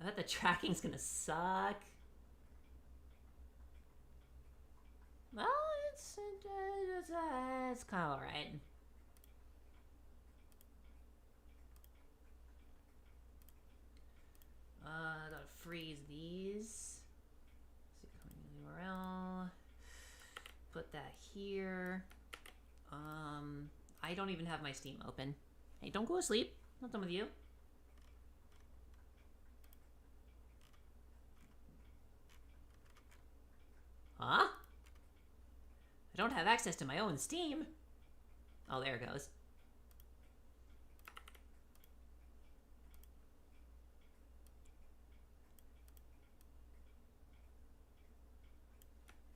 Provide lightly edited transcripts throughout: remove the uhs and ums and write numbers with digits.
I bet the tracking's gonna suck. Well, it's kind of alright. Gotta freeze these. URL. Put that here. I don't even have my Steam open. Hey, don't go to sleep. I'm not done with you. Huh? I don't have access to my own Steam. Oh, there it goes.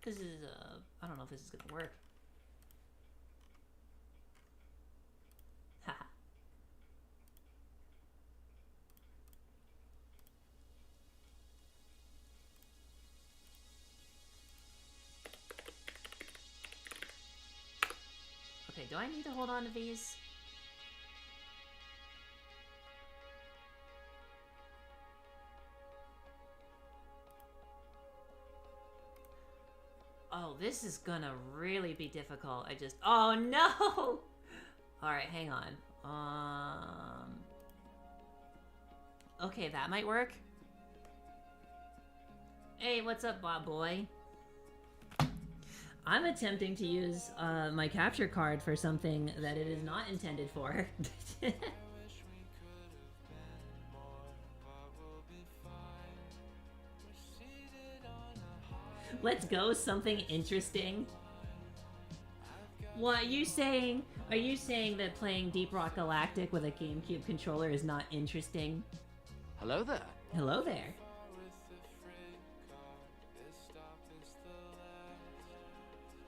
This is, I don't know if this is gonna work. Haha. Okay, do I need to hold on to these? Oh, this is gonna really be difficult. Oh no! Alright, hang on. Okay, that might work. Hey, what's up, Bob boy? I'm attempting to use my capture card for something that it is not intended for. Let's go, something interesting. What are you saying? Are you saying that playing Deep Rock Galactic with a GameCube controller is not interesting? Hello there. Hello there.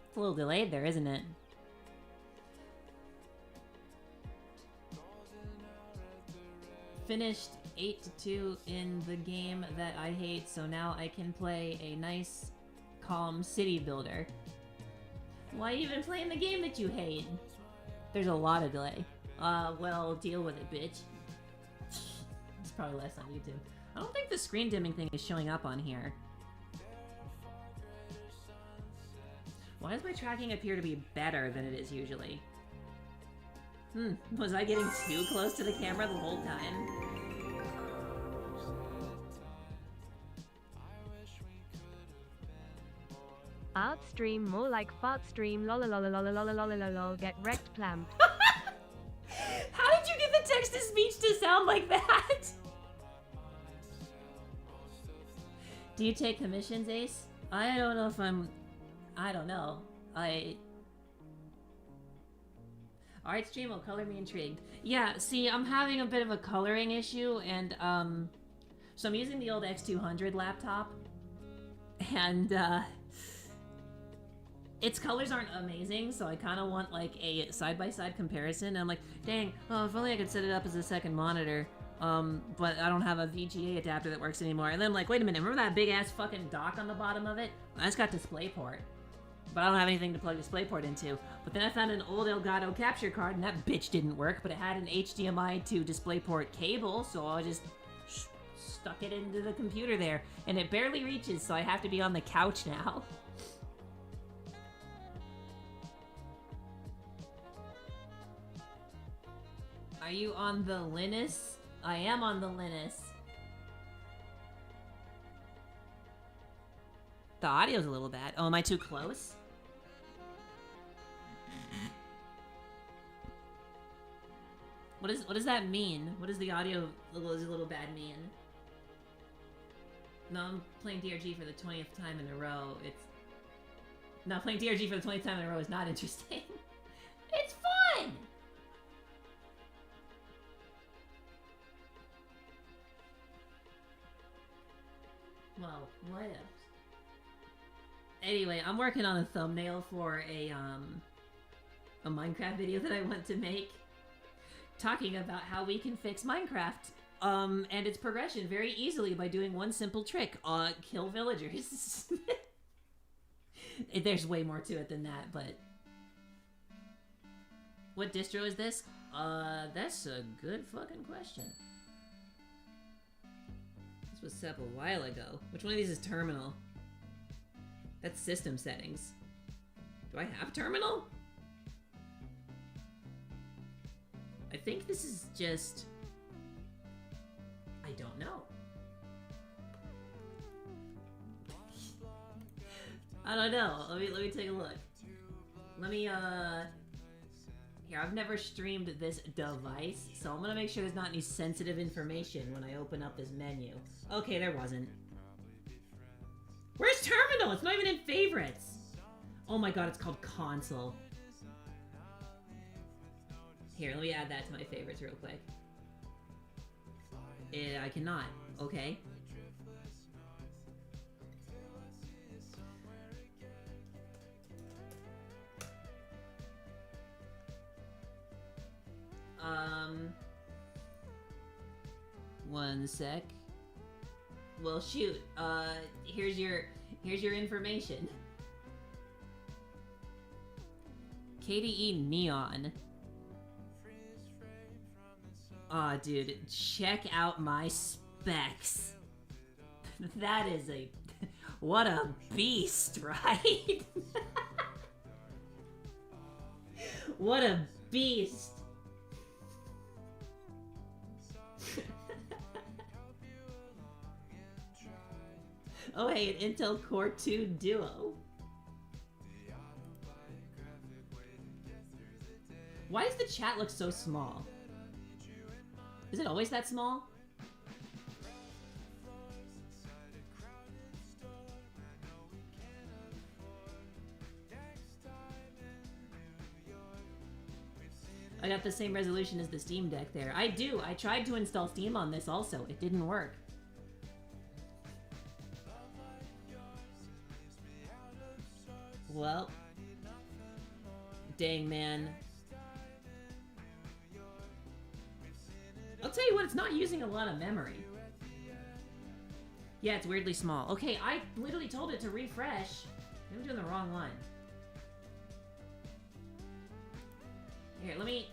It's a little delayed there, isn't it? Finished 8-2 in the game that I hate, so now I can play a nice, calm city builder. Why even playing the game that you hate? There's a lot of delay. Well, deal with it, bitch. It's probably less on YouTube. I don't think the screen dimming thing is showing up on here. Why does my tracking appear to be better than it is usually? Was I getting too close to the camera the whole time? Art stream more like fart stream lol get wrecked plamp. How did you get the text-to-speech to sound like that? Do you take commissions, Ace? I don't know if I don't know. Art stream will color me intrigued. Yeah, see, I'm having a bit of a coloring issue, and, so I'm using the old X200 laptop, and, its colors aren't amazing, so I kind of want, like, a side-by-side comparison, and I'm like, dang, oh, if only I could set it up as a second monitor, but I don't have a VGA adapter that works anymore, and then I'm like, wait a minute, remember that big-ass fucking dock on the bottom of it? That's got DisplayPort. But I don't have anything to plug DisplayPort into. But then I found an old Elgato capture card, and that bitch didn't work, but it had an HDMI to DisplayPort cable, so I just stuck it into the computer there. And it barely reaches, so I have to be on the couch now. Are you on the Linus? I am on the Linus. The audio's a little bad. Oh, am I too close? What does that mean? What does the audio is a little bad mean? No, I'm playing DRG for the 20th time in a row. It's not playing DRG for the 20th time in a row is not interesting. It's fun. Well, what else? Anyway, I'm working on a thumbnail for a Minecraft video that I want to make, talking about how we can fix Minecraft, and its progression very easily by doing one simple trick, kill villagers. There's way more to it than that, but... What distro is this? That's a good fucking question. It's This was set up a while ago. Which one of these is terminal? That's system settings. Do I have terminal? I think this is just... I don't know. I don't know. Let me take a look. Let me, Here, I've never streamed this device, so I'm gonna make sure there's not any sensitive information when I open up this menu. Okay, there wasn't. Where's terminal? It's not even in favorites. Oh my god, it's called console. Here, let me add that to my favorites real quick. I cannot. Okay. One sec. Well, shoot. Here's your information. KDE Neon. Aw, dude, check out my specs. That is a... What a beast, right? What a beast. Oh, hey, an Intel Core 2 Duo. Why does the chat look so small? Is it always that small? I got the same resolution as the Steam Deck there. I do. I tried to install Steam on this also. It didn't work. Well. Dang, man. I'll tell you what, it's not using a lot of memory. Yeah, it's weirdly small. Okay, I literally told it to refresh. I'm doing the wrong one. Here, let me...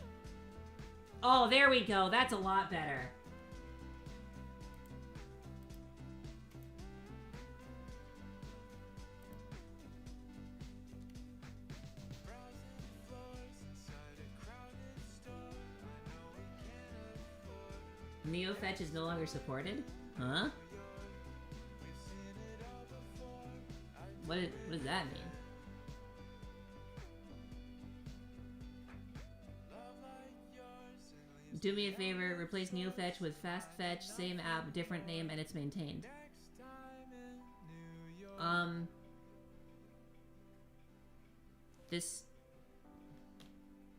Oh, there we go. That's a lot better. NeoFetch is no longer supported? Huh? What does that mean? Do me a favor, replace NeoFetch with FastFetch, same app, different name, and it's maintained. This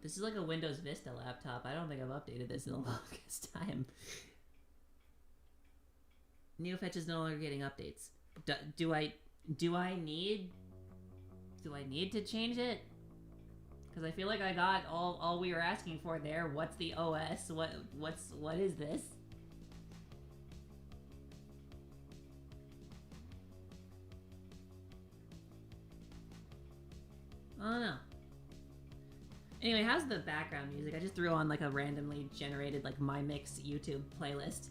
is like a Windows Vista laptop. I don't think I've updated this in the longest time. NeoFetch is no longer getting updates. Do I need to change it? Because I feel like I got all we were asking for there. What's the OS? What is this? I don't know. Anyway, how's the background music? I just threw on like a randomly generated like My Mix YouTube playlist.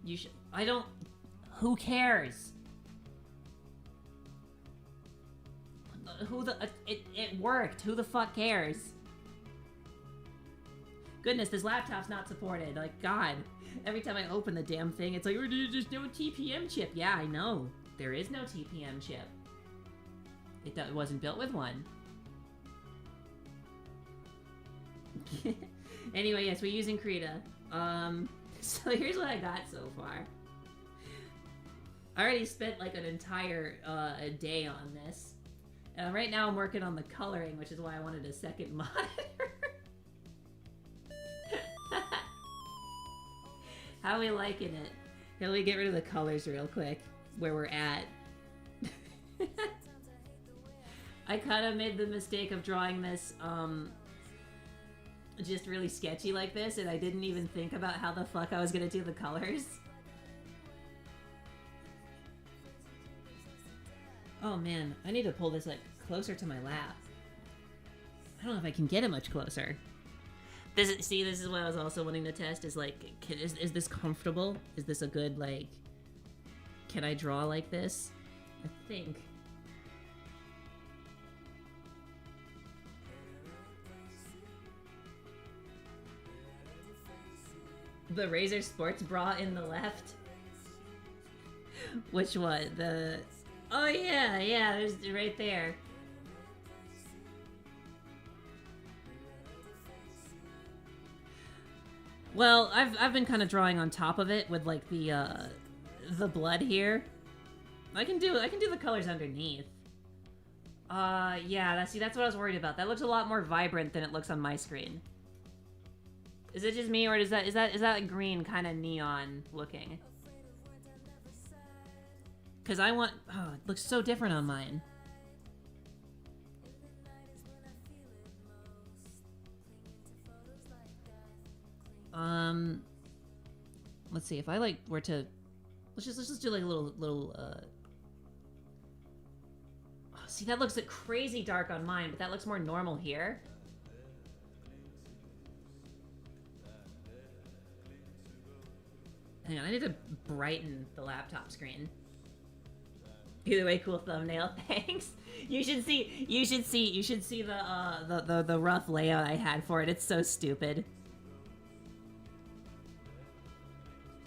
You should... I don't... Who cares? Who the... It worked. Who the fuck cares? Goodness, this laptop's not supported. Like, God. Every time I open the damn thing, it's like, oh, there's no TPM chip. Yeah, I know. There is no TPM chip. It wasn't built with one. Anyway, yes, we're using Krita. So here's what I got so far. I already spent like an entire a day on this. Right now I'm working on the coloring, which is why I wanted a second monitor. How are we liking it? Here, let me get rid of the colors real quick, where we're at. I kind of made the mistake of drawing this, just really sketchy like this, and I didn't even think about how the fuck I was gonna do the colors. Oh man, I need to pull this like closer to my lap. I don't know if I can get it much closer. This is what I was also wanting to test, is like, is this comfortable? Is this a good, like, can I draw like this? I think. The Razer sports bra in the left? Which one? The... Oh yeah, yeah, there's right there. Well, I've been kind of drawing on top of it with like the blood here. I can do the colors underneath. Yeah, that's what I was worried about. That looks a lot more vibrant than it looks on my screen. Is it just me, or is that green kind of neon looking? Because I want... Oh, it looks so different on mine. Let's see, if I, like, were to... Let's just do, like, a little, Oh, see, that looks, like, crazy dark on mine, but that looks more normal here. Hang on, I need to brighten the laptop screen. Either way, cool thumbnail, thanks. You should see the rough layout I had for it. It's so stupid.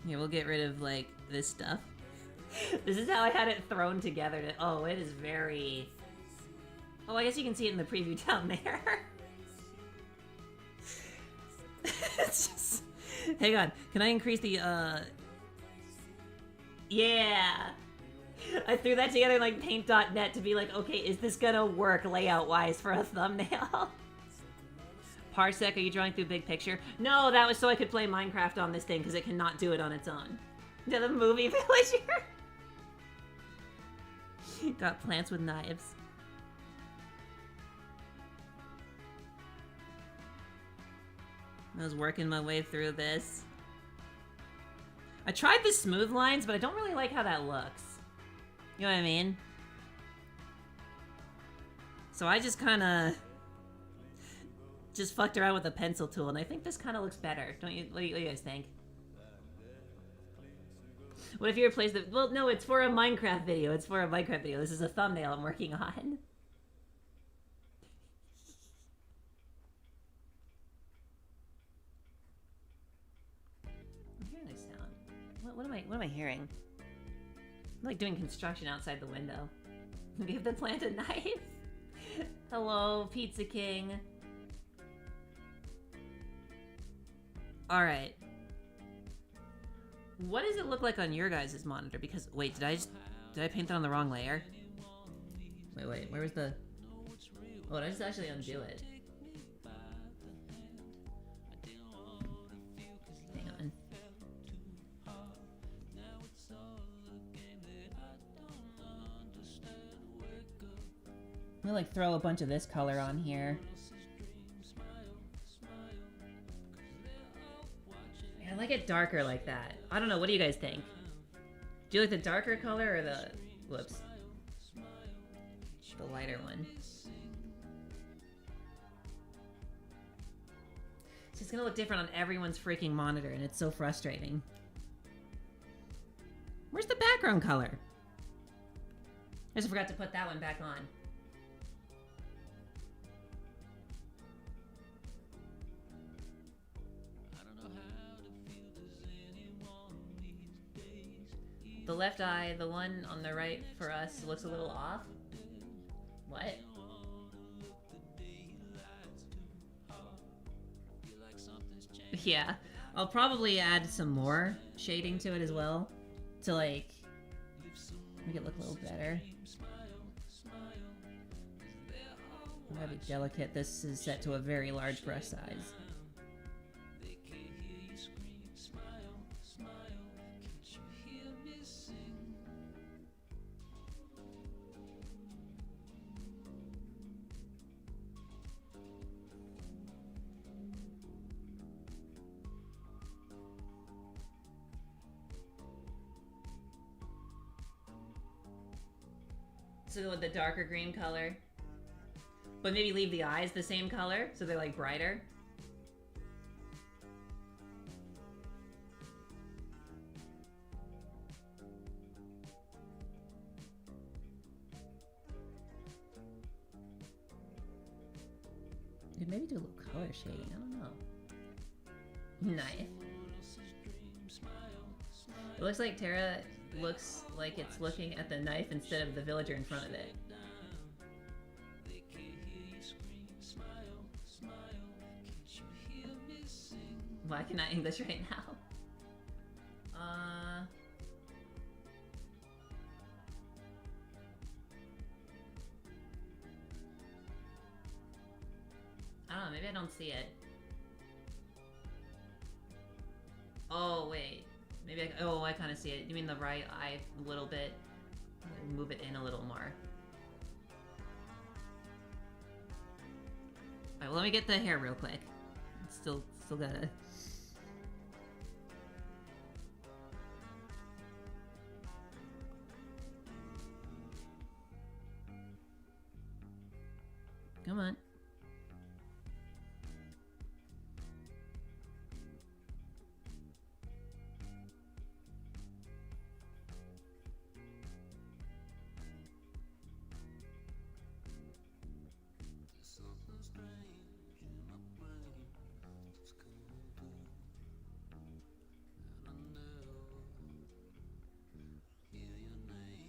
Yeah, we'll get rid of, like, this stuff. This is how I had it thrown together. Oh, it is very... Oh, I guess you can see it in the preview down there. It's just... Hang on. Can I increase the, Yeah! I threw that together in, like, paint.net to be like, okay, is this gonna work layout-wise for a thumbnail? Parsec, are you drawing through big picture? No, that was so I could play Minecraft on this thing, because it cannot do it on its own. To the movie villager. Got plants with knives. I was working my way through this. I tried the smooth lines, but I don't really like how that looks. You know what I mean? So I just kind of... just fucked around with a pencil tool, and I think this kind of looks better. Don't you? What do you guys think? What if you replace the... Well, no, it's for a Minecraft video. It's for a Minecraft video. This is a thumbnail I'm working on. I'm hearing a sound. What am I hearing? I'm like doing construction outside the window. Give the plant a knife. Hello, Pizza King. Alright. What does it look like on your guys' monitor? Because, wait, did I paint that on the wrong layer? Wait, where was the... Oh, did I just actually undo it? Hang on. I'm gonna, like, throw a bunch of this color on here. I like it darker like that. I don't know, what do you guys think? Do you like the darker color or the... Whoops. The lighter one. It's just gonna look different on everyone's freaking monitor, and it's so frustrating. Where's the background color? I just forgot to put that one back on. The left eye, the one on the right for us, looks a little off. What? Yeah, I'll probably add some more shading to it as well, to like, make it look a little better. I'm gonna be delicate. This is set to a very large brush size. So with the darker green color, but maybe leave the eyes the same color so they're like brighter. could maybe do a little color shading. I don't know. Nice. It looks like Terra looks like it's looking at the knife instead of the villager in front of it. Why can I English right now? I don't know, maybe I don't see it. Oh, wait. Maybe I... Oh, I kind of see it. You mean the right eye a little bit? Move it in a little more. Alright, well, let me get the hair real quick. Still gotta... Come on.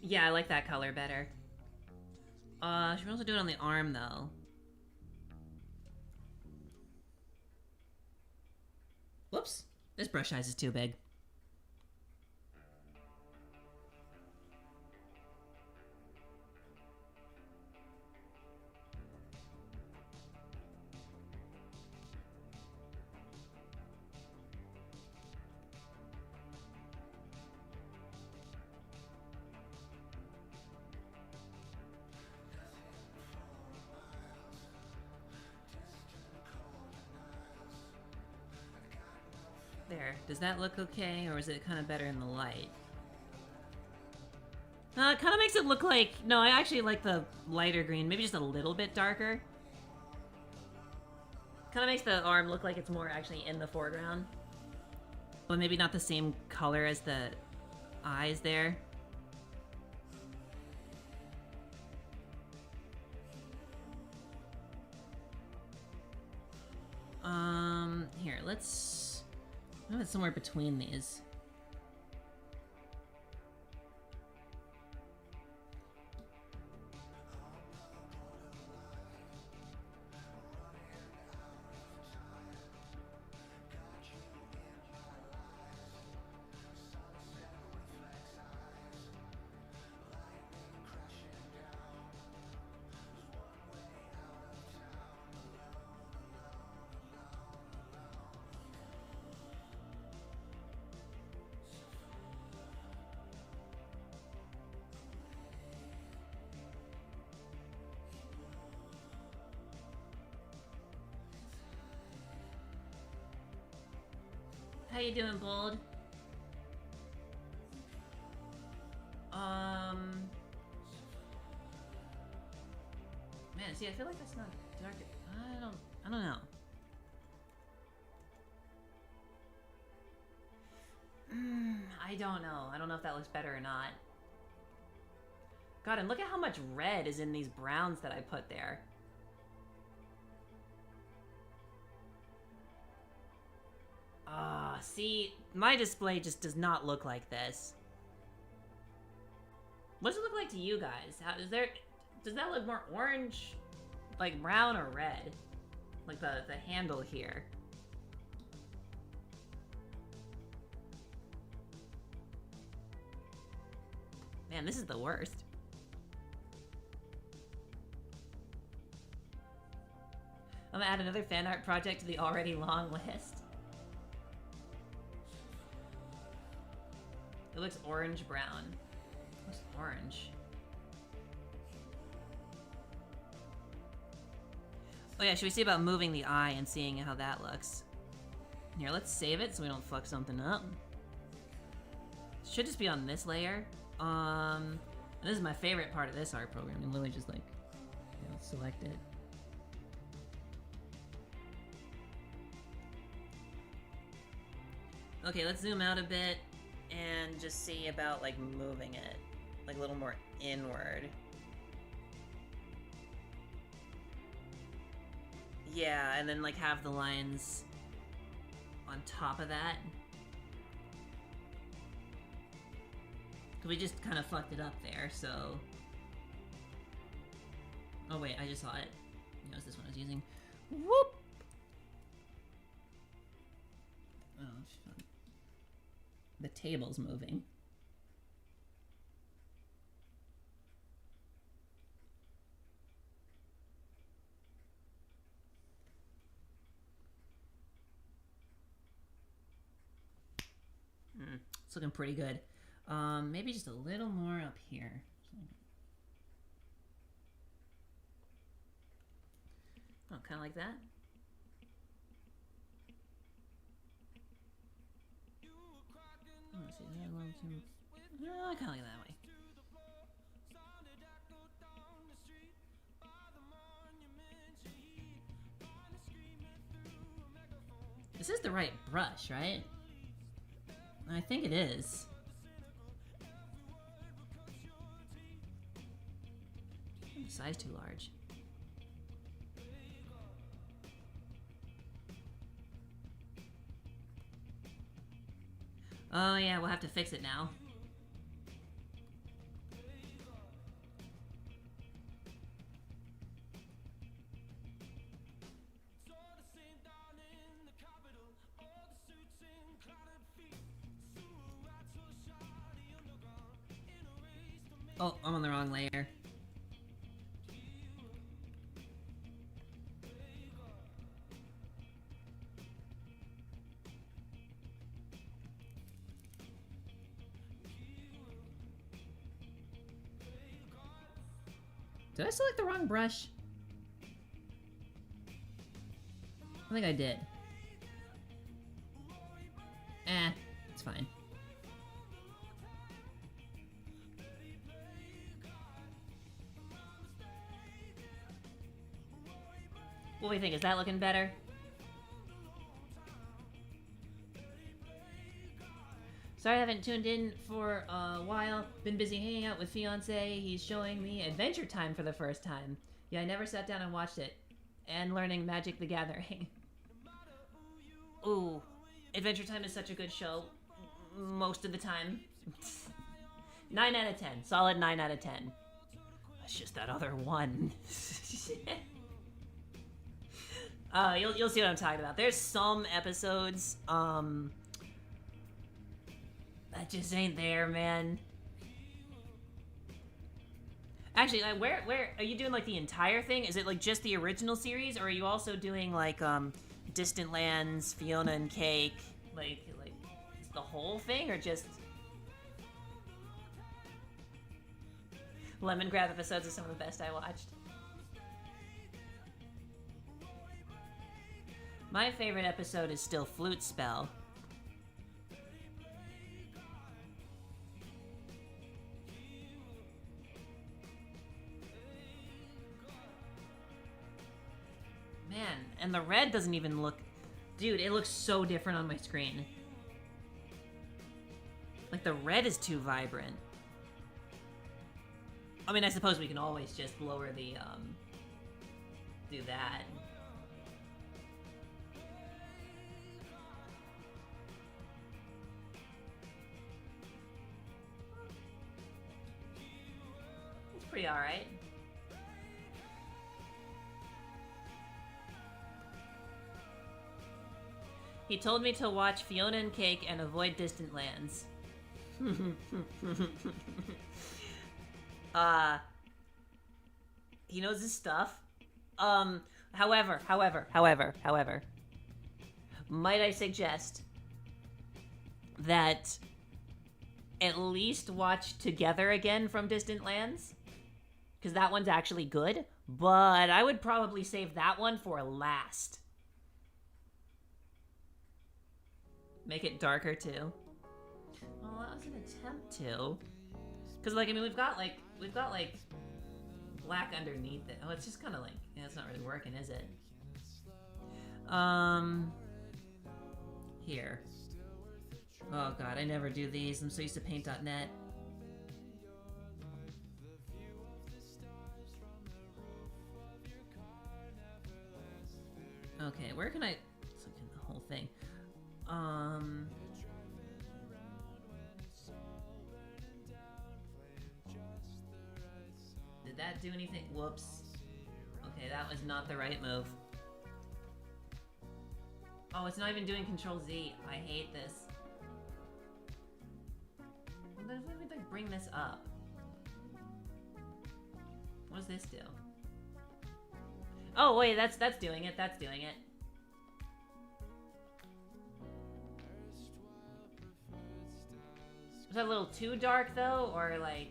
Yeah, I like that color better. Should we also do it on the arm, though? Whoops. This brush size is too big. There. Does that look okay, or is it kind of better in the light? It kind of makes it look like... No, I actually like the lighter green. Maybe just a little bit darker. Kind of makes the arm look like it's more actually in the foreground. But maybe not the same color as the eyes there. Here, let's... I know it's somewhere between these. How you doing, Bold? Man, see, I feel like that's not dark. I don't know. I don't know. I don't know if that looks better or not. God, and look at how much red is in these browns that I put there. See, my display just does not look like this. What does it look like to you guys? Does that look more orange, like brown, or red? Like the handle here. Man, this is the worst. I'm gonna add another fan art project to the already long list. It looks orange-brown. What's orange? Oh yeah, should we see about moving the eye and seeing how that looks? Here, let's save it so we don't fuck something up. Should just be on this layer. And this is my favorite part of this art program. You literally just like, you know, select it. Okay, let's zoom out a bit and just see about like moving it like a little more inward. Yeah, and then like have the lines on top of that. Cause we just kind of fucked it up there, so... Oh wait, I just saw it. You know, it's this one I was using. Whoop! Oh, shit. The table's moving. It's looking pretty good. Maybe just a little more up here. Oh, kind of like that. Let's see, that one, two. I kind of like that way. This is the right brush, right? I think it is. The size too large. Oh yeah, we'll have to fix it now. Oh, I'm on the wrong layer. Did I select the wrong brush? I think I did. It's fine. What do we think? Is that looking better? Sorry I haven't tuned in for a while. Been busy hanging out with fiance. He's showing me Adventure Time for the first time. Yeah, I never sat down and watched it. And learning Magic the Gathering. Ooh, Adventure Time is such a good show. Most of the time. 9 out of 10. Solid 9 out of 10. It's just that other one. You'll see what I'm talking about. There's some episodes, that just ain't there, man. Actually, like, where are you doing, like, the entire thing? Is it, like, just the original series, or are you also doing, like, Distant Lands, Fiona and Cake, like the whole thing, or just... Lemongrab episodes are some of the best I watched. My favorite episode is still Flute Spell. Man, and the red doesn't even look... Dude, it looks so different on my screen. Like, the red is too vibrant. I mean, I suppose we can always just lower the, do that. It's pretty alright. He told me to watch Fiona and Cake and avoid Distant Lands. He knows his stuff. However, might I suggest that at least watch Together Again from Distant Lands? Because that one's actually good, but I would probably save that one for last. Make it darker, too. Well, that was an attempt to. Because, like, I mean, we've got, like, black underneath it. Oh, it's just kind of, like, yeah, it's not really working, is it? Here. Oh, God, I never do these. I'm so used to paint.net. Okay, where can I... Let's look at the whole thing. Did that do anything? Whoops. Okay, that was not the right move. Oh, it's not even doing Control Z. I hate this. Let me like bring this up. What does this do? Oh wait, that's doing it. That's doing it. Was that a little too dark though, or like?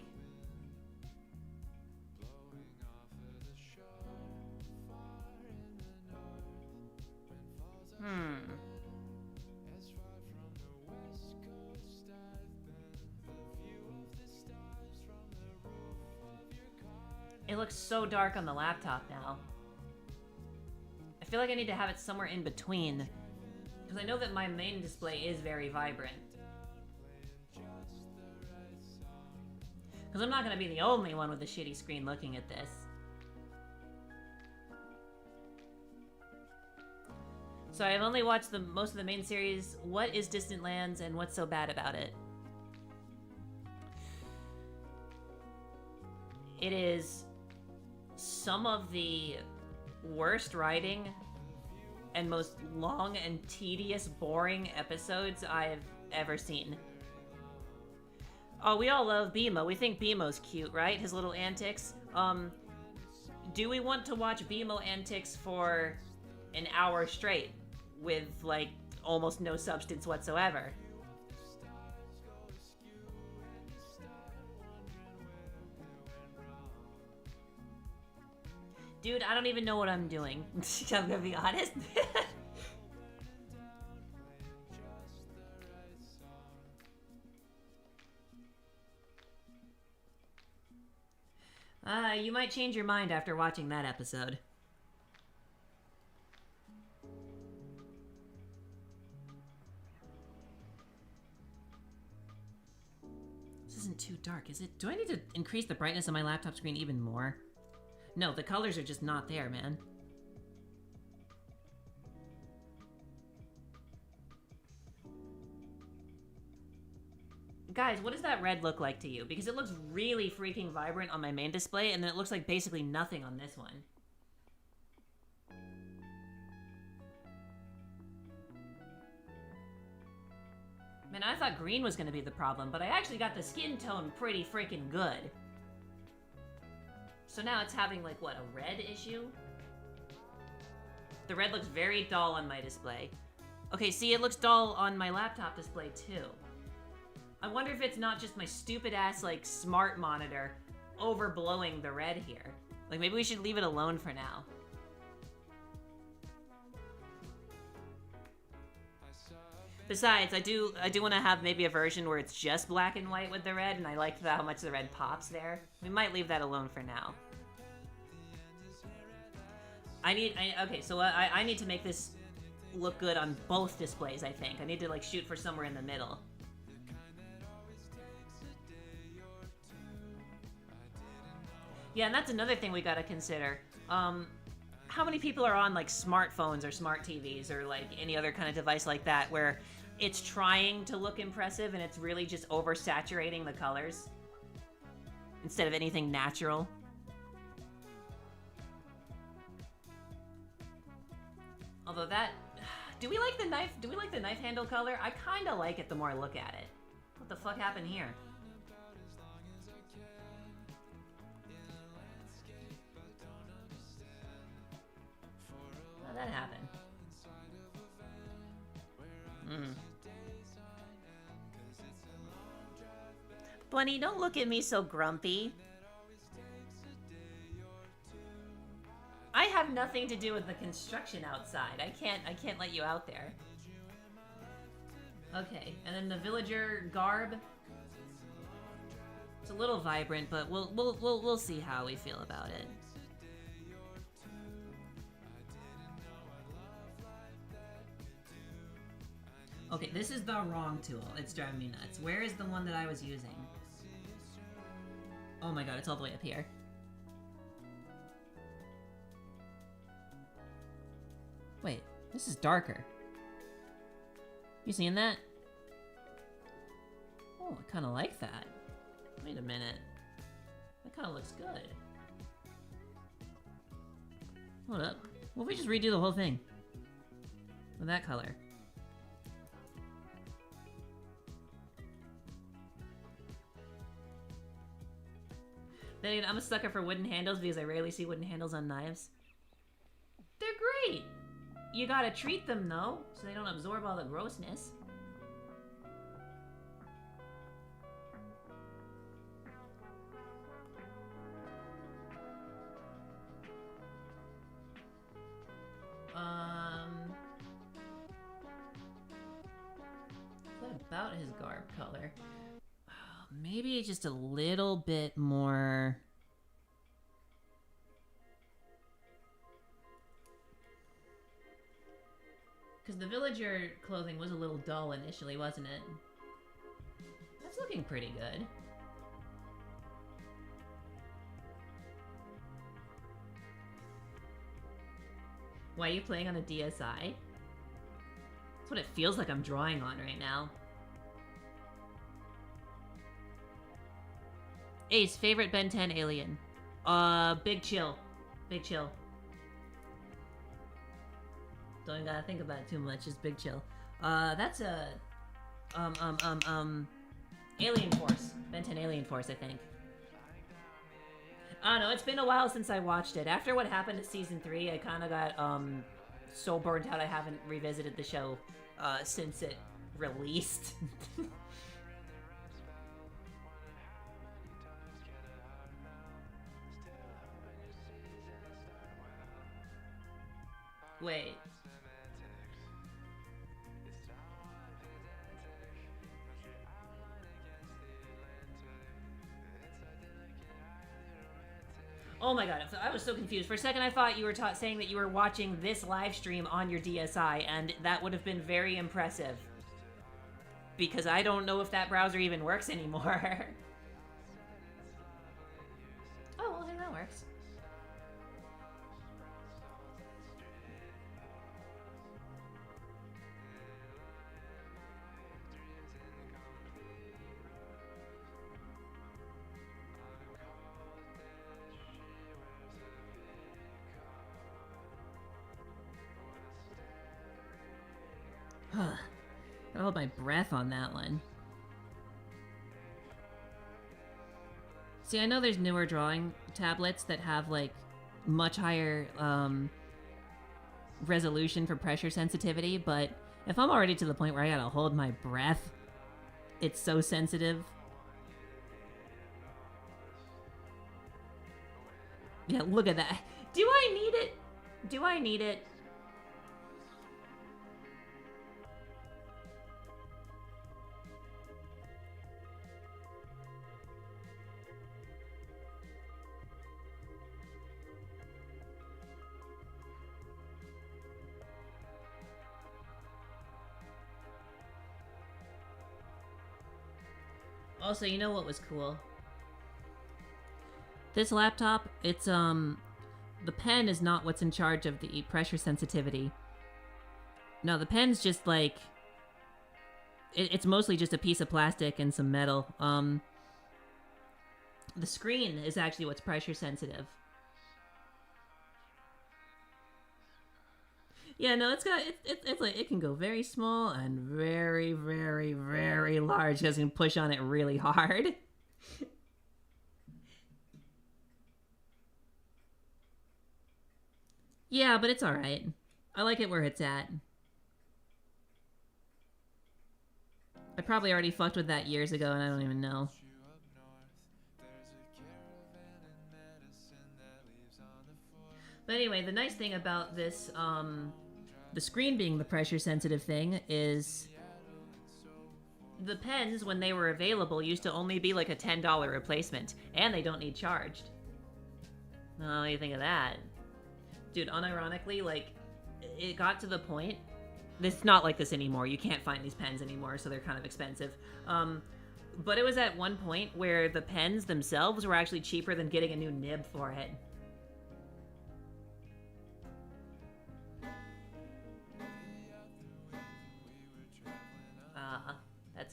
It looks so dark on the laptop now. I feel like I need to have it somewhere in between. Because I know that my main display is very vibrant. Because I'm not going to be the only one with a shitty screen looking at this. So I've only watched most of the main series. What is Distant Lands and what's so bad about it? It is some of the worst writing and most long and tedious, boring episodes I've ever seen. Oh, we all love BMO. We think BMO's cute, right? His little antics. Do we want to watch BMO antics for an hour straight with, like, almost no substance whatsoever? Dude, I don't even know what I'm doing. I'm gonna be honest. You might change your mind after watching that episode. This isn't too dark, is it? Do I need to increase the brightness on my laptop screen even more? No, the colors are just not there, man. Guys, what does that red look like to you? Because it looks really freaking vibrant on my main display, and then it looks like basically nothing on this one. Man, I thought green was gonna be the problem, but I actually got the skin tone pretty freaking good. So now it's having, like, what, a red issue? The red looks very dull on my display. Okay, see, it looks dull on my laptop display, too. I wonder if it's not just my stupid-ass, like, smart monitor overblowing the red here. Like, maybe we should leave it alone for now. Besides, I do want to have maybe a version where it's just black and white with the red, and I like how much the red pops there. We might leave that alone for now. Okay, so I need to make this look good on both displays, I think. I need to, like, shoot for somewhere in the middle. Yeah, and that's another thing we gotta consider. How many people are on, like, smartphones or smart TVs or, like, any other kind of device like that where it's trying to look impressive and it's really just oversaturating the colors instead of anything natural? Although that... Do we like the knife handle color? I kinda like it the more I look at it. What the fuck happened here? How'd that happen? Bunny, don't look at me so grumpy. I have nothing to do with the construction outside. I can't let you out there. Okay, and then the villager garb. It's a little vibrant, but we'll see how we feel about it. Okay, this is the wrong tool. It's driving me nuts. Where is the one that I was using? Oh my god, it's all the way up here. Wait, this is darker. You seeing that? Oh, I kind of like that. Wait a minute. That kind of looks good. Hold up. What if we just redo the whole thing? With that color. Then again, I'm a sucker for wooden handles because I rarely see wooden handles on knives. They're great! You gotta treat them though, so they don't absorb all the grossness. Is that about his garb color? Maybe just a little bit more. Because the villager clothing was a little dull initially, wasn't it? That's looking pretty good. Why are you playing on a DSi? That's what it feels like I'm drawing on right now. Ace, favorite Ben 10 alien? Big Chill. Big Chill. Don't gotta think about it too much, just Big Chill. That's a... Alien Force. Ben 10 Alien Force, I think. I don't know, it's been a while since I watched it. After what happened to Season 3, I kinda got, so burnt out I haven't revisited the show, since it released. Wait. Oh my god, I was so confused. For a second I thought you were saying that you were watching this live stream on your DSi, and that would have been very impressive. Because I don't know if that browser even works anymore. Oh, well, hey, that works. Gotta hold my breath on that one. See, I know there's newer drawing tablets that have, like, much higher, resolution for pressure sensitivity, but if I'm already to the point where I gotta hold my breath, it's so sensitive. Yeah, look at that. Do I need it? Do I need it? Also, you know what was cool? This laptop, it's, the pen is not what's in charge of the pressure sensitivity. No, the pen's just, like, it's mostly just a piece of plastic and some metal. The screen is actually what's pressure sensitive. Yeah, no, it's got it's like it can go very small and very, very, very large because you can push on it really hard. Yeah, but it's alright. I like it where it's at. I probably already fucked with that years ago and I don't even know. But anyway, the nice thing about this, the screen being the pressure sensitive thing is the pens, when they were available, used to only be like a $10 replacement, and they don't need charged. Oh, what do you think of that? Dude, unironically, like, it got to the point, it's not like this anymore, you can't find these pens anymore, so they're kind of expensive. But it was at one point where the pens themselves were actually cheaper than getting a new nib for it.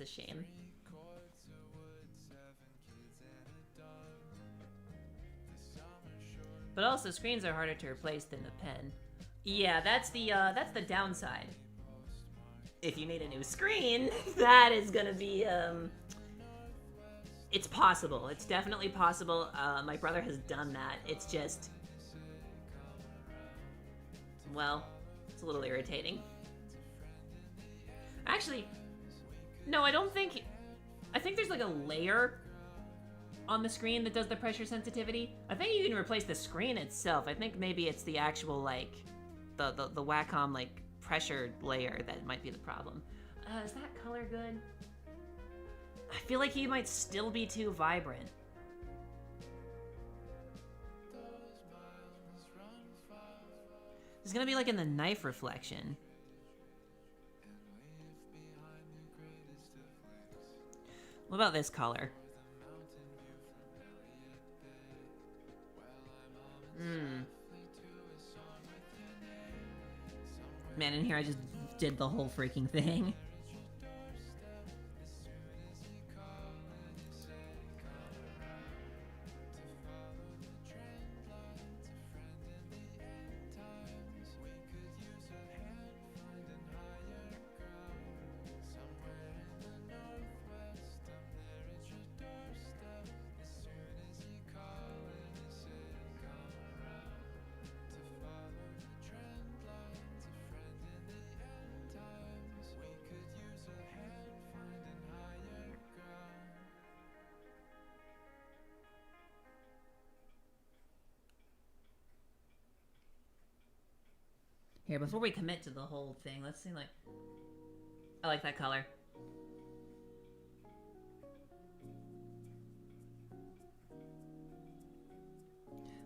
a shame. But also, screens are harder to replace than the pen. Yeah, that's the downside. If you need a new screen, that is gonna be, it's possible. It's definitely possible. My brother has done that. It's just, well, it's a little irritating. Actually, no, I don't think, I think there's like a layer on the screen that does the pressure sensitivity. I think you can replace the screen itself. I think maybe it's the actual, like, the Wacom, like, pressure layer that might be the problem. Is that color good? I feel like he might still be too vibrant. It's gonna be like in the knife reflection. What about this color? Man, in here I just did the whole freaking thing. Here, before we commit to the whole thing, let's see, like... I like that color.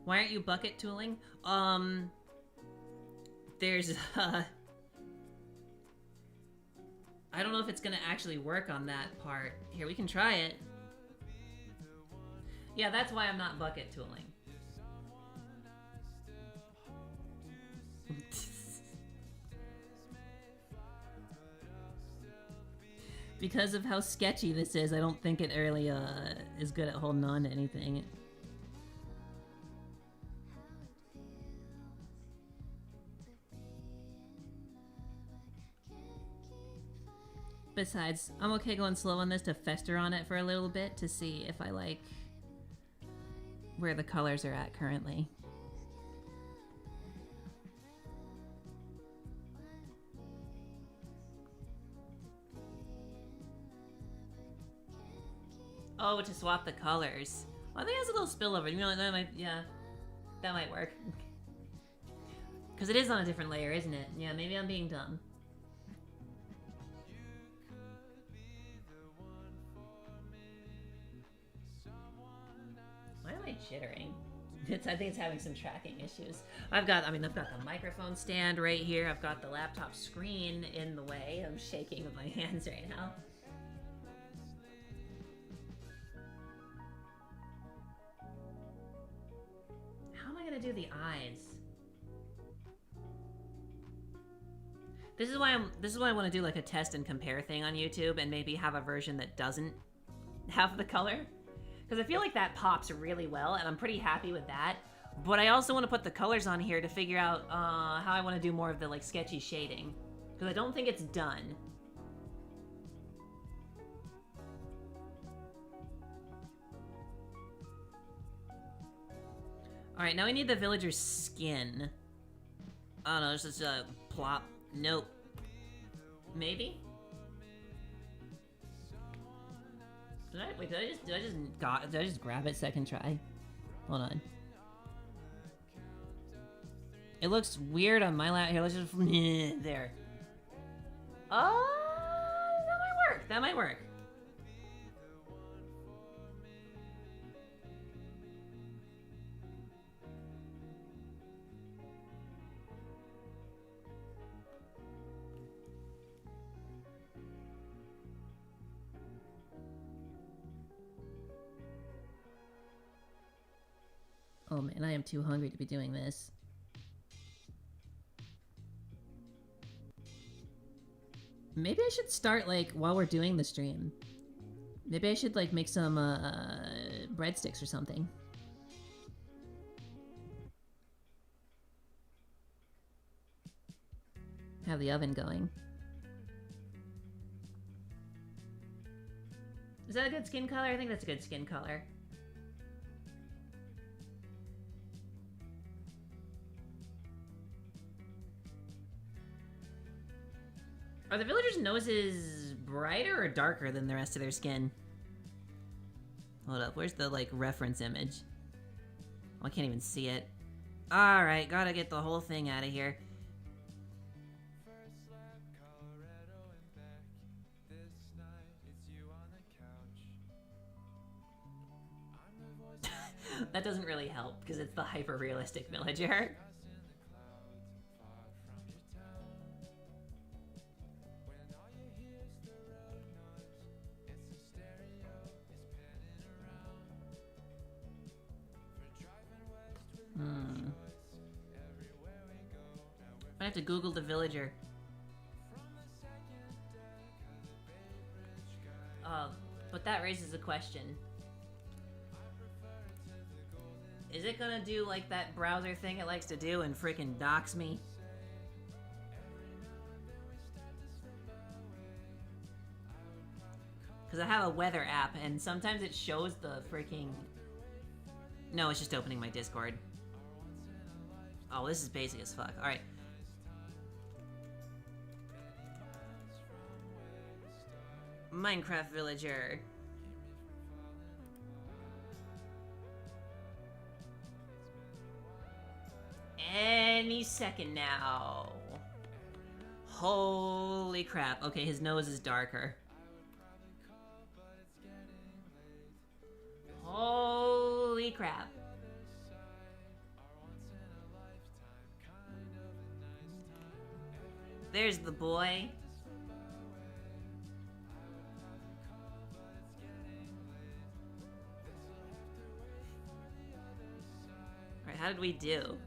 Why aren't you bucket tooling? There's, I don't know if it's gonna actually work on that part. Here, we can try it. Yeah, that's why I'm not bucket tooling. Because of how sketchy this is, I don't think it really is good at holding on to anything. Besides, I'm okay going slow on this to fester on it for a little bit to see if I like where the colors are at currently. Oh, to swap the colors. Well, I think it has a little spillover. You know, that might, yeah, that might work. Because it is on a different layer, isn't it? Yeah, maybe I'm being dumb. Why am I jittering? I think it's having some tracking issues. I've got the microphone stand right here. I've got the laptop screen in the way. I'm shaking with my hands right now. How am I gonna do the eyes? This is why I want to do like a test and compare thing on YouTube and maybe have a version that doesn't have the color. Because I feel like that pops really well, and I'm pretty happy with that. But I also want to put the colors on here to figure out how I want to do more of the like sketchy shading. Because I don't think it's done. Alright, now we need the villager's skin. Oh no, this is a plop. Nope. Maybe? Did I just grab it second try? Hold on. It looks weird on my lap. Here, let's just there. Oh, that might work. That might work. Oh man, I am too hungry to be doing this. Maybe I should start, like, while we're doing the stream. Maybe I should, like, make some, breadsticks or something. Have the oven going. Is that a good skin color? I think that's a good skin color. Are the villagers' noses brighter or darker than the rest of their skin? Hold up, where's the, like, reference image? Oh, I can't even see it. Alright, gotta get the whole thing out of here. That doesn't really help, because it's the hyper-realistic villager. I have to Google the villager. But that raises a question. Is it gonna do like that browser thing it likes to do and frickin' dox me? Because I have a weather app and sometimes it shows the freaking... No, it's just opening my Discord. Oh, this is basic as fuck. Alright. Minecraft villager. Any second now. Holy crap. Okay, his nose is darker. Holy crap. There's the boy. Alright, how did we do?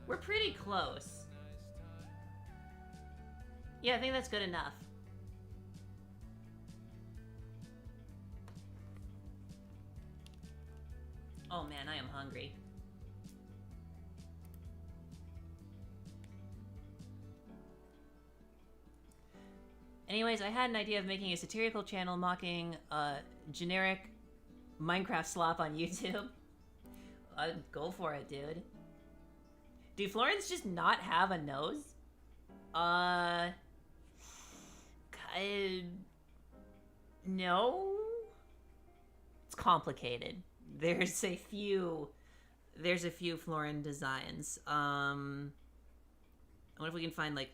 We're pretty close. Yeah, I think that's good enough. Oh man, I am hungry. Anyways, I had an idea of making a satirical channel mocking generic Minecraft slop on YouTube. Go for it, dude. Do Florins just not have a nose? No? It's complicated. There's a few Florin designs. I wonder if we can find, like,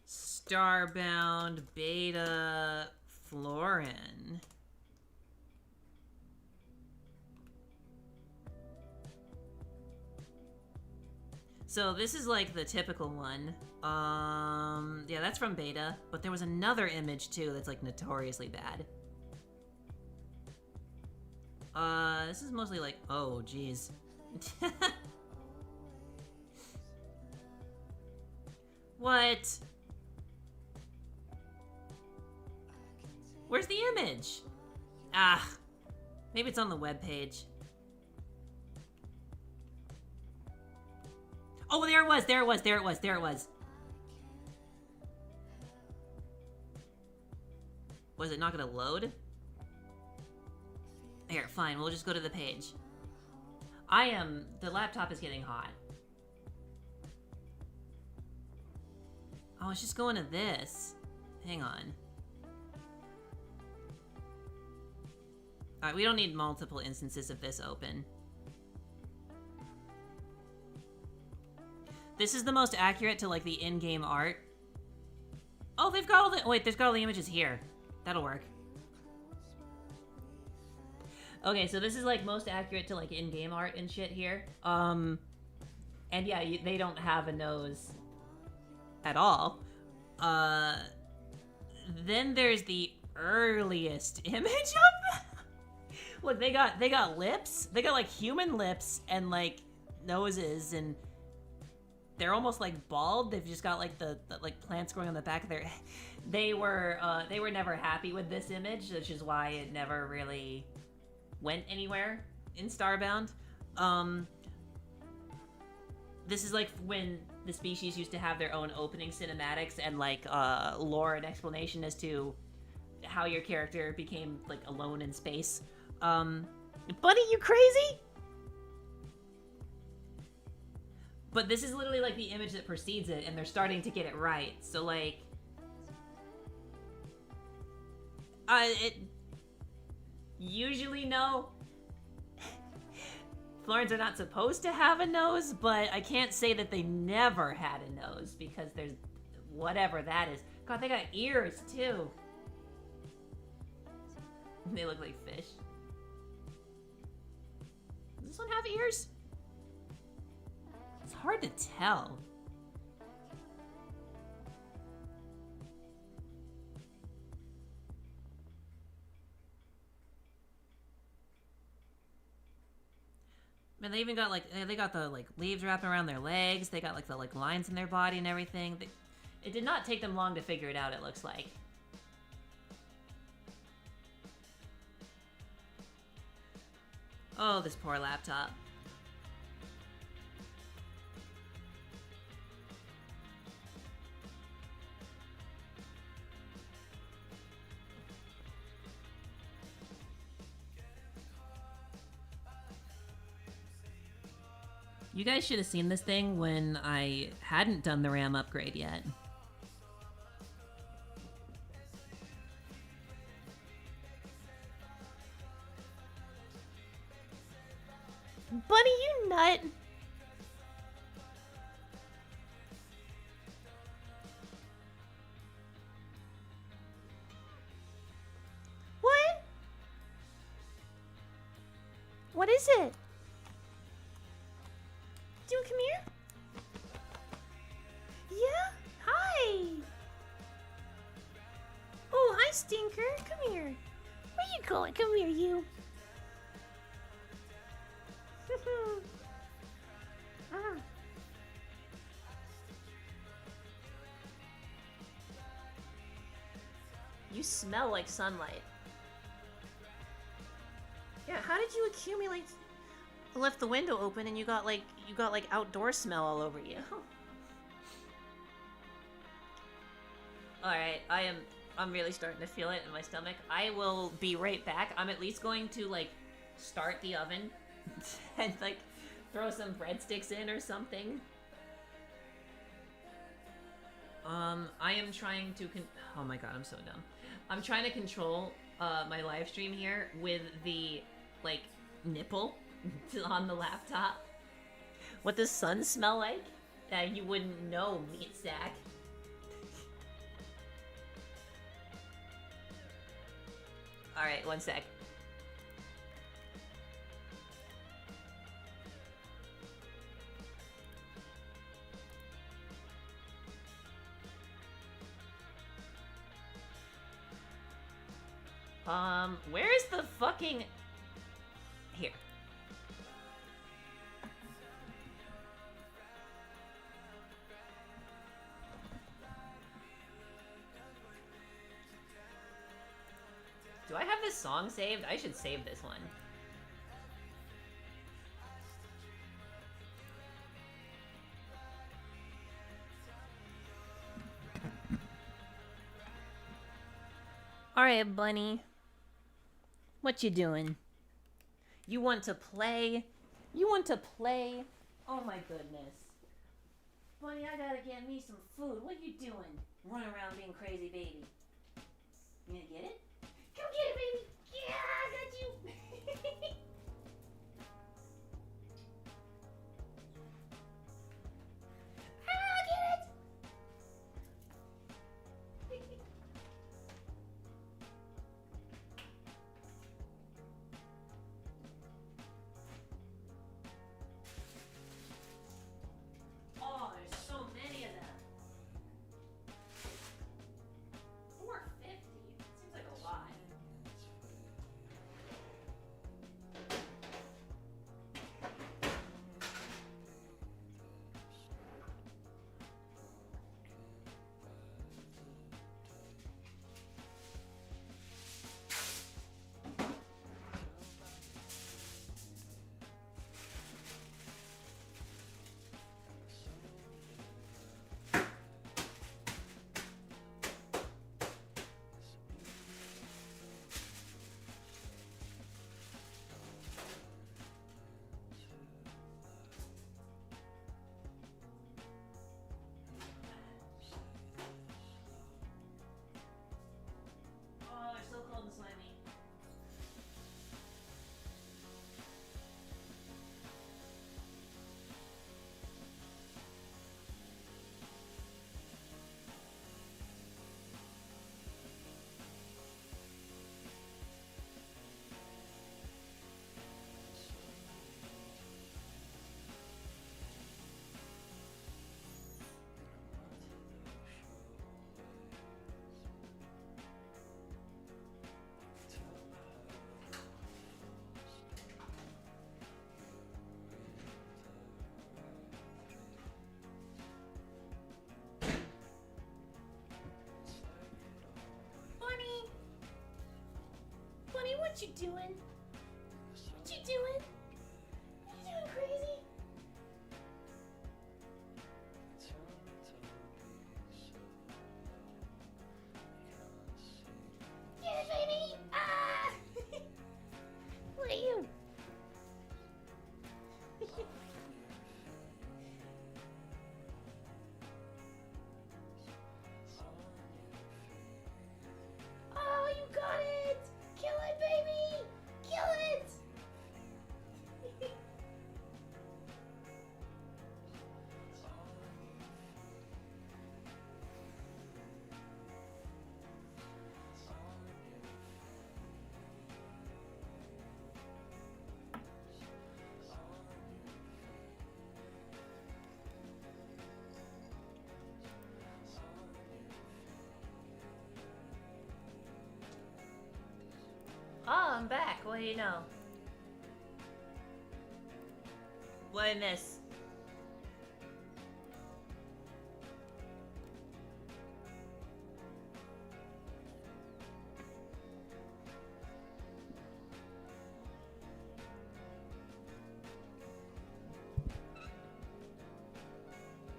Starbound Beta Florin. So this is like the typical one. Yeah, that's from beta, but there was another image too that's like notoriously bad. This is mostly like, oh geez. What? Where's the image? Ah, maybe it's on the webpage. Oh, there it was, there it was, there it was, there it was. Was it not gonna load? Here, fine, we'll just go to the page. The laptop is getting hot. Oh, it's just going to this. Hang on. Alright, we don't need multiple instances of this open. This is the most accurate to, like, the in-game art. Oh, they've got all the... Wait, there's got all the images here. That'll work. Okay, so this is, like, most accurate to, like, in-game art and shit here. And yeah, they don't have a nose at all. then there's the earliest image of them. Look, they got lips. They got like human lips and like noses, and they're almost like bald. They've just got like the like plants growing on the back of their. They were never happy with this image, which is why it never really went anywhere in Starbound. This is like when the species used to have their own opening cinematics and like lore and explanation as to how your character became like alone in space. Buddy, you crazy? But this is literally like the image that precedes it, and they're starting to get it right. So like, it usually no. Florins are not supposed to have a nose, but I can't say that they never had a nose because there's whatever that is. God, they got ears too. They look like fish. Does this one have ears? It's hard to tell. Man, they even got like they got the like leaves wrapping around their legs. They got like the like lines in their body and everything. It did not take them long to figure it out, it looks like. Oh, this poor laptop. You guys should have seen this thing when I hadn't done the RAM upgrade yet. Buddy, you nut! What? What is it? Dude, come here. Yeah? Hi! Oh, hi, Stinker. Come here. Where you going? Come here, you. You smell like sunlight. Yeah, how did you accumulate? I left the window open and you got like outdoor smell all over you. Alright, I'm really starting to feel it in my stomach. I will be right back. I'm at least going to like start the oven and like throw some breadsticks in or something. I am trying to oh my god, I'm so dumb. I'm trying to control my live stream here with the like nipple on the laptop. What does sun smell like? You wouldn't know, meat sack. Alright, one sec. Where's the fucking... Here. Do I have this song saved? I should save this one. Alright, bunny. What you doing? You want to play? You want to play? Oh my goodness. Bunny, I gotta get me some food. What you doing? Running around being crazy, baby. You gonna get it? Come get it, baby! Yeah, I got you! Ah, get it! Oh, there's so many of them. 4 Honey, what you doing? What you doing? What you doing, crazy? Get it, baby! Ah! What are you? Oh, you got it! Kill it, baby! Kill it! Oh, I'm back. What do you know? What did I miss?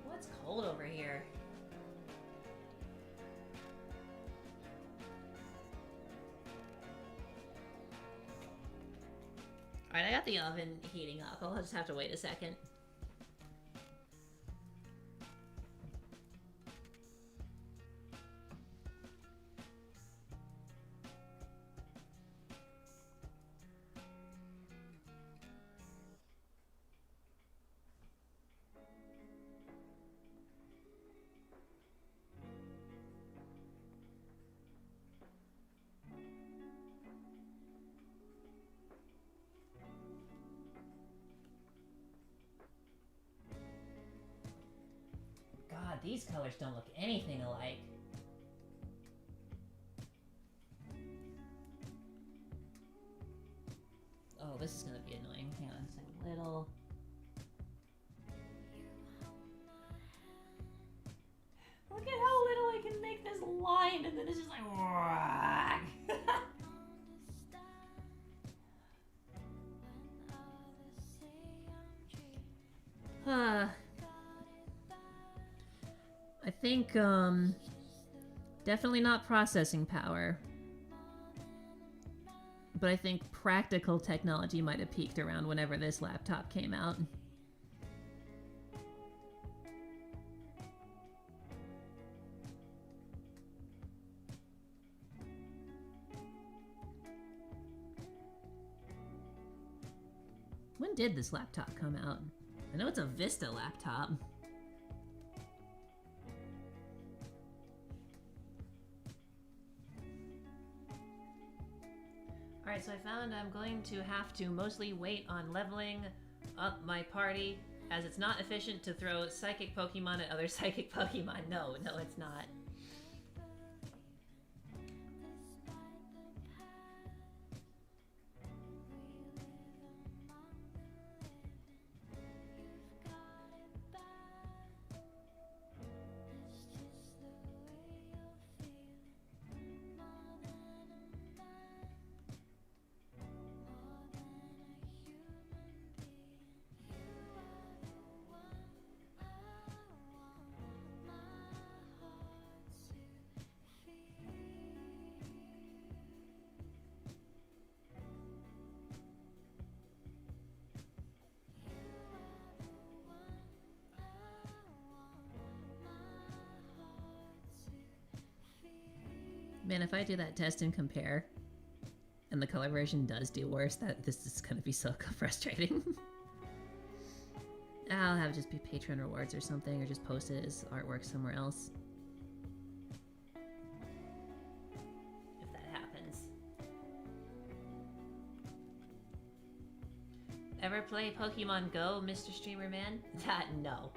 What's cold over here? Alright, I got the oven heating up. I'll just have to wait a second. God, these colors don't look anything alike. Oh, this is gonna be annoying. Hang on, just a little. Look at how little I can make this line, and then it's just like. I think, definitely not processing power. But I think practical technology might have peaked around whenever this laptop came out. When did this laptop come out? I know it's a Vista laptop. Alright, so I found I'm going to have to mostly wait on leveling up my party, as it's not efficient to throw psychic Pokemon at other psychic Pokemon. No, it's not. Man, if I do that test and compare, and the color version does do worse, this is gonna be so frustrating. I'll have it just be Patreon rewards or something, or just post it as artwork somewhere else. If that happens. Ever play Pokemon Go, Mr. Streamer Man? No.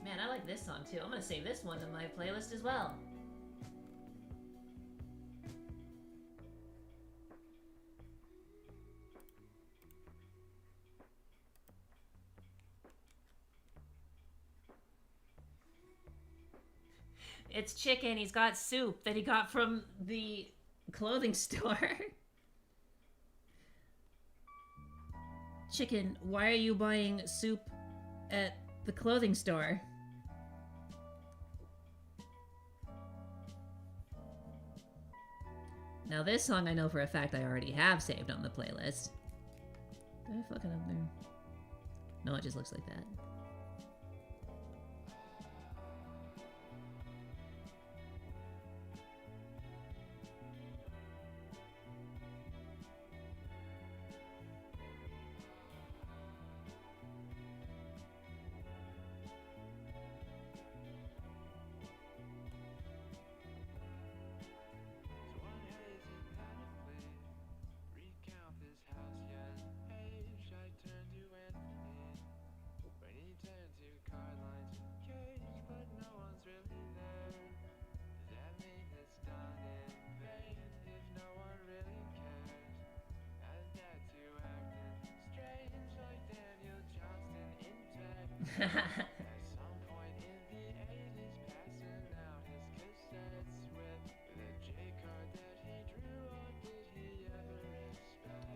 Man, I like this song too. I'm gonna save this one to my playlist as well. It's chicken. He's got soup that he got from the clothing store. Chicken, why are you buying soup at the clothing store? Now this song I know for a fact I already have saved on the playlist. Did I fuck it up there? No, it just looks like that.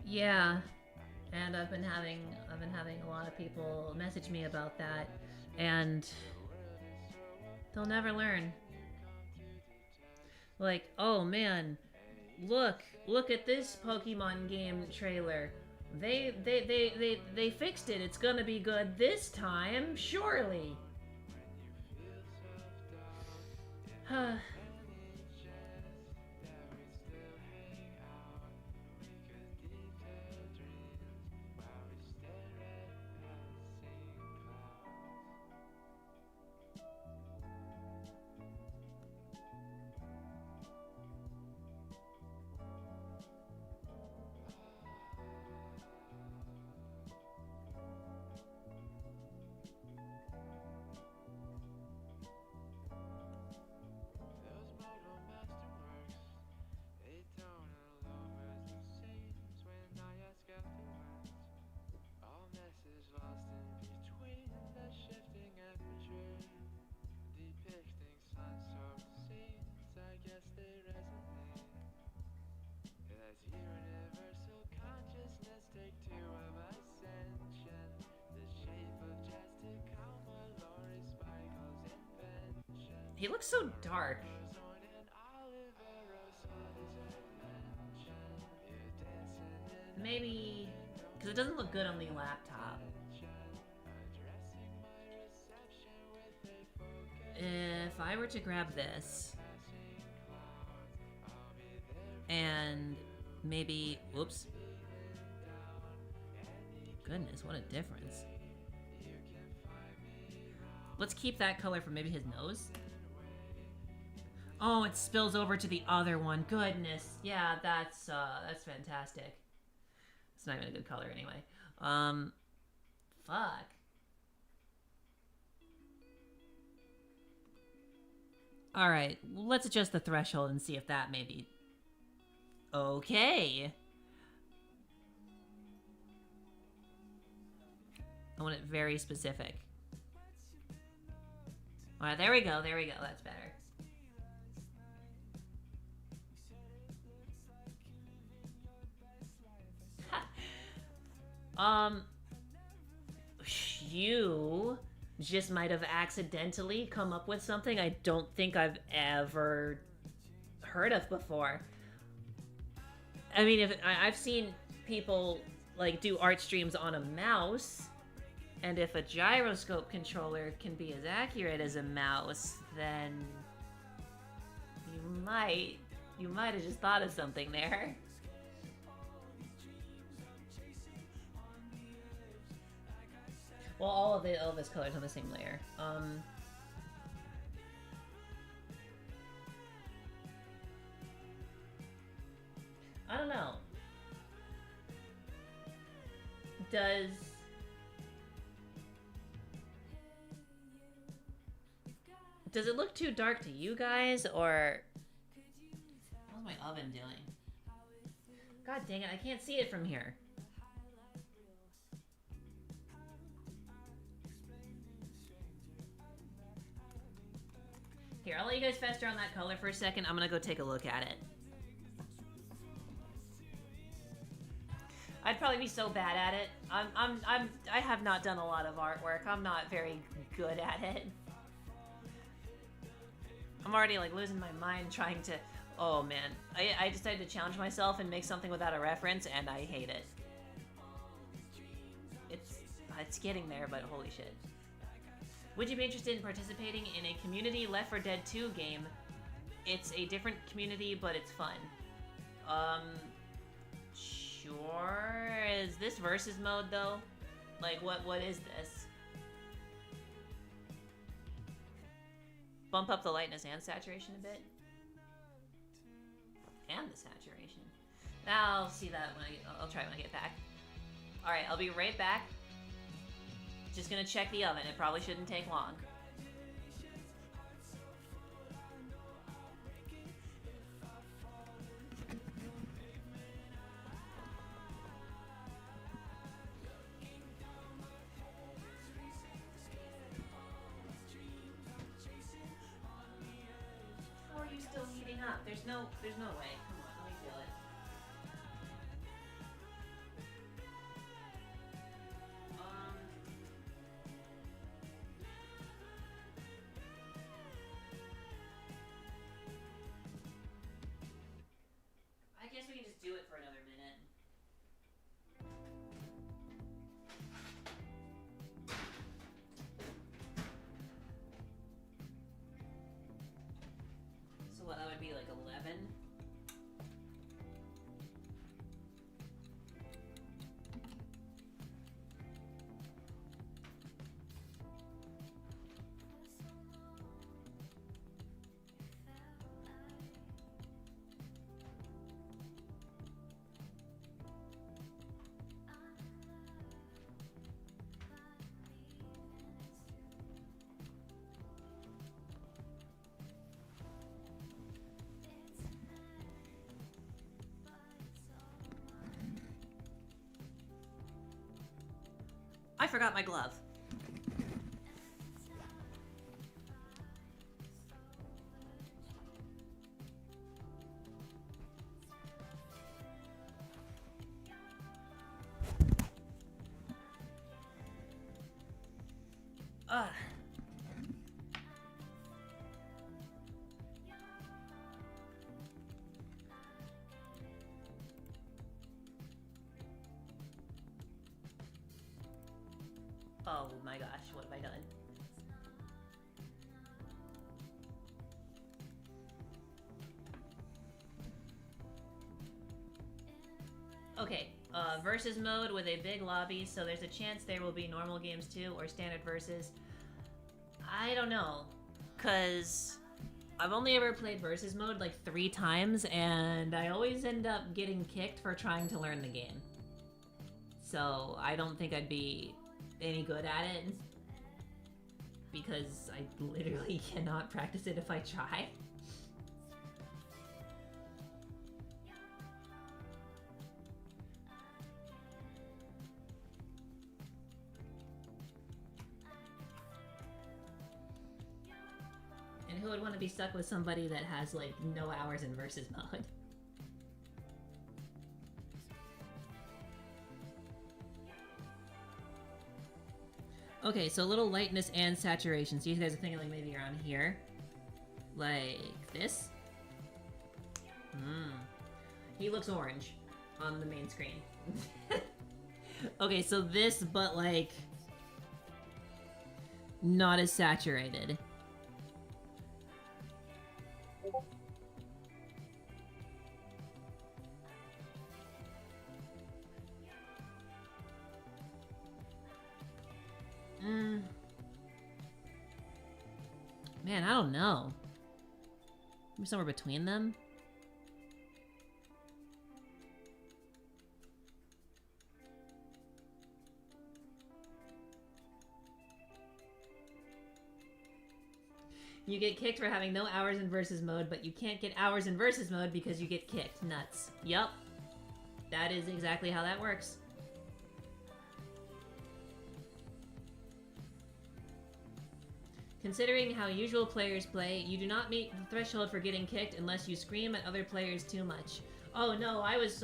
Yeah, and I've been having a lot of people message me about that, and they'll never learn. Like, oh man, look at this Pokemon game trailer. They fixed it. It's gonna be good this time, surely. He looks so dark. Maybe because it doesn't look good on the laptop. If I were to grab this and maybe, whoops. Goodness, what a difference. Let's keep that color for maybe his nose. Oh, it spills over to the other one. Goodness. Yeah, that's fantastic. It's not even a good color anyway. Fuck. Alright, let's adjust the threshold and see if that maybe... Okay. I want it very specific. Alright, there we go, that's better. You just might have accidentally come up with something I don't think I've ever heard of before. I mean, I've seen people like do art streams on a mouse, and if a gyroscope controller can be as accurate as a mouse, then you might have just thought of something there. Well, all of this color's on the same layer. I don't know. Does it look too dark to you guys, or how's my oven doing? God dang it, I can't see it from here. Here, I'll let you guys fester on that color for a second. I'm gonna go take a look at it. I'd probably be so bad at it. I have not done a lot of artwork. I'm not very good at it. I'm already like losing my mind trying to. Oh man, I decided to challenge myself and make something without a reference, and I hate it. It's getting there, but holy shit. Would you be interested in participating in a community Left 4 Dead 2 game? It's a different community, but it's fun. Sure. Is this versus mode though? Like what is this? Bump up the lightness and saturation a bit. And the saturation. I'll see that when I'll try when I get back. Alright, I'll be right back. Just gonna check the oven. It probably shouldn't take long. How are you still heating up? There's no way. Come on, let me feel it. I guess we can just do it for another minute. So what, that would be like 11? I forgot my glove. Ugh. Oh my gosh, what have I done? Okay, versus mode with a big lobby, so there's a chance there will be normal games too, or standard versus. I don't know, cause I've only ever played versus mode like 3 times, and I always end up getting kicked for trying to learn the game. So I don't think I'd be any good at it, because I literally cannot practice it if I try. And who would want to be stuck with somebody that has like no hours in versus mode? Okay, so a little lightness and saturation. So you guys are thinking like maybe around here. Like this. He looks orange on the main screen. Okay, so this, but like not as saturated. Man, I don't know. Maybe somewhere between them. You get kicked for having no hours in versus mode, but you can't get hours in versus mode because you get kicked. Nuts. Yup. That is exactly how that works. Considering how usual players play, you do not meet the threshold for getting kicked unless you scream at other players too much. Oh no, I was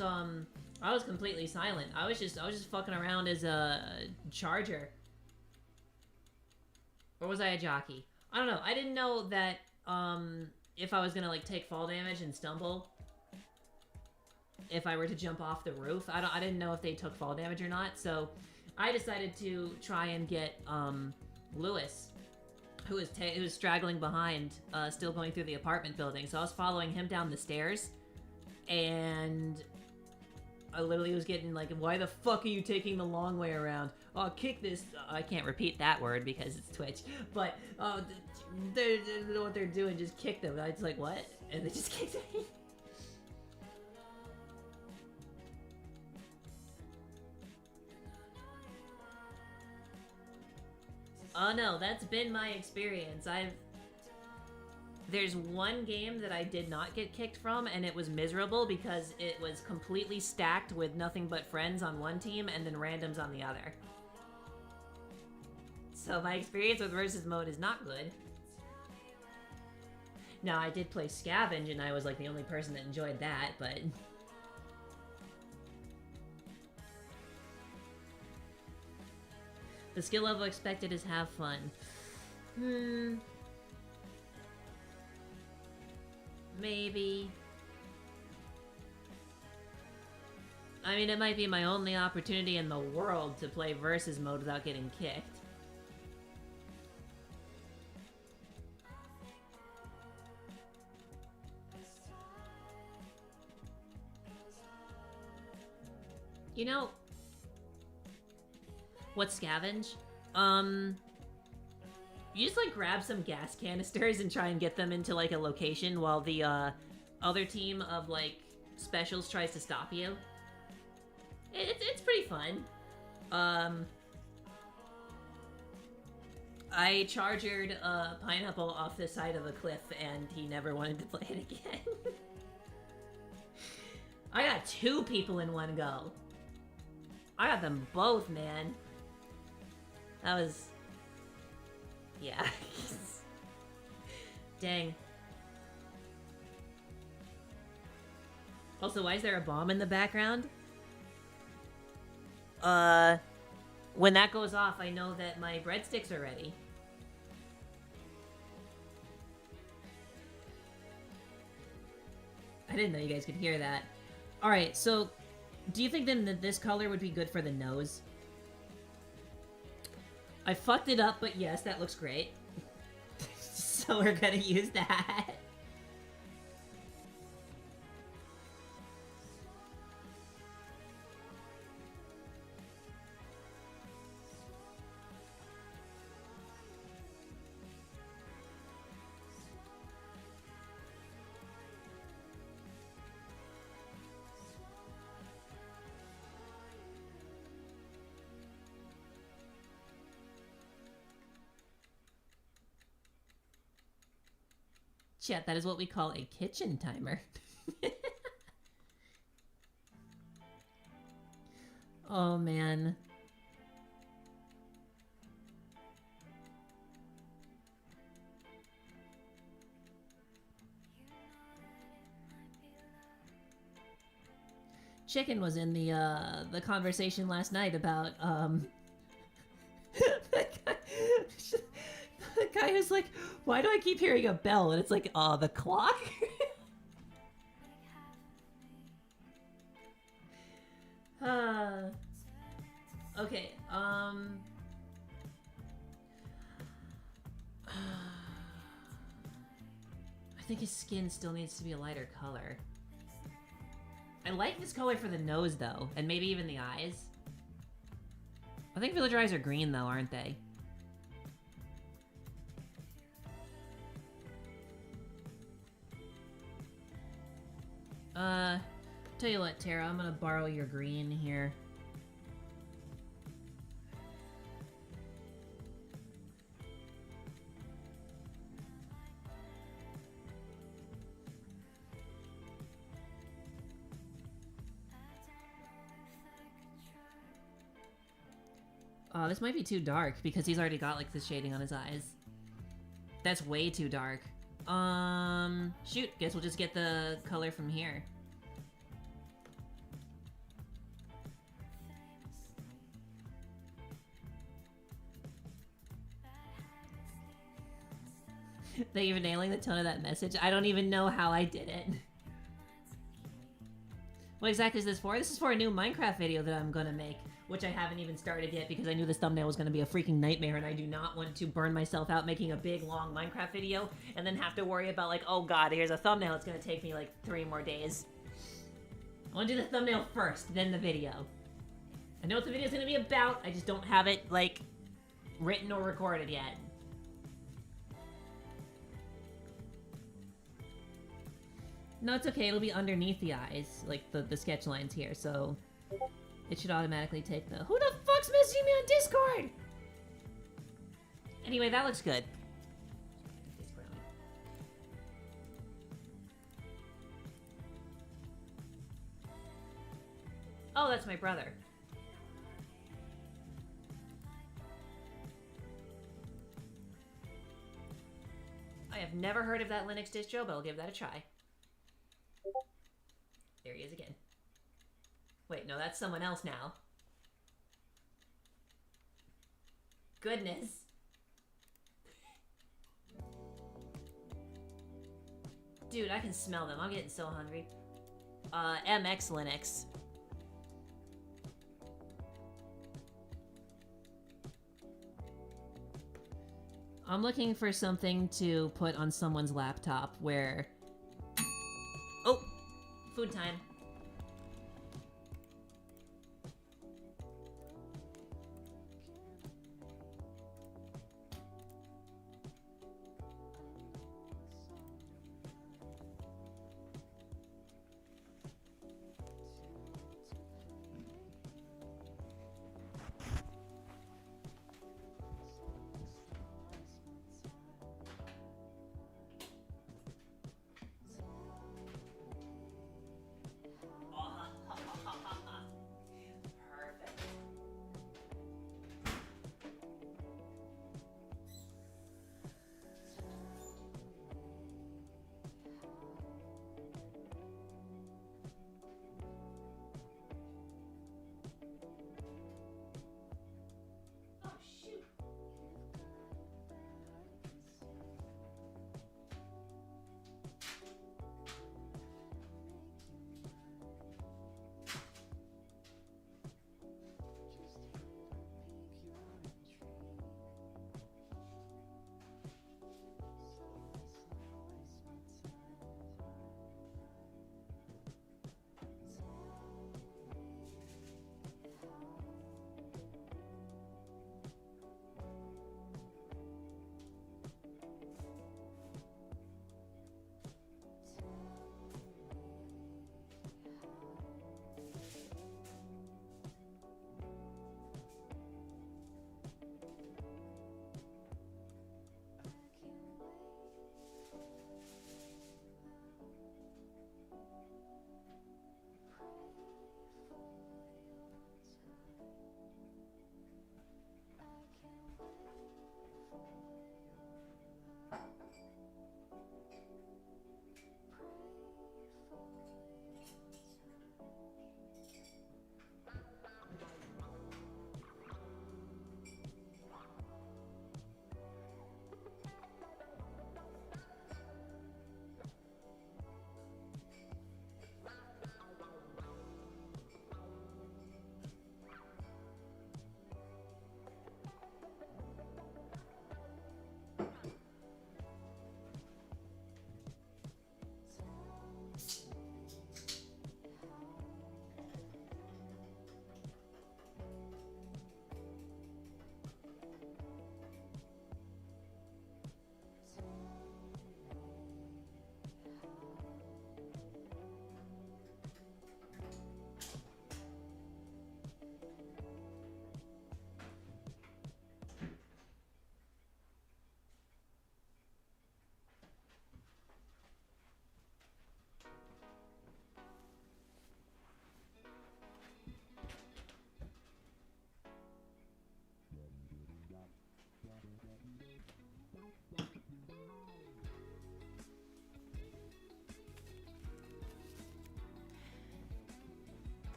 completely silent. I was just fucking around as a charger. Or was I a jockey? I don't know. I didn't know that if I was gonna like take fall damage and stumble, if I were to jump off the roof. I didn't know if they took fall damage or not, so I decided to try and get Lewis, who was straggling behind, still going through the apartment building. So I was following him down the stairs, and I literally was getting like, why the fuck are you taking the long way around? Oh, kick this. I can't repeat that word because it's Twitch, but they don't know what they're doing. Just kick them. I was like, what? And they just kicked me. Oh no, that's been my experience. There's one game that I did not get kicked from, and it was miserable because it was completely stacked with nothing but friends on one team and then randoms on the other. So my experience with versus mode is not good. Now, I did play Scavenge, and I was like the only person that enjoyed that, but... The skill level expected is have fun. Maybe. I mean, it might be my only opportunity in the world to play versus mode without getting kicked. You know... What's Scavenge? You just, like, grab some gas canisters and try and get them into, like, a location while the, other team of, like, specials tries to stop you. It's pretty fun. I chargered Pineapple off the side of a cliff, and he never wanted to play it again. I got 2 people in one go. I got them both, man. That was... Yeah. Dang. Also, why is there a bomb in the background? When that goes off, I know that my breadsticks are ready. I didn't know you guys could hear that. Alright, so... Do you think then that this color would be good for the nose? I fucked it up, but yes, that looks great. So we're gonna use that. Chat, that is what we call a kitchen timer. Oh, man. Chicken was in the conversation last night about, the guy who's like, why do I keep hearing a bell? And it's like, the clock? Okay, I think his skin still needs to be a lighter color. I like this color for the nose, though, and maybe even the eyes. I think villager eyes are green, though, aren't they? Tell you what, Tara, I'm gonna borrow your green here. Oh, this might be too dark because he's already got like this shading on his eyes. That's way too dark. Shoot, guess we'll just get the color from here. They even nailing the tone of that message. I don't even know how I did it. What exactly is this for? This is for a new Minecraft video that I'm gonna make, which I haven't even started yet because I knew this thumbnail was gonna be a freaking nightmare and I do not want to burn myself out making a big, long Minecraft video and then have to worry about like, oh god, here's a thumbnail, it's gonna take me like 3 more days. I wanna do the thumbnail first, then the video. I know what the video's gonna be about, I just don't have it, like, written or recorded yet. No, it's okay. It'll be underneath the eyes, like the sketch lines here, so it should automatically take the... Who the fuck's messaging me on Discord? Anyway, that looks good. Oh, that's my brother. I have never heard of that Linux distro, but I'll give that a try. There he is again. Wait, no, that's someone else now. Goodness. Dude, I can smell them. I'm getting so hungry. MX Linux. I'm looking for something to put on someone's laptop where... Oh! Food time.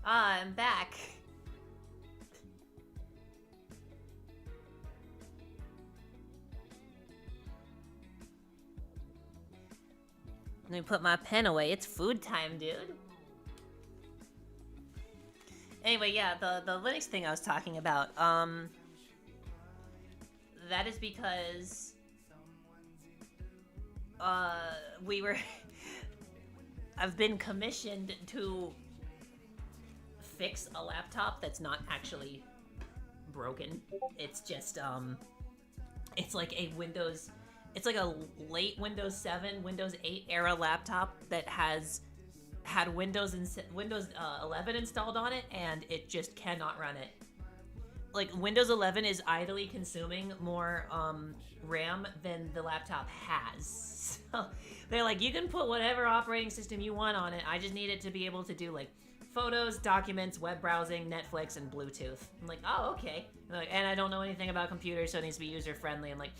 Ah, I'm back. Let me put my pen away. It's food time, dude. Anyway, yeah, the Linux thing I was talking about, that is because, we were, I've been commissioned to fix a laptop that's not actually broken. It's just, it's like a Windows, it's like a late Windows 7, Windows 8 era laptop that had Windows 11 installed on it, and it just cannot run it. Like, Windows 11 is idly consuming more RAM than the laptop has. So they're like, you can put whatever operating system you want on it. I just need it to be able to do like photos, documents, web browsing, Netflix, and Bluetooth. I'm like, oh, okay. And I don't know anything about computers, so it needs to be user friendly. I'm like,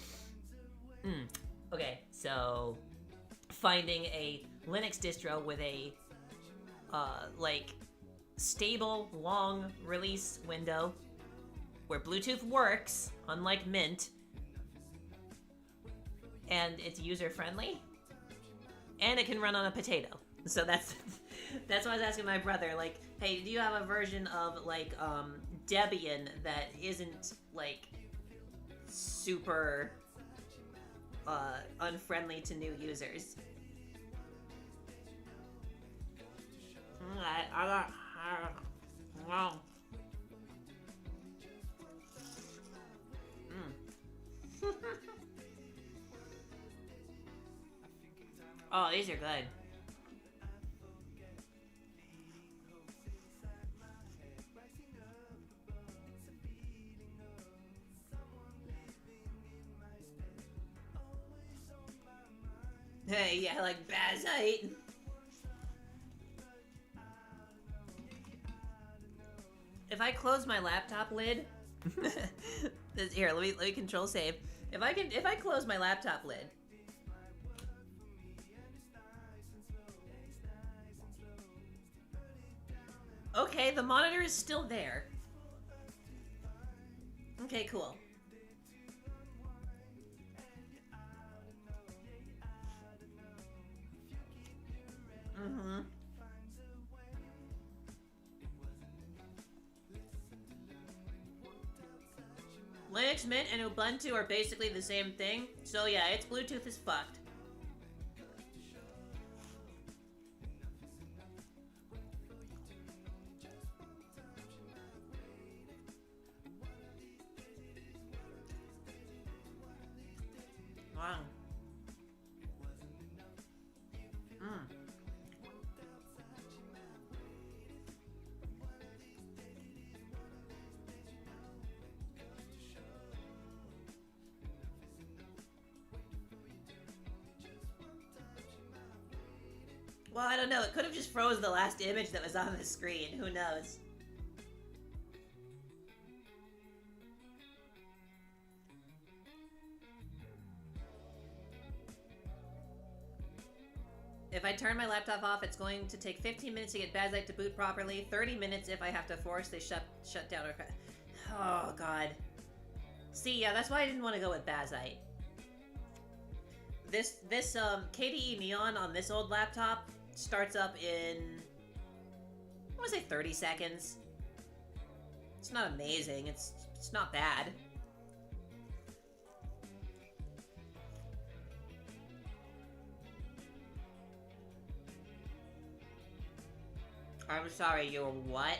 okay. So finding a Linux distro with a like stable long release window where Bluetooth works, unlike Mint, and it's user friendly, and it can run on a potato. So that's why I was asking my brother, like, hey, do you have a version of like Debian that isn't like super unfriendly to new users? Oh, these are good. Hey, yeah, like Bazite. If I close my laptop lid, here, let me control save. If I close my laptop lid, okay, the monitor is still there. Okay, cool. Linux Mint and Ubuntu are basically the same thing, so yeah, its Bluetooth is fucked. Wow. Well, I don't know. It could have just froze the last image that was on the screen. Who knows? If I turn my laptop off, it's going to take 15 minutes to get Bazite to boot properly, 30 minutes if I have to force the shut down or... Oh, God. See, yeah, that's why I didn't want to go with Bazite. This KDE Neon on this old laptop starts up in, I want to say 30 seconds. It's not amazing. It's not bad. I'm sorry, you're what?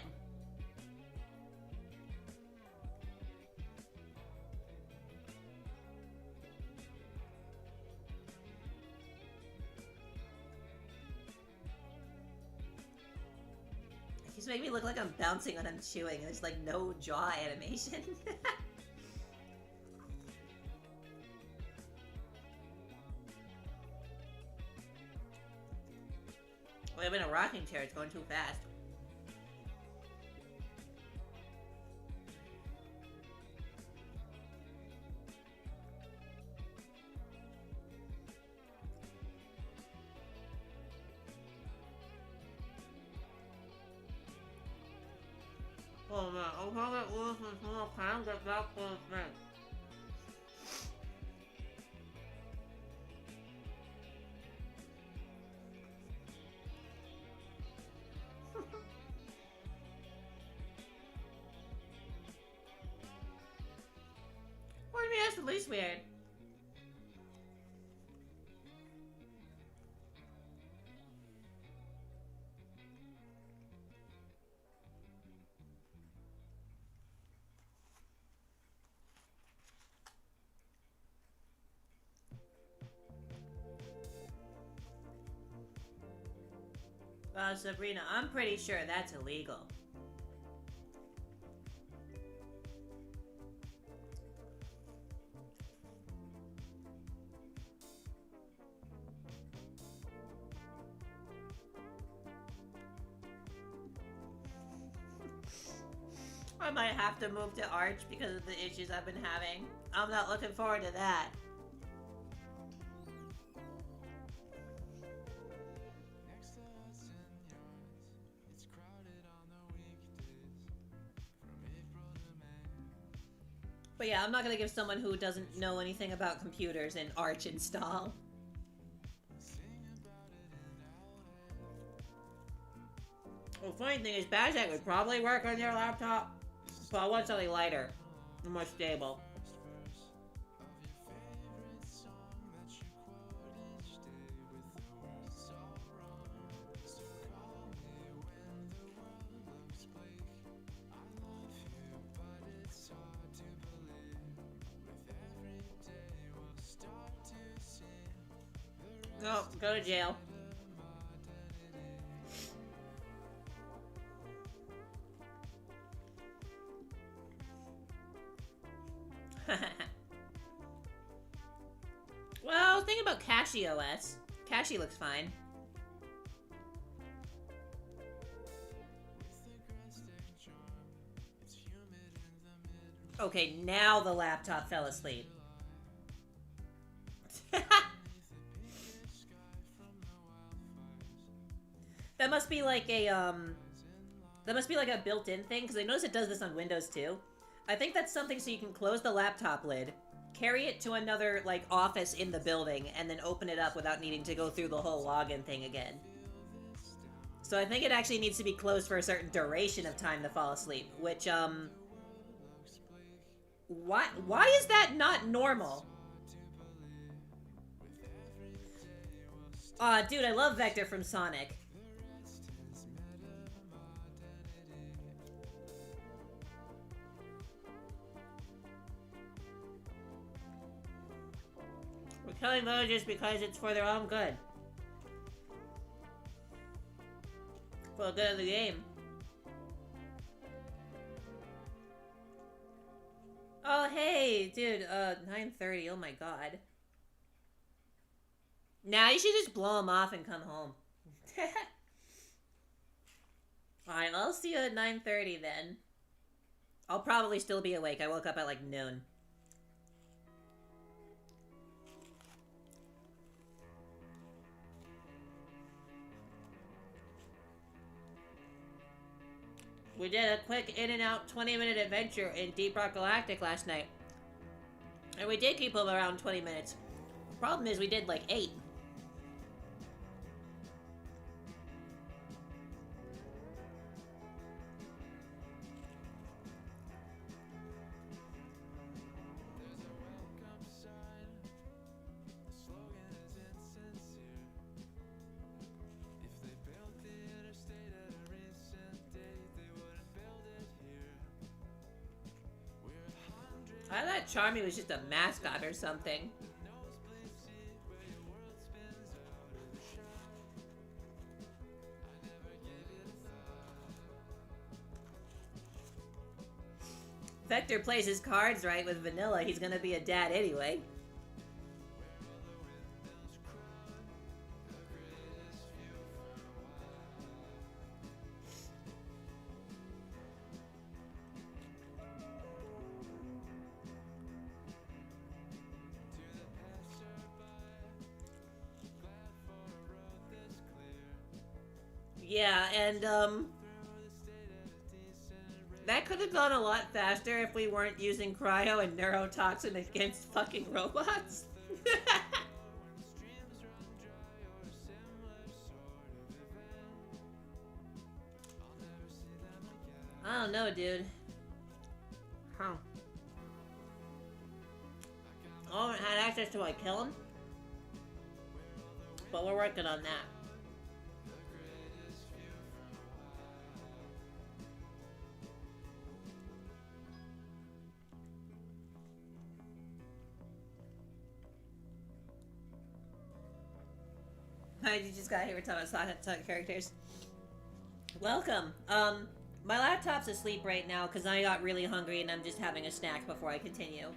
He's making me look like I'm bouncing when I'm chewing. There's like no jaw animation. Well, I'm in a rocking chair. It's going too fast. Oh man, I'm gonna get loose and small can get back to the thing. What do you mean that's the least weird? Sabrina, I'm pretty sure that's illegal. I might have to move to Arch because of the issues I've been having. I'm not looking forward to that. But yeah, I'm not gonna give someone who doesn't know anything about computers an Arch install. Well, the funny thing is, Bazak would probably work on your laptop, but I want something lighter and more stable. No, go to jail. Well, think about Cashy OS. Cashy looks fine. Okay, now the laptop fell asleep. That must be like a, built-in thing, because I notice it does this on Windows too. I think that's something so you can close the laptop lid, carry it to another, like, office in the building, and then open it up without needing to go through the whole login thing again. So I think it actually needs to be closed for a certain duration of time to fall asleep, which, why is that not normal? Aw, dude, I love Vector from Sonic. We're killing villagers because it's for their own good. For the good of the game. Oh, hey, dude, 9:30, oh my god. Nah, you should just blow him off and come home. Alright, I'll see you at 9:30 then. I'll probably still be awake. I woke up at like noon. We did a quick in and out 20-minute adventure in Deep Rock Galactic last night. And we did keep them around 20 minutes. The problem is we did like 8. I thought Charmy was just a mascot or something. Vector plays his cards right with Vanilla. He's gonna be a dad anyway. Yeah, and, That could have gone a lot faster if we weren't using cryo and neurotoxin against fucking robots. I don't know, dude. Huh. I haven't had access to like kill him. But we're working on that. Hi, you just got here. We're talking about characters. Welcome. My laptop's asleep right now because I got really hungry and I'm just having a snack before I continue.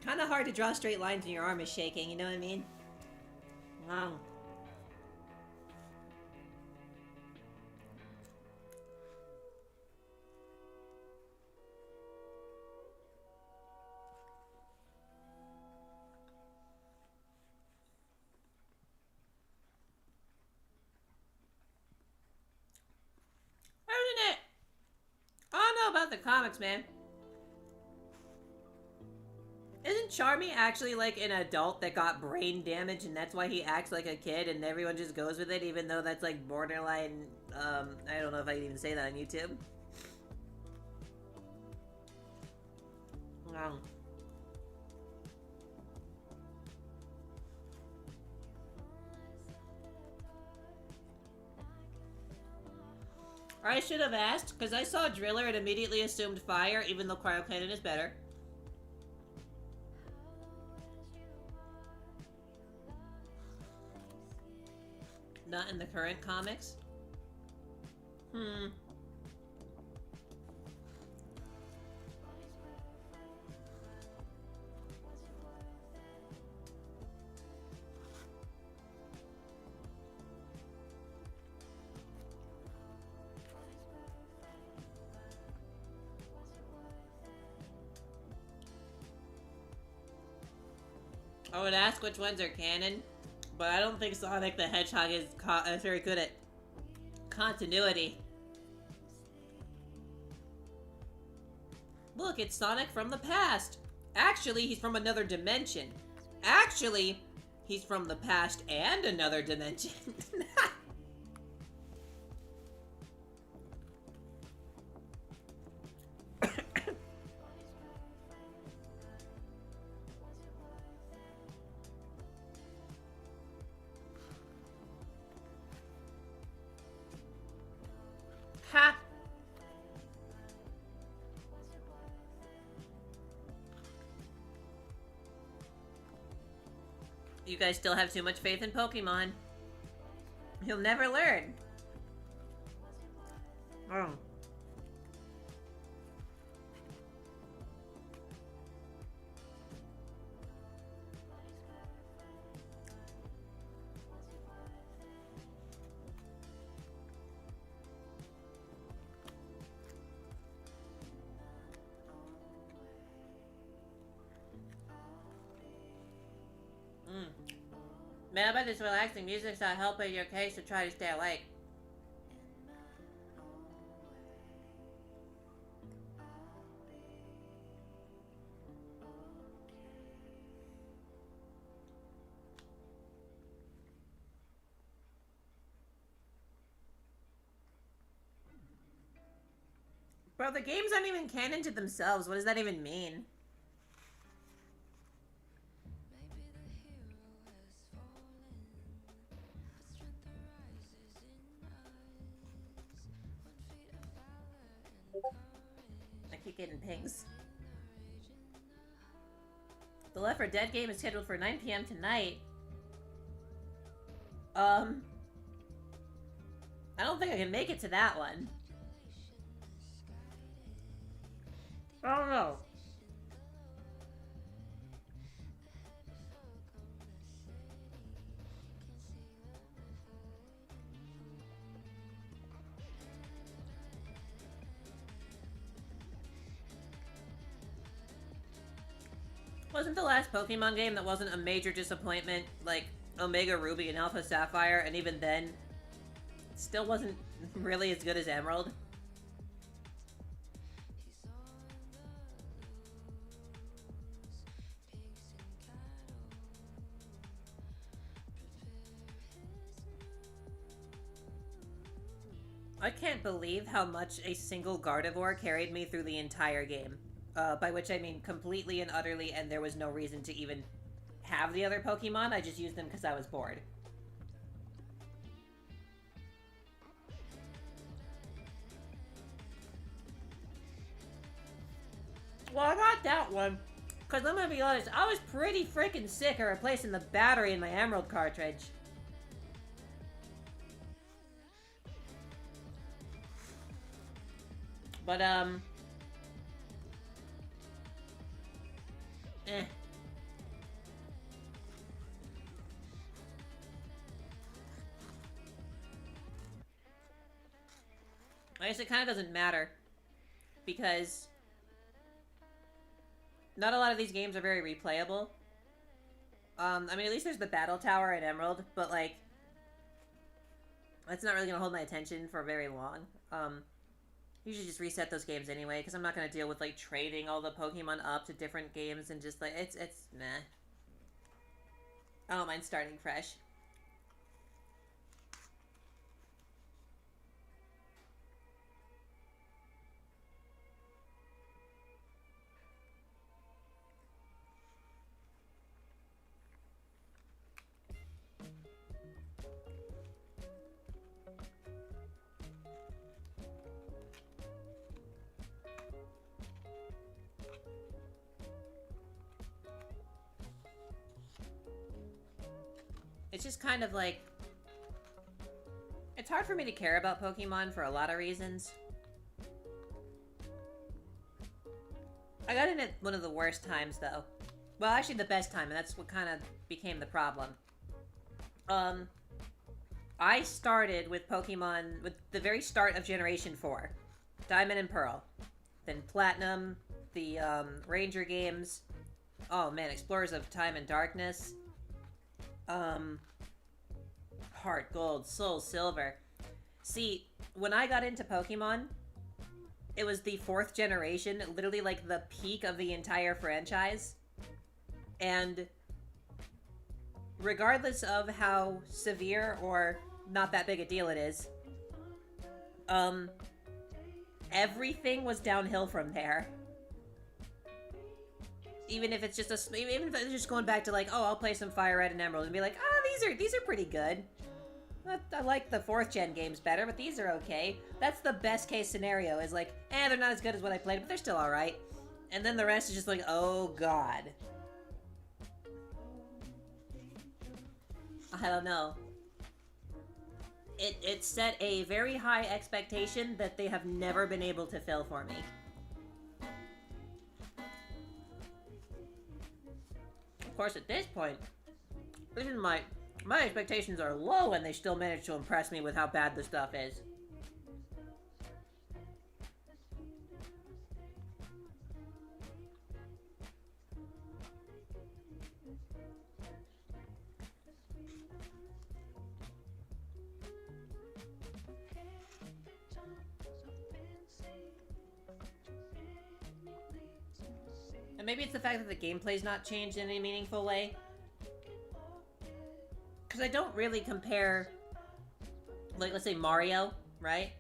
Kind of hard to draw straight lines when your arm is shaking, you know what I mean? Wow. Isn't it? I don't know about the comics, man. Isn't Charmy actually like an adult that got brain damage and that's why he acts like a kid and everyone just goes with it even though that's like borderline, I don't know if I can even say that on YouTube. Wow. I should have asked, because I saw Driller and immediately assumed fire, even though Cryocannon is better. Not in the current comics? I would ask which ones are canon, but I don't think Sonic the Hedgehog is very good at continuity. Look, it's Sonic from the past. Actually, he's from another dimension. Actually, he's from the past and another dimension. Ha! You guys still have too much faith in Pokemon. You'll never learn. Oh. Man, I bet this relaxing music's not helping your case to try to stay awake. Bro, the games aren't even canon to themselves. What does that even mean? I keep getting pings. The Left 4 Dead game is scheduled for 9 p.m. tonight. I don't think I can make it to that one. I don't know. Wasn't the last Pokemon game that wasn't a major disappointment, like Omega Ruby and Alpha Sapphire, and even then, it still wasn't really as good as Emerald? I can't believe how much a single Gardevoir carried me through the entire game. By which I mean completely and utterly, and there was no reason to even have the other Pokemon. I just used them because I was bored. Well, I got that one. Because I'm gonna be honest, I was pretty freaking sick of replacing the battery in my Emerald cartridge. But, eh. I guess it kind of doesn't matter. Because not a lot of these games are very replayable. I mean, at least there's the Battle Tower in Emerald, but, like, that's not really gonna hold my attention for very long. Usually just reset those games anyway, because I'm not gonna deal with, like, trading all the Pokemon up to different games and just, like, it's meh. I don't mind starting fresh. It's just kind of like... It's hard for me to care about Pokemon for a lot of reasons. I got in at one of the worst times, though. Well, actually the best time, and that's what kind of became the problem. I started with Pokemon with the very start of Generation 4. Diamond and Pearl. Then Platinum, the, Ranger games. Oh, man, Explorers of Time and Darkness. Heart Gold, Soul Silver. See, when I got into Pokemon, it was the 4th generation, literally like the peak of the entire franchise. And regardless of how severe or not that big a deal it is, everything was downhill from there. Even if it's just even if it's just going back to like, oh, I'll play some Fire Red and Emerald and be like, oh, these are pretty good. I like the 4th gen games better, but these are okay. That's the best case scenario, is like, they're not as good as what I played, but they're still alright. And then the rest is just like, oh god. I don't know. It set a very high expectation that they have never been able to fill for me. Of course, at this point, this is my expectations are low, and they still manage to impress me with how bad the stuff is. And maybe it's the fact that the gameplay's not changed in any meaningful way. Because I don't really compare, like, let's say Mario, right?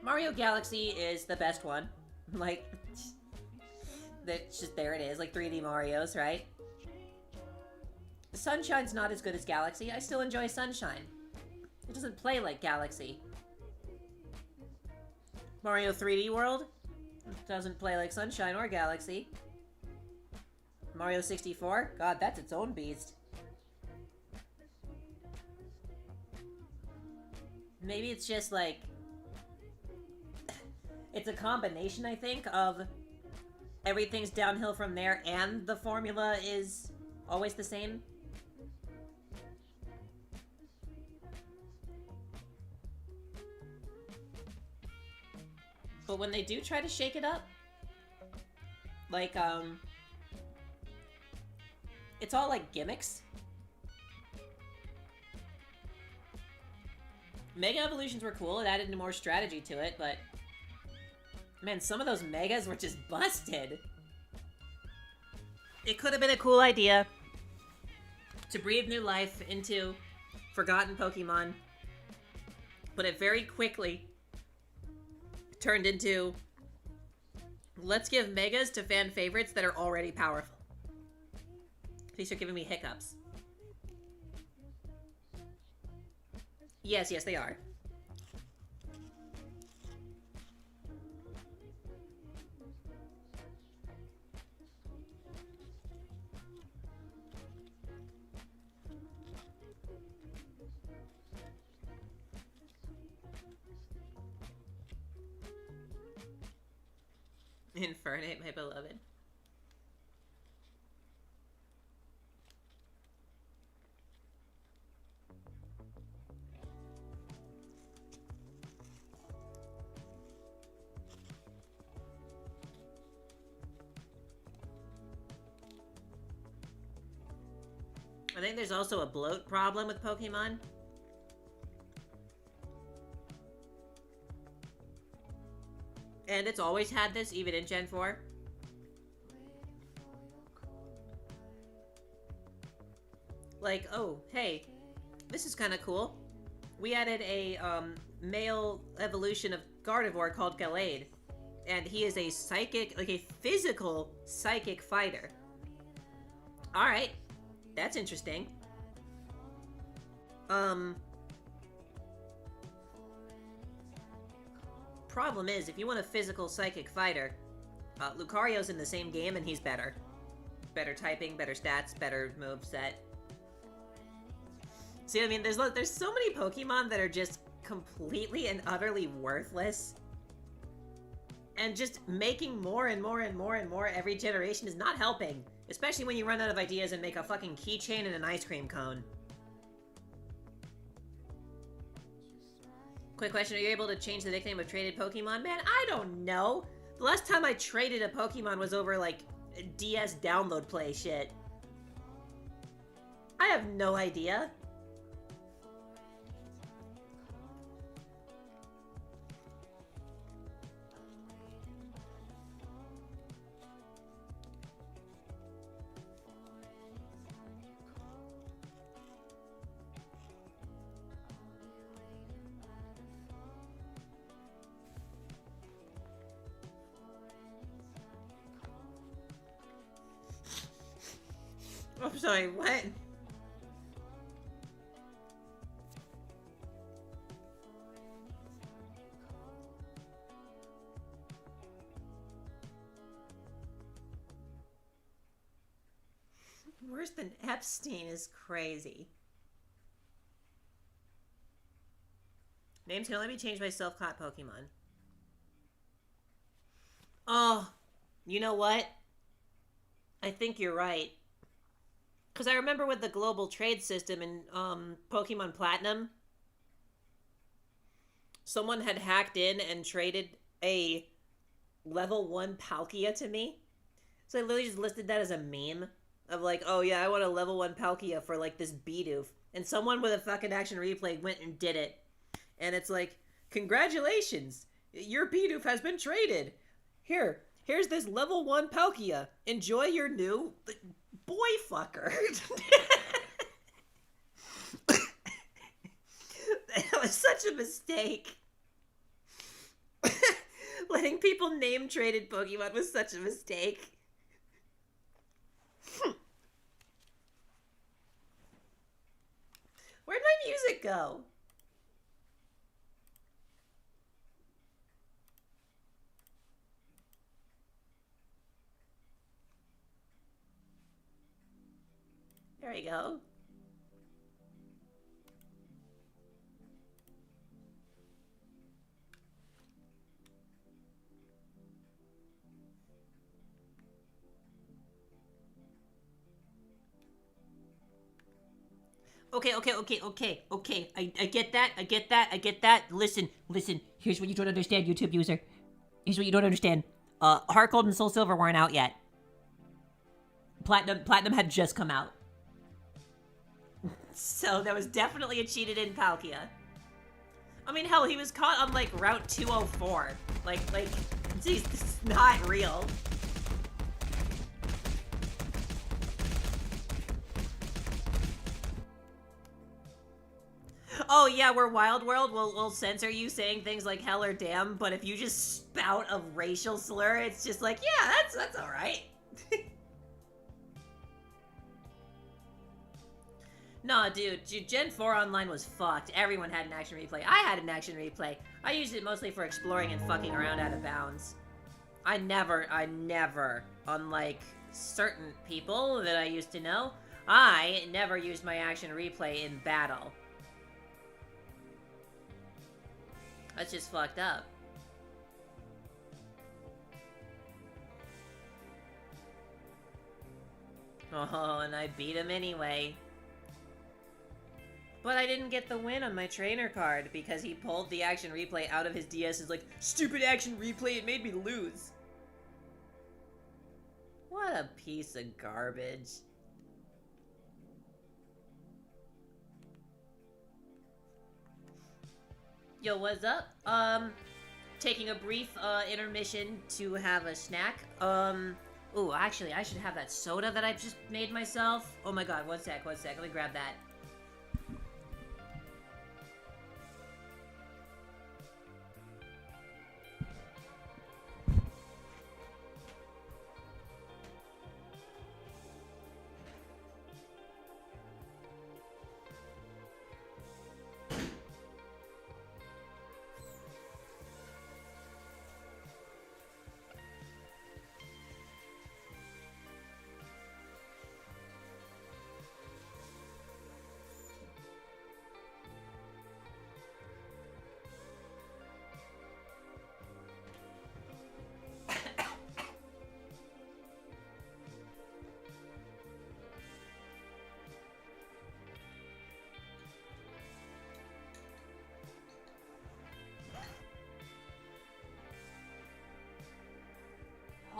Mario Galaxy is the best one. Like, that's just, there it is, like 3D Marios, right? Sunshine's not as good as Galaxy. I still enjoy Sunshine. It doesn't play like Galaxy. Mario 3D World doesn't play like Sunshine or Galaxy. Mario 64? God, that's its own beast. Maybe it's just like... It's a combination, I think, of everything's downhill from there and the formula is always the same. But when they do try to shake it up, like, it's all like gimmicks. Mega Evolutions were cool, it added more strategy to it, but man, some of those Megas were just busted. It could have been a cool idea to breathe new life into forgotten Pokemon, But it very quickly turned into, let's give megas to fan favorites that are already powerful. Please are giving me hiccups. Yes, yes, they are. Infernate, my beloved. I think there's also a bloat problem with Pokemon. And it's always had this, even in Gen 4. Like, oh, hey, this is kind of cool. We added a male evolution of Gardevoir called Gallade. And he is a psychic, like a physical psychic fighter. Alright, that's interesting. Problem is, if you want a physical psychic fighter, Lucario's in the same game and he's better. Better typing, better stats, better moveset. See what I mean? There's so many Pokemon that are just completely and utterly worthless. And just making more and more and more and more every generation is not helping. Especially when you run out of ideas and make a fucking keychain and an ice cream cone. Quick question, are you able to change the nickname of traded Pokemon? Man, I don't know. The last time I traded a Pokemon was over, like, DS download play shit. I have no idea. I'm sorry, what? Worse than Epstein is crazy. Names can only be changed by self-caught Pokemon. Oh, you know what? I think you're right. Because I remember with the global trade system in Pokemon Platinum, someone had hacked in and traded a level 1 Palkia to me. So I literally just listed that as a meme of like, oh yeah, I want a level 1 Palkia for like this Bidoof. And someone with a fucking action replay went and did it. And it's like, congratulations, your Bidoof has been traded. Here's this level 1 Palkia. Enjoy your new boy fucker. That was such a mistake. Letting people name traded Pokemon was such a mistake. Where'd my music go? There we go. Okay. I get that. Listen. Here's what you don't understand, YouTube user. Here's what you don't understand. Heart Gold and Soul Silver weren't out yet. Platinum had just come out. So there was definitely a cheated in Palkia. I mean, hell, he was caught on, like, Route 204. Like, geez, this is not real. oh yeah, we're Wild World, we'll censor you saying things like hell or damn, but if you just spout a racial slur, it's just like, yeah, that's alright. Nah, dude, Gen 4 Online was fucked. Everyone had an action replay. I had an action replay. I used it mostly for exploring and fucking around out of bounds. I never, unlike certain people that I used to know, I never used my action replay in battle. That's just fucked up. Oh, and I beat him anyway. But I didn't get the win on my trainer card because he pulled the action replay out of his DS and was like, stupid action replay, it made me lose. What a piece of garbage. Yo, what's up? Taking a brief intermission to have a snack. Ooh, actually, I should have that soda that I just made myself. Oh my god, one sec, let me grab that.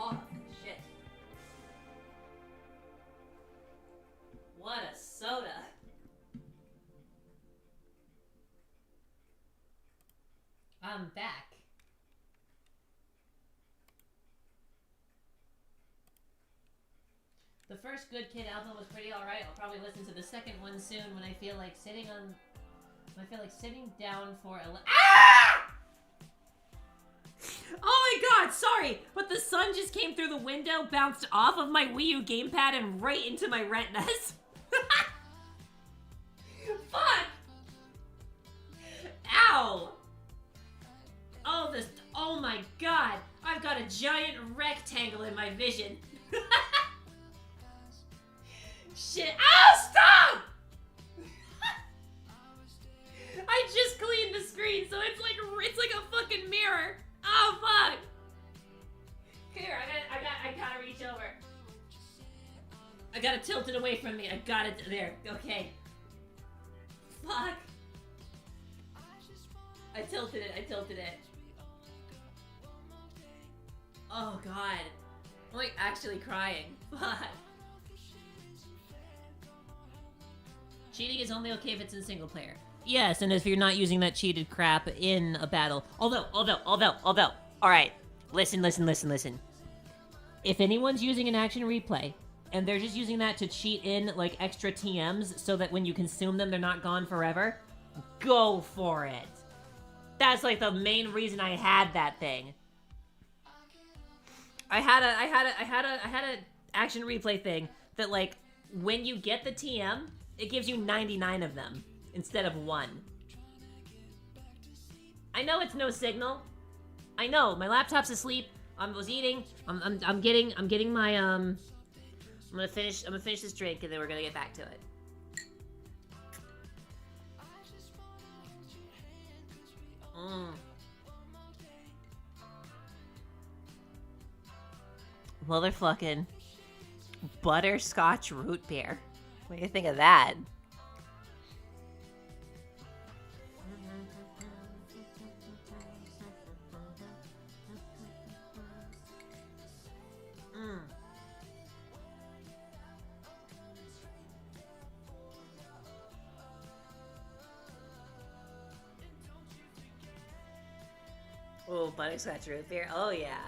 Oh, shit. What a soda. I'm back. The first Good Kid album was pretty alright. I'll probably listen to the second one soon when I feel like sitting down for a Ah! Oh my god, sorry, but the sun just came through the window, bounced off of my Wii U gamepad, and right into my retinas. Fuck! Ow! Oh my god, I've got a giant rectangle in my vision. Shit, oh, stop! I just cleaned the screen, so it's like a fucking mirror. Oh fuck! Here, I gotta reach over. I gotta tilt it away from me. I got it there. Okay. Fuck. I tilted it. Oh god. I'm like actually crying. Fuck. Cheating is only okay if it's in single player. Yes, and if you're not using that cheated crap in a battle. Although, alright, listen. If anyone's using an action replay, and they're just using that to cheat in, like, extra TMs so that when you consume them, they're not gone forever, go for it. That's, like, the main reason I had that thing. I had a action replay thing that, like, when you get the TM, it gives you 99 of them. Instead of 1. I know it's no signal. I know my laptop's asleep. I was eating. I'm getting my I'm gonna finish this drink and then we're gonna get back to it. Motherfucking butterscotch root beer. What do you think of that? Oh, butterscotch root beer. Oh, yeah.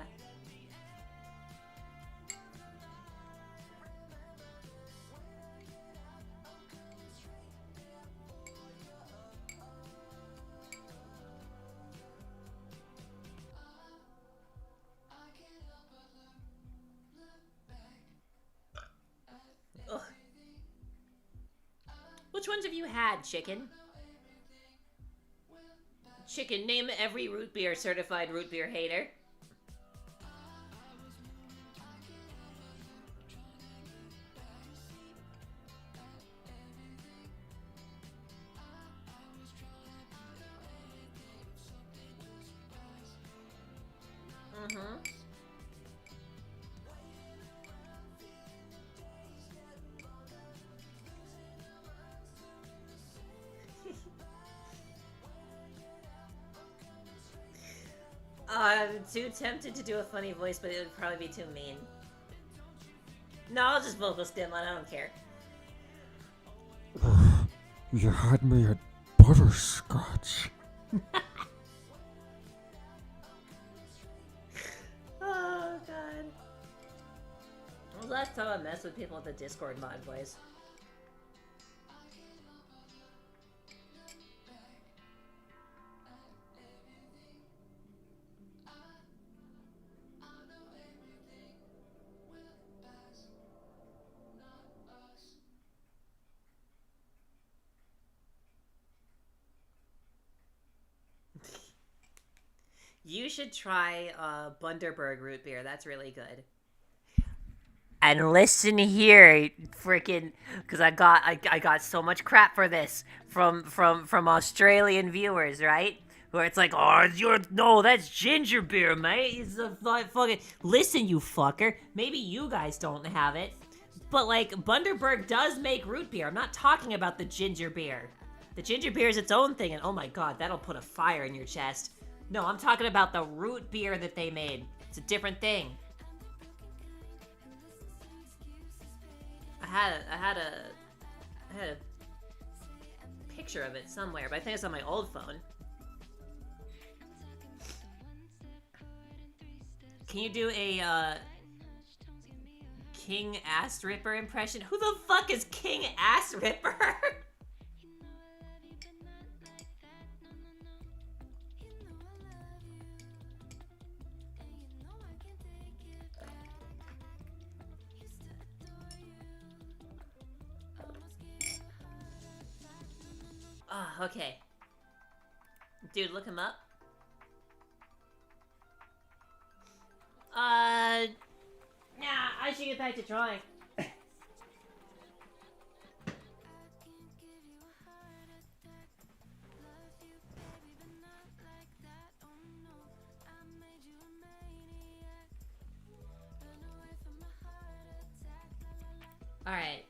Which ones have you had, Chicken? Chicken, name every root beer certified root beer hater. Mm-hmm. I'm too tempted to do a funny voice, but it would probably be too mean. No, I'll just vocal stim on, I don't care. You had me at butterscotch. Oh, God. Well, last time I messed with people with the Discord mod voice. You should try Bundaberg root beer. That's really good. And listen here, freaking, because I got so much crap for this from Australian viewers, right? Where it's like, no, that's ginger beer, mate. It's a fucking. Listen, you fucker. Maybe you guys don't have it, but like Bundaberg does make root beer. I'm not talking about the ginger beer. The ginger beer is its own thing, and oh my god, that'll put a fire in your chest. No, I'm talking about the root beer that they made. It's a different thing. I had a picture of it somewhere, but I think it's on my old phone. Can you do a King Ass Ripper impression? Who the fuck is King Ass Ripper? Oh, okay. Dude, look him up. Nah, I should get back to trying. Alright.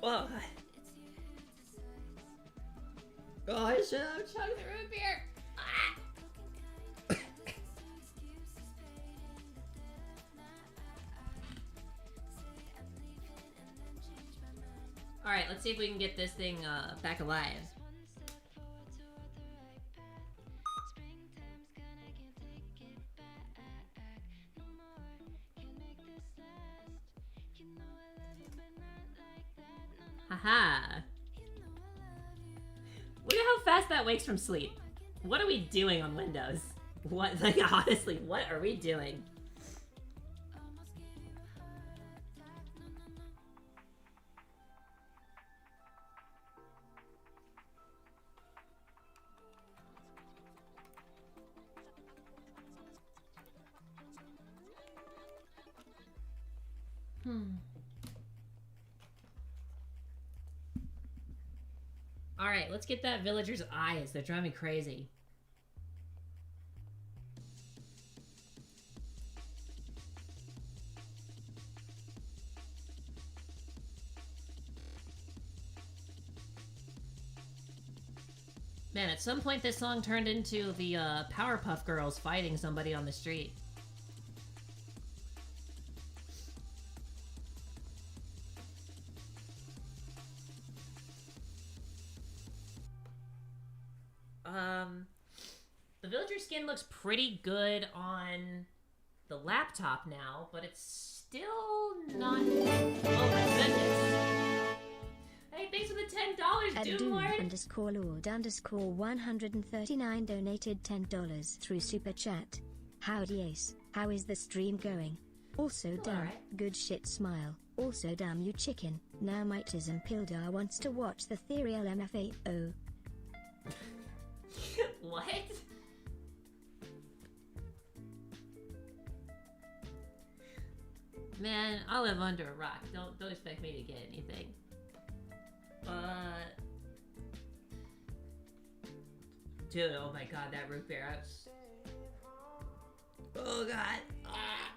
Whoa. Oh, I should have chugged the root beer. Ah. Alright, let's see if we can get this thing back alive. Haha. Look at how fast that wakes from sleep. What are we doing on Windows? What, like, honestly, what are we doing? Alright, let's get that villager's eyes. They're driving me crazy. Man, at some point this song turned into the Powerpuff Girls fighting somebody on the street. The villager skin looks pretty good on the laptop now, but it's still not... Oh my goodness. Hey, thanks for the $10, Doom_Lord_139 donated $10 through Super Chat. Howdy Ace, how is the stream going? Also damn, Alright. good shit smile. Also damn you chicken. Now Mightism Pildar wants to watch the Theory LMFAO. What? Man, I live under a rock. Don't expect me to get anything. Dude, oh my god, that root beer. Oh god. Ah.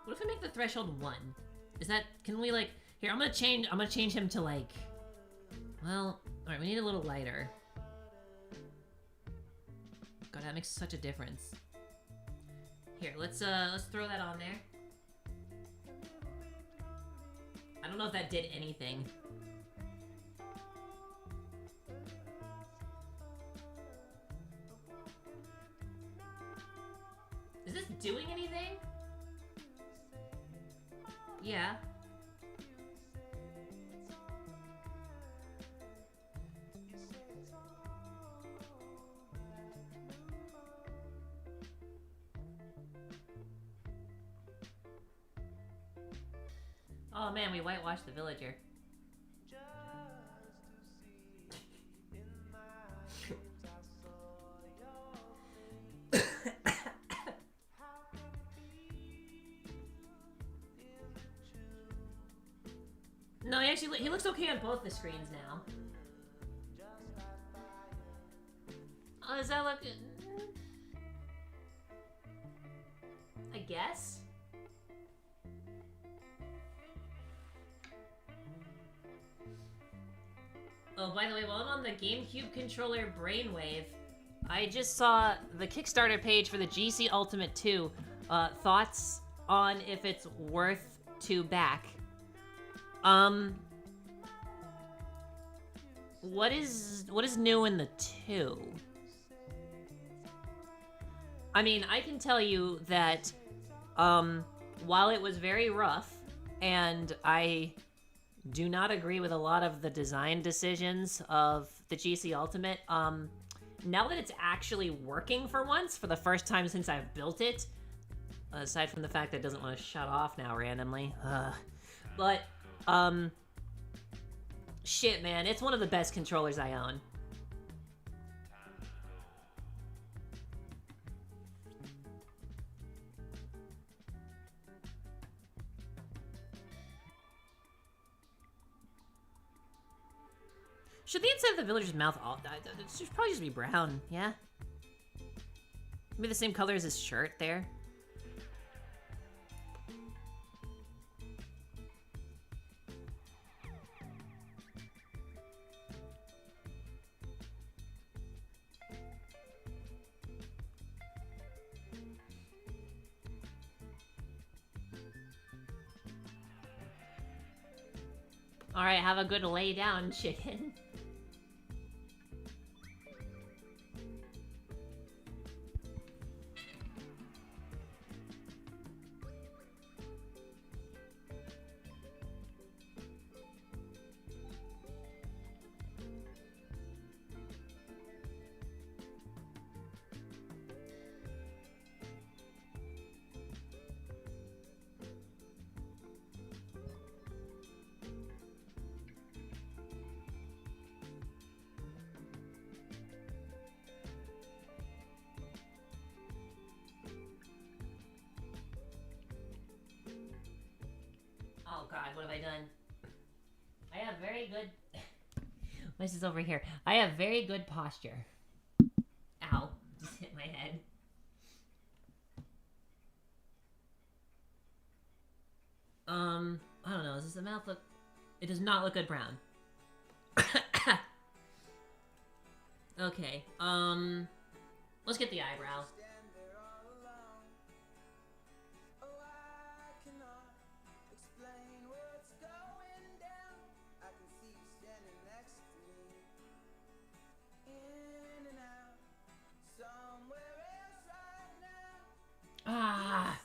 What if I make the threshold 1? Is that, can we like, here, I'm gonna change him to like, well, alright, we need a little lighter. God, that makes such a difference. Here, let's throw that on there. I don't know if that did anything. Is this doing anything? Yeah. Oh man, we whitewashed the villager. No, he looks okay on both the screens now. Oh, does that look... I guess? Oh, by the way, while I'm on the GameCube controller Brainwave, I just saw the Kickstarter page for the GC Ultimate 2. Thoughts on if it's worth to back. What is new in the 2? I mean, I can tell you that, while it was very rough, and I do not agree with a lot of the design decisions of the GC Ultimate, now that it's actually working for once, for the first time since I've built it, aside from the fact that it doesn't want to shut off now randomly, but, shit, man, it's one of the best controllers I own. Should the inside of the villager's mouth it should probably just be brown, yeah? Maybe the same color as his shirt there. Alright, have a good lay down, chicken. Oh god, what have I done? I have very good... This is over here. I have very good posture. Ow. Just hit my head. I don't know. Does the mouth look... It does not look good brown. Okay, let's get the eyebrow. Ah!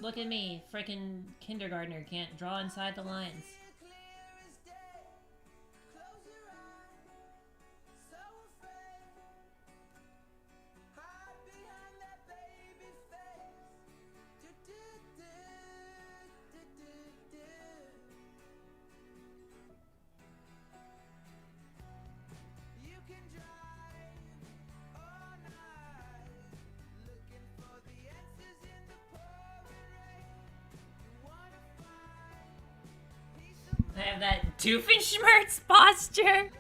Look at me, frickin' kindergartner can't draw inside the lines. I have that Doofenshmirtz posture.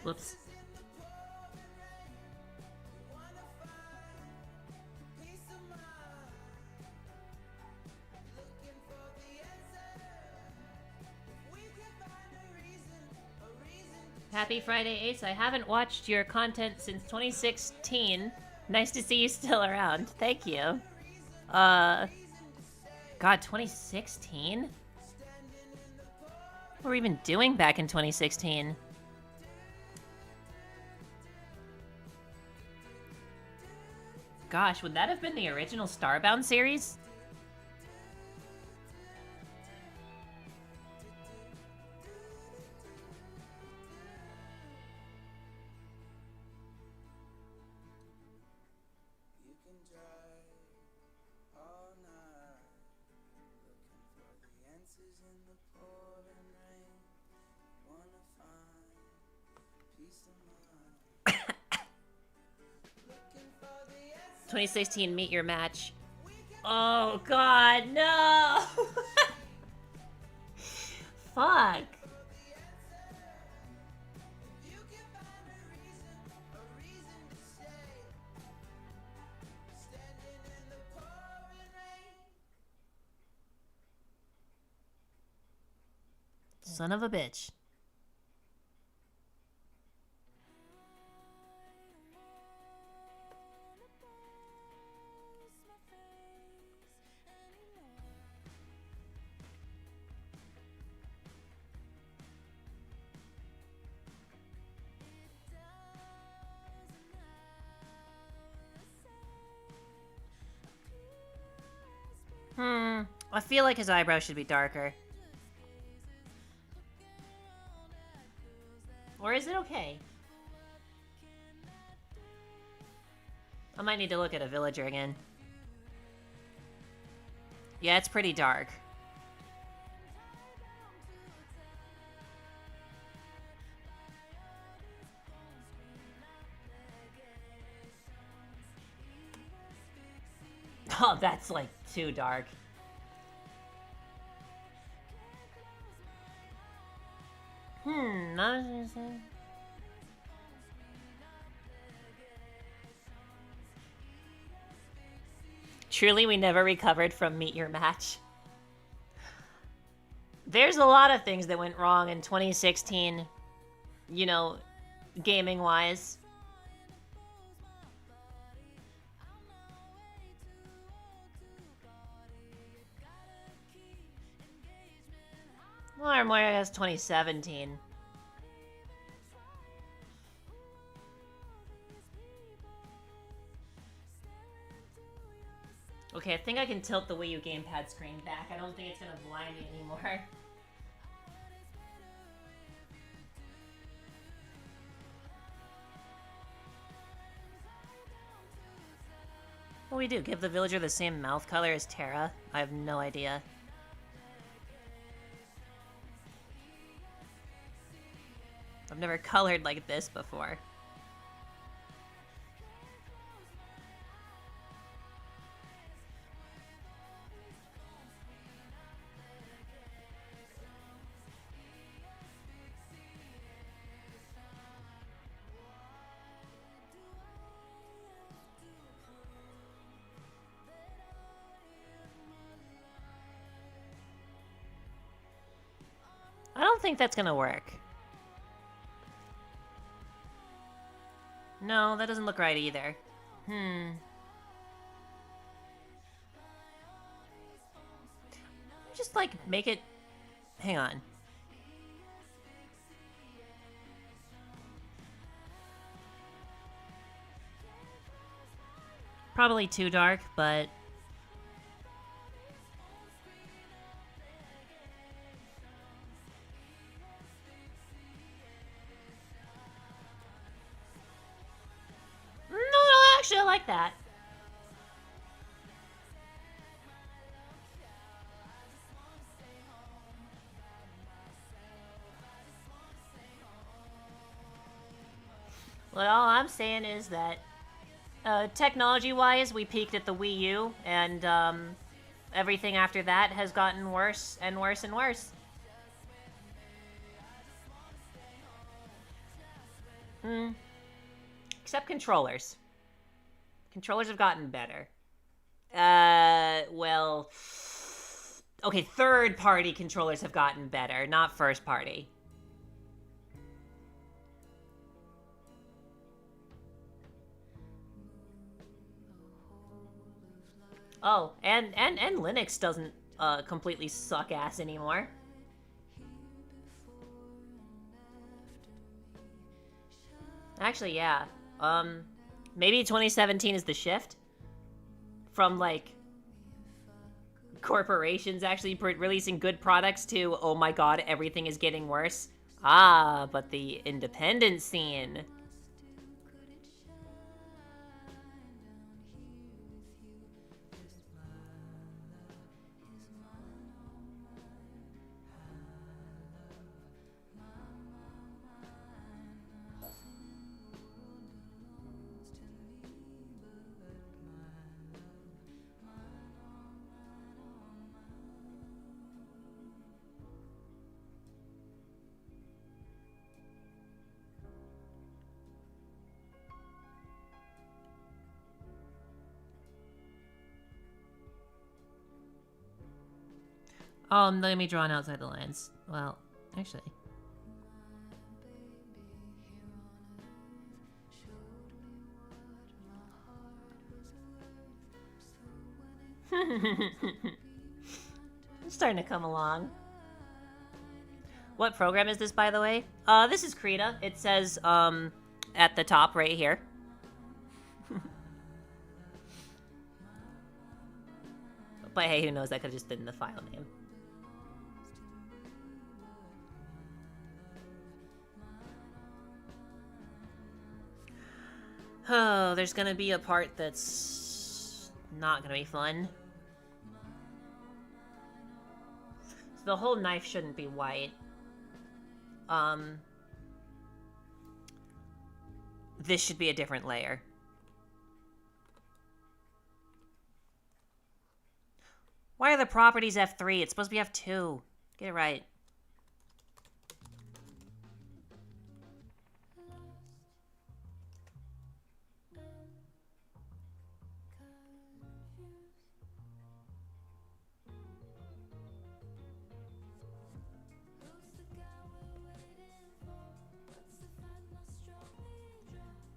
Whoops. Happy Friday, Ace. I haven't watched your content since 2016. Nice to see you still around. Thank you. God, 2016? What were we even doing back in 2016? Gosh, would that have been the original Starbound series? ...2016 Meet Your Match. Oh, God, no! Fuck. Son of a bitch. I feel like his eyebrows should be darker. Or is it okay? I might need to look at a villager again. Yeah, it's pretty dark. Oh, that's like too dark. Not Truly, we never recovered from Meet Your Match. There's a lot of things that went wrong in 2016, you know, gaming-wise. Or more, I guess, 2017. Okay, I think I can tilt the Wii U gamepad screen back. I don't think it's gonna blind me anymore. What do we do? Give the villager the same mouth color as Terra? I have no idea. I've never colored like this before. I don't think that's gonna work. No, that doesn't look right either. Just, like, make it... Hang on. Probably too dark, but... No, actually, I like that. Well, all I'm saying is that technology-wise, we peaked at the Wii U, and everything after that has gotten worse and worse and worse. Except controllers. Controllers have gotten better. Well... Okay, third-party controllers have gotten better, not first-party. Oh, and Linux doesn't completely suck ass anymore. Actually, yeah. Maybe 2017 is the shift from, like, corporations actually releasing good products to, oh my god, everything is getting worse. Ah, but the independent scene... Oh, I'm gonna be drawn outside the lines. Well, actually. It's starting to come along. What program is this, by the way? This is Krita. It says, at the top right here. But hey, who knows? That could have just been the file name. Oh, there's gonna be a part that's not gonna be fun. So the whole knife shouldn't be white. This should be a different layer. Why are the properties F3? It's supposed to be F2. Get it right.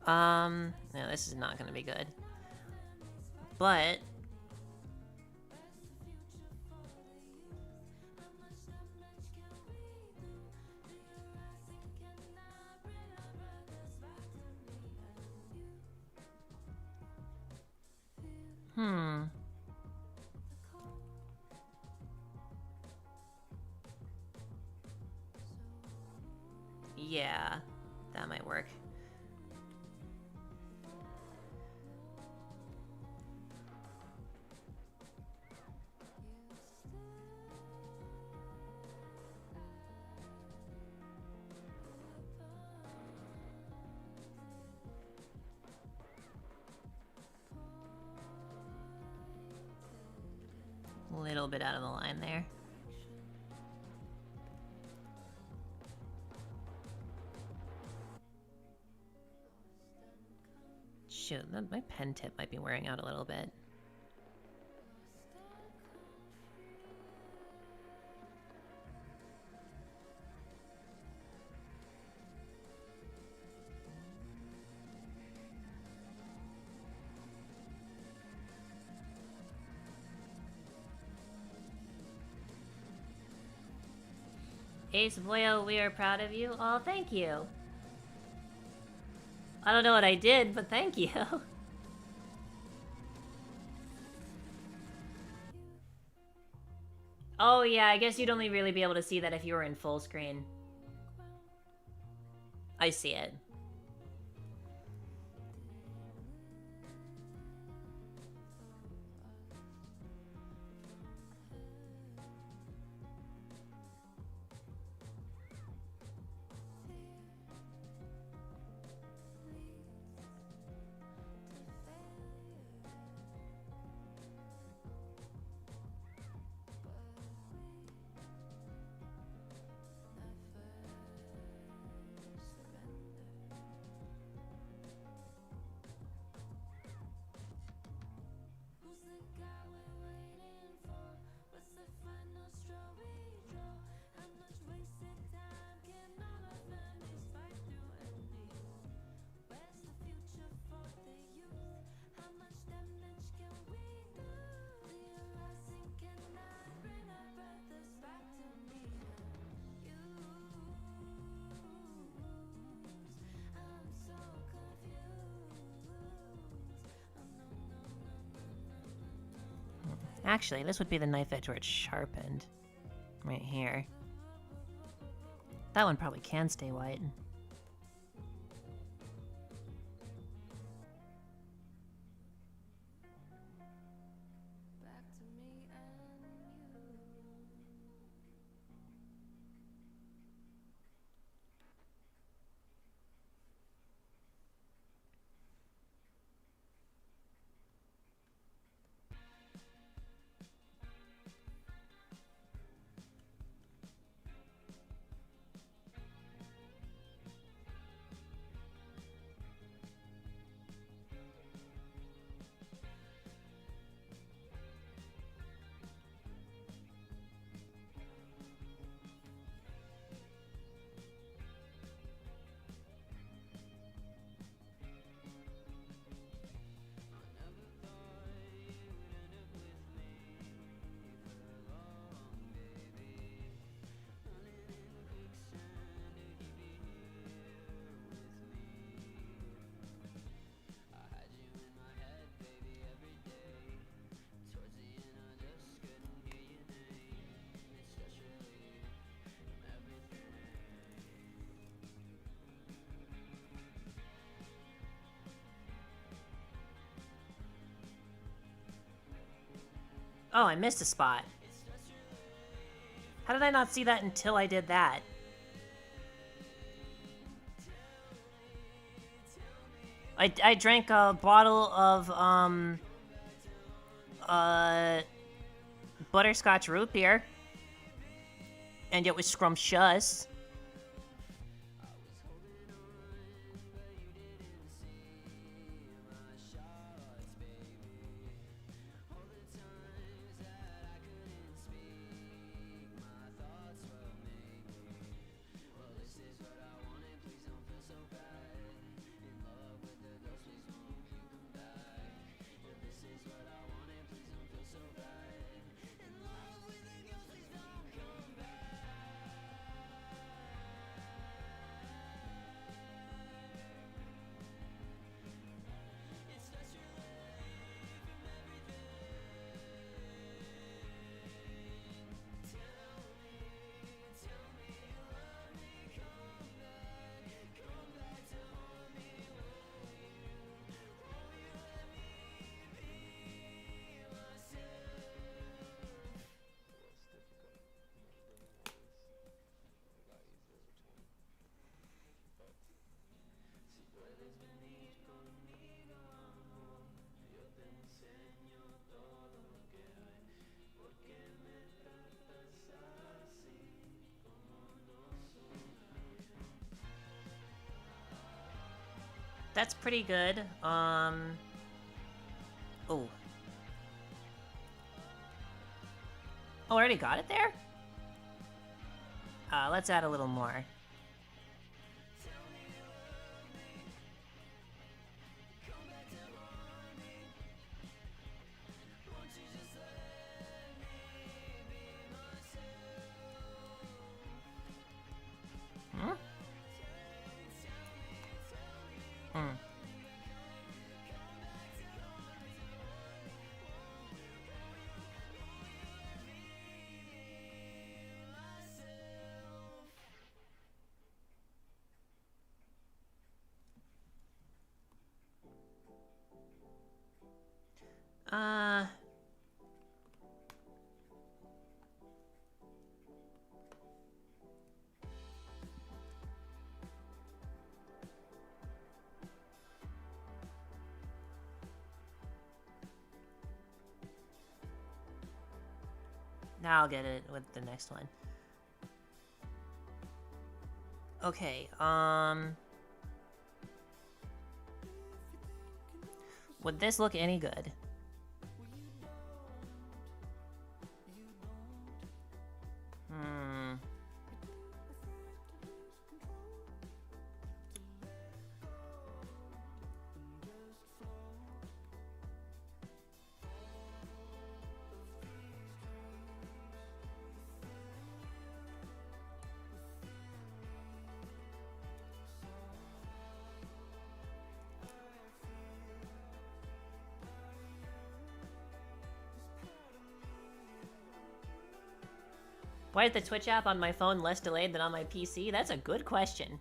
No, this is not gonna be good. But... Yeah, that might work. A little bit out of the line there. Shoot, my pen tip might be wearing out a little bit. Ace Boyo, we are proud of you. Oh, thank you. I don't know what I did, but thank you. Oh yeah, I guess you'd only really be able to see that if you were in full screen. I see it. Actually, this would be the knife edge where it's sharpened. Right here. That one probably can stay white. Oh, I missed a spot. How did I not see that until I did that? I drank a bottle of, butterscotch root beer. And it was scrumptious. That's pretty good. Oh. Oh, I already got it there? Let's add a little more. Uh... Now I'll get it with the next one. Okay, would this look any good? Hmm. Why is the Twitch app on my phone less delayed than on my PC? That's a good question.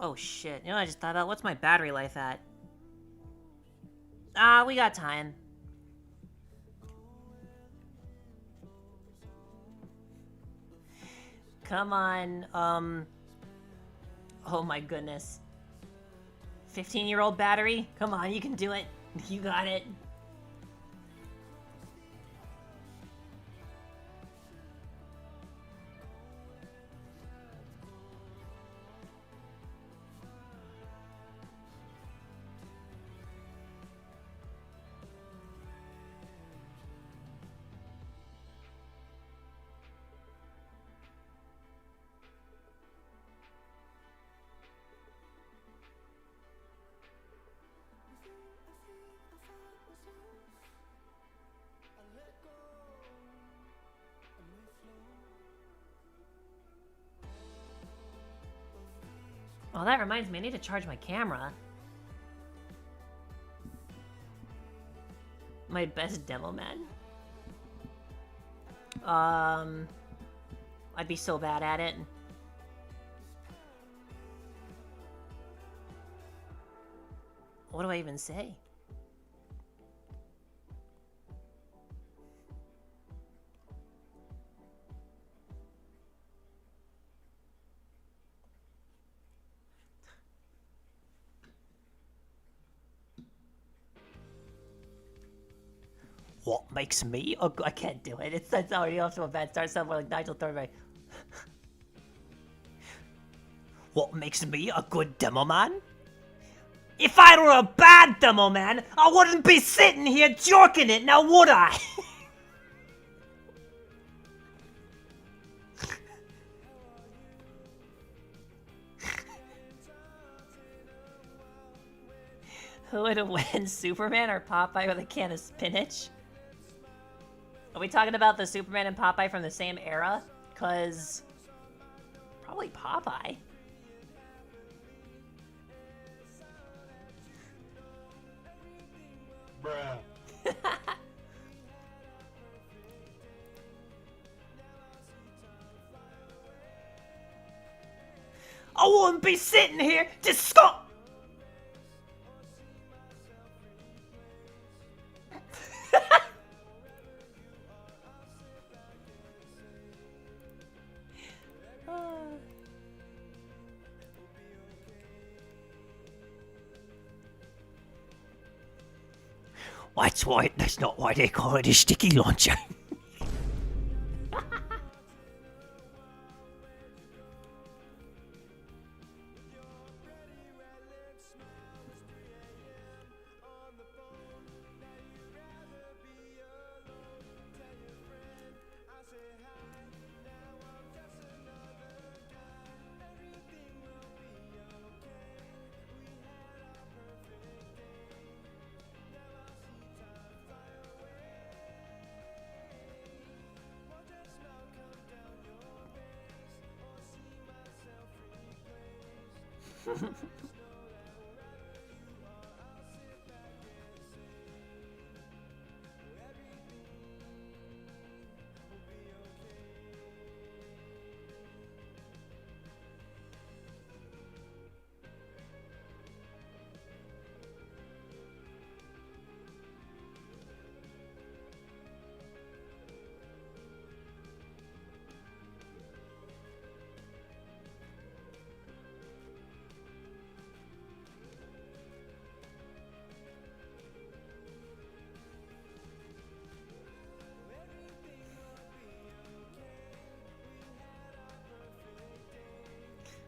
Oh shit, you know what I just thought about? What's my battery life at? Ah, we got time. Come on, oh my goodness. 15-year-old battery? Come on, you can do it. You got it. Oh, that reminds me, I need to charge my camera. My best demo man. I'd be so bad at it. What do I even say? What makes me? Oh, I can't do it. It's already off to a bad start. Somewhere like Nigel Thornberry. What makes me a good demo man? If I were a bad demo man, I wouldn't be sitting here jorking it, now would I? Who would win, Superman or Popeye with a can of spinach? Are we talking about the Superman and Popeye from the same era? Cause probably Popeye. Bruh. I wouldn't be sitting here disgust. That's why. That's not why they call it a sticky launcher.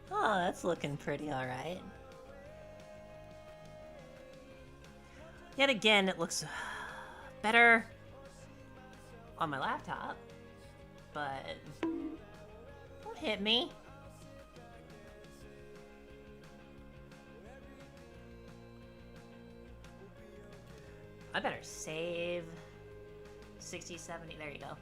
Oh, that's looking pretty alright. Yet again, it looks better on my laptop, but don't hit me. I better save 60, 70, there you go.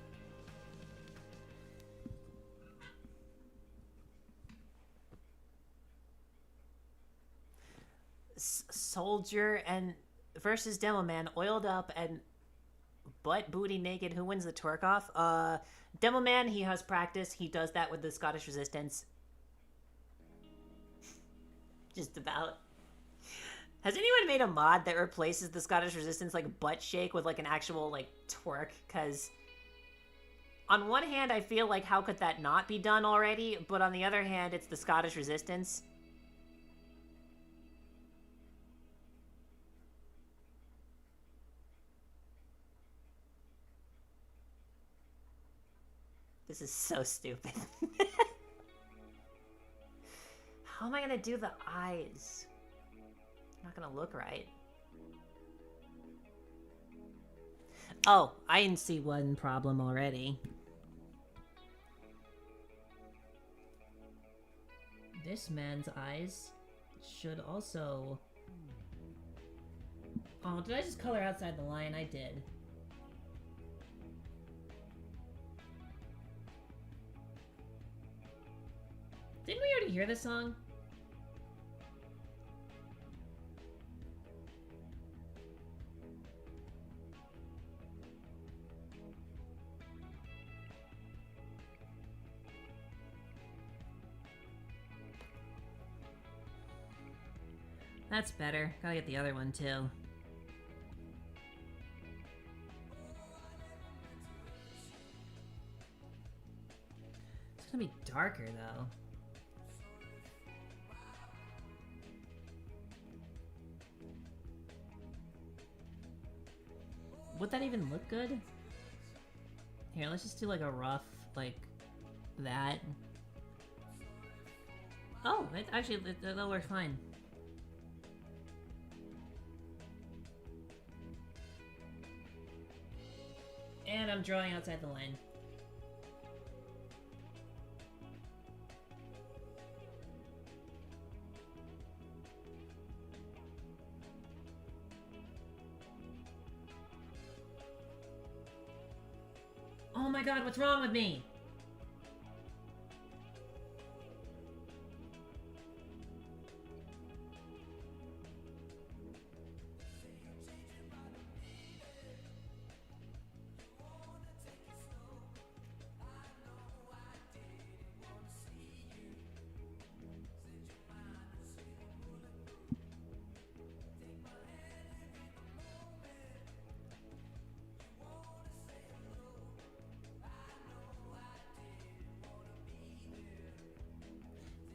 Soldier and versus Demo Man, oiled up and butt booty naked. Who wins the twerk off? Demo Man, he has practice. He does that with the Scottish Resistance. Just about. Has anyone made a mod that replaces the Scottish Resistance like butt shake with like an actual like twerk? Because on one hand, I feel like how could that not be done already? But on the other hand, it's the Scottish Resistance. This is so stupid. How am I gonna do the eyes? Not gonna look right. Oh, I can see one problem already. This man's eyes should also... Oh, did I just color outside the line? I did. Didn't we already hear this song? That's better. Gotta get the other one too. It's gonna be darker though. Would that even look good? Here, let's just do like a rough, like, that. Oh, that'll work fine. And I'm drawing outside the line. Oh my god, what's wrong with me?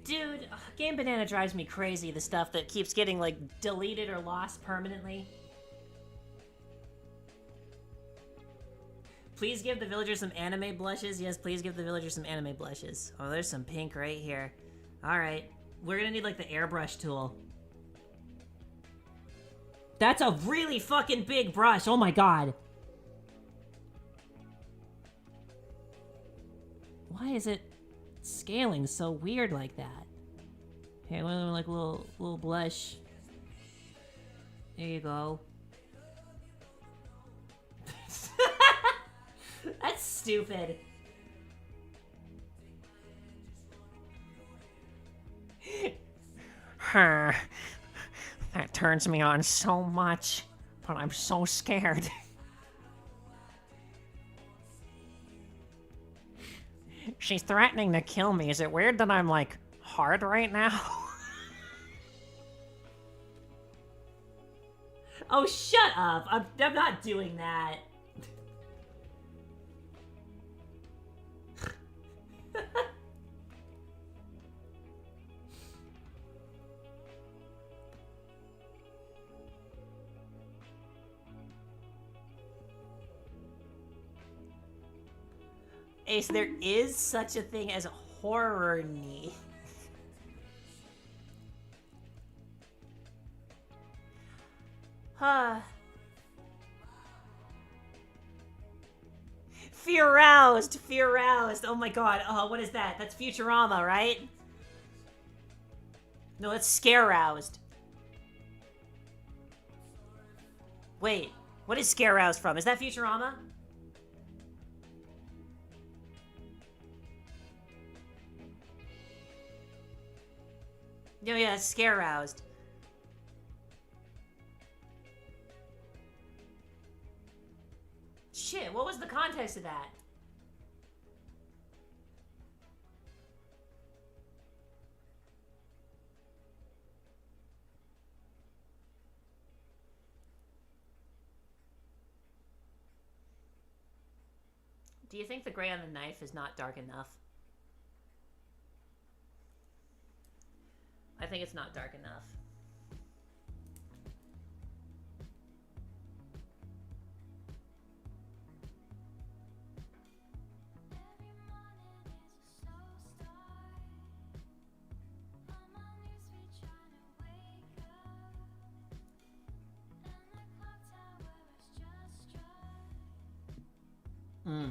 Dude, Game Banana drives me crazy, the stuff that keeps getting, like, deleted or lost permanently. Please give the villagers some anime blushes. Yes, please give the villagers some anime blushes. Oh, there's some pink right here. Alright. We're gonna need, like, the airbrush tool. That's a really fucking big brush. Oh my god. Why is it scaling so weird like that? Here, like a little blush. There you go. That's stupid. That turns me on so much, but I'm so scared. She's threatening to kill me. Is it weird that I'm, like, hard right now? Oh, shut up! I'm not doing that. Ace, there is such a thing as horror-ny. Fear roused! Fear roused! Oh my god, what is that? That's Futurama, right? No, that's scare roused. Wait, what is scare roused from? Is that Futurama? No, yeah, it's scare roused. Shit, what was the context of that? Do you think the gray on the knife is not dark enough? I think it's not dark enough. Hmm.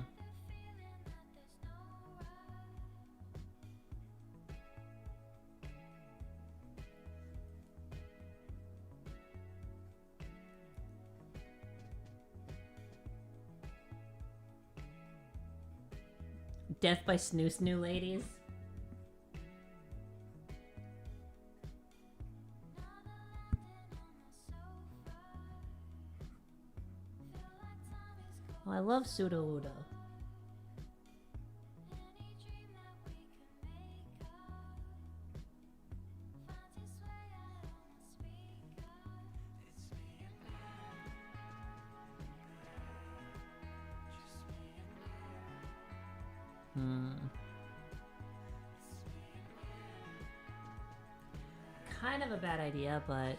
Death by Snoo Snoo ladies. Oh, I love Suda Uda. Kind of a bad idea, but...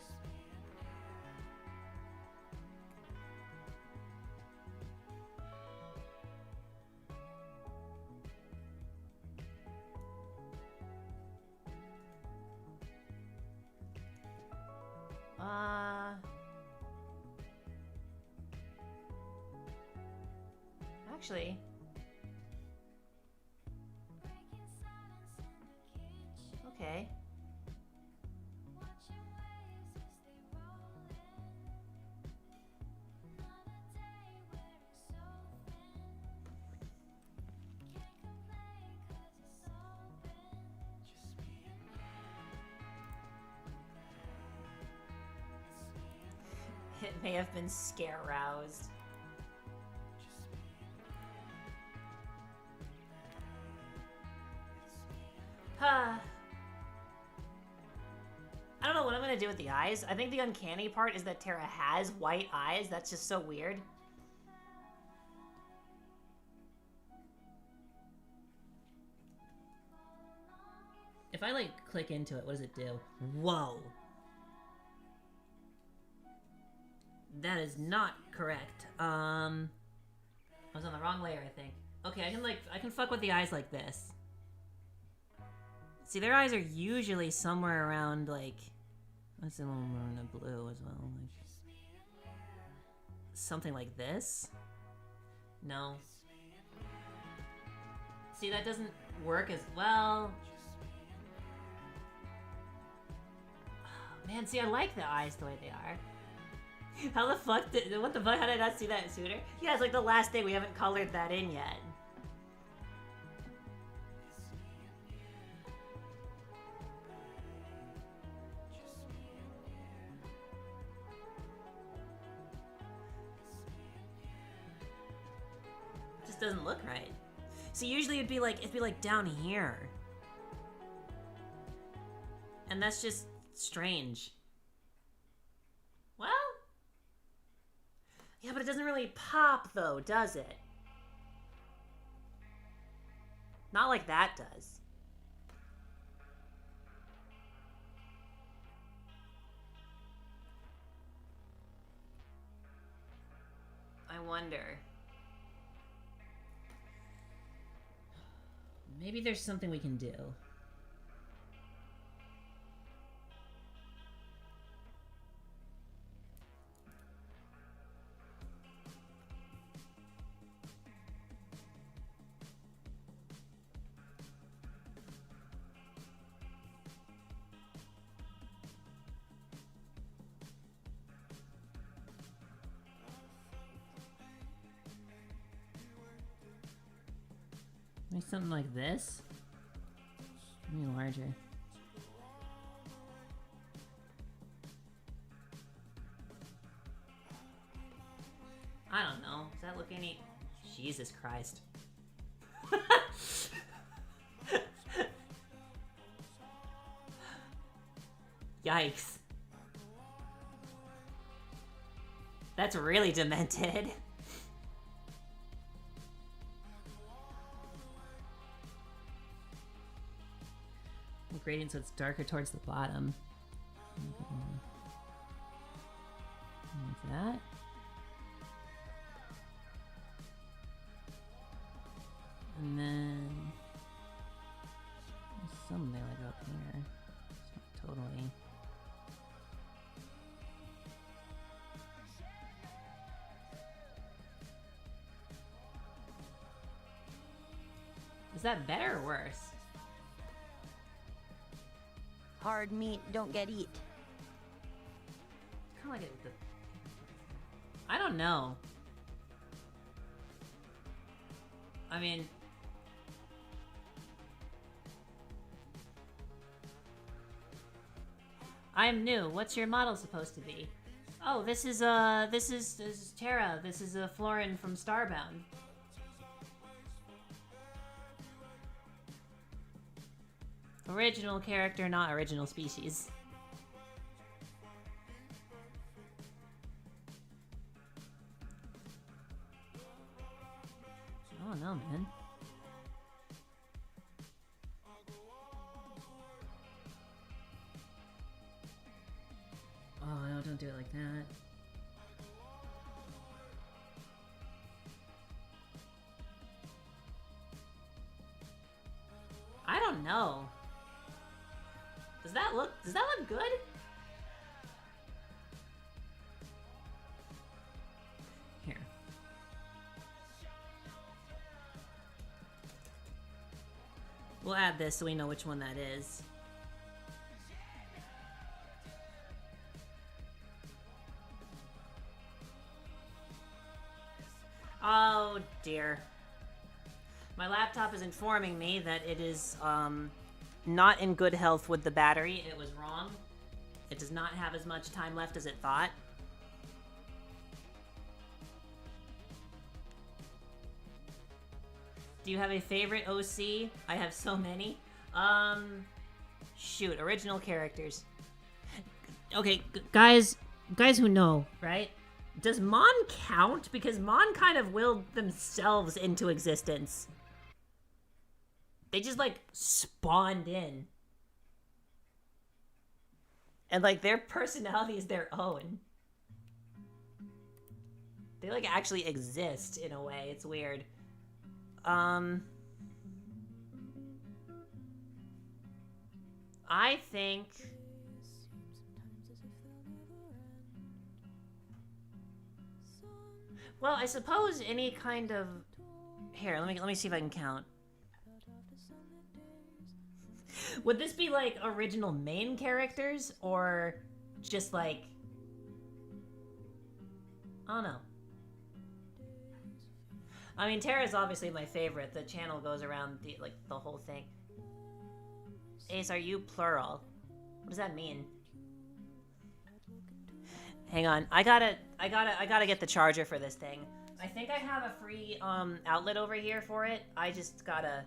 Actually... Okay. It may have been scare roused. I don't know what I'm gonna do with the eyes. I think the uncanny part is that Terra has white eyes. That's just so weird. If I, like, click into it, what does it do? Whoa! That is not correct. I was on the wrong layer, I think. Okay, I can fuck with the eyes like this. See, their eyes are usually somewhere around, like... What's a little more in the blue as well? Like, something like this? No. See, that doesn't work as well. Oh, man, see, I like the eyes the way they are. How the fuck what the fuck? How did I not see that sooner? Yeah, it's like the last day we haven't colored that in yet. just doesn't look right. See, usually it'd be like down here. And that's just strange. Well, yeah, but it doesn't really pop though, does it? Not like that does. I wonder. Maybe there's something we can do. Maybe something like this? Maybe larger. I don't know. Does that look any... Jesus Christ. Yikes. That's really demented. Gradient so it's darker towards the bottom. Like that. And then there's some there like up here. It's not totally. Is that better or worse? Hard meat don't get eat. Kind of like I don't know. I mean, I'm new. What's your model supposed to be? Oh, this is Tara. This is Florin from Starbound. Original character, not original species. I don't know, man. Oh, no, don't do it like that. I don't know. Does that look good? Here. We'll add this so we know which one that is. Oh dear. My laptop is informing me that it is not in good health with the battery. It was wrong. It does not have as much time left as it thought. Do you have a favorite OC? I have so many. Shoot, original characters. Okay, guys who know, right? Does Mon count? Because Mon kind of willed themselves into existence. They just, like, spawned in. And, like, their personality is their own. They, like, actually exist in a way. It's weird. I think... Well, I suppose any kind of... Here, let me see if I can count. Would this be, like, original main characters, or just, like... I don't know. I mean, Tara's obviously my favorite. The channel goes around, the whole thing. Ace, are you plural? What does that mean? Hang on, I gotta get the charger for this thing. I think I have a free outlet over here for it. I just gotta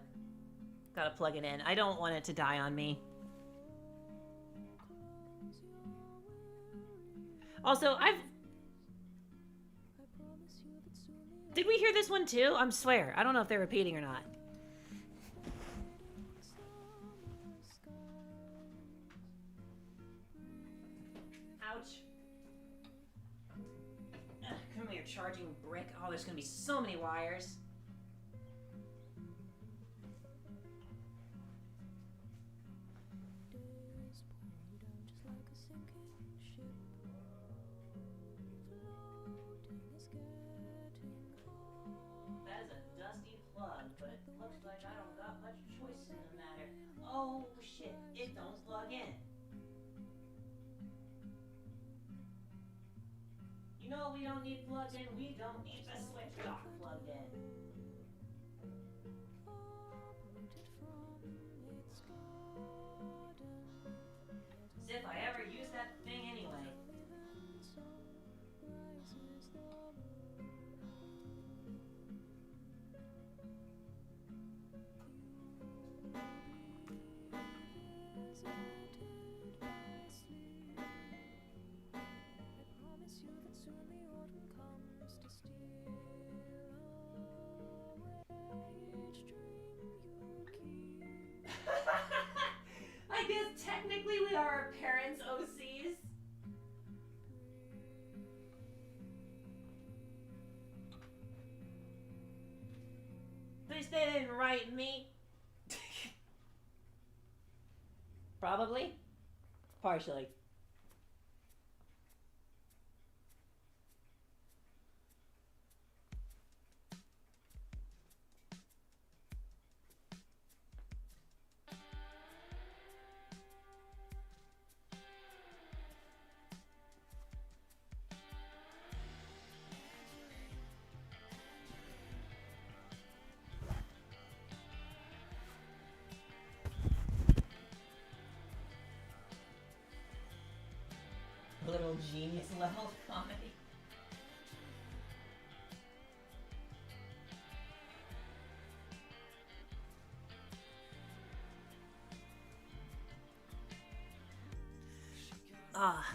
plug it in. I don't want it to die on me. Also, did we hear this one too? I swear. I don't know if they're repeating or not. Ouch. Ugh, come here, charging brick. Oh, there's gonna be so many wires. That is a dusty plug, but it looks like I don't got much choice in the matter. Oh shit, it don't plug in. You know we don't need plugged in, we don't need the switch dock plugged in. As if I ever use that thing anyway. I guess technically we are our parents' OCs. At least they didn't write me. Probably. Partially. Little genius level comedy. Ah,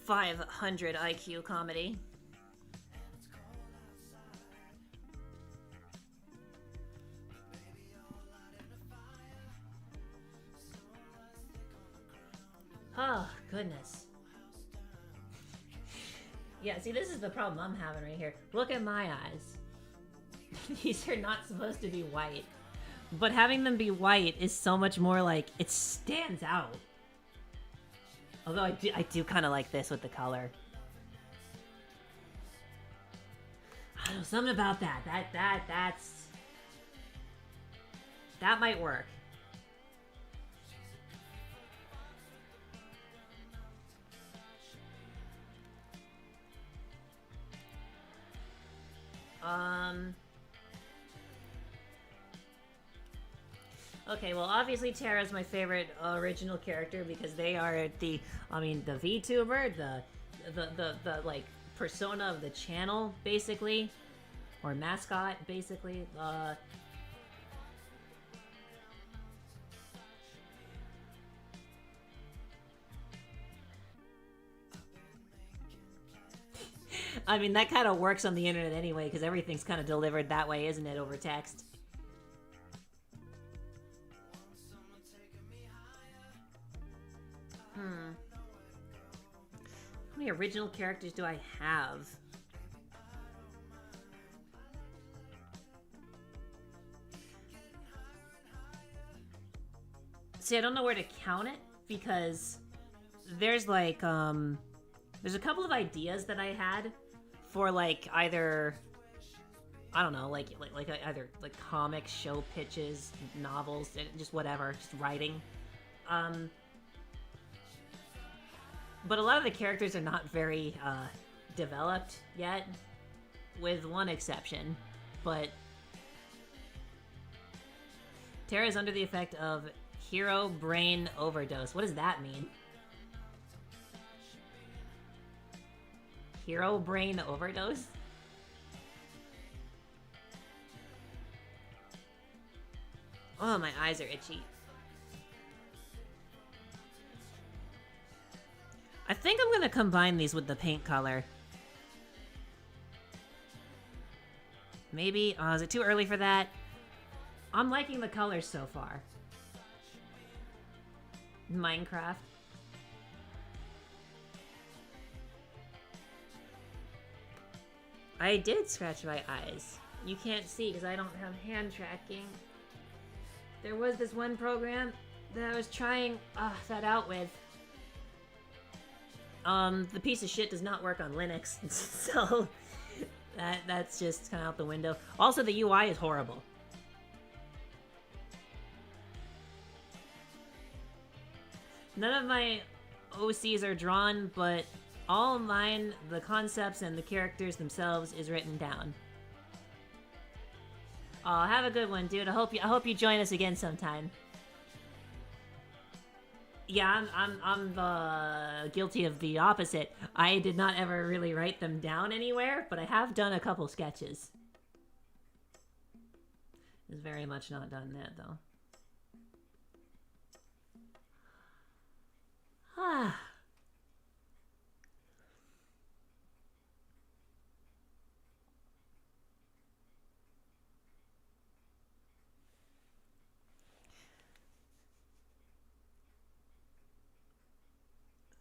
500 IQ comedy. Oh, goodness. Yeah, see, this is the problem I'm having right here. Look at my eyes. These are not supposed to be white. But having them be white is so much more like, it stands out. Although I do kind of like this with the color. I don't know, something about that. That might work. Okay, well, obviously Terra's my favorite original character because they are the VTuber, the like persona of the channel, basically, or mascot, basically. I mean, that kind of works on the internet anyway, because everything's kind of delivered that way, isn't it, over text? How many original characters do I have? See, I don't know where to count it, because there's like, there's a couple of ideas that I had for like either, I don't know, like either like comic show pitches, novels, just whatever, just writing. But a lot of the characters are not very developed yet, with one exception. But Terra is under the effect of hero brain overdose. What does that mean? Hero brain overdose? Oh, my eyes are itchy. I think I'm gonna combine these with the paint color. Maybe, is it too early for that? I'm liking the colors so far. Minecraft. I did scratch my eyes. You can't see because I don't have hand tracking. There was this one program that I was trying that out with. The piece of shit does not work on Linux, so that's just kind of out the window. Also, the UI is horrible. None of my OCs are drawn, but all of mine, the concepts and the characters themselves, is written down. Oh, have a good one, dude. I hope you join us again sometime. Yeah, I'm guilty of the opposite. I did not ever really write them down anywhere, but I have done a couple sketches. It's very much not done that, though. Ah.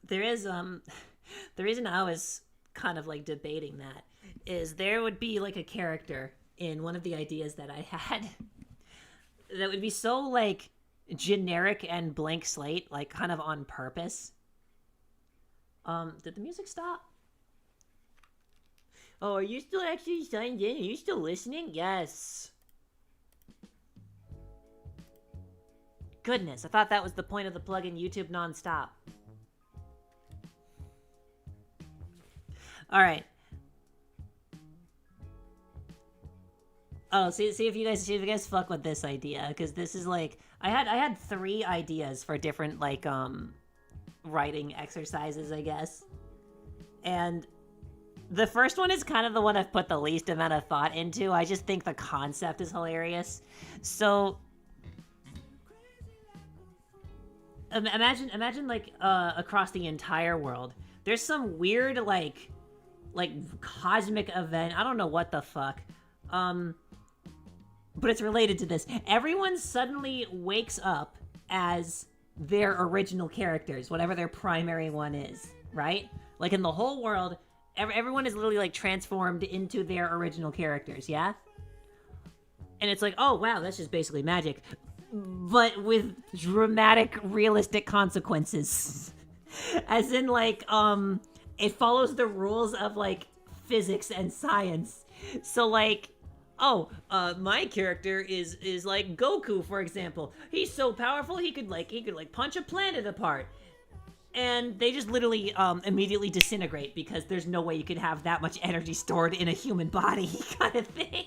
There is, the reason I was kind of, like, debating that is there would be, like, a character in one of the ideas that I had that would be so, like, generic and blank slate, like, kind of on purpose. Did the music stop? Oh, are you still actually signed in? Are you still listening? Yes. Goodness, I thought that was the point of the plugin YouTube nonstop. All right. Oh, see if you guys fuck with this idea, because this is like I had 3 ideas for different like writing exercises, I guess, and the first one is kind of the one I've put the least amount of thought into. I just think the concept is hilarious. So imagine like across the entire world, there's some weird like cosmic event. I don't know what the fuck. But it's related to this. Everyone suddenly wakes up as their original characters, whatever their primary one is, right? Like in the whole world, everyone is literally like transformed into their original characters, yeah? And it's like, oh wow, that's just basically magic. But with dramatic, realistic consequences. As in like, it follows the rules of like physics and science. So like, oh, my character is like Goku, for example. He's so powerful he could punch a planet apart. And they just literally immediately disintegrate because there's no way you could have that much energy stored in a human body kind of thing.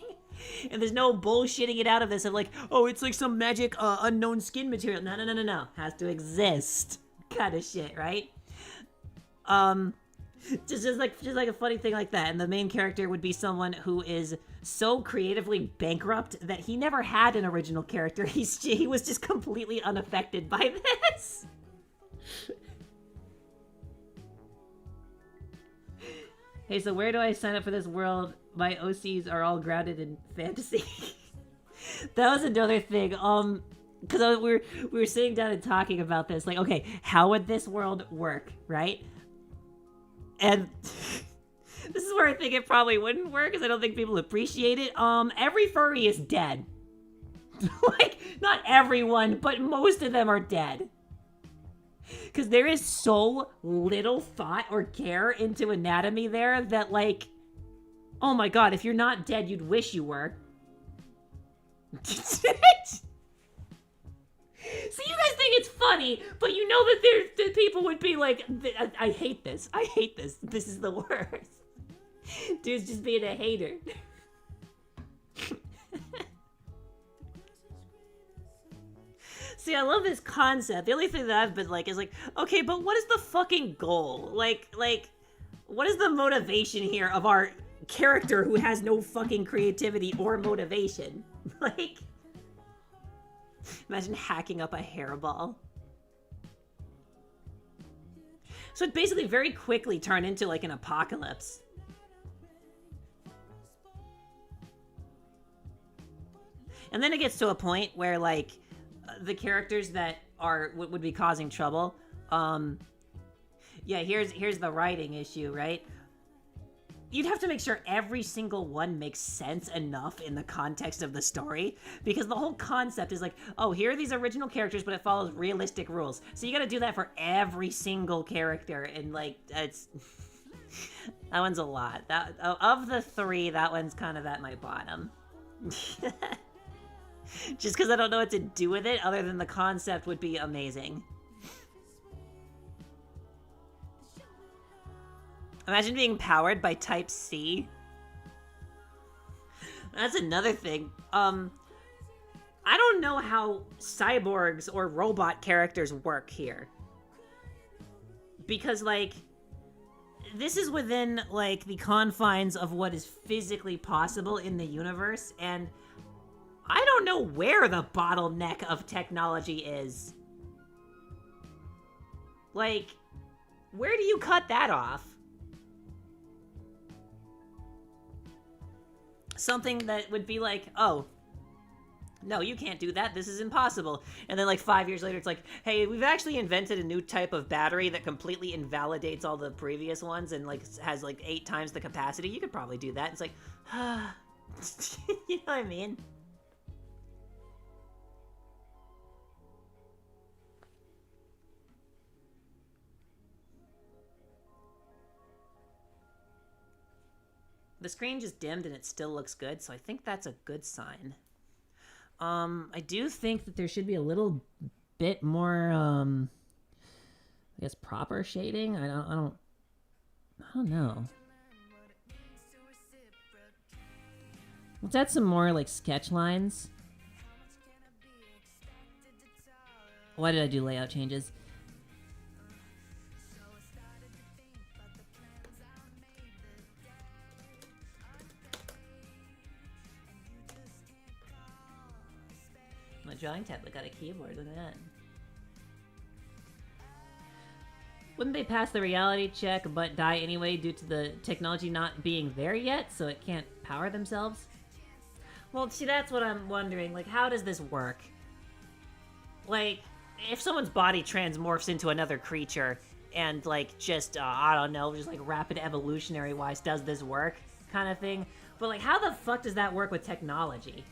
And there's no bullshitting it out of this of like, oh, it's like some magic unknown skin material. No. Has to exist kind of shit, right? Just like a funny thing like that. And the main character would be someone who is so creatively bankrupt that he never had an original character. He was just completely unaffected by this. Hey, so where do I sign up for this world? My OCs are all grounded in fantasy. That was another thing. Because we were sitting down and talking about this. Like, okay, how would this world work, right? And this is where I think it probably wouldn't work, because I don't think people appreciate it. Every furry is dead. Like, not everyone, but most of them are dead. Because there is so little thought or care into anatomy there that, like, oh my god, if you're not dead, you'd wish you were. So you guys think it's funny, but you know that people would be like, I hate this. I hate this. This is the worst. Dude's just being a hater. See, I love this concept. The only thing that I've been like is like, okay, but what is the fucking goal? Like, what is the motivation here of our character who has no fucking creativity or motivation? Like, Imagine hacking up a hairball. So it basically very quickly turned into like an apocalypse. And then it gets to a point where like the characters that are would be causing trouble. Yeah, here's the writing issue, right? You'd have to make sure every single one makes sense enough in the context of the story, because the whole concept is like, oh, here are these original characters, but it follows realistic rules. So you gotta do that for every single character, and like, it's... that one's a lot. That of the three, that one's kind of at my bottom. Just because I don't know what to do with it, other than the concept would be amazing. Imagine being powered by Type C. That's another thing. I don't know how cyborgs or robot characters work here. Because, like, this is within, like, the confines of what is physically possible in the universe, and I don't know where the bottleneck of technology is. Like, where do you cut that off? Something that would be like, oh, no, you can't do that. This is impossible. And then like 5 years later, it's like, hey, we've actually invented a new type of battery that completely invalidates all the previous ones and like has like 8 times the capacity. You could probably do that. It's like, you know what I mean? The screen just dimmed and it still looks good, so I think that's a good sign. I do think that there should be a little bit more, I guess, proper shading. I don't know. Let's add some more, like, sketch lines. Why did I do layout changes? My drawing tablet got a keyboard, look at that. Wouldn't they pass the reality check but die anyway due to the technology not being there yet, so it can't power themselves? Well, see, that's what I'm wondering. Like, how does this work? Like, if someone's body transmorphs into another creature and, like, just, I don't know, just, like, rapid evolutionary-wise, does this work kind of thing? But, like, how the fuck does that work with technology?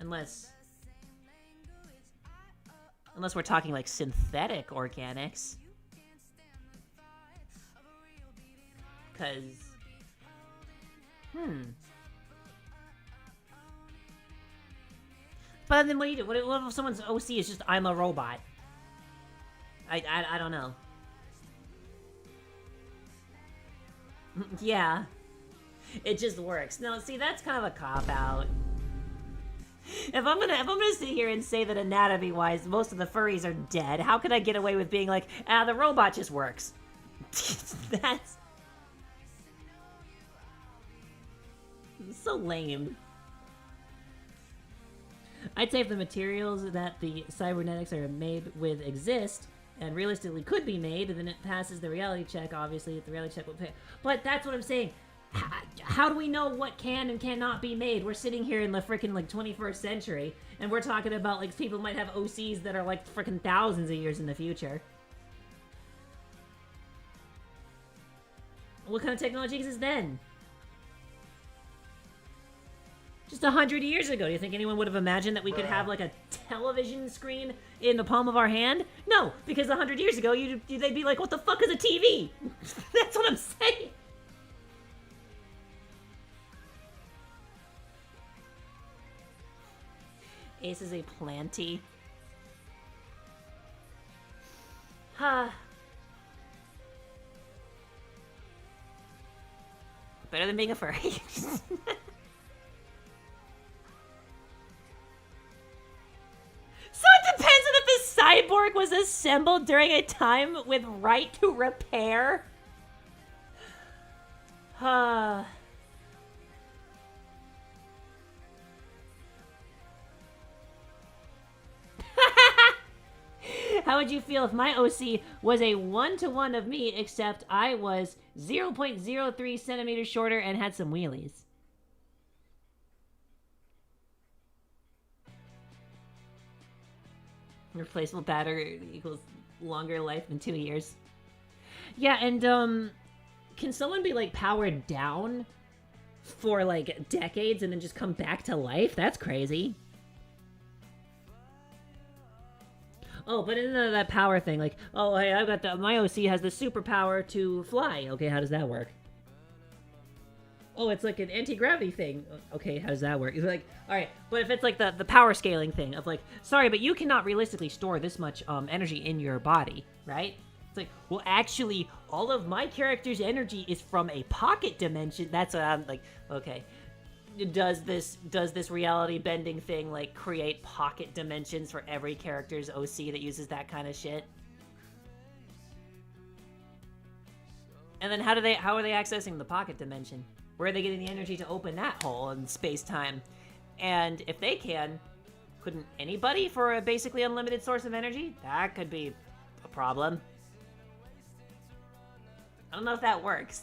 Unless we're talking, like, synthetic organics. Because... But then what do you do? What if someone's OC is just, I'm a robot? I don't know. Yeah. It just works. No, see, that's kind of a cop-out. If I'm gonna sit here and say that anatomy-wise, most of the furries are dead, how can I get away with being like, the robot just works? That's so lame. I'd say if the materials that the cybernetics are made with exist, and realistically could be made, then it passes the reality check, obviously, if the reality check will pay. But that's what I'm saying. How do we know what can and cannot be made? We're sitting here in the freaking, like, 21st century, and we're talking about, like, people might have OCs that are, like, freaking thousands of years in the future. What kind of technology exists then? Just 100 years ago, do you think anyone would have imagined that we could have, like, a television screen in the palm of our hand? No, because 100 years ago, they'd be like, what the fuck is a TV? That's what I'm saying. Ace is a planty. Huh. Better than being a furry. So it depends on if the cyborg was assembled during a time with right to repair. How would you feel if my OC was a 1-to-1 of me, except I was 0.03 centimeters shorter and had some wheelies? Replaceable battery equals longer life than 2 years. Yeah, and can someone be like powered down for like decades and then just come back to life? That's crazy. Oh, but in that power thing, like, oh, hey, I've got my OC has the superpower to fly. Okay, how does that work? Oh, it's like an anti-gravity thing. Okay, how does that work? It's like, all right, but if it's like the power scaling thing of like, sorry, but you cannot realistically store this much energy in your body, right? It's like, well, actually, all of my character's energy is from a pocket dimension. That's what I'm like, okay. Does this reality bending thing like create pocket dimensions for every character's OC that uses that kind of shit? And then how are they accessing the pocket dimension? Where are they getting the energy to open that hole in space-time? And if they can, couldn't anybody for a basically unlimited source of energy? That could be a problem. I don't know if that works.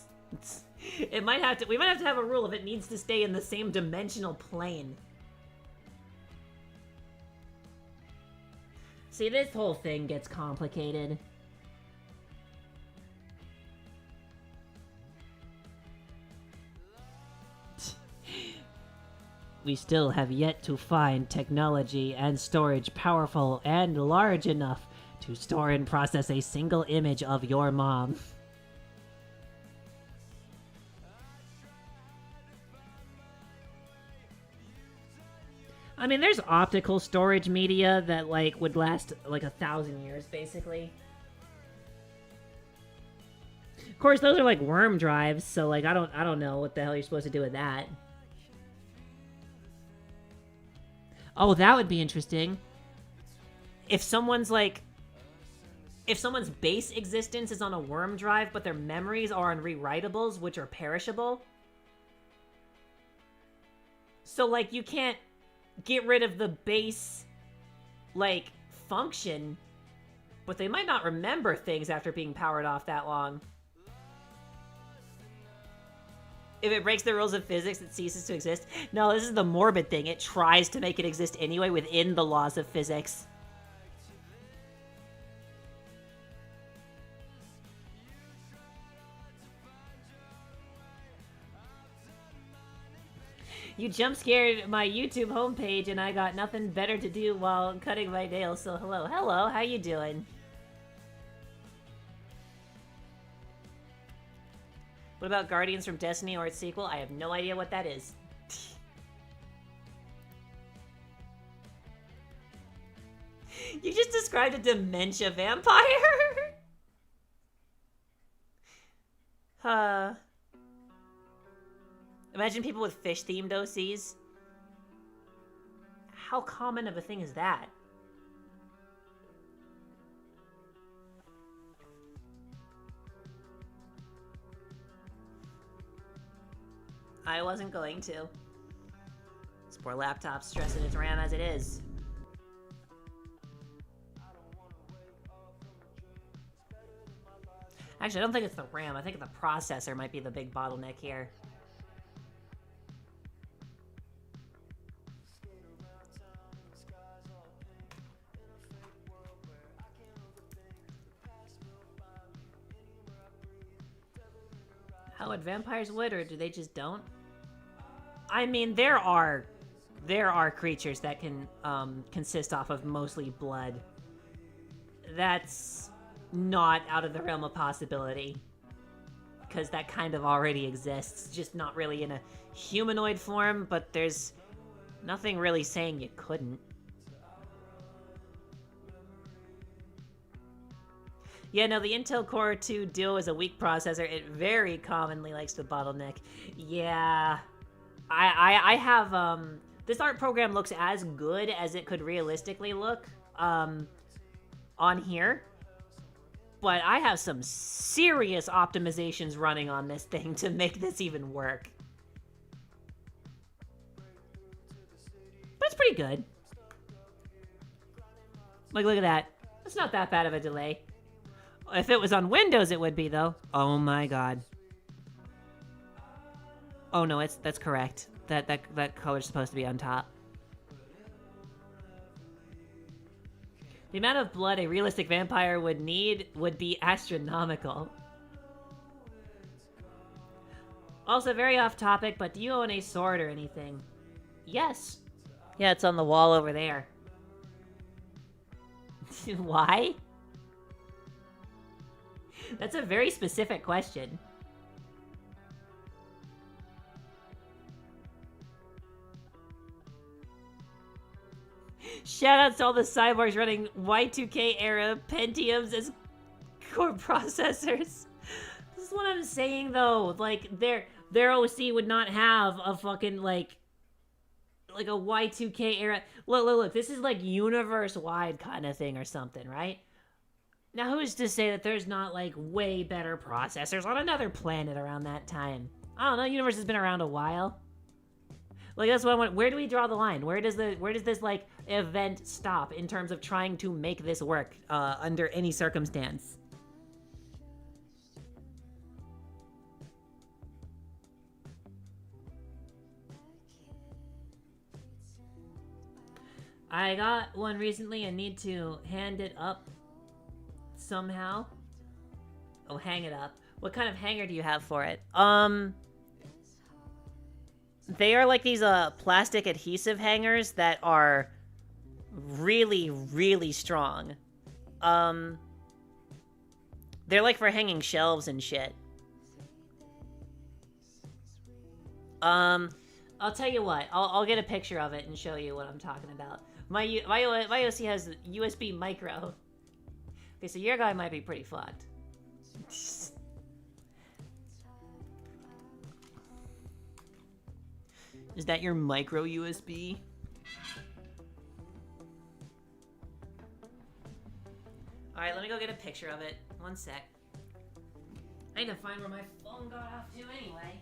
We might have to have a rule if it needs to stay in the same dimensional plane. See, this whole thing gets complicated. We still have yet to find technology and storage powerful and large enough to store and process a single image of your mom. I mean, there's optical storage media that, like, would last, like, 1,000 years, basically. Of course, those are, like, worm drives, so, like, I don't know what the hell you're supposed to do with that. Oh, that would be interesting. If someone's, like... If someone's base existence is on a worm drive, but their memories are on rewritables, which are perishable. So, like, you can't get rid of the base, like, function, but they might not remember things after being powered off that long. If it breaks the rules of physics, it ceases to exist. No, this is the morbid thing. It tries to make it exist anyway within the laws of physics. You jump scared my YouTube homepage and I got nothing better to do while cutting my nails, so hello. Hello, how you doing? What about Guardians from Destiny or its sequel? I have no idea what that is. You just described a dementia vampire? Imagine people with fish-themed OCs. How common of a thing is that? I wasn't going to. This poor laptop's stressing its RAM as it is. Actually, I don't think it's the RAM. I think the processor might be the big bottleneck here. How would vampires would, or do they just don't? I mean, there are creatures that can consist off of mostly blood. That's not out of the realm of possibility, because that kind of already exists, just not really in a humanoid form, but there's nothing really saying you couldn't. Yeah, no, the Intel Core 2 Duo is a weak processor. It very commonly likes to bottleneck. Yeah. I have, this art program looks as good as it could realistically look, on here. But I have some serious optimizations running on this thing to make this even work. But it's pretty good. Like, look at that. It's not that bad of a delay. If it was on Windows, it would be, though. Oh my god. Oh no, that's correct. That color's supposed to be on top. The amount of blood a realistic vampire would need would be astronomical. Also, very off topic, but do you own a sword or anything? Yes. Yeah, it's on the wall over there. Why? That's a very specific question. Shoutouts to all the cyborgs running Y2K era Pentiums as core processors. This is what I'm saying though. Like their OC would not have a fucking like a Y2K era. Look. This is like universe-wide kind of thing or something, right? Now, who's to say that there's not, like, way better processors on another planet around that time? I don't know, the universe has been around a while. Like, that's what I want. Where do we draw the line? Where does this, like, event stop in terms of trying to make this work, under any circumstance? I got one recently and need to hand it up somehow. Oh, hang it up. What kind of hanger do you have for it? They are like these plastic adhesive hangers that are really, really strong. They're like for hanging shelves and shit. I'll tell you what. I'll get a picture of it and show you what I'm talking about. My OC has USB micro. Okay, so your guy might be pretty fucked. Is that your micro USB? Alright, let me go get a picture of it. One sec. I need to find where my phone got off to anyway.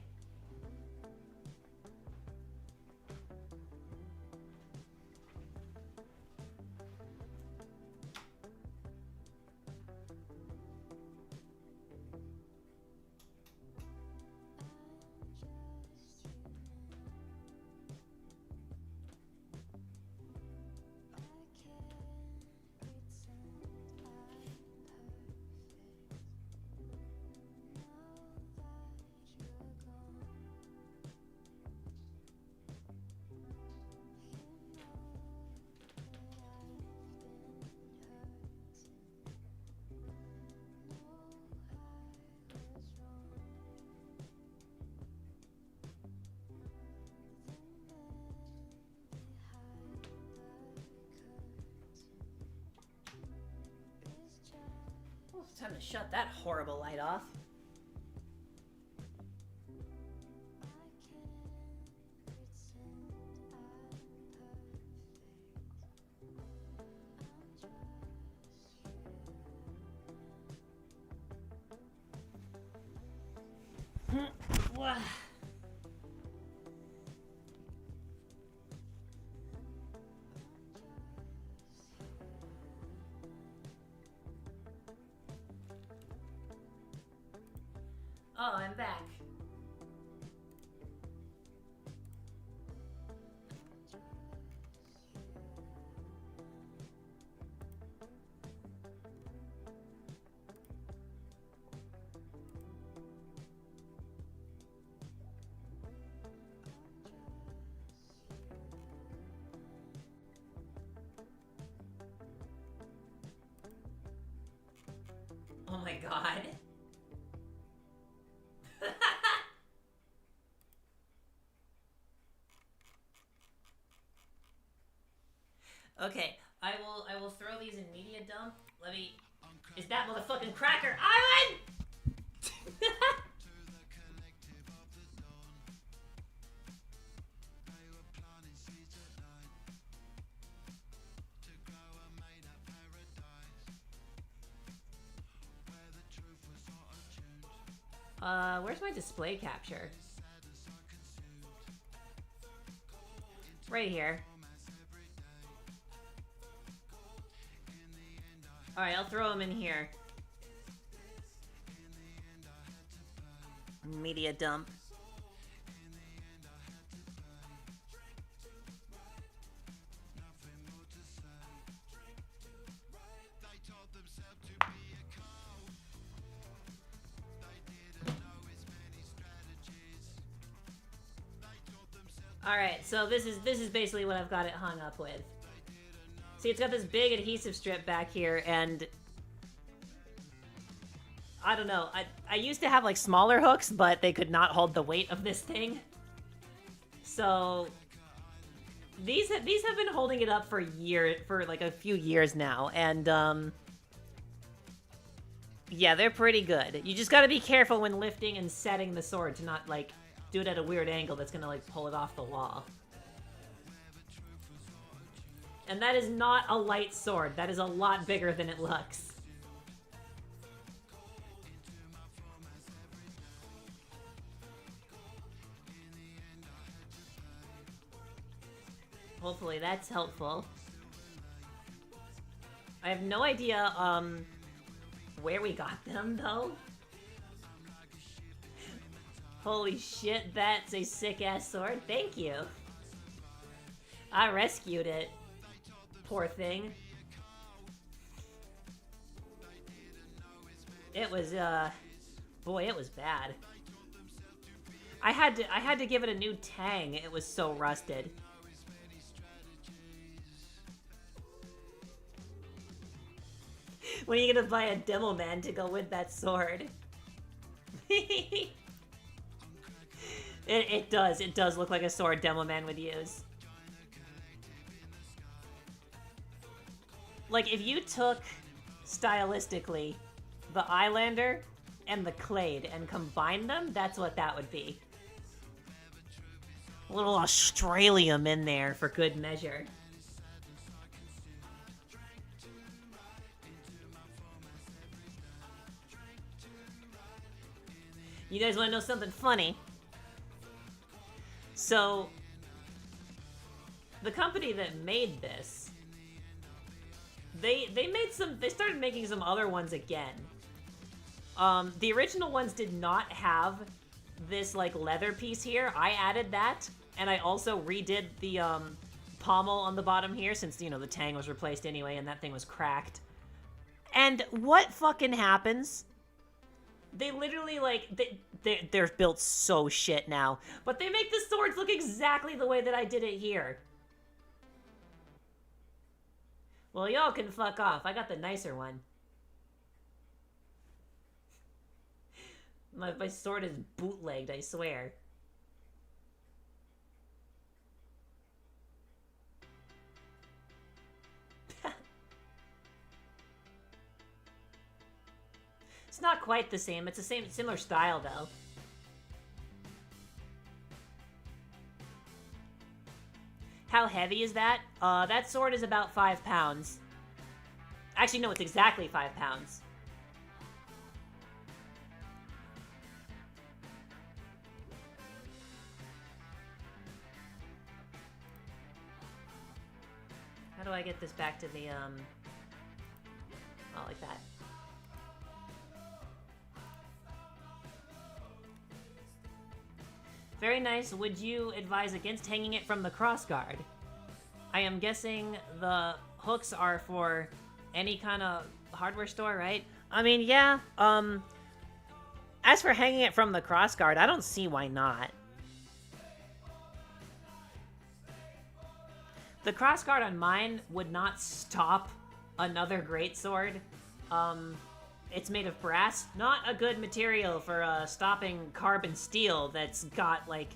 It's time to shut that horrible light off. Oh, I'm back. Oh my god. Okay, I will throw these in media dump. Let me. Is that motherfucking cracker Island? Where's my display capture? Right here. Alright, I'll throw him in here. Media dump. Alright, so this is basically what I've got it hung up with. See, it's got this big adhesive strip back here, and I don't know. I used to have like smaller hooks, but they could not hold the weight of this thing. So these have been holding it up for like a few years now, and yeah, they're pretty good. You just gotta be careful when lifting and setting the sword to not like do it at a weird angle that's gonna like pull it off the wall. And that is not a light sword. That is a lot bigger than it looks. Hopefully that's helpful. I have no idea, where we got them, though. Holy shit, that's a sick-ass sword. Thank you. I rescued it. Poor thing. It was, boy, it was bad. I had to give it a new tang. It was so rusted. When are you gonna buy a demo man to go with that sword? It does look like a sword demo man would use. Like, if you took, stylistically, the Eyelander and the Clade and combined them, that's what that would be. A little Australium in there for good measure. You guys want to know something funny? So, the company that made this, they started making some other ones again. The original ones did not have this like leather piece here. I added that, and I also redid the pommel on the bottom here since, you know, the tang was replaced anyway and that thing was cracked. And what fucking happens? They literally, like, they're built so shit now. But they make the swords look exactly the way that I did it here. Well, y'all can fuck off. I got the nicer one. My sword is bootlegged, I swear. It's not quite the same. It's the similar style, though. How heavy is that? That sword is about 5 pounds. Actually, no, it's exactly 5 pounds. How do I get this back to the, oh, like that. Very nice. Would you advise against hanging it from the crossguard? I am guessing the hooks are for any kind of hardware store, right? I mean, yeah. As for hanging it from the crossguard, I don't see why not. The crossguard on mine would not stop another greatsword. It's made of brass. Not a good material for stopping carbon steel that's got, like,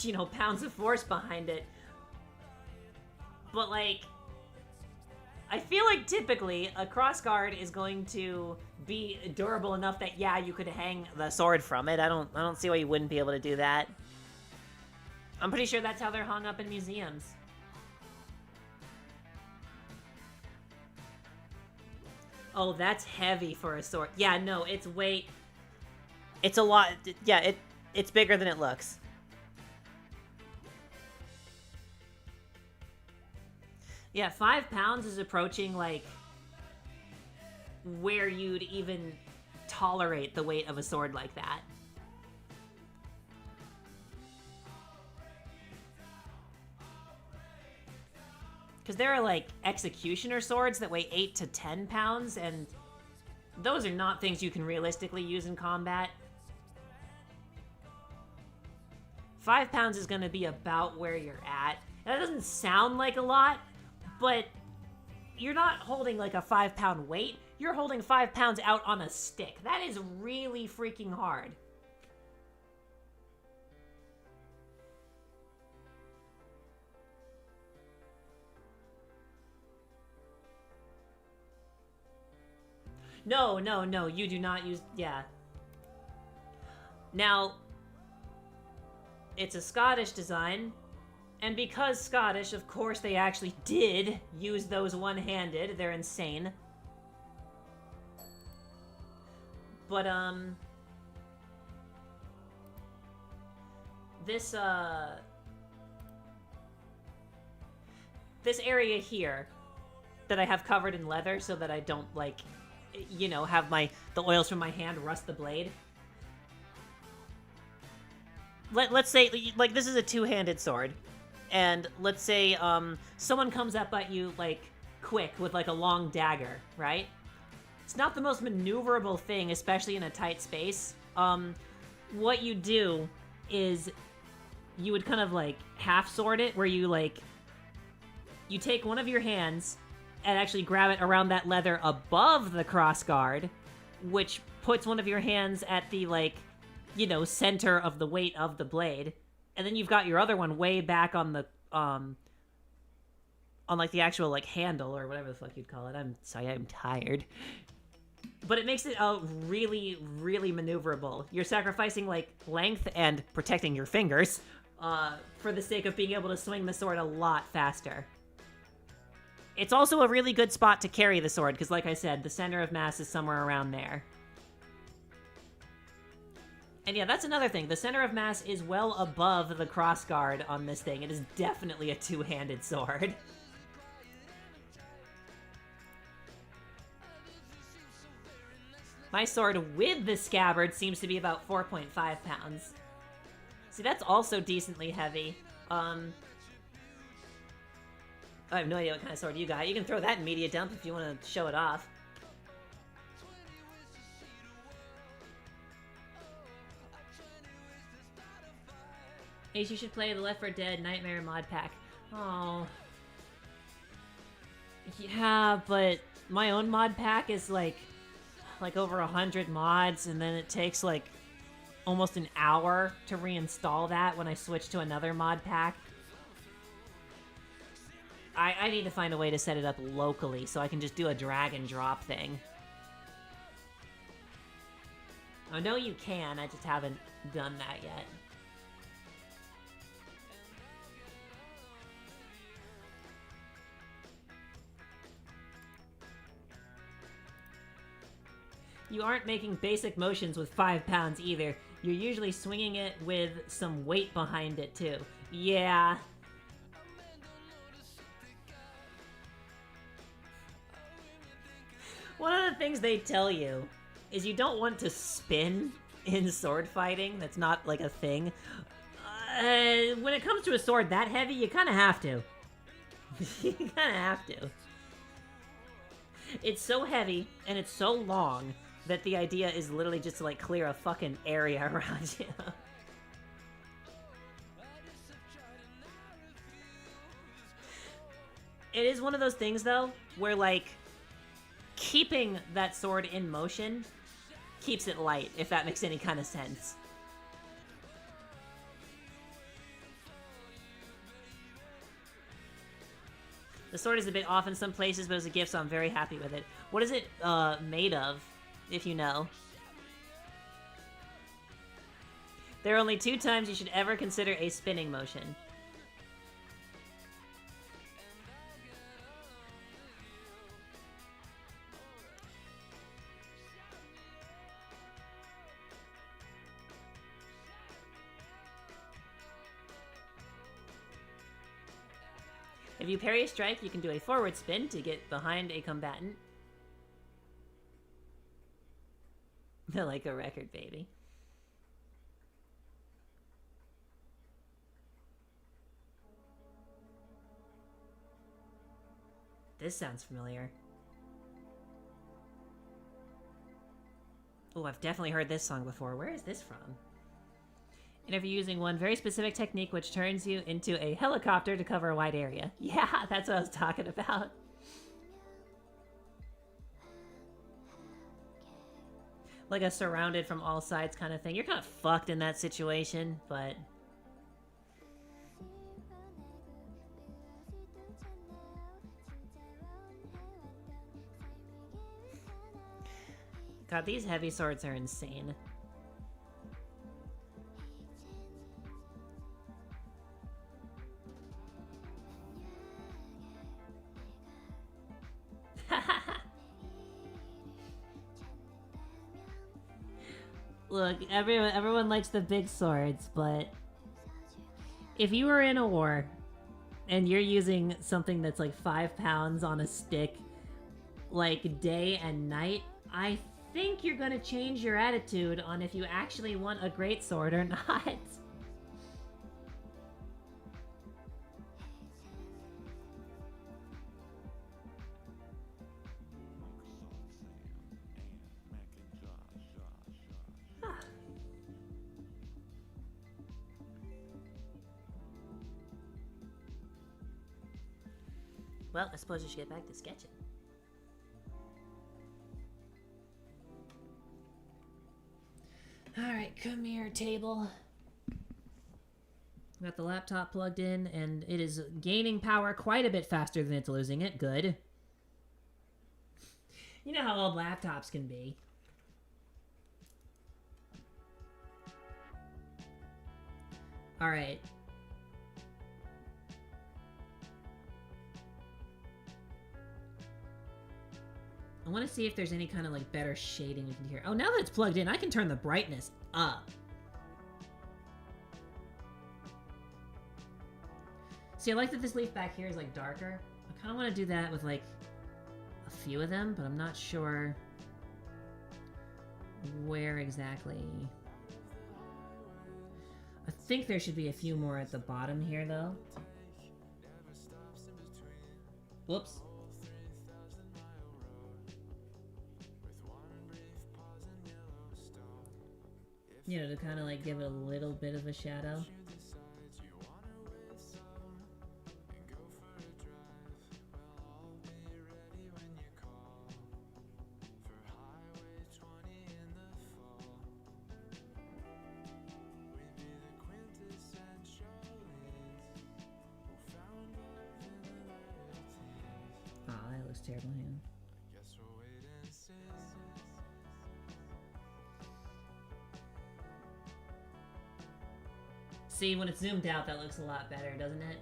you know, pounds of force behind it. But, like, I feel like typically a crossguard is going to be durable enough that, yeah, you could hang the sword from it. I don't see why you wouldn't be able to do that. I'm pretty sure that's how they're hung up in museums. Oh, that's heavy for a sword. Yeah, no, it's weight. It's a lot. Yeah, it's bigger than it looks. Yeah, 5 pounds is approaching, like, where you'd even tolerate the weight of a sword like that. Because there are, like, executioner swords that weigh 8 to 10 pounds, and those are not things you can realistically use in combat. 5 pounds is going to be about where you're at. And that doesn't sound like a lot, but you're not holding, like, a 5-pound weight. You're holding 5 pounds out on a stick. That is really freaking hard. No, no, no, you do not use... Yeah. Now, it's a Scottish design, and because Scottish, of course, they actually did use those one-handed. They're insane. But, this area here that I have covered in leather so that I don't, like, you know, have the oils from my hand rust the blade. Let's say, like, this is a two-handed sword, and let's say, someone comes up at you, like, quick with, like, a long dagger, right? It's not the most maneuverable thing, especially in a tight space. What you do is you would kind of, like, half-sword it, where you, like, you take one of your hands and actually grab it around that leather above the crossguard, which puts one of your hands at the, like, you know, center of the weight of the blade. And then you've got your other one way back on the, on, like, the actual, like, handle, or whatever the fuck you'd call it. I'm sorry, I'm tired. But it makes it, really, really maneuverable. You're sacrificing, like, length and protecting your fingers, for the sake of being able to swing the sword a lot faster. It's also a really good spot to carry the sword, because like I said, the center of mass is somewhere around there. And yeah, that's another thing. The center of mass is well above the crossguard on this thing. It is definitely a two-handed sword. My sword with the scabbard seems to be about 4.5 pounds. See, that's also decently heavy. I have no idea what kind of sword you got. You can throw that in media dump if you want to show it off. Ace, you should play the Left 4 Dead Nightmare mod pack. Oh. Yeah, but my own mod pack is like over 100 mods, and then it takes like almost an hour to reinstall that when I switch to another mod pack. I need to find a way to set it up locally so I can just do a drag and drop thing. I know you can, I just haven't done that yet. You aren't making basic motions with 5 pounds either. You're usually swinging it with some weight behind it too. Yeah. One of the things they tell you is you don't want to spin in sword fighting. That's not, like, a thing. When it comes to a sword that heavy, you kind of have to. You kind of have to. It's so heavy, and it's so long, that the idea is literally just to, like, clear a fucking area around you. It is one of those things, though, where, like, keeping that sword in motion keeps it light, if that makes any kind of sense. The sword is a bit off in some places, but as a gift, so I'm very happy with it. What is it made of, if you know? There are only 2 times you should ever consider a spinning motion. If you parry a strike, you can do a forward spin to get behind a combatant. Like a record, baby. This sounds familiar. Oh, I've definitely heard this song before. Where is this from? Interview using one very specific technique which turns you into a helicopter to cover a wide area. Yeah, that's what I was talking about. Like a surrounded from all sides kind of thing. You're kind of fucked in that situation, but... God, these heavy swords are insane. Look, everyone likes the big swords, but if you were in a war and you're using something that's like 5 pounds on a stick, like day and night, I think you're gonna change your attitude on if you actually want a greatsword or not. Well, I suppose I should get back to sketching. Alright, come here, table. Got the laptop plugged in, and it is gaining power quite a bit faster than it's losing it. Good. You know how old laptops can be. Alright. I want to see if there's any kind of like better shading we can hear. Oh, now that it's plugged in, I can turn the brightness up. See, I like that this leaf back here is like darker. I kind of want to do that with like a few of them, but I'm not sure where exactly. I think there should be a few more at the bottom here, though. Whoops. You know, to kind of like give it a little bit of a shadow. Ah, that looks terrible, yeah. See, when it's zoomed out, that looks a lot better, doesn't it?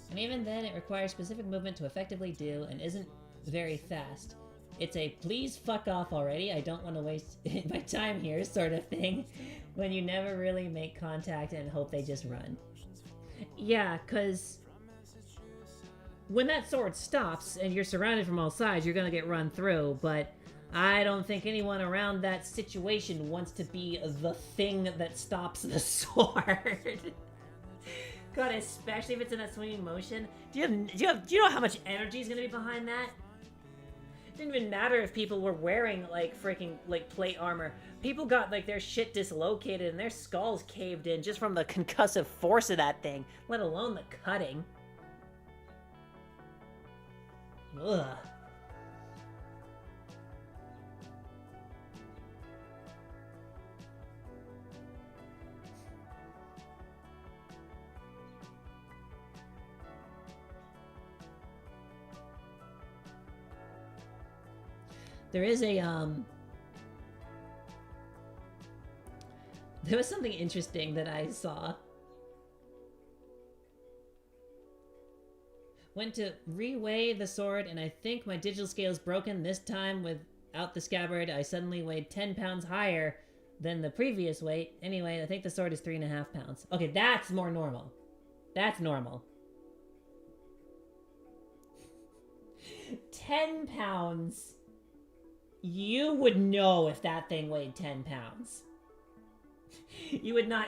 And even then, it requires specific movement to effectively do and isn't very fast. It's a please fuck off already, I don't want to waste my time here sort of thing, when you never really make contact and hope they just run. Yeah, because when that sword stops and you're surrounded from all sides, you're gonna get run through, but I don't think anyone around that situation wants to be the thing that stops the sword. God, especially if it's in a swinging motion. Do you know how much energy is gonna be behind that? It didn't even matter if people were wearing like freaking like plate armor. People got like their shit dislocated and their skulls caved in just from the concussive force of that thing, let alone the cutting. Ugh. There is a, there was something interesting that I saw. Went to reweigh the sword, and I think my digital scale is broken. This time, without the scabbard, I suddenly weighed 10 pounds higher than the previous weight. Anyway, I think the sword is 3.5 pounds. Okay, that's more normal. That's normal. 10 pounds, you would know if that thing weighed 10 pounds. You would not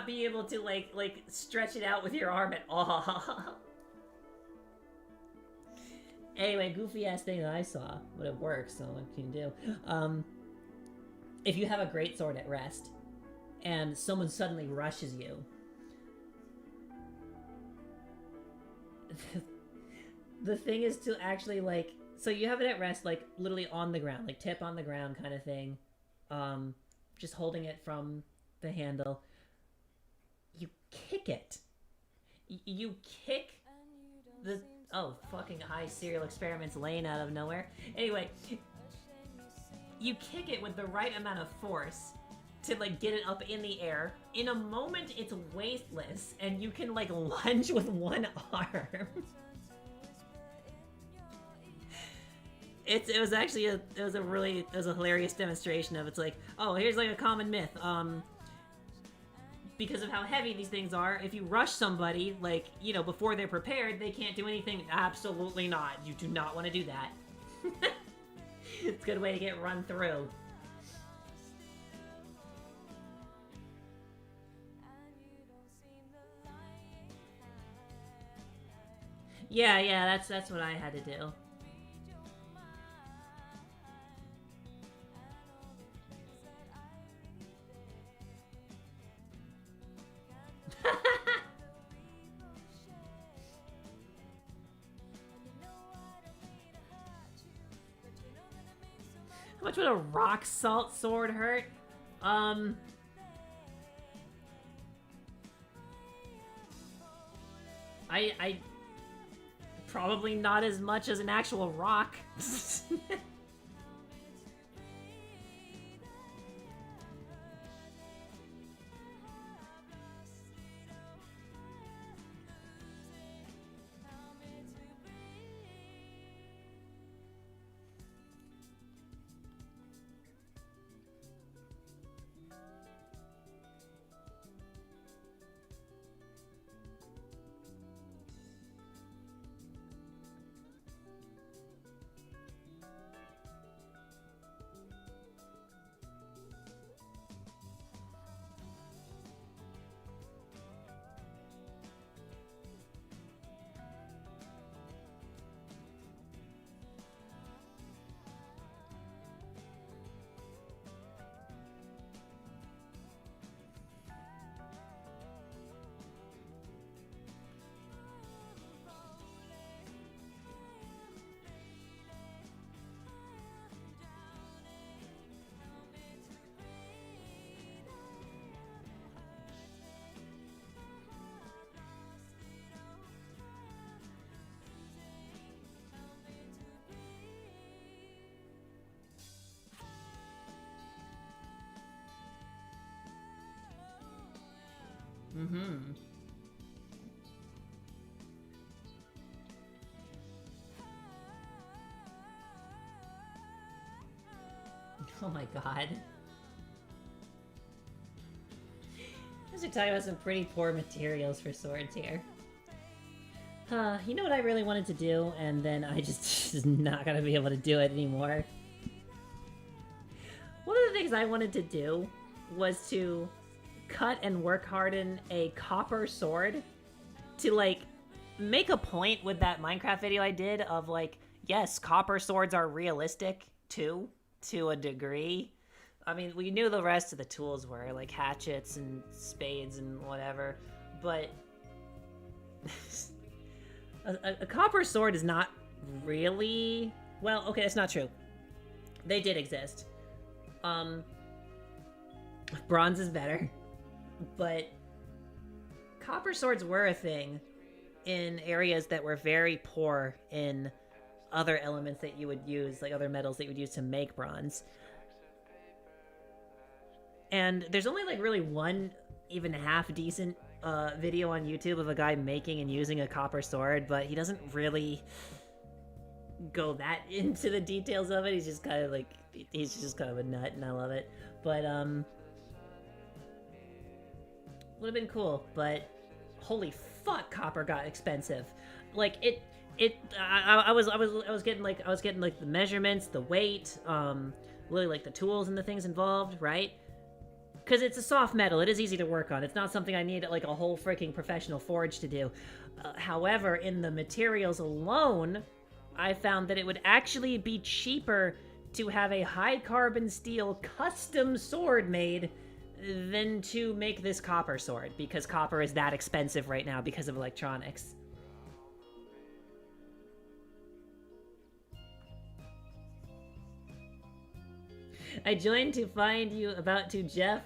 be able to like stretch it out with your arm at all. Anyway, goofy ass thing that I saw, but it works, so what can you do? If you have a greatsword at rest, and someone suddenly rushes you, the thing is to actually like, so you have it at rest, like literally on the ground, like tip on the ground kind of thing, just holding it from the handle. You kick it. You kick the, oh, fucking high serial experiments lane out of nowhere. Anyway, you kick it with the right amount of force to like get it up in the air. In a moment, it's weightless, and you can like lunge with one arm. It was actually a hilarious demonstration of, it's like, oh, here's like a common myth. Because of how heavy these things are, if you rush somebody, like, you know, before they're prepared, they can't do anything. Absolutely not. You do not want to do that. It's a good way to get run through. Yeah, that's what I had to do. How much would a rock salt sword hurt? I probably not as much as an actual rock. Mm-hmm. Oh my god. As we're talking about some pretty poor materials for swords here. You know what I really wanted to do, and then I just not gonna be able to do it anymore? One of the things I wanted to do was to cut and work harden a copper sword to, like, make a point with that Minecraft video I did of, like, yes, copper swords are realistic, too, to a degree. I mean, we knew the rest of the tools were, like hatchets and spades and whatever, but a copper sword is not really... Well, okay, that's not true. They did exist. Bronze is better. But copper swords were a thing in areas that were very poor in other elements that you would use, like other metals that you would use to make bronze. And there's only like really one even half decent video on YouTube of a guy making and using a copper sword, but he doesn't really go that into the details of it. He's just kind of like, he's just kind of a nut, and I love it. But would have been cool, but holy fuck copper got expensive. Like I was getting like the measurements, the weight, really like the tools and the things involved, right? Because it's a soft metal, it is easy to work on. It's not something I need like a whole freaking professional forge to do. However, in the materials alone, I found that it would actually be cheaper to have a high carbon steel custom sword made than to make this copper sword, because copper is that expensive right now because of electronics. I joined to find you about to Jeff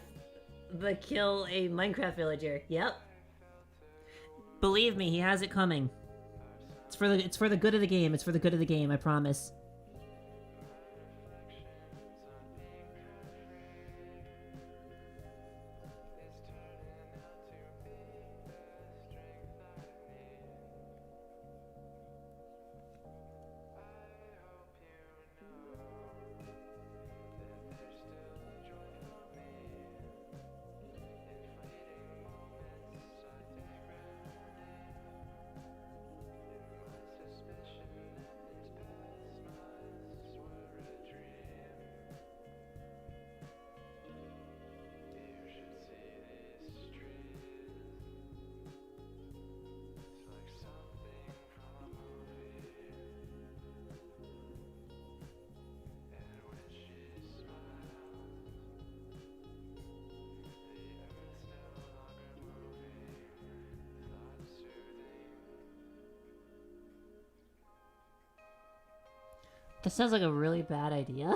the kill a Minecraft villager. Yep. Believe me, he has it coming. It's for the good of the game. It's for the good of the game, I promise. That sounds like a really bad idea.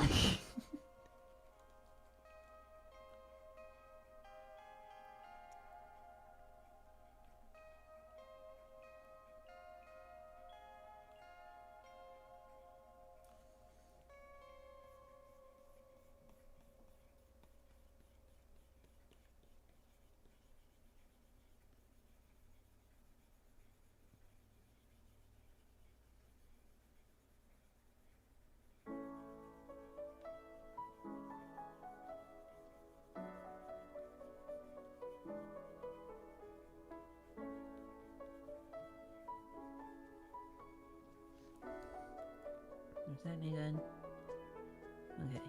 Is that any good? Okay.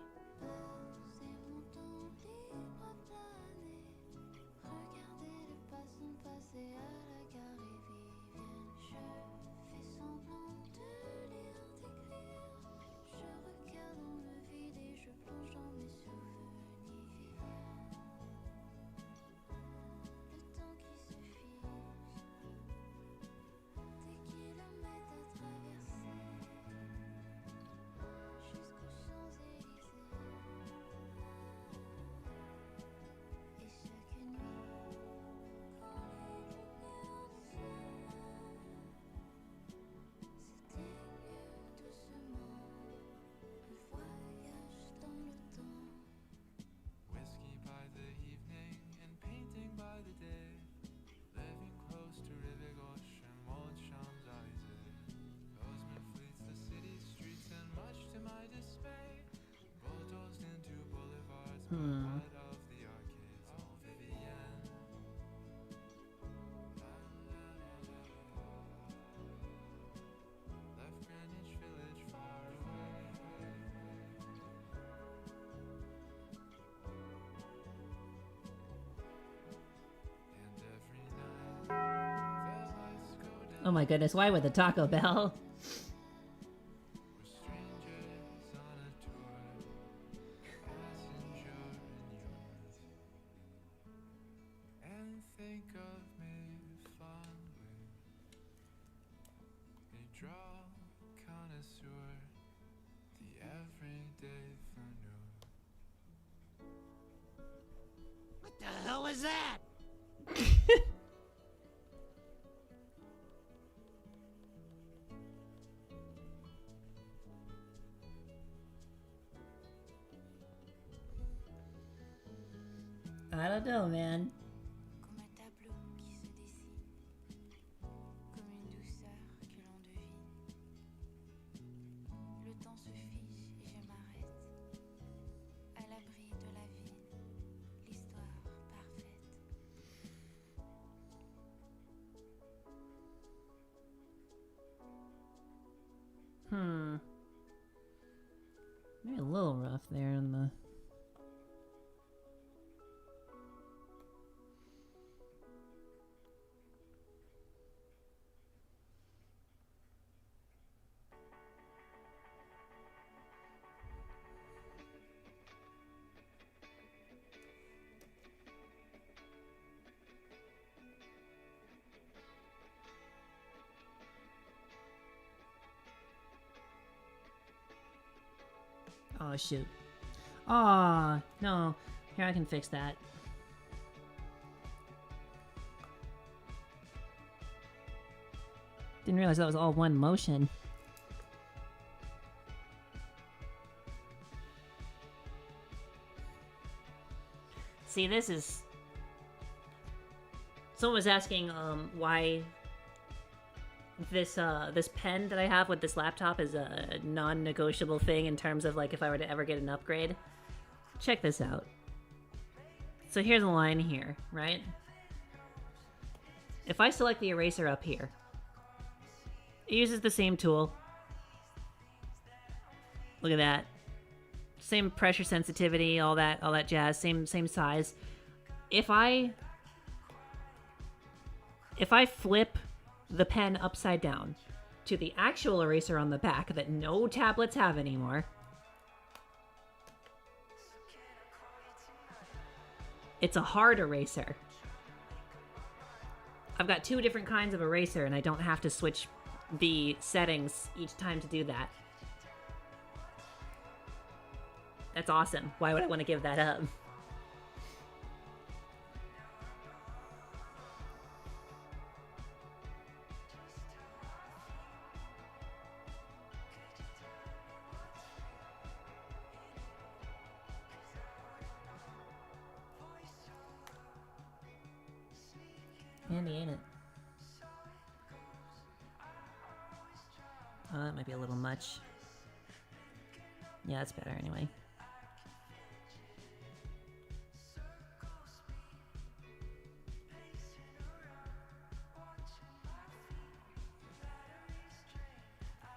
Oh my goodness, why with the Taco Bell? What the hell was that? I don't know, man. Comme un tableau qui se dessine, comme une douceur que l'on devine. Le temps se fiche et je m'arrête, à l'abri de la ville, l'histoire parfaite. Oh, shoot. Aw, no. Here, I can fix that. Didn't realize that was all one motion. See, this is... Someone was asking, why this pen that I have with this laptop is a non-negotiable thing in terms of, like, if I were to ever get an upgrade. Check this out. So here's a line here, right? If I select the eraser up here, it uses the same tool. Look at that. Same pressure sensitivity, all that jazz, same size. If I flip the pen upside down to the actual eraser on the back that no tablets have anymore, it's a hard eraser. I've got two different kinds of eraser and I don't have to switch the settings each time to do that. That's awesome. Why would I want to give that up? Handy, ain't it? Oh, that might be a little much. Yeah, that's better anyway.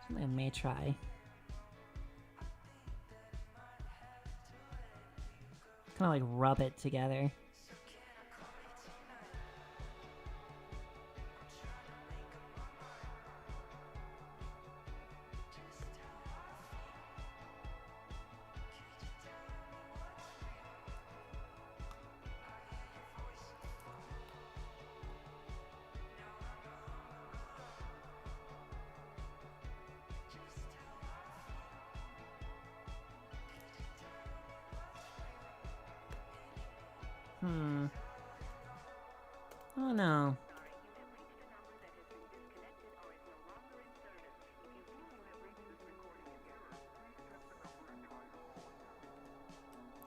Something I may try. Kind of like rub it together. Oh no.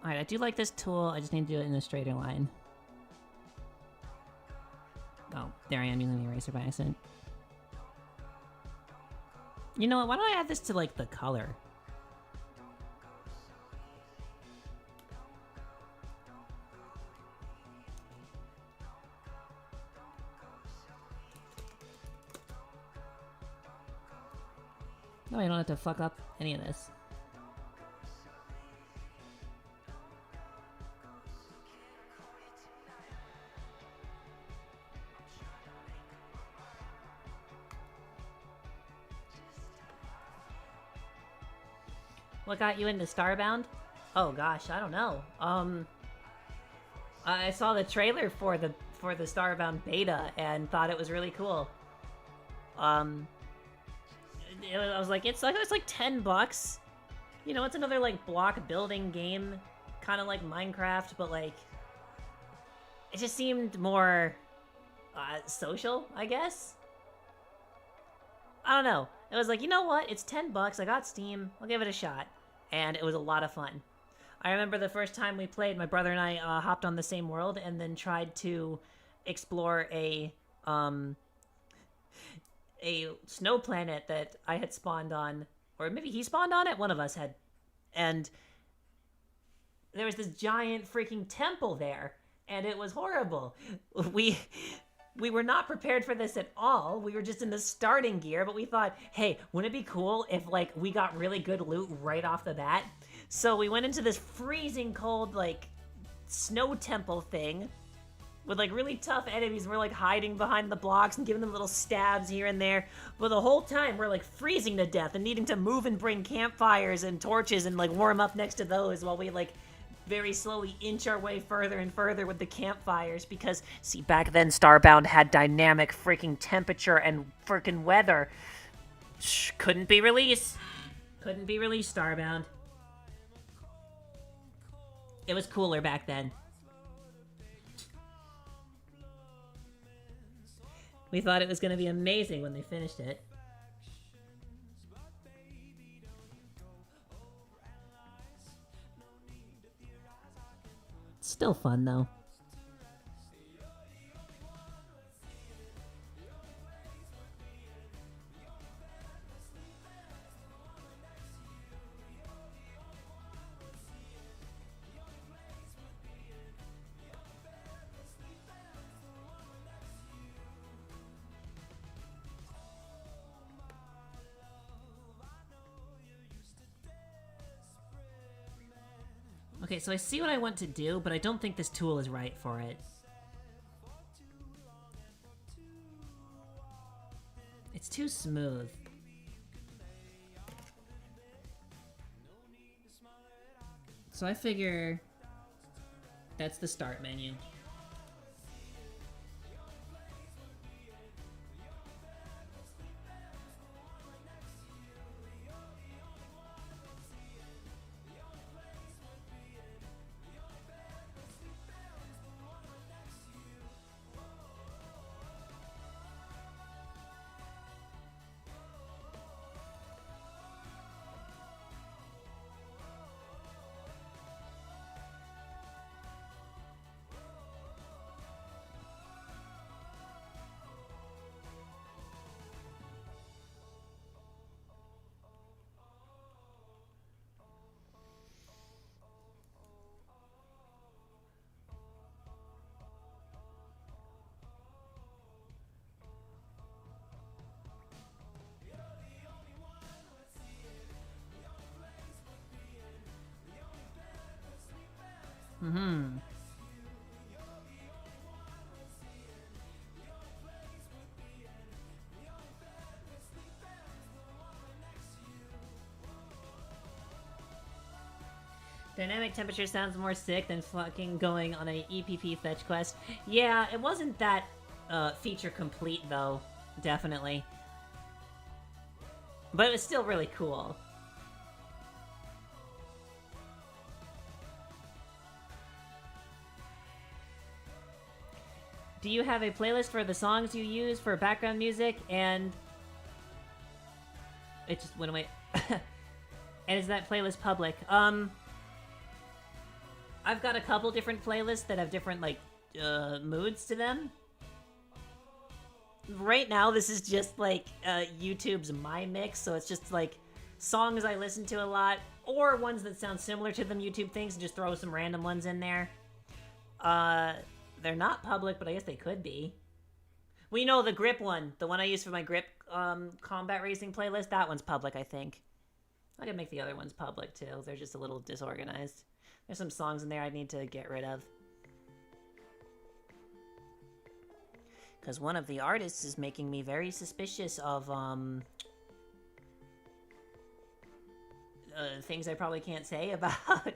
Alright, I do like this tool, I just need to do it in a straighter line. Oh, there I am using the eraser by accident. You know what, why don't I add this to, like, the color? No, I don't have to fuck up any of this. What got you into Starbound? Oh gosh, I don't know. I saw the trailer for the Starbound beta and thought it was really cool. I was like, it's like $10. You know, it's another like block building game, kind of like Minecraft, but like it just seemed more social, I guess. I don't know. It was like, you know what? It's $10. I got Steam. I'll give it a shot. And it was a lot of fun. I remember the first time we played, my brother and I hopped on the same world and then tried to explore a snow planet that I had spawned on, or maybe he spawned on it, one of us had. And there was this giant freaking temple there, and it was horrible. We were not prepared for this at all. We were just in the starting gear, but we thought, hey, wouldn't it be cool if, like, we got really good loot right off the bat? So we went into this freezing cold, like, snow temple thing with, like, really tough enemies. We're, like, hiding behind the blocks and giving them little stabs here and there. But the whole time, we're, like, freezing to death and needing to move and bring campfires and torches and, like, warm up next to those while we, like, very slowly inch our way further and further with the campfires because, see, back then Starbound had dynamic freaking temperature and freaking weather. Couldn't be released. Couldn't be released, Starbound. It was cooler back then. We thought it was going to be amazing when they finished it. It's still fun, though. Okay, so I see what I want to do, but I don't think this tool is right for it. It's too smooth. So I figure that's the start menu. Mm-hmm. Dynamic temperature sounds more sick than fucking going on a EPP fetch quest. Yeah, it wasn't that feature complete though, definitely. But it was still really cool. Do you have a playlist for the songs you use for background music? And it just went away. And is that playlist public? I've got a couple different playlists that have different, like, moods to them. Right now, this is just, like, YouTube's My Mix, so it's just, like, songs I listen to a lot, or ones that sound similar to them YouTube things, and just throw some random ones in there. They're not public, but I guess they could be. Well, you know, the grip one, the one I use for my grip combat racing playlist, that one's public, I think. I could make the other ones public, too. They're just a little disorganized. There's some songs in there I need to get rid of. Because one of the artists is making me very suspicious of, things I probably can't say about.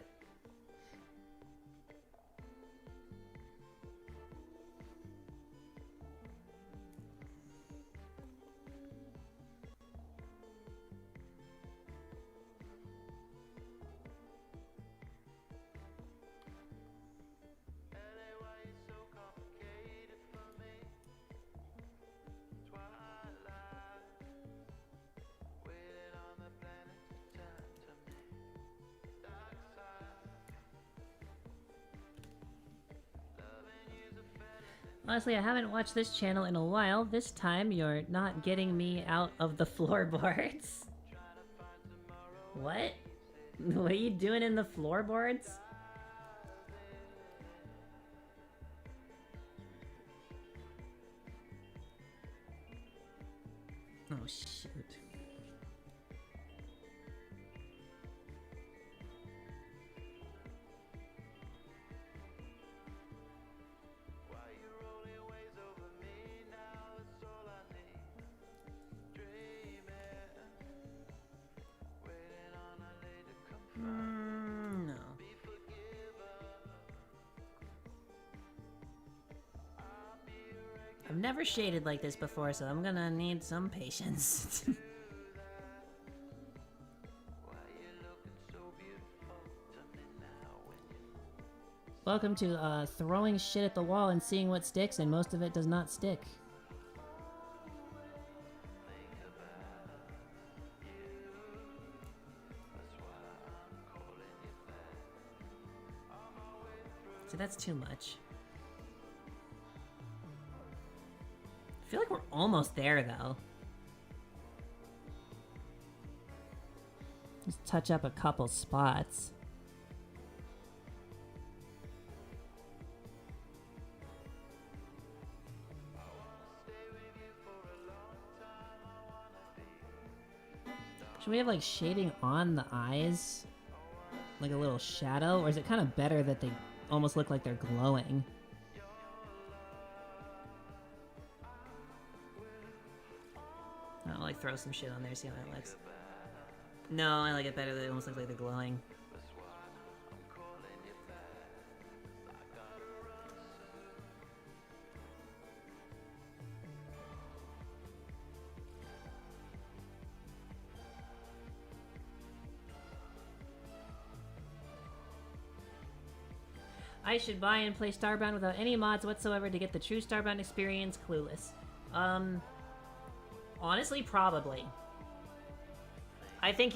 Honestly, I haven't watched this channel in a while. This time, you're not getting me out of the floorboards. What? What are you doing in the floorboards? Oh, shoot. No. I've never shaded like this before, so I'm gonna need some patience. Welcome to throwing shit at the wall and seeing what sticks, and most of it does not stick. So that's too much. I feel like we're almost there, though. Just touch up a couple spots. Should we have, like, shading on the eyes? Like a little shadow? Or is it kind of better that they almost look like they're glowing? I'll, like, throw some shit on there, see how that looks. No, I like it better that it almost looks like they're glowing. I should buy and play Starbound without any mods whatsoever to get the true Starbound experience. Clueless. Honestly, probably. I think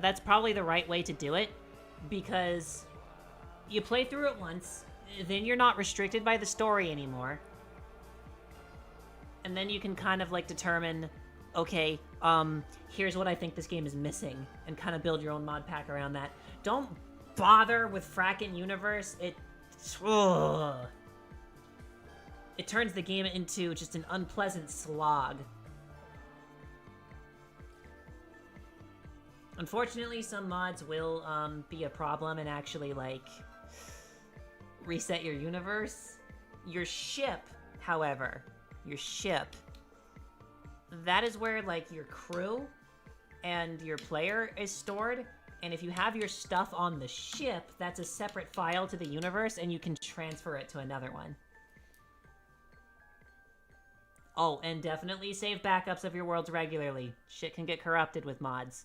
that's probably the right way to do it, because you play through it once, then you're not restricted by the story anymore, and then you can kind of like determine, okay, here's what I think this game is missing, and kind of build your own mod pack around that. Don't bother with frackin' universe. It turns the game into just an unpleasant slog. Unfortunately, some mods will be a problem and actually, like, reset your universe. Your ship, however, that is where, like, your crew and your player is stored. And if you have your stuff on the ship, that's a separate file to the universe, and you can transfer it to another one. Oh, and definitely save backups of your worlds regularly. Shit can get corrupted with mods.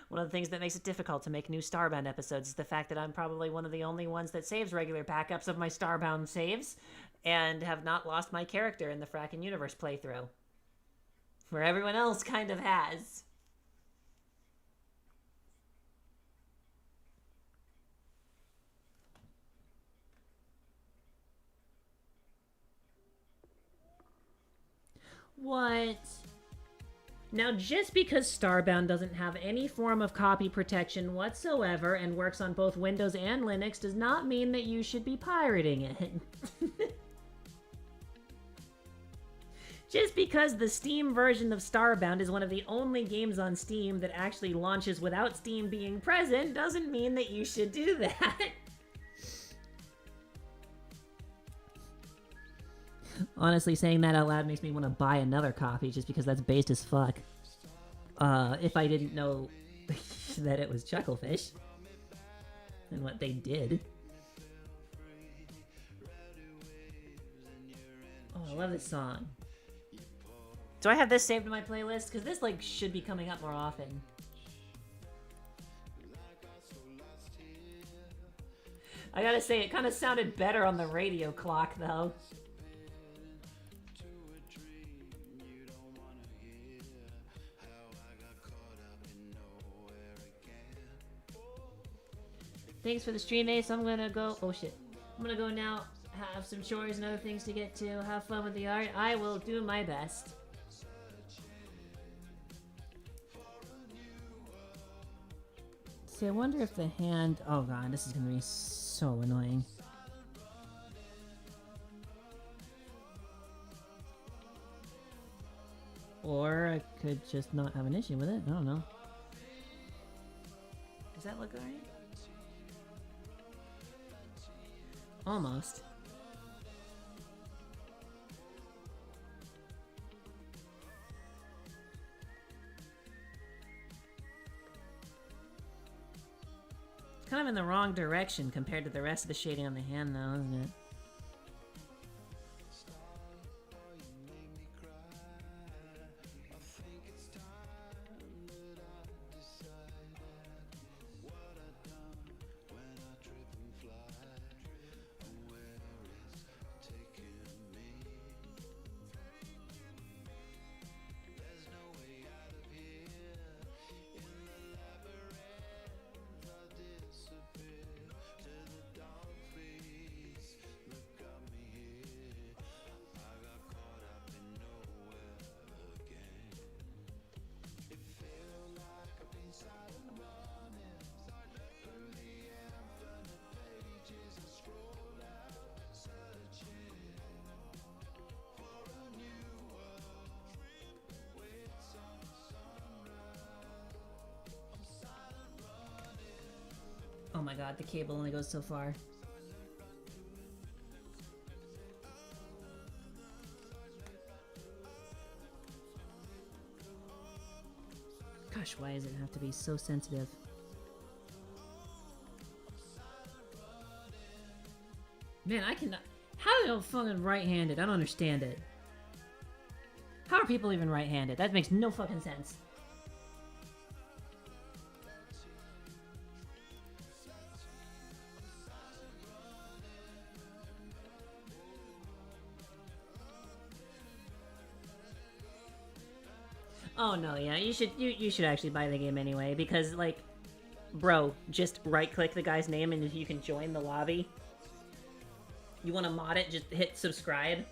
One of the things that makes it difficult to make new Starbound episodes is the fact that I'm probably one of the only ones that saves regular backups of my Starbound saves, and have not lost my character in the frackin' universe playthrough. Where everyone else kind of has. What? Now, just because Starbound doesn't have any form of copy protection whatsoever and works on both Windows and Linux does not mean that you should be pirating it. Just because the Steam version of Starbound is one of the only games on Steam that actually launches without Steam being present doesn't mean that you should do that. Honestly, saying that out loud makes me want to buy another copy just because that's based as fuck. If I didn't know that it was Chucklefish and what they did. Oh, I love this song. Do I have this saved in my playlist? Because this, like, should be coming up more often. I gotta say, it kind of sounded better on the radio clock, though. Thanks for the stream, Ace. I'm gonna go... Oh, shit. I'm gonna go now, have some chores and other things to get to, have fun with the art. I will do my best. See, I wonder if the hand... Oh, God, this is gonna be so annoying. Or I could just not have an issue with it. I don't know. Does that look alright? Almost. It's kind of in the wrong direction compared to the rest of the shading on the hand, though, isn't it? my god, the cable only goes so far. Gosh, why does it have to be so sensitive? Man, I cannot... How are they fucking right-handed? I don't understand it. How are people even right-handed? That makes no fucking sense. Oh no, yeah, you should actually buy the game anyway, because like, bro, just right-click the guy's name and if you can join the lobby. You want to mod it, just hit subscribe.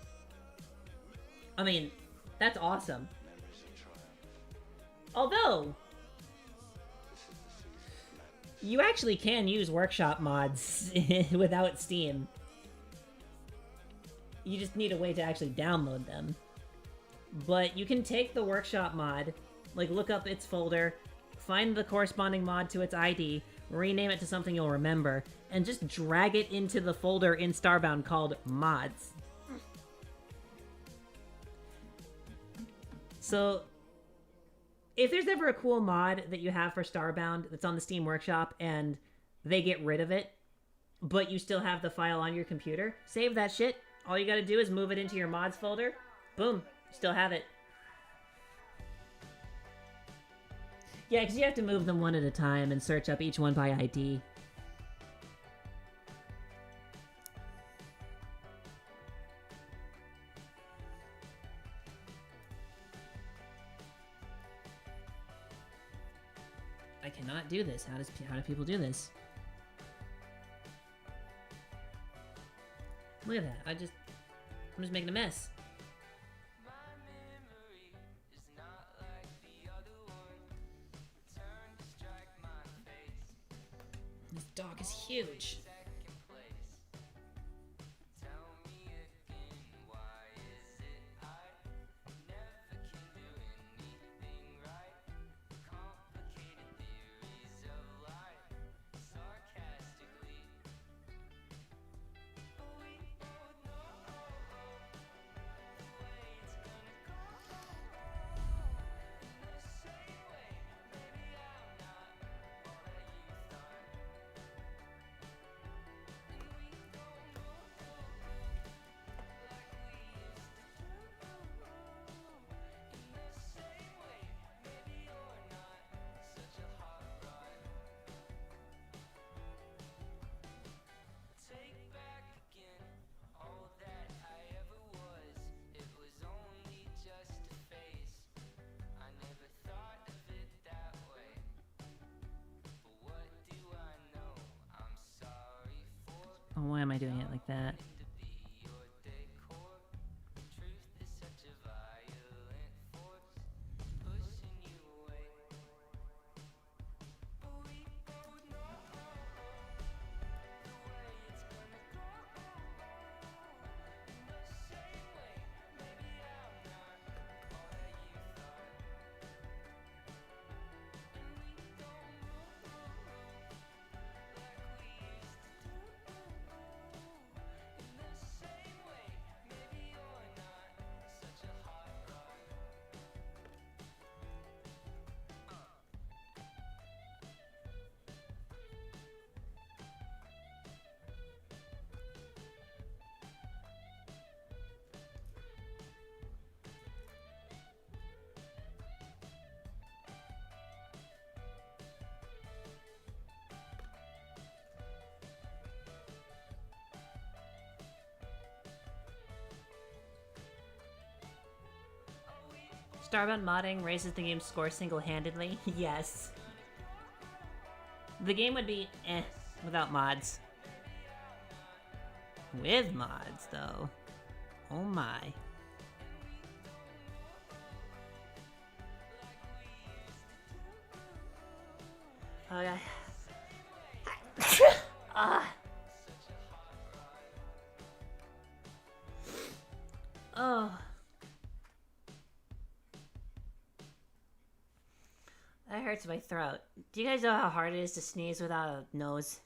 I mean, that's awesome. Although, you actually can use workshop mods without Steam. You just need a way to actually download them. But you can take the workshop mod, like look up its folder, find the corresponding mod to its ID, rename it to something you'll remember, and just drag it into the folder in Starbound called mods. So, if there's ever a cool mod that you have for Starbound that's on the Steam Workshop and they get rid of it, but you still have the file on your computer, save that shit. All you gotta do is move it into your mods folder. Boom. Still have it. Yeah, because you have to move them one at a time and search up each one by ID. I cannot do this. How do people do this? Look at that. I'm just making a mess. This dog is huge. Oh, why am I doing it like that? Starbound modding raises the game's score single-handedly? Yes. The game would be eh without mods. With mods, though. Oh my. Oh yeah. Oh. That hurts my throat. Do you guys know how hard it is to sneeze without a nose?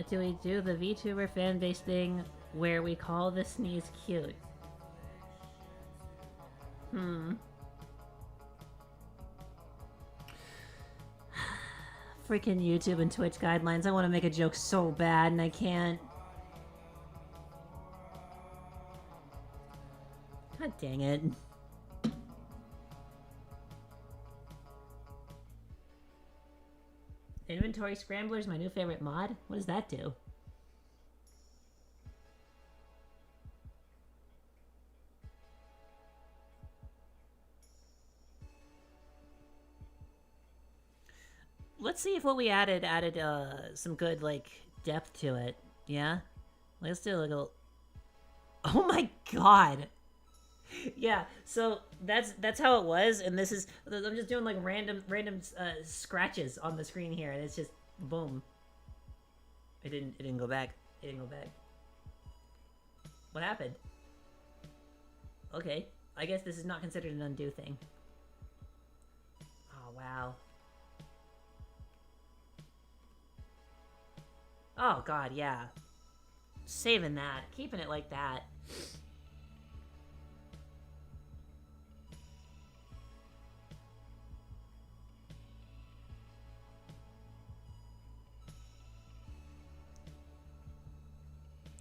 Do we do the VTuber fanbase thing where we call the sneeze cute? Freaking YouTube and Twitch guidelines. I want to make a joke so bad and I can't. God dang it. Inventory Scrambler is my new favorite mod? What does that do? Let's see if what we added some good, like, depth to it. Yeah? Let's do a little... Oh my god! Yeah, so that's how it was, and this is... I'm just doing, like, random scratches on the screen here, and it's just... Boom. It didn't go back. It didn't go back. What happened? Okay. I guess this is not considered an undo thing. Oh, wow. Oh god, yeah. Saving that. Keeping it like that.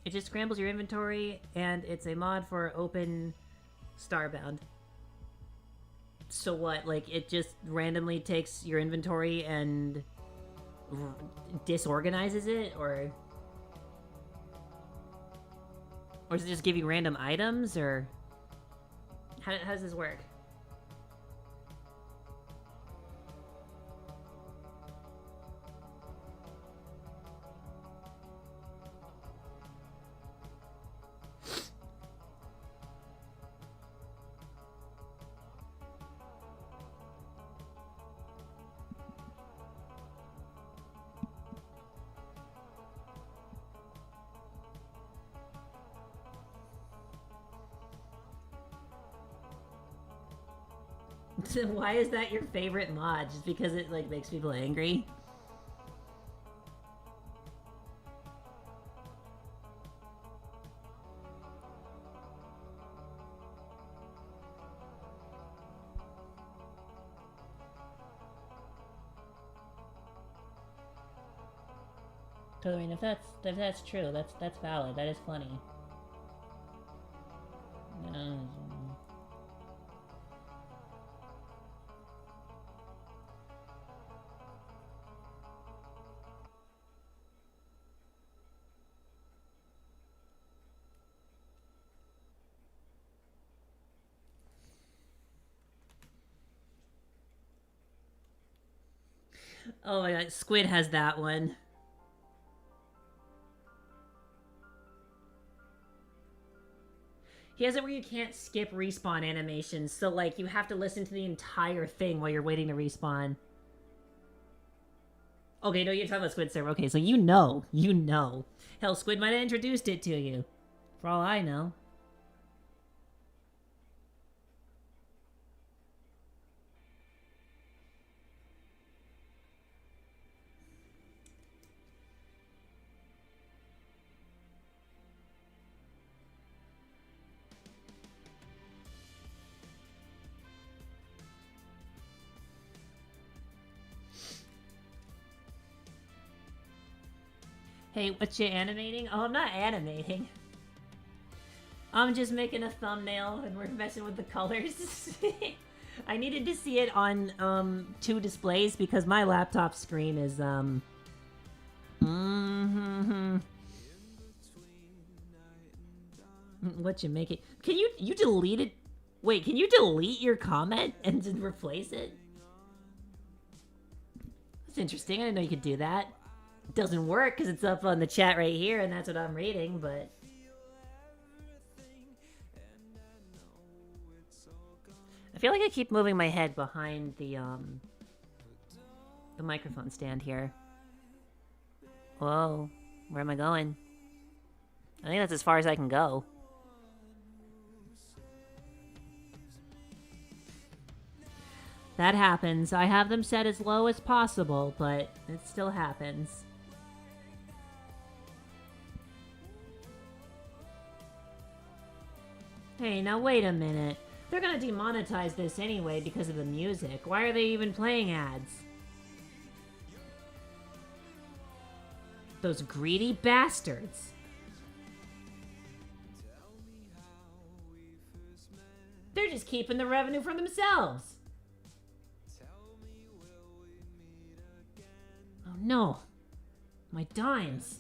It just scrambles your inventory, and it's a mod for open Starbound. So what? Like, it just randomly takes your inventory and... disorganizes it, or does it just give you random items, or how does this work? Why is that your favorite mod? Just because it, like, makes people angry? Totally, I mean, if that's true, that's valid. That is funny. Oh my god, Squid has that one. He has it where you can't skip respawn animations, so like you have to listen to the entire thing while you're waiting to respawn. Okay, no, you're talking about Squid server. Okay, so you know. Hell, Squid might have introduced it to you. For all I know. Hey, what you animating? Oh, I'm not animating. I'm just making a thumbnail and we're messing with the colors. I needed to see it on two displays because my laptop screen is What you make it? Can you delete it? Wait, can you delete your comment and then replace it? That's interesting. I didn't know you could do that. It doesn't work because it's up on the chat right here and that's what I'm reading, but... I feel like I keep moving my head behind the microphone stand here. Whoa, where am I going? I think that's as far as I can go. That happens. I have them set as low as possible, but it still happens. Hey, now wait a minute. They're gonna demonetize this anyway because of the music. Why are they even playing ads? Those greedy bastards. They're just keeping the revenue for themselves. Oh no. My dimes.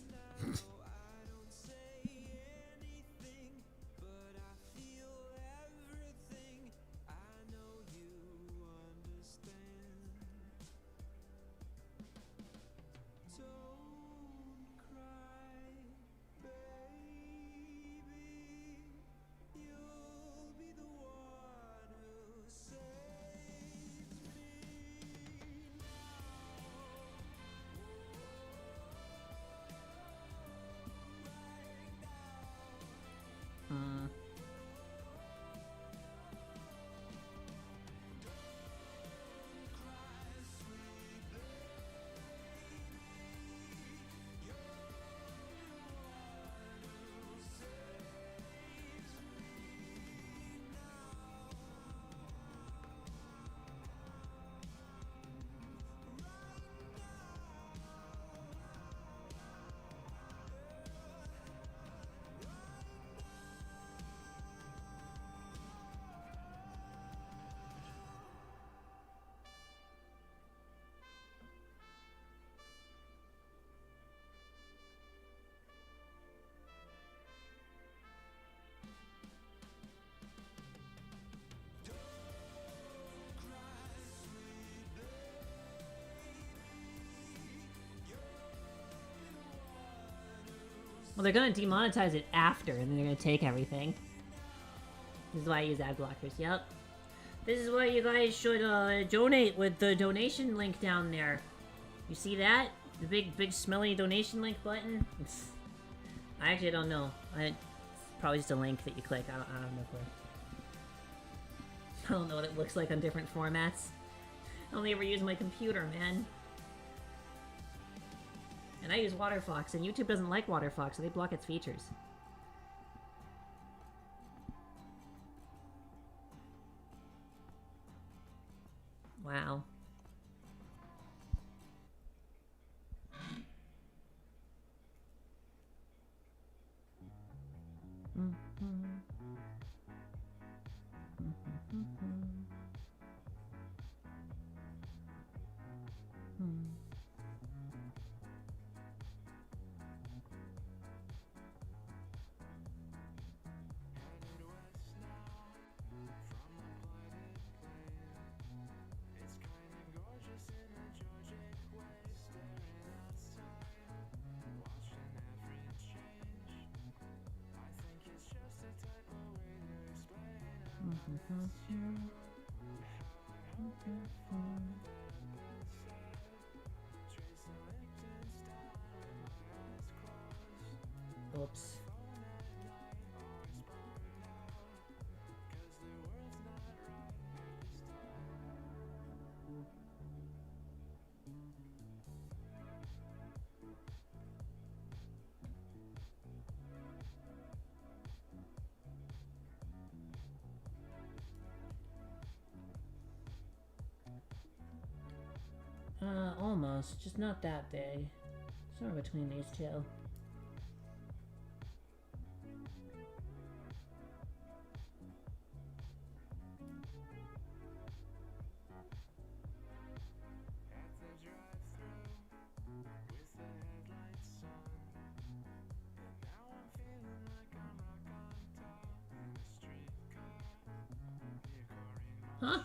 Well, they're gonna demonetize it after, and then they're gonna take everything. This is why I use ad blockers, yep. This is why you guys should donate with the donation link down there. You see that? The big smelly donation link button? I actually don't know. It's probably just a link that you click. I don't know. I don't know what it looks like on different formats. I only ever use my computer, man. And I use WaterFox, and YouTube doesn't like WaterFox, so they block its features. Wow. Oops. Almost. Just not that big. Somewhere between these two. Huh?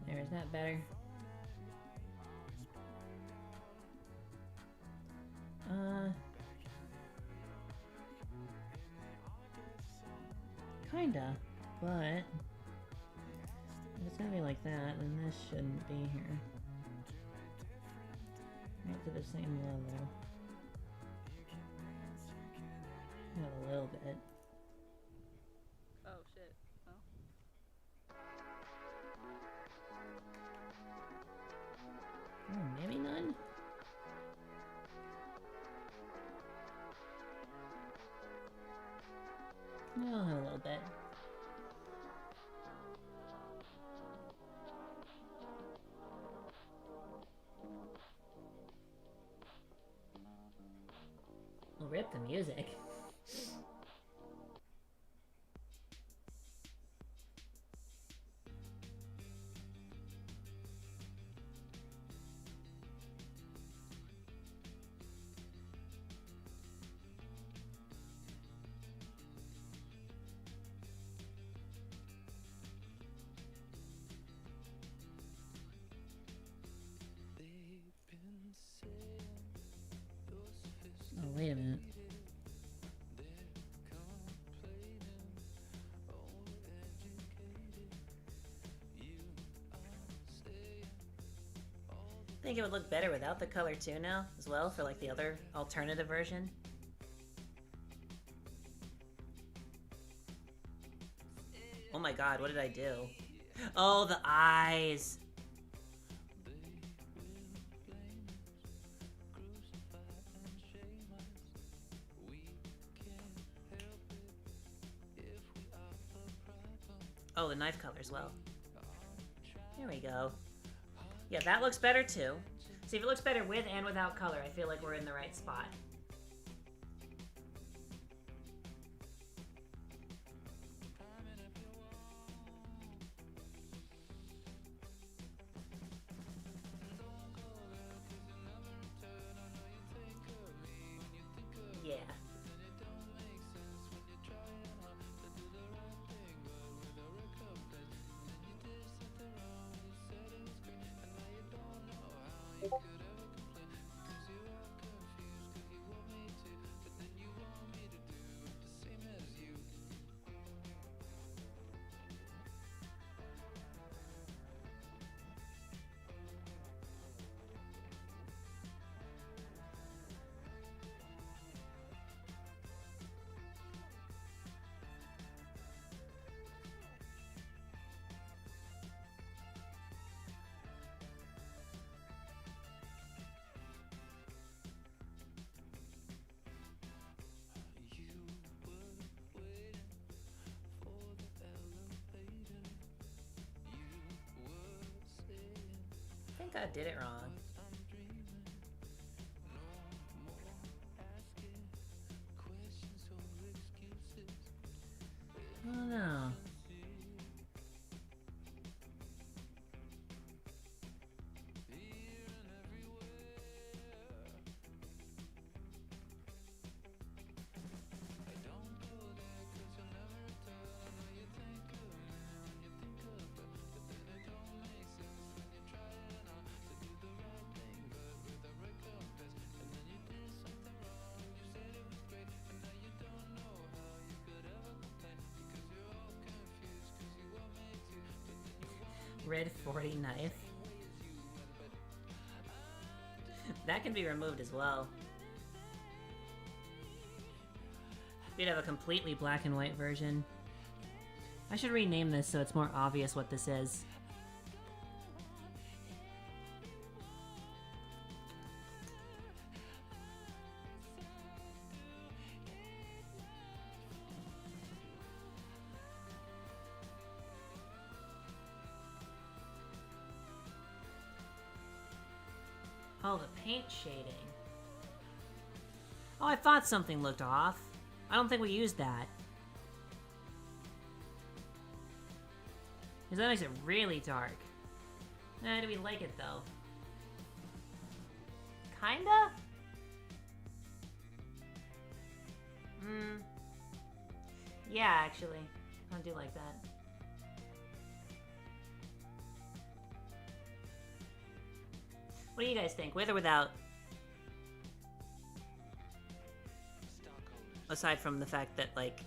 There's that better. Kinda, but if it's gonna be like that, then this shouldn't be here. Right to the same level. Not a little bit. Oh shit. Well. Oh, a little bit. Well, rip the music. Oh, wait a minute. I think it would look better without the color too now, as well, for like the other alternative version. Oh my god, what did I do? Oh, the eyes! Oh, the knife color as well. There we go. Yeah, that looks better too. See, if it looks better with and without color, I feel like we're in the right spot. Yeah. I think I did it wrong. Oh no. Red 40 knife. That can be removed as well. We'd have a completely black and white version. I should rename this so it's more obvious what this is. Oh, the paint shading. Oh, I thought something looked off. I don't think we used that. Because that makes it really dark. Do we like it, though? Kinda? Yeah, actually. I do like that. What do you guys think? With or without? Aside from the fact that, like...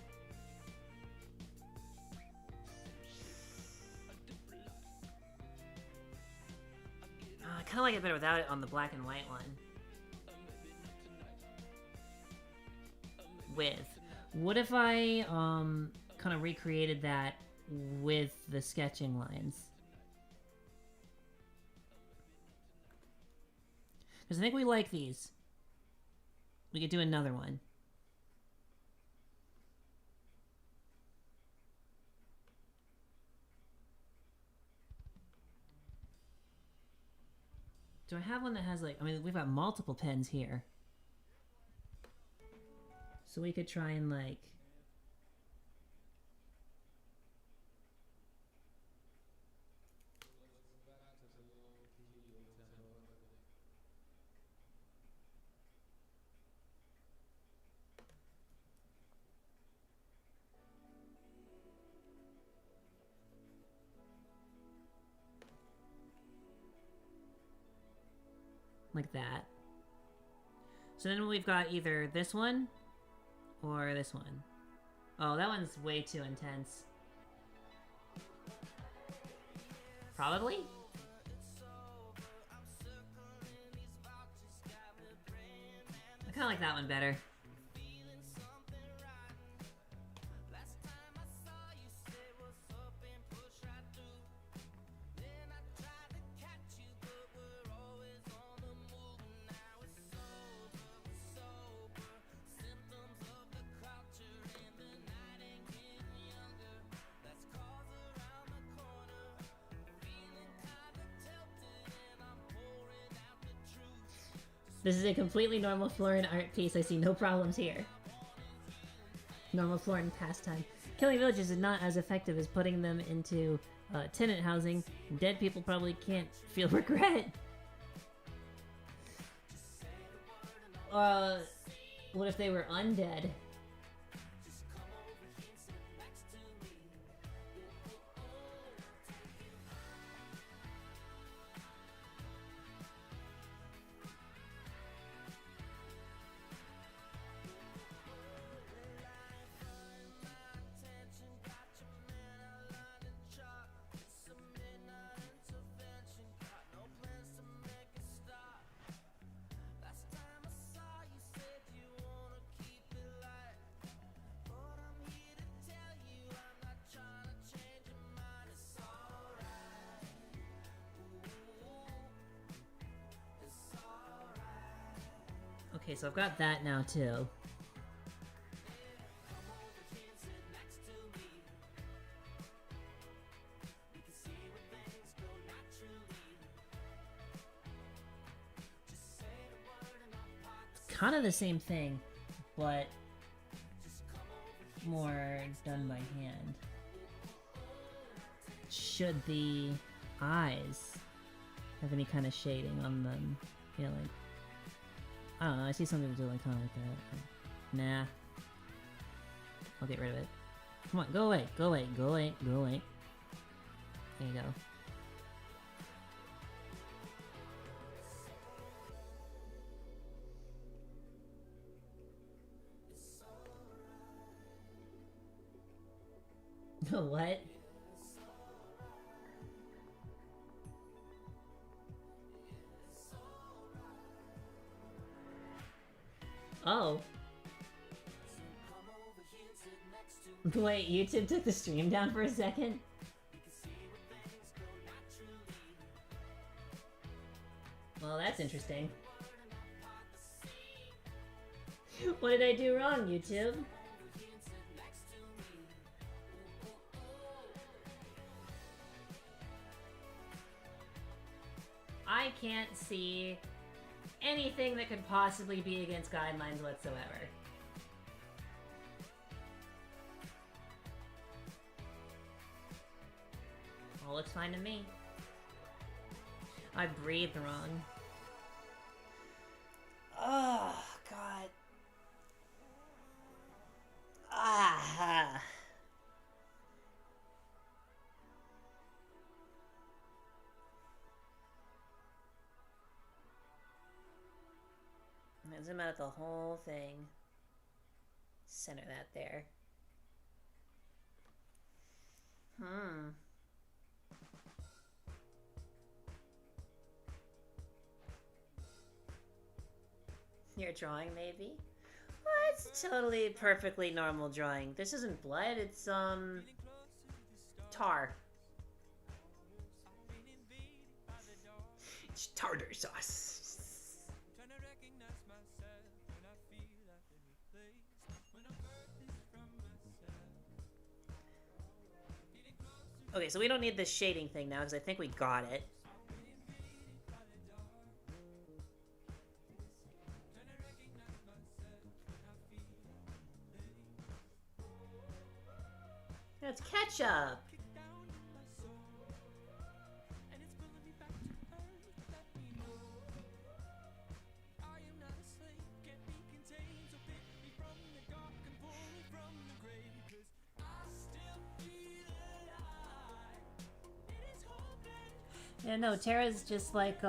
I kind of like it better without it on the black and white one. With. What if I, kind of recreated that with the sketching lines? Because I think we like these. We could do another one. Do I have one that has like, I mean, we've got multiple pens here. So we could try and like... like that. So then we've got either this one or this one. Oh, that one's way too intense. Probably? I kinda like that one better. This is a completely normal Florin art piece. I see no problems here. Normal Florin pastime. Killing villagers is not as effective as putting them into tenant housing. Dead people probably can't feel regret. What if they were undead? Okay, so I've got that now too. Kind of the same thing, but more done by hand. Should the eyes have any kind of shading on them? You know, like, I don't know, I see some people doing kind of like that. Nah. I'll get rid of it. Come on, go away, go away, go away, go away. There you go. What? Oh. Wait, YouTube took the stream down for a second? Well, that's interesting. What did I do wrong, YouTube? I can't see anything that could possibly be against guidelines whatsoever. All looks fine to me. I breathed wrong. Oh, God. Ah. Zoom out the whole thing. Center that there. Your drawing, maybe? Well, it's a totally perfectly normal drawing. This isn't blood, it's, tar. It's tartar sauce. Okay, so we don't need this shading thing now, because I think we got it. That's ketchup. Yeah, no, Tara's just like,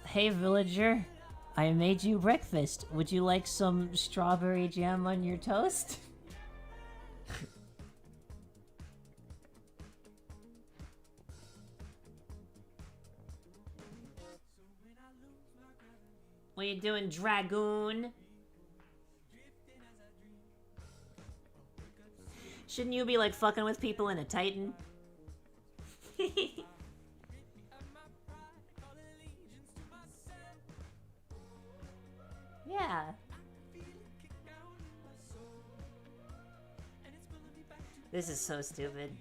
hey, villager, I made you breakfast. Would you like some strawberry jam on your toast? What you doing, Dragoon? Shouldn't you be, like, fucking with people in a Titan? Yeah. This is so stupid.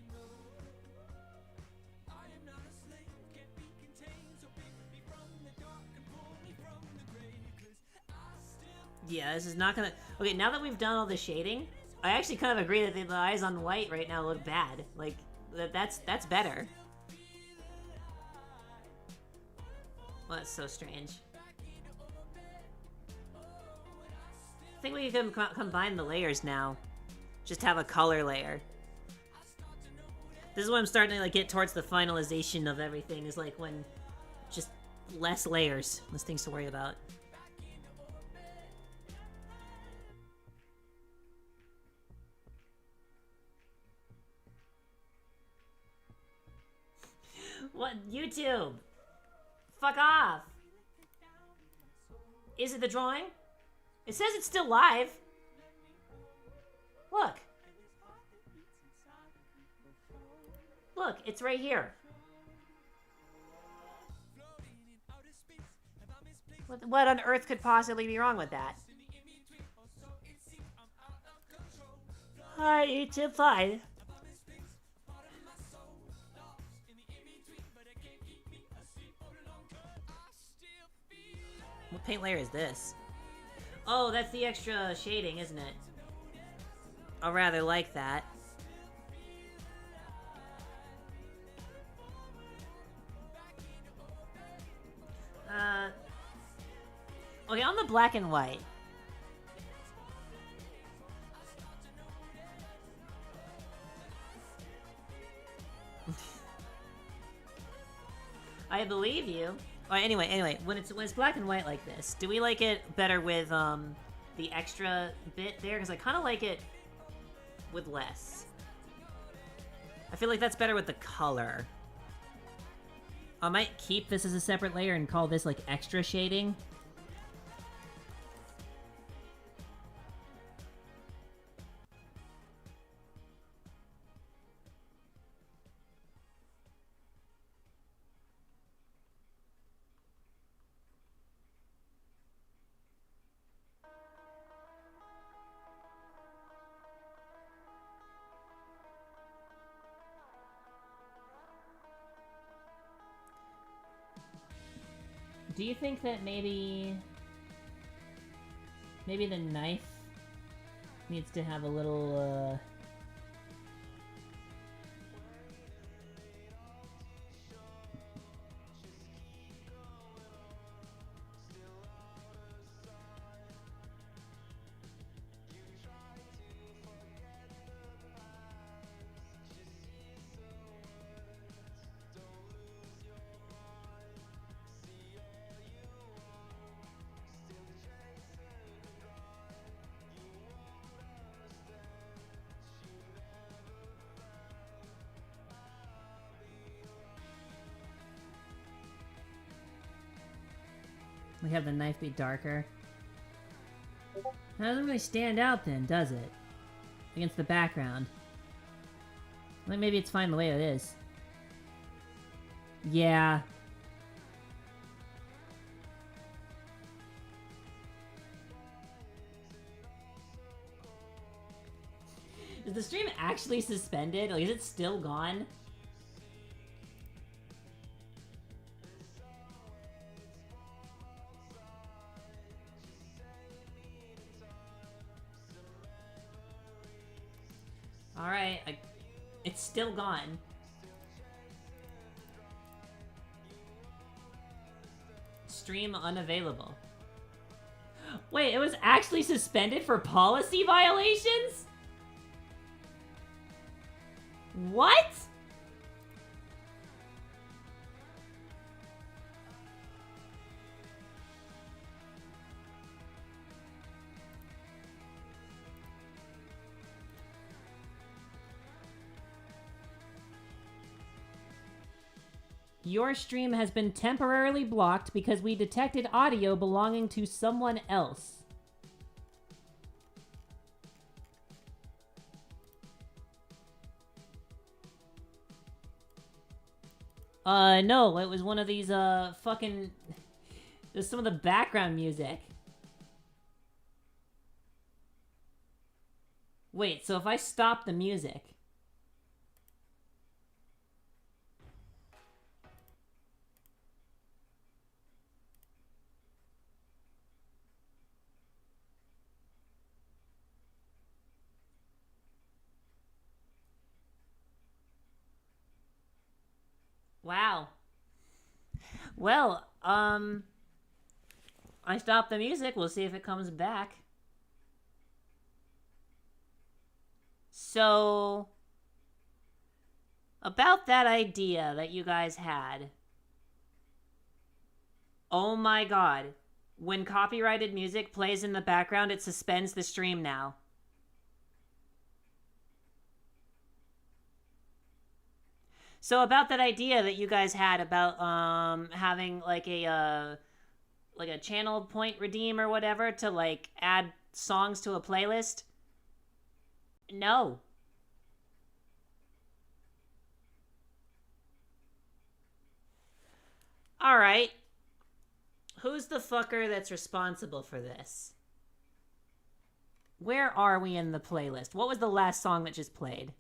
Yeah, this is not gonna... Okay, now that we've done all the shading, I actually kind of agree that the eyes on white right now look bad. Like, that's better. Well, that's so strange. I think we can combine the layers now. Just have a color layer. This is when I'm starting to like get towards the finalization of everything, is like when just less layers, less things to worry about. What? YouTube? Fuck off! Is it the drawing? It says it's still live. Look. Look, it's right here. What on earth could possibly be wrong with that? Hi, YouTube, fine. What paint layer is this? Oh, that's the extra shading, isn't it? I rather like that. Okay, on the black and white. I believe you. Oh, anyway, when it's black and white like this, do we like it better with the extra bit there? Because I kind of like it with less. I feel like that's better with the color. I might keep this as a separate layer and call this like extra shading. Do you think that maybe the knife needs to have a little, we have the knife be darker? That doesn't really stand out then, does it? Against the background. Like, maybe it's fine the way it is. Yeah. Is the stream actually suspended? Like, is it still gone? Alright, it's still gone. Stream unavailable. Wait, it was actually suspended for policy violations? What? Your stream has been temporarily blocked because we detected audio belonging to someone else. No, it was one of these, fucking... There's some of the background music. Wait, so if I stop the music... Wow. Well, I stopped the music. We'll see if it comes back. So, about that idea that you guys had. Oh my god. When copyrighted music plays in the background, it suspends the stream now. So about that idea that you guys had about having like a channel point redeem or whatever to like add songs to a playlist. No. All right. Who's the fucker that's responsible for this? Where are we in the playlist? What was the last song that just played?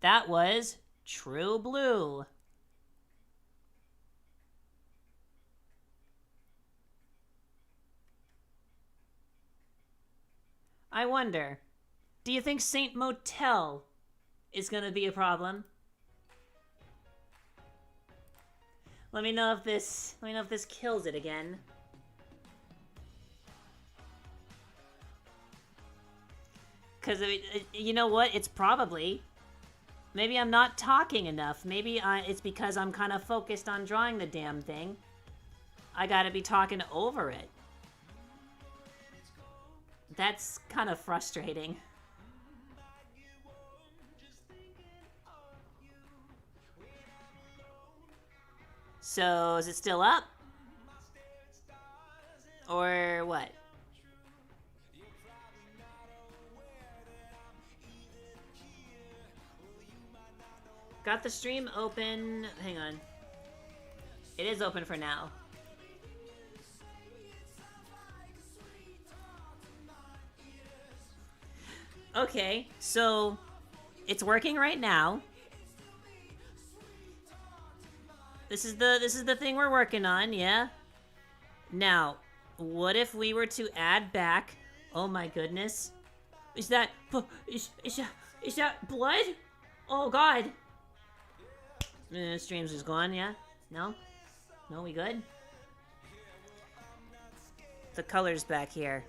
That was True Blue. I wonder, do you think Saint Motel is gonna be a problem? Let me know if this kills it again. Cause you know what? It's probably. Maybe I'm not talking enough. Maybe it's because I'm kind of focused on drawing the damn thing. I gotta be talking over it. That's kind of frustrating. So, is it still up? Or what? Got the stream open. Hang on. It is open for now. Okay, so it's working right now. This is the thing we're working on, yeah? Now, what if we were to add back... Oh my goodness. Is that blood? Oh god. Streams is gone, yeah? No? No, we good? The color's back here.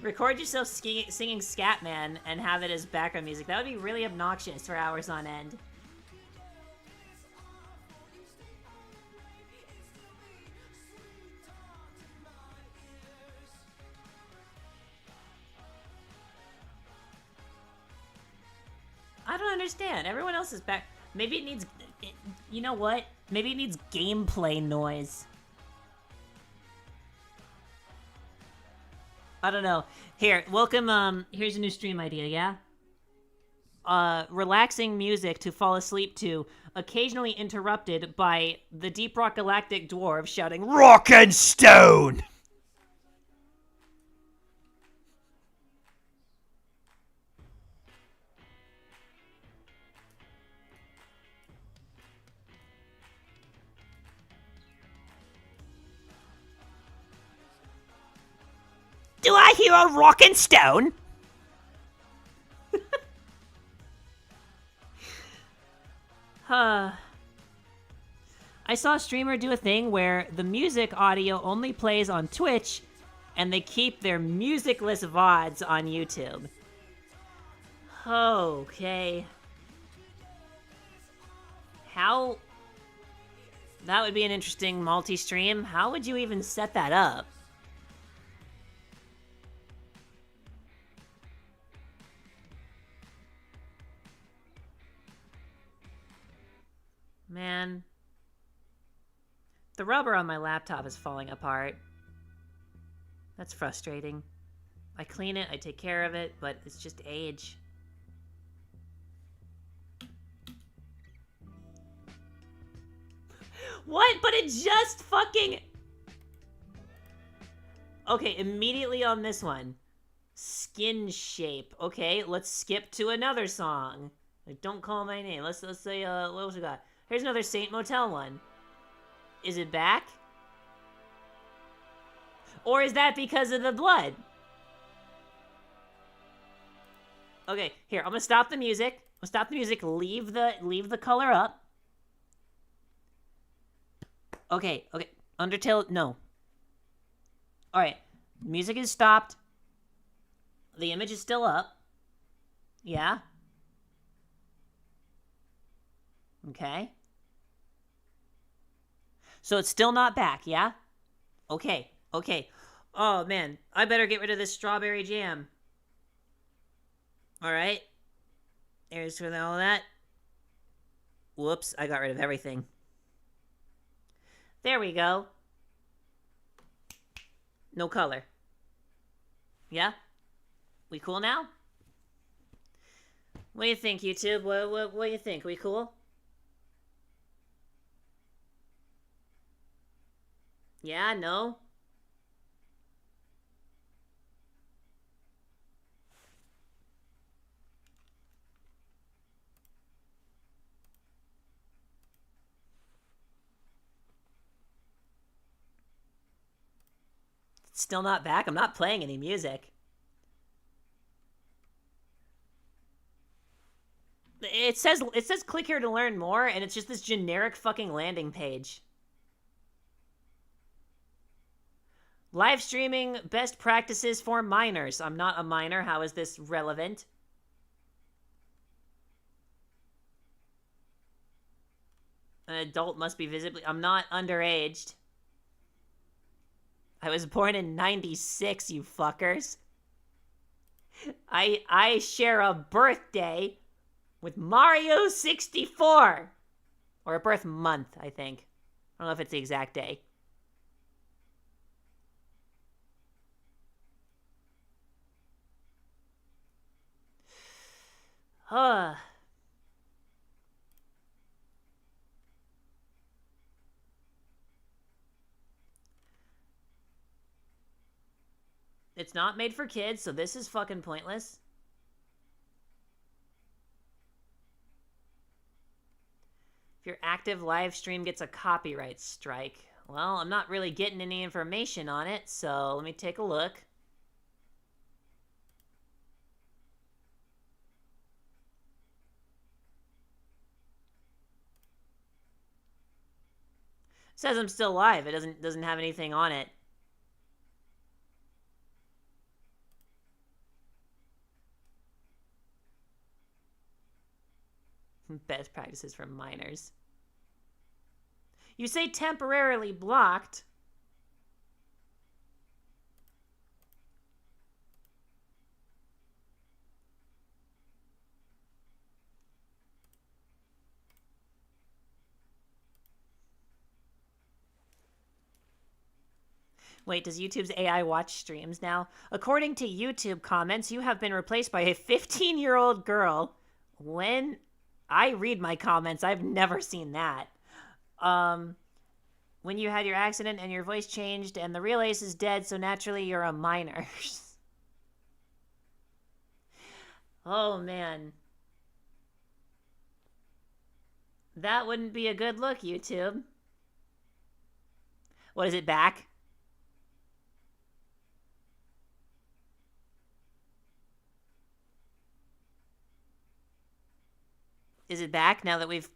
Record yourself singing Scatman and have it as background music. That would be really obnoxious for hours on end. I don't understand. Everyone else is back. Maybe it needs... You know what? Maybe it needs gameplay noise. I don't know. Here, welcome, here's a new stream idea, yeah? Relaxing music to fall asleep to, occasionally interrupted by the Deep Rock Galactic Dwarves shouting, "Rock and Stone!" Do I hear a rockin' stone? Huh. I saw a streamer do a thing where the music audio only plays on Twitch, and they keep their musicless VODs on YouTube. Okay. How... That would be an interesting multi-stream. How would you even set that up? Man. The rubber on my laptop is falling apart. That's frustrating. I clean it, I take care of it, but it's just age. What? But it just fucking... Okay, immediately on this one. Skin shape. Okay, let's skip to another song. Like, don't call my name. Let's say, what else we got? Here's another Saint Motel one. Is it back? Or is that because of the blood? Okay, here, I'm gonna stop the music. I'm gonna stop the music, leave the color up. Okay, Undertale, no. Alright, music is stopped. The image is still up. Yeah? Okay. So it's still not back, yeah? Okay. Oh, man. I better get rid of this strawberry jam. Alright. Here's for all that. Whoops, I got rid of everything. There we go. No color. Yeah? We cool now? What do you think, YouTube? What do you think? We cool? Yeah? No? It's still not back? I'm not playing any music. It says click here to learn more, and it's just this generic fucking landing page. Live streaming best practices for minors. I'm not a minor. How is this relevant? An adult must be visibly... I'm not underaged. I was born in 96, you fuckers. I share a birthday with Mario 64. Or a birth month, I think. I don't know if it's the exact day. Huh. It's not made for kids, so this is fucking pointless. If your active live stream gets a copyright strike. Well, I'm not really getting any information on it, so let me take a look. It says I'm still live. It doesn't have anything on it. Best practices for minors. You say temporarily blocked. Wait, does YouTube's AI watch streams now? According to YouTube comments, you have been replaced by a 15-year-old girl. When I read my comments, I've never seen that. When you had your accident and your voice changed and the real Ace is dead, so naturally you're a minor. Oh, man. That wouldn't be a good look, YouTube. What is it, back? it back now that we've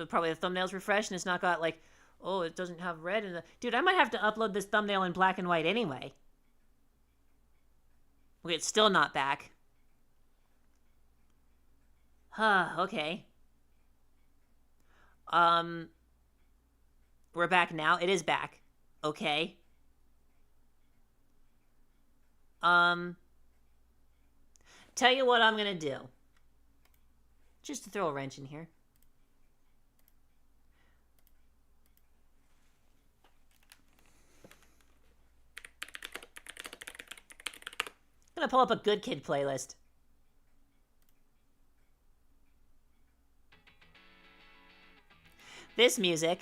probably the thumbnail's refreshed and it's not got like, oh, it doesn't have red in the... Dude, I might have to upload this thumbnail in black and white anyway. Okay, it's still not back. Huh, okay. We're back now. It is back. Okay. Tell you what I'm gonna do. Just to throw a wrench in here. I'm gonna pull up a Good Kid playlist. This music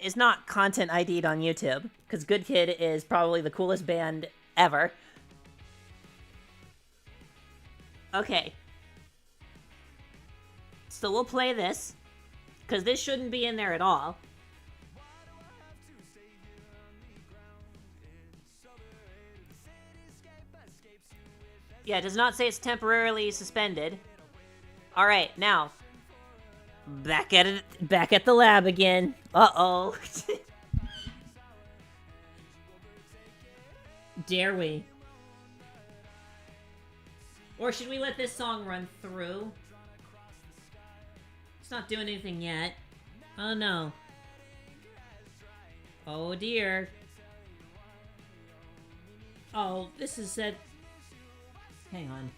is not content ID'd on YouTube, because Good Kid is probably the coolest band ever. Okay. So we'll play this, because this shouldn't be in there at all. Yeah, it does not say it's temporarily suspended. Alright, now. Back at the lab again. Uh-oh. Dare we? Or should we let this song run through? It's not doing anything yet. Oh no. Oh dear. Oh, this is said... Hang on.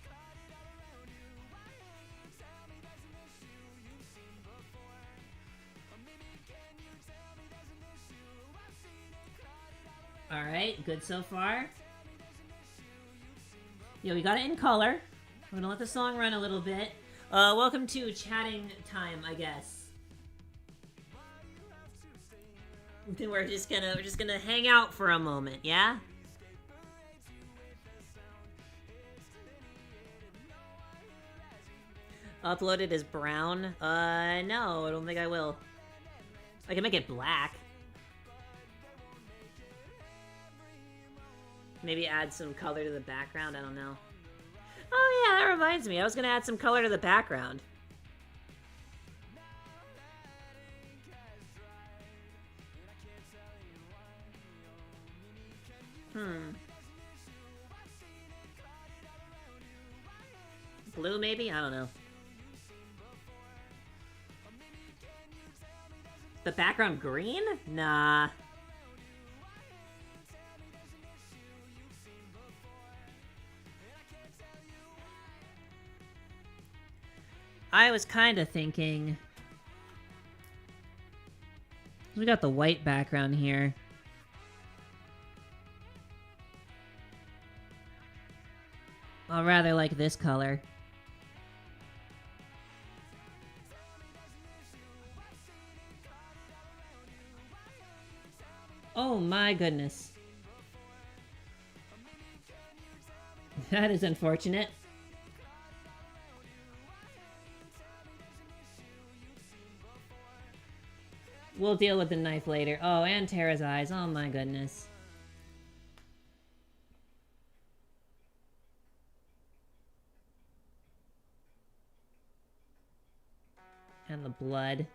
Alright, good so far. Yeah, we got it in color. I'm gonna let the song run a little bit. Welcome to chatting time, I guess. We're just gonna hang out for a moment, yeah? Uploaded as brown? No, I don't think I will. I can make it black. Maybe add some color to the background, I don't know. Oh yeah, that reminds me. I was gonna add some color to the background. Blue, maybe? I don't know. The background green? Nah. I was kind of thinking... We got the white background here. I'll rather like this color. Oh my goodness. That is unfortunate. We'll deal with the knife later. Oh, and Tara's eyes. Oh my goodness. And the blood.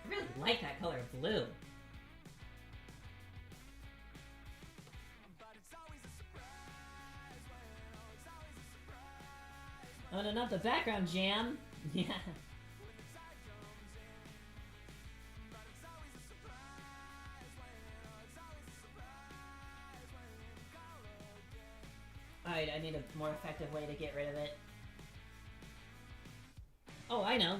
I really like that color of blue. Oh no, not the background jam. Yeah. Alright, I need a more effective way to get rid of it. Oh, I know.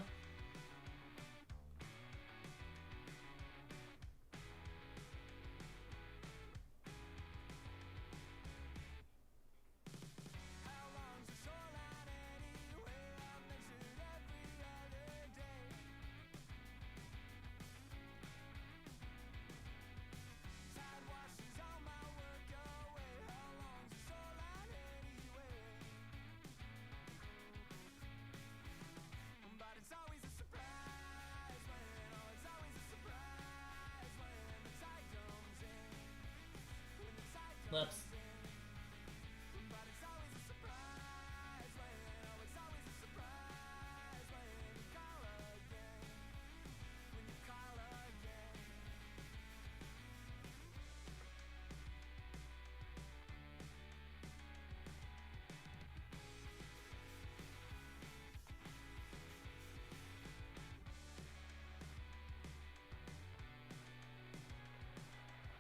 Whoops.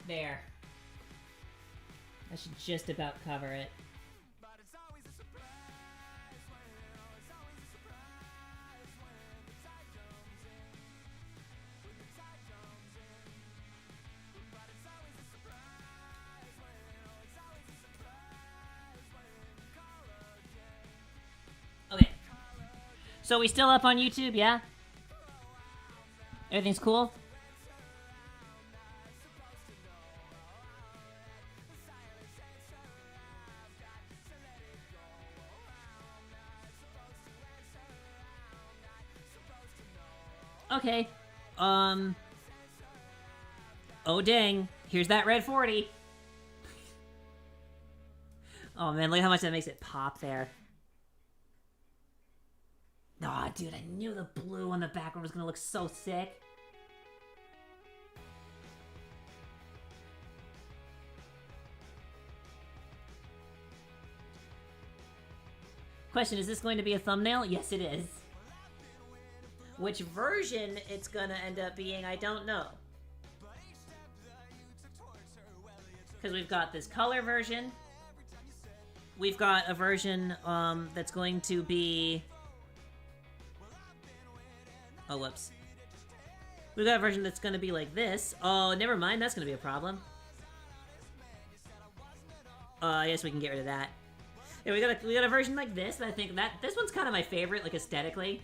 There. I should just about cover it. Okay. So we still up on YouTube, yeah? Everything's cool? Okay. Oh dang. Here's that red 40. Oh man, look how much that makes it pop there. Aw, dude, I knew the blue on the background was gonna look so sick. Question, is this going to be a thumbnail? Yes, it is. Which version it's gonna end up being, I don't know. Because we've got this color version. We've got a version that's going to be... Oh, whoops. We've got a version that's going to be like this. Oh, never mind. That's going to be a problem. I guess we can get rid of that. Yeah, we got a version like this. I think this one's kind of my favorite, like aesthetically.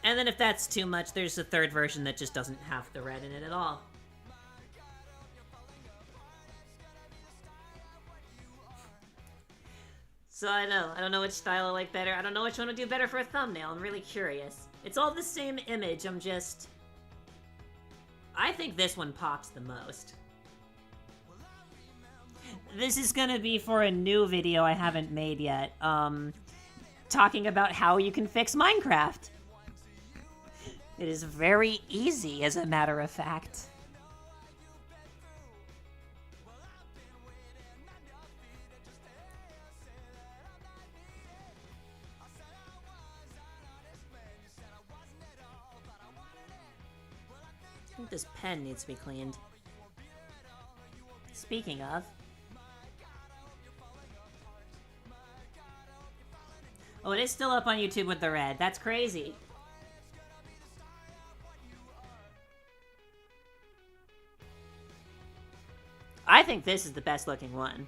And then if that's too much, there's a third version that just doesn't have the red in it at all. So I don't know which style I like better. I don't know which one would do better for a thumbnail. I'm really curious. It's all the same image, I think this one pops the most. This is gonna be for a new video I haven't made yet. Talking about how you can fix Minecraft. It is very easy, as a matter of fact. I think this pen needs to be cleaned. Speaking of... Oh, it is still up on YouTube with the red. That's crazy. I think this is the best looking one.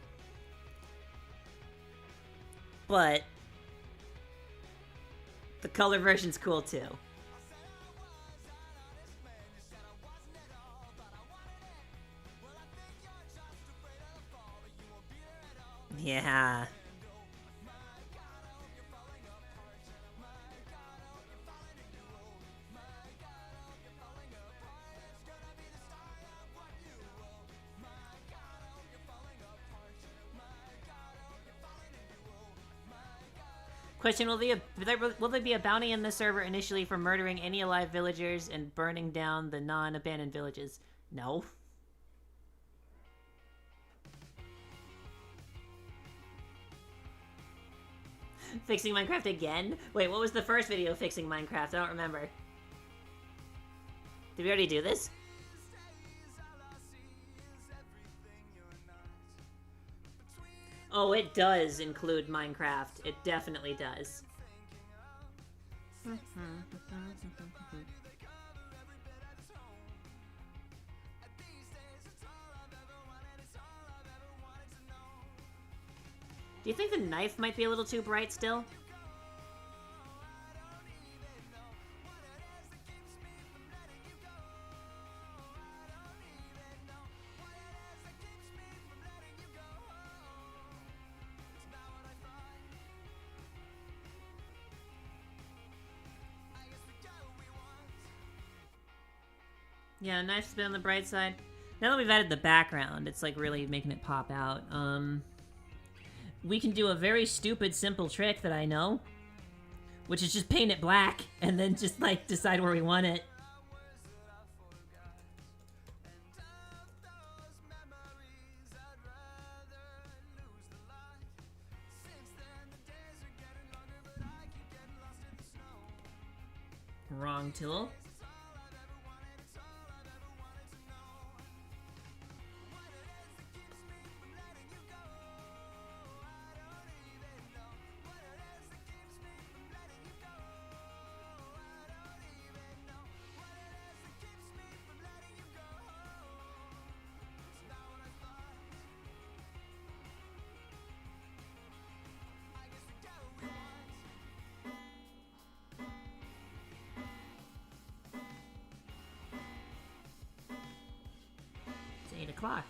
But... the color version's cool too. Yeah. Question, will there be a bounty in the server initially for murdering any alive villagers and burning down the non-abandoned villages? No. Fixing Minecraft again? Wait, what was the first video fixing Minecraft? I don't remember. Did we already do this? Oh, it does include Minecraft. It definitely does. Do you think the knife might be a little too bright still? Yeah, knife's been on the bright side. Now that we've added the background, it's like really making it pop out. We can do a very stupid, simple trick that I know, which is just paint it black and then just like decide where we want it. Wrong tool. It's 8 o'clock.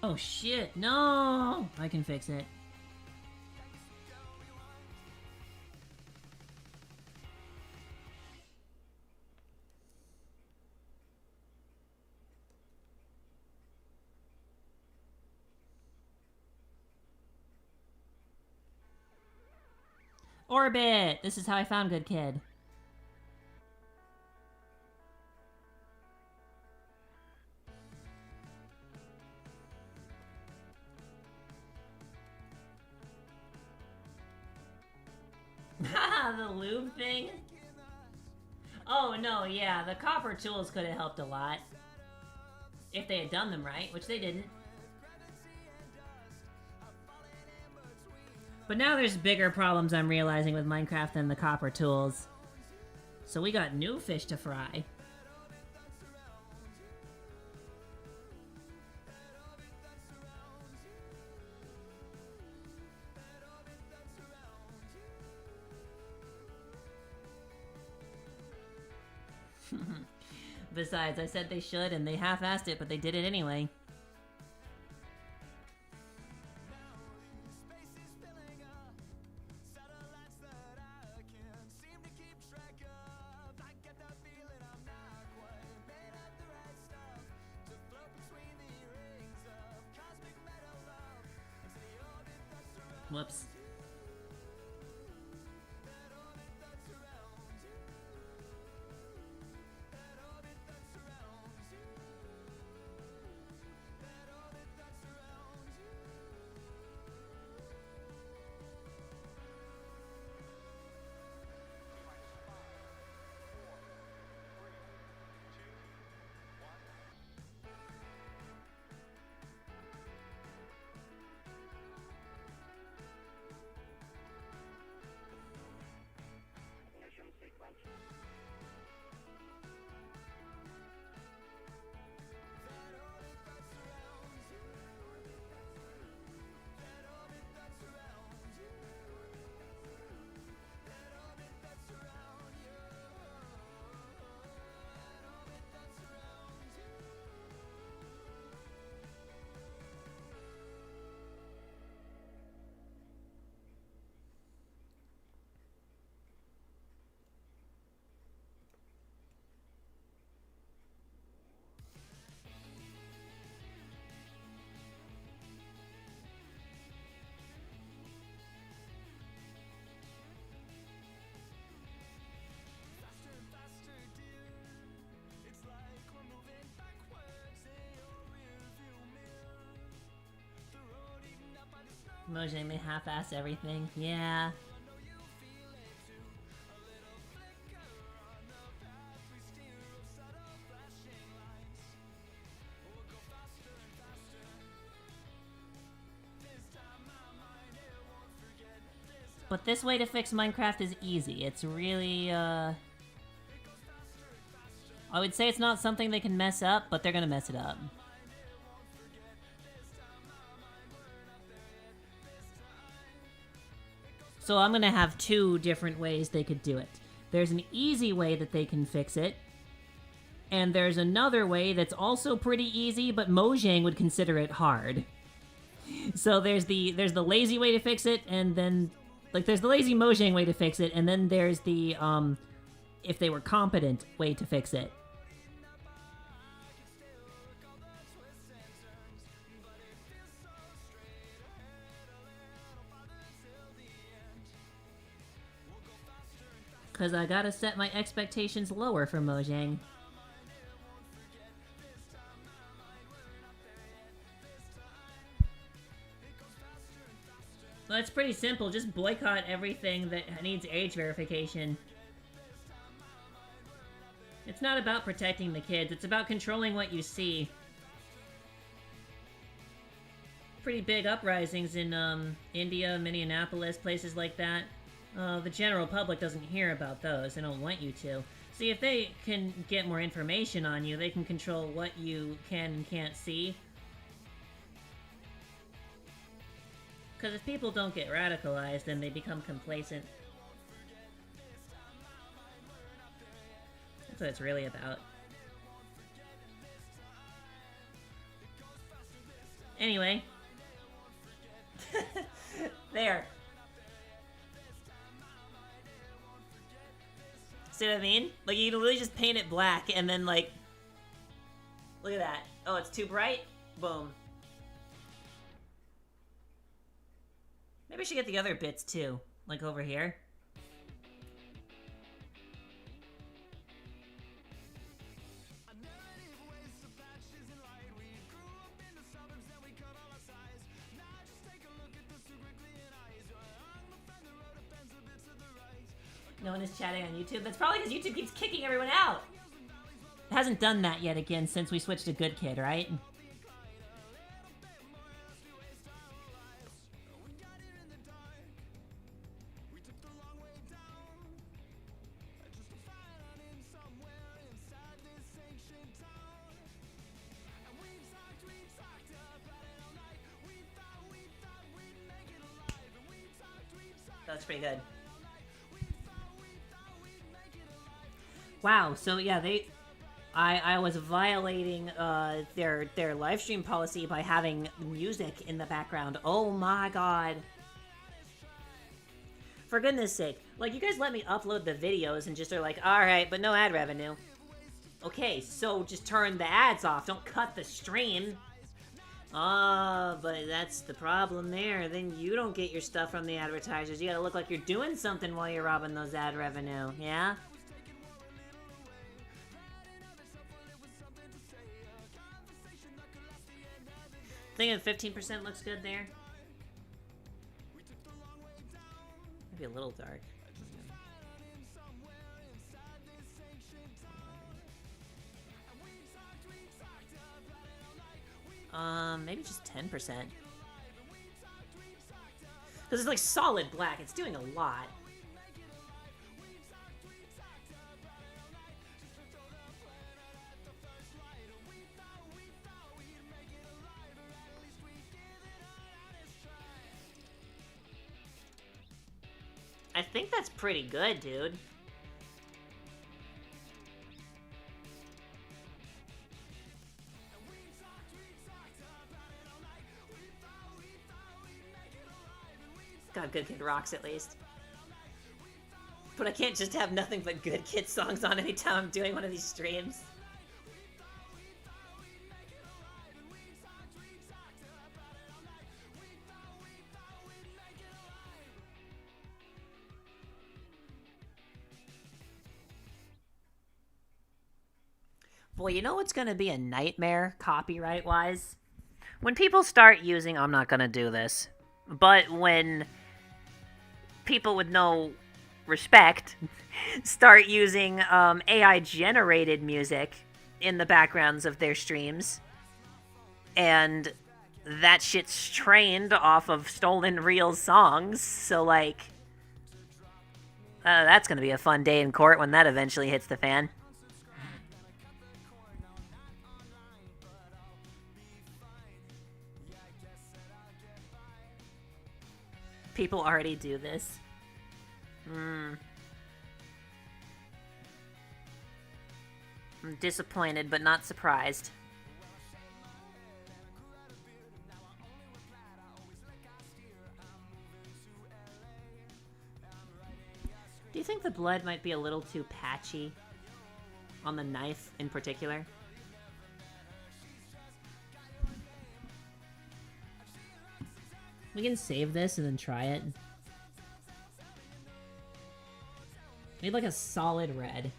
Oh shit, no! I can fix it. Orbit! This is how I found Good Kid. Haha, the lube thing? Oh no, yeah, the copper tools could have helped a lot. If they had done them right, which they didn't. But now there's bigger problems I'm realizing with Minecraft than the copper tools. So we got new fish to fry. Besides, I said they should, and they half-assed it, but they did it anyway. Whoops. Mojang, they half-ass everything. Yeah. But this way to fix Minecraft is easy. It's really, I would say it's not something they can mess up, but they're gonna mess it up. So I'm gonna have two different ways they could do it. There's an easy way that they can fix it, And there's another way that's also pretty easy, but Mojang would consider it hard. So there's the lazy way to fix it, and then like there's the lazy Mojang way to fix it, and then there's the if they were competent way to fix it. Cause I gotta set my expectations lower for Mojang. Well, it's pretty simple. Just boycott everything that needs age verification. It's not about protecting the kids. It's about controlling what you see. Pretty big uprisings in India, Minneapolis, places like that. The general public doesn't hear about those. They don't want you to. See, if they can get more information on you, they can control what you can and can't see. Because if people don't get radicalized, then they become complacent. That's what it's really about. Anyway. There. See what I mean? Like, you can literally just paint it black and then, like... Look at that. Oh, it's too bright? Boom. Maybe I should get the other bits, too. Like, over here. No one is chatting on YouTube. That's probably because YouTube keeps kicking everyone out. It hasn't done that yet again since we switched to Good Kid, right? That's pretty good. Wow, so yeah, I was violating their live stream policy by having music in the background. Oh my god. For goodness sake. Like, you guys let me upload the videos and just are like, alright, but no ad revenue. Okay, so just turn the ads off. Don't cut the stream. Oh, but that's the problem there. Then you don't get your stuff from the advertisers. You gotta look like you're doing something while you're robbing those ad revenue, yeah? Thinking 15% looks good there. Maybe a little dark. Maybe just 10%. Because it's like solid black. It's doing a lot. I think that's pretty good, dude. God, Good Kid rocks at least. But I can't just have nothing but Good Kid songs on anytime I'm doing one of these streams. Boy, you know what's gonna be a nightmare, copyright-wise? When people start using... I'm not gonna do this. But when people with no respect start using AI-generated music in the backgrounds of their streams, and that shit's trained off of stolen real songs, so, like... that's gonna be a fun day in court when that eventually hits the fan. People already do this. I'm disappointed, but not surprised. Do you think the blood might be a little too patchy? On the knife, in particular? We can save this and then try it. Need like a solid red.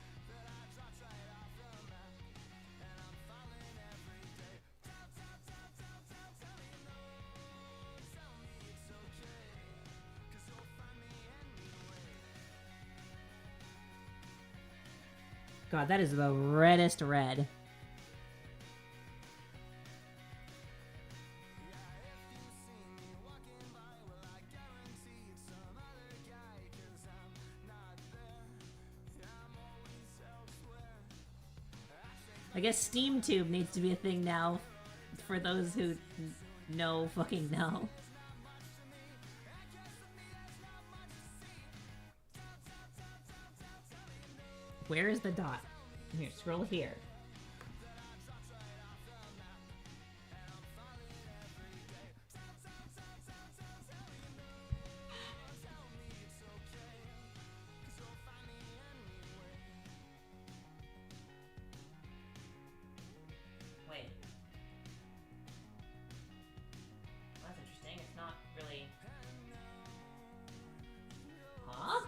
God, that is the reddest red. I guess Steam Tube needs to be a thing now for those who know fucking know. Where is the dot? Here, scroll here. Wait. That's interesting. It's not really... Huh?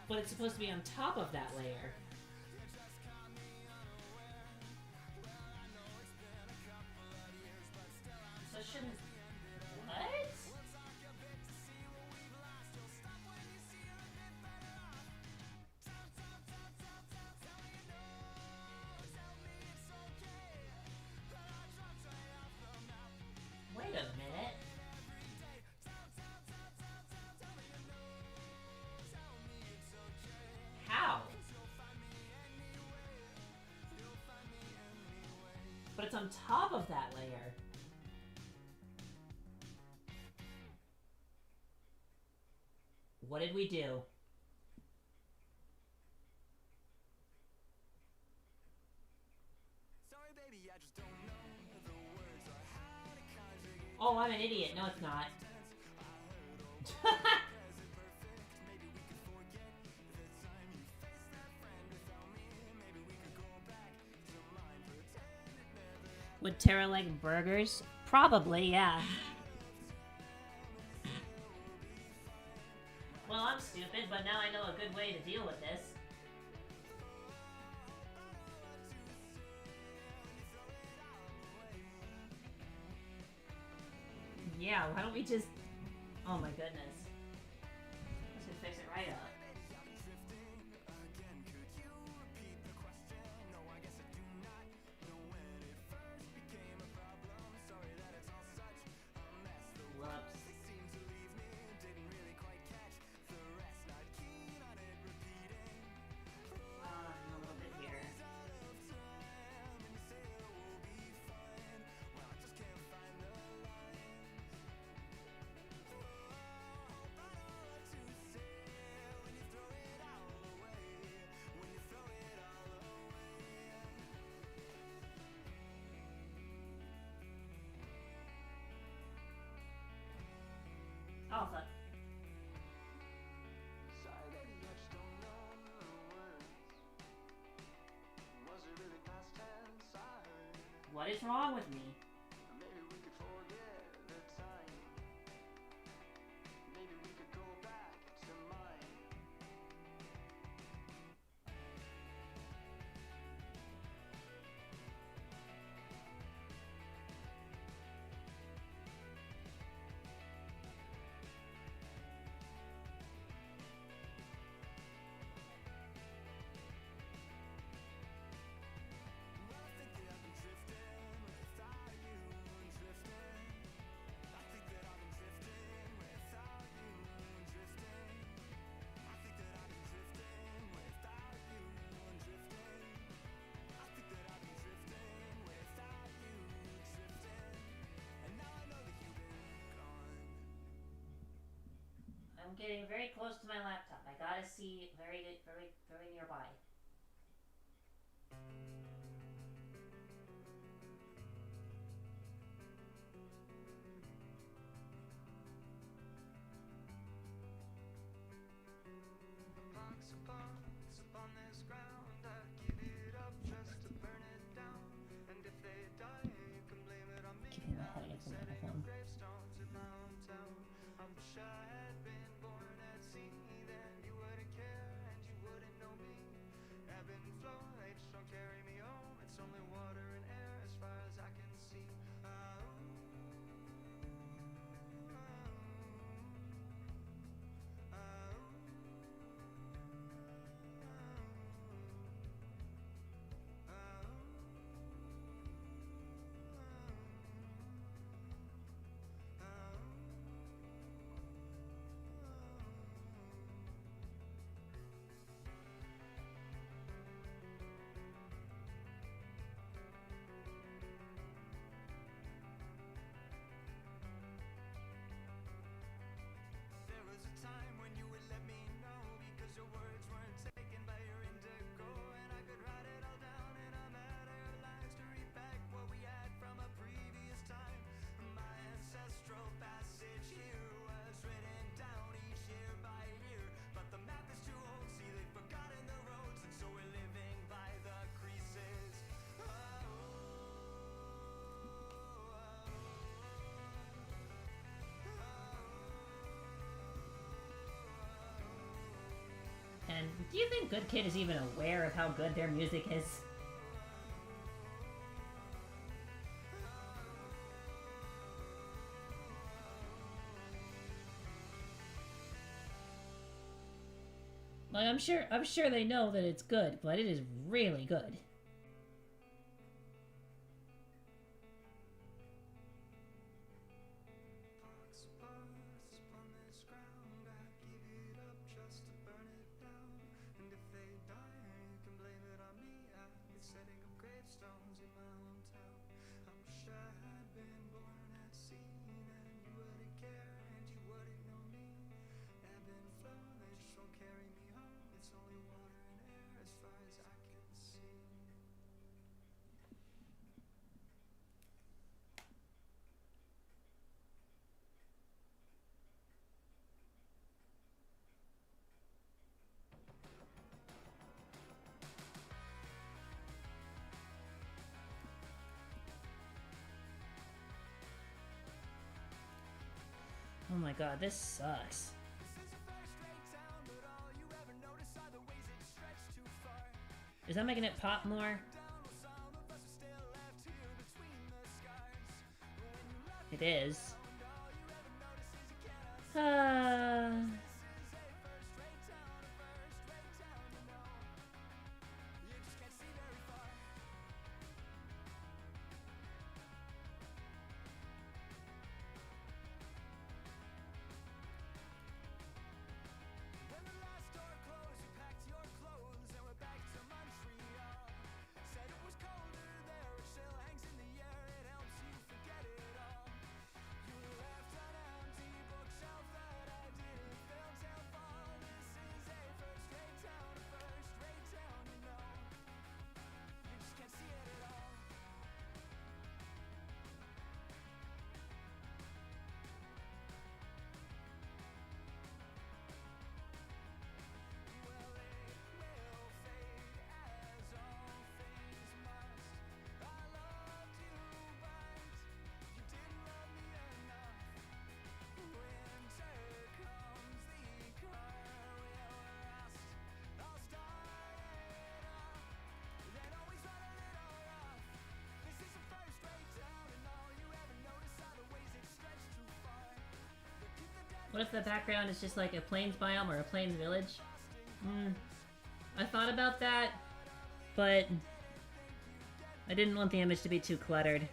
But it's supposed to be on top of that layer. So it shouldn't... What? Wait a minute. How? But it's on top of that layer. What did we do? Oh, I'm an idiot. No, it's not. Would Tara like burgers? Probably, yeah. Well, I'm stupid, but now I know a good way to deal with this. Yeah, why don't we just... Oh my goodness. Let's just fix it right up. Whoops. A little bit here. Oh, fuck. What is wrong with me? I'm getting very close to my laptop. I gotta see very nearby. Keeping my head against the microphone. And do you think Good Kid is even aware of how good their music is? Like, I'm sure they know that it's good, but it is really good. Oh my god, this sucks. Is that making it pop more? It is. What if the background is just like a plains biome or a plains village? I thought about that, but I didn't want the image to be too cluttered.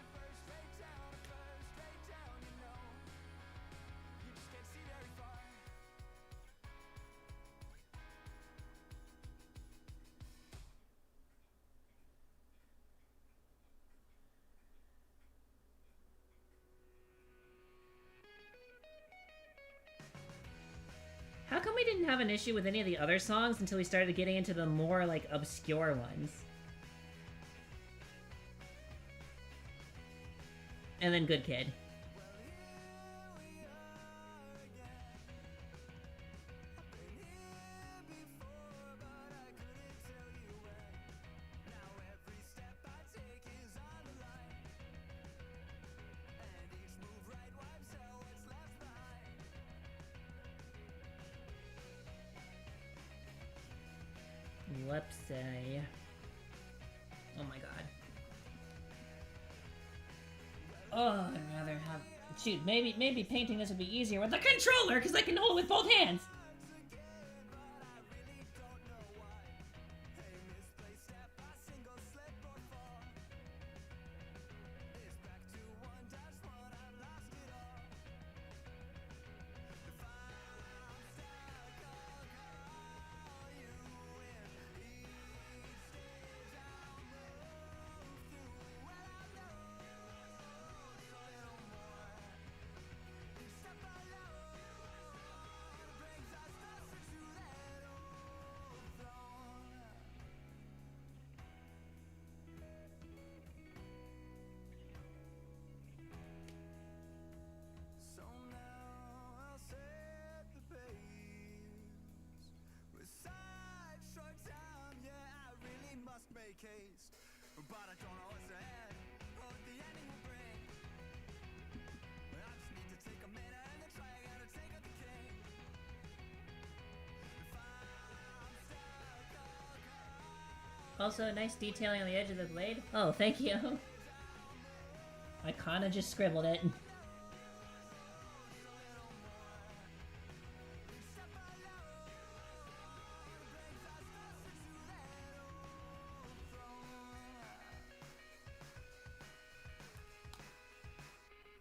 really didn't have an issue with any of the other songs until we started getting into the more, like, obscure ones. And then Good Kid. Whoopsie. Oh my god. Oh, I'd rather have... Shoot, maybe painting this would be easier with the controller, because I can hold it with both hands! Also, nice detailing on the edge of the blade. Oh, thank you. I kinda just scribbled it.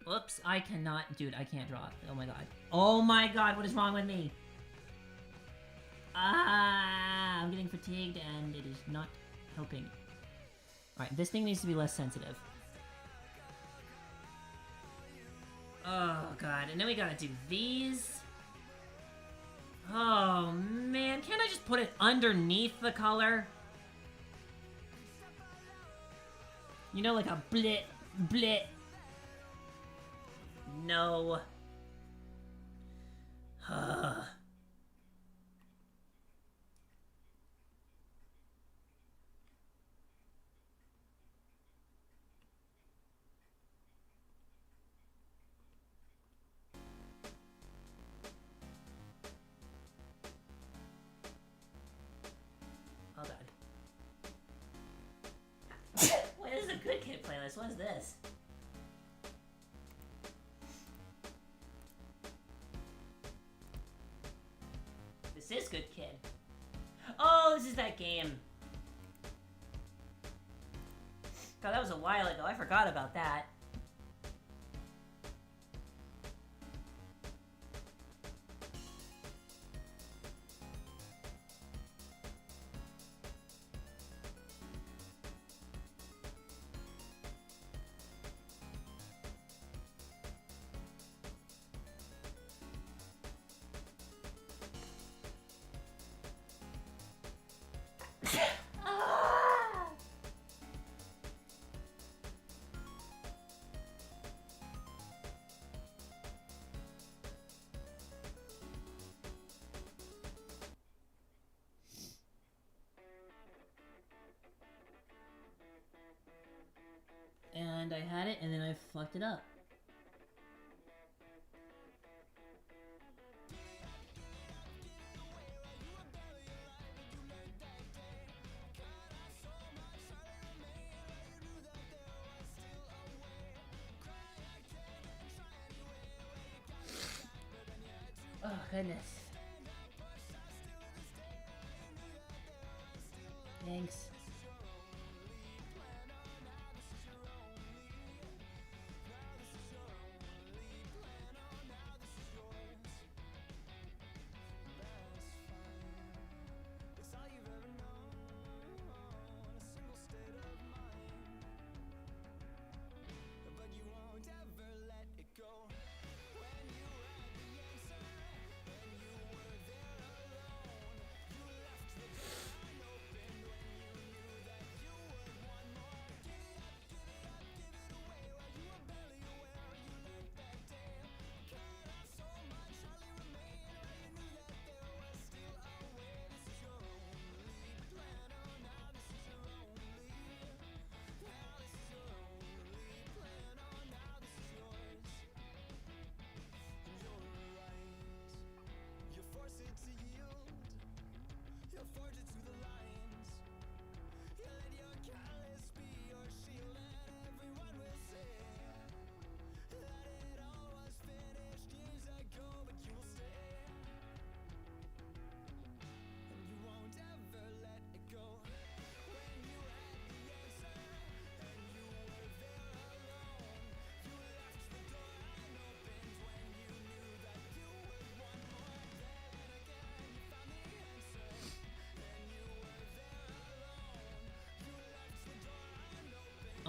Whoops, I cannot... Dude, I can't draw. Oh my god. Oh my god, what is wrong with me? Ah, I'm getting fatigued and it is not helping. Alright, this thing needs to be less sensitive. Oh god, and then we gotta do these. Oh man, can't I just put it underneath the color? You know, like a blit, blit. No. Oh god. What is a Good Kid playlist? What is this? This is Good Kid. Oh, this is that game. God, that was a while ago. I forgot about that. And I had it, and then I fucked it up. Oh, goodness. Thanks.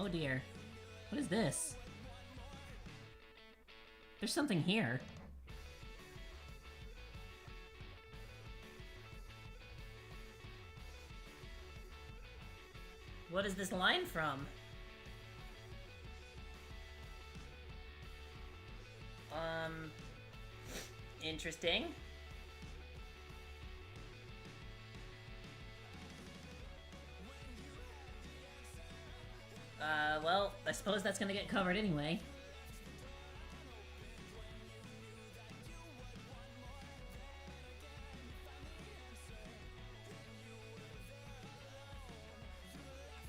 Oh dear. What is this? There's something here. What is this line from? Interesting. Well, I suppose that's gonna get covered anyway.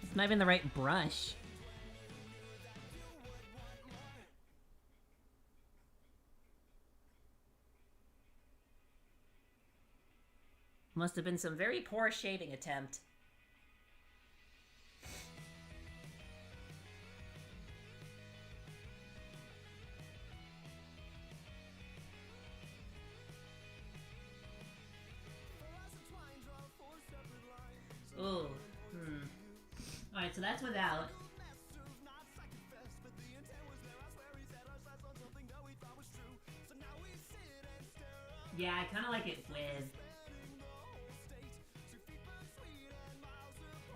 It's not even the right brush. Must have been some very poor shading attempt. Ooh, Alright, so that's without. Yeah, I kinda like it with.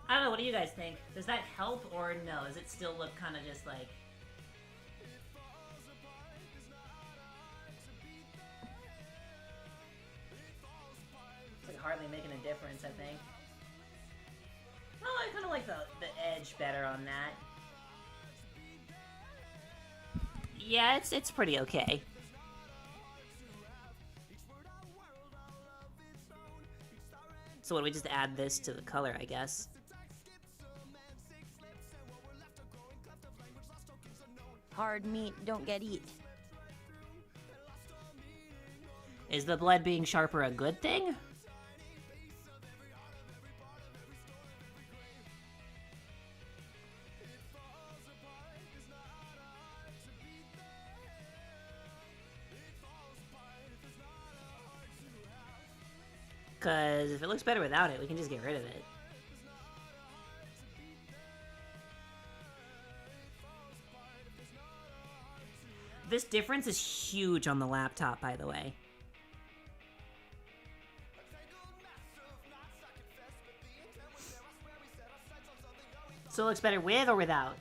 I don't know, what do you guys think? Does that help or no? Does it still look kinda just like... It's like hardly making a difference, I think. Oh, I kinda like the edge better on that. Yeah, it's pretty okay. So what do we just add this to the color, I guess? Hard meat don't get eat. Is the blood being sharper a good thing? Because if it looks better without it, we can just get rid of it. This difference is huge on the laptop, by the way. So it looks better with or without?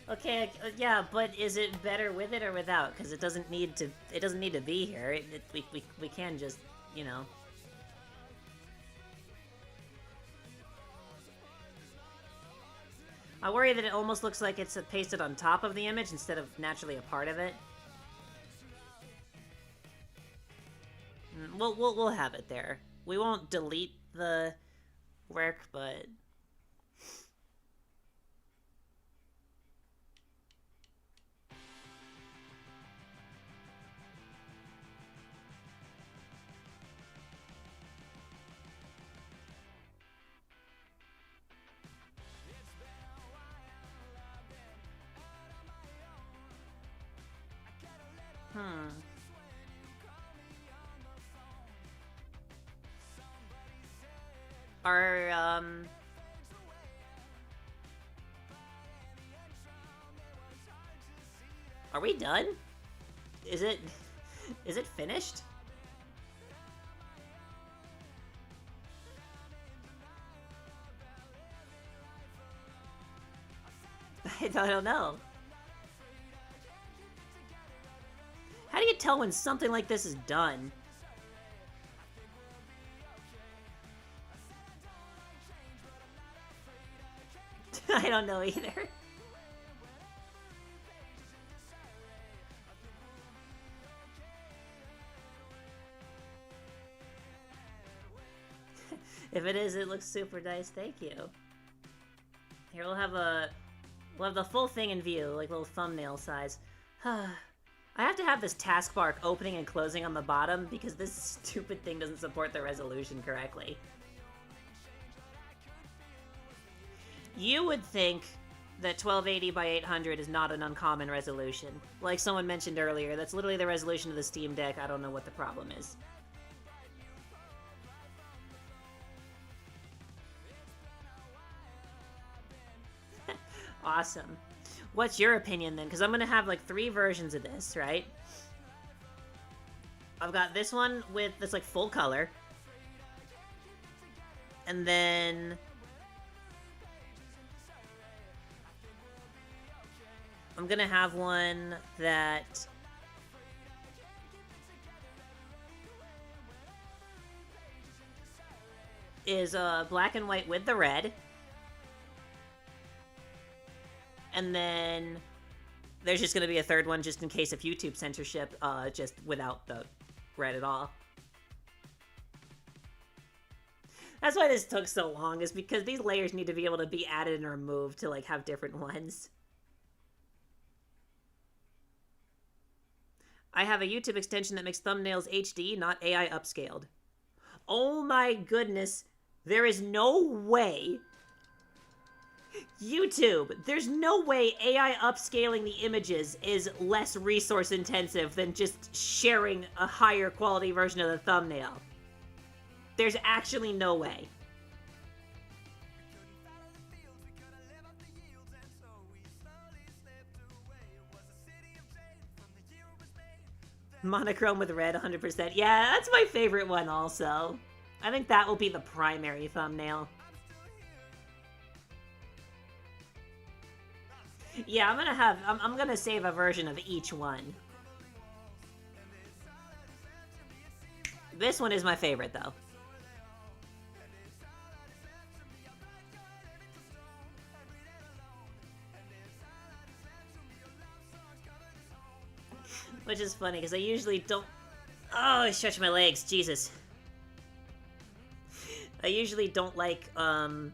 Okay, yeah, but is it better with it or without? Because it doesn't need to. It doesn't need to be here. We can just, you know. I worry that it almost looks like it's pasted on top of the image instead of naturally a part of it. We'll have it there. We won't delete the work, but. Are we done? Is it finished? I don't know. How do you tell when something like this is done? I don't know either. If it is, it looks super nice. Thank you. Here, we'll have the full thing in view, like little thumbnail size. I have to have this taskbar opening and closing on the bottom because this stupid thing doesn't support the resolution correctly. You would think that 1280 by 800 is not an uncommon resolution. Like someone mentioned earlier, that's literally the resolution of the Steam Deck. I don't know what the problem is. Awesome. What's your opinion then? Because I'm going to have like 3 versions of this, right? I've got this one with this like full color. And then I'm going to have one that is black and white with the red. And then there's just going to be a third one just in case of YouTube censorship, just without the red at all. That's why this took so long, is because these layers need to be able to be added and removed to like have different ones. I have a YouTube extension that makes thumbnails HD, not AI upscaled. Oh my goodness. There is no way. YouTube, there's no way AI upscaling the images is less resource intensive than just sharing a higher quality version of the thumbnail. There's actually no way. Monochrome with red, 100%. Yeah, that's my favorite one also. I think that will be the primary thumbnail. Yeah, I'm gonna save a version of each one. This one is my favorite, though. Which is funny, because I usually don't... Oh, I stretched my legs, Jesus. I usually don't like, I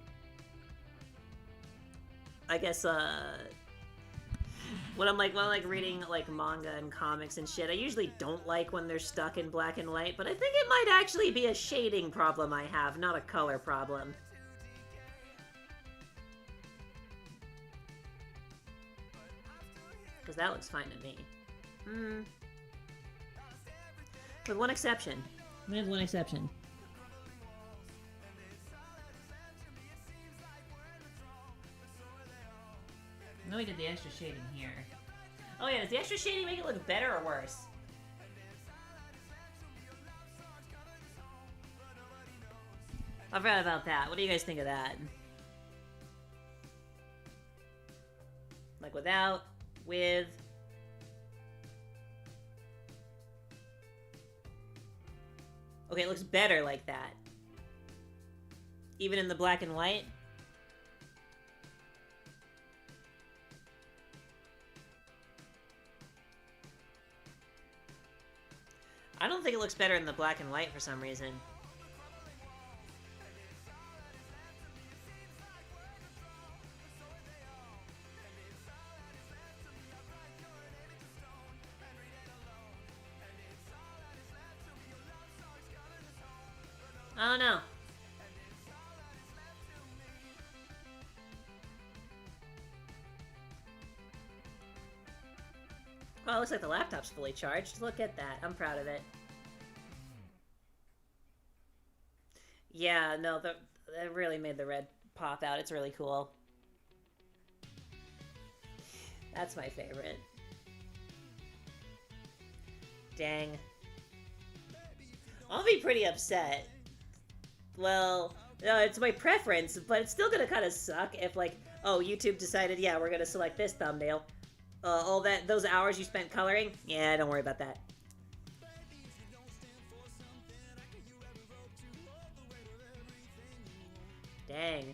guess, when I'm like reading like manga and comics and shit, I usually don't like when they're stuck in black and white, but I think it might actually be a shading problem I have, not a color problem. Because that looks fine to me. With one exception. We have one exception. No, we did the extra shading here. Oh yeah, does the extra shading make it look better or worse? I forgot about that. What do you guys think of that? Like without, with... Okay, it looks better like that. Even in the black and white? I don't think it looks better in the black and white for some reason. I don't know. Well, it looks like the laptop's fully charged. Look at that. I'm proud of it. Yeah, no, that really made the red pop out. It's really cool. That's my favorite. Dang. I'll be pretty upset. Well, it's my preference, but it's still gonna kind of suck if, like, oh, YouTube decided, yeah, we're gonna select this thumbnail. All those hours you spent coloring? Yeah, don't worry about that. Dang.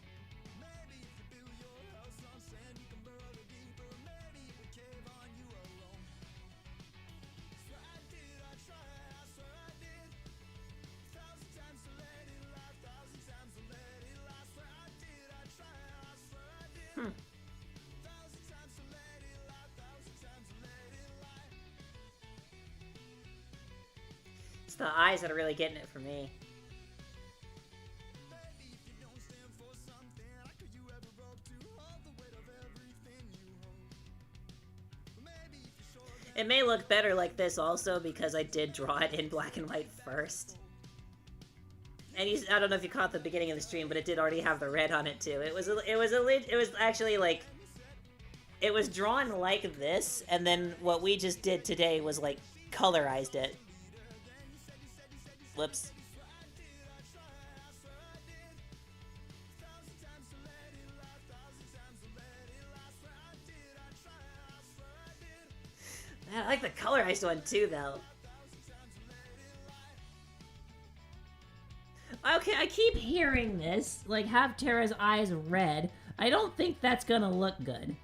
the eyes that are really getting it for me. It may look better like this also because I did draw it in black and white first. And I don't know if you caught the beginning of the stream, but it did already have the red on it too. It was actually like, it was drawn like this, and then what we just did today was like colorized it. Whoops. Man, I like the colorized one too, though. Okay, I keep hearing this, like, have Terra's eyes red. I don't think that's gonna look good.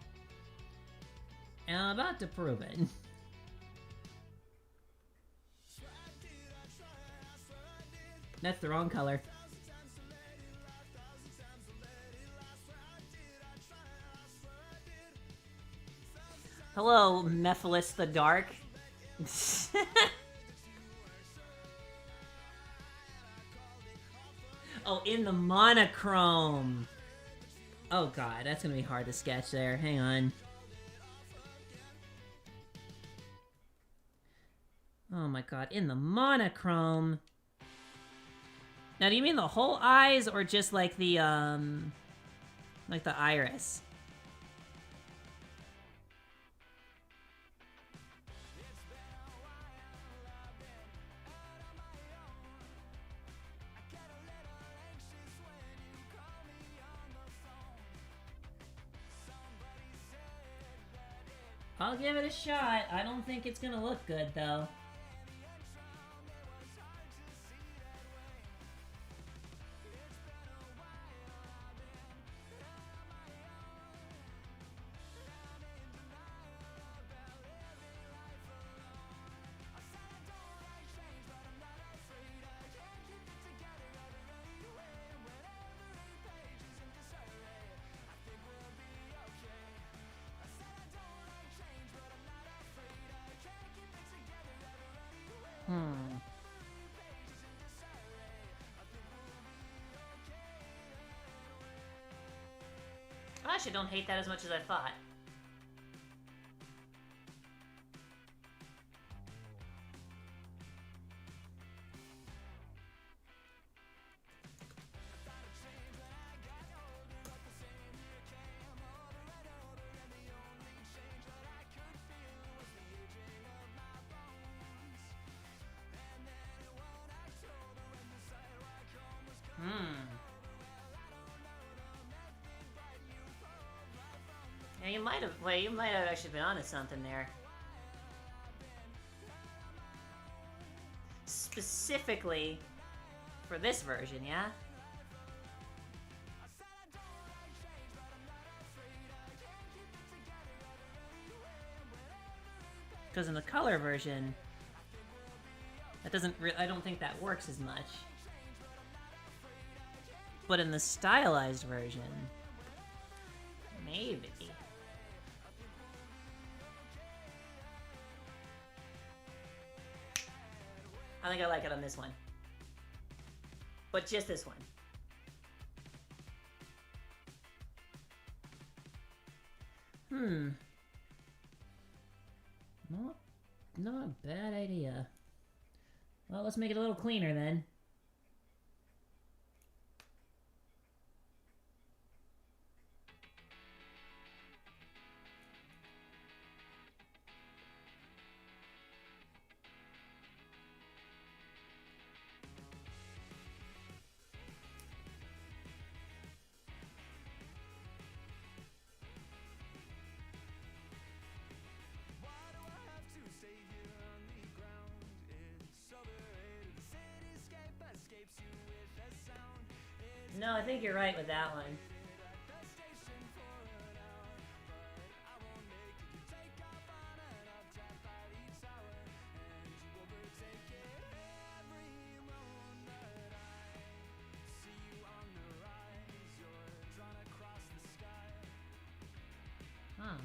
And I'm about to prove it. That's the wrong color. Hello, Mephiles the Dark. Oh, in the monochrome. Oh god, that's gonna be hard to sketch there. Hang on. Oh my god, in the monochrome. Now, do you mean the whole eyes or just like the iris? I'll give it a shot. I don't think it's gonna look good, though. I actually don't hate that as much as I thought. Yeah, you might have actually been onto something there. Specifically for this version, yeah? Because in the color version, that doesn't I don't think that works as much. But in the stylized version, maybe. I think I like it on this one. But just this one. Not a bad idea. Well, let's make it a little cleaner then. No, I think you're right with that one. Huh.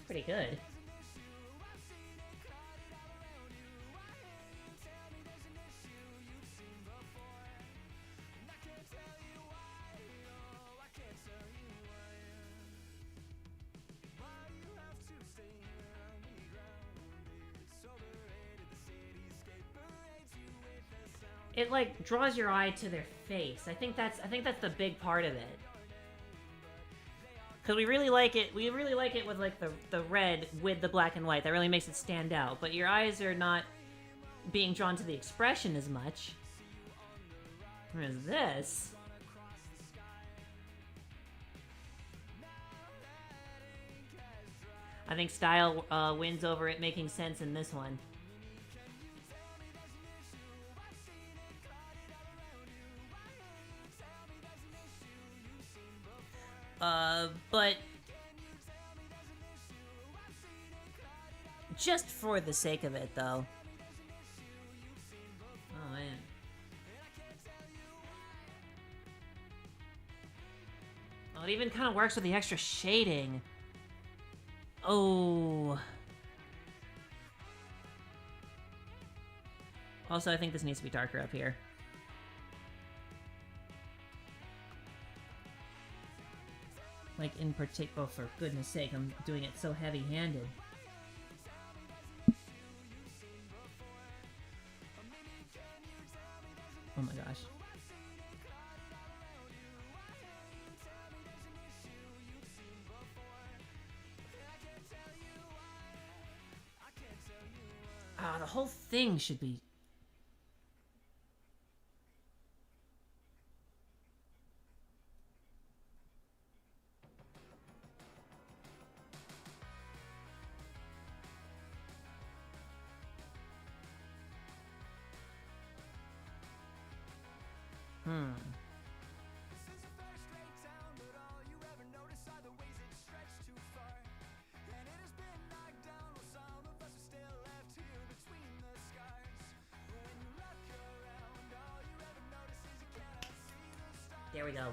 Pretty good. It like draws your eye to their face. I think that's the big part of it. Cause we really like it. We really like it with like the red with the black and white. That really makes it stand out. But your eyes are not being drawn to the expression as much. Whereas this, I think style wins over it making sense in this one. But just for the sake of it, though. Oh, man. Oh, it even kind of works with the extra shading. Oh. Also, I think this needs to be darker up here. Like, in particular, oh, for goodness sake, I'm doing it so heavy-handed. Oh my gosh. Ah, the whole thing should be... There we go.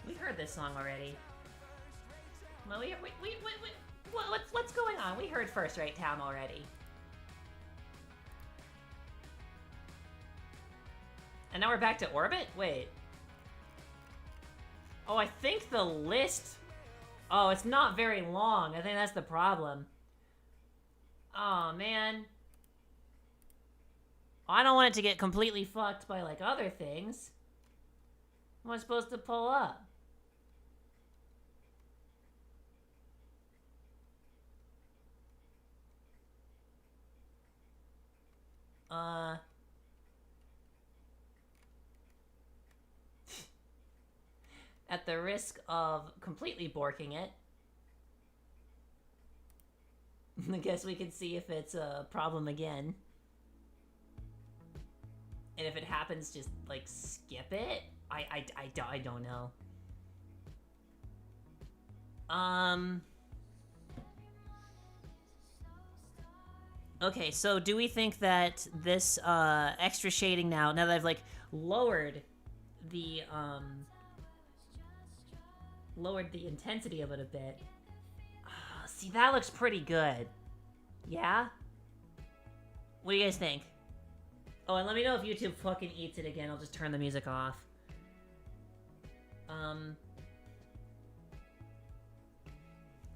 We heard this song already. Well, what's going on? We heard First Rate Town already. And now we're back to Orbit? Wait. Oh, I think the list... Oh, it's not very long. I think that's the problem. Oh, man. I don't want it to get completely fucked by, like, other things. What am I supposed to pull up? At the risk of completely borking it, I guess we can see if it's a problem again. And if it happens, just, like, skip it? I don't know. Okay, so do we think that this, extra shading now that I've, like, lowered the intensity of it a bit. See, that looks pretty good. Yeah? What do you guys think? Oh, and let me know if YouTube fucking eats it again. I'll just turn the music off.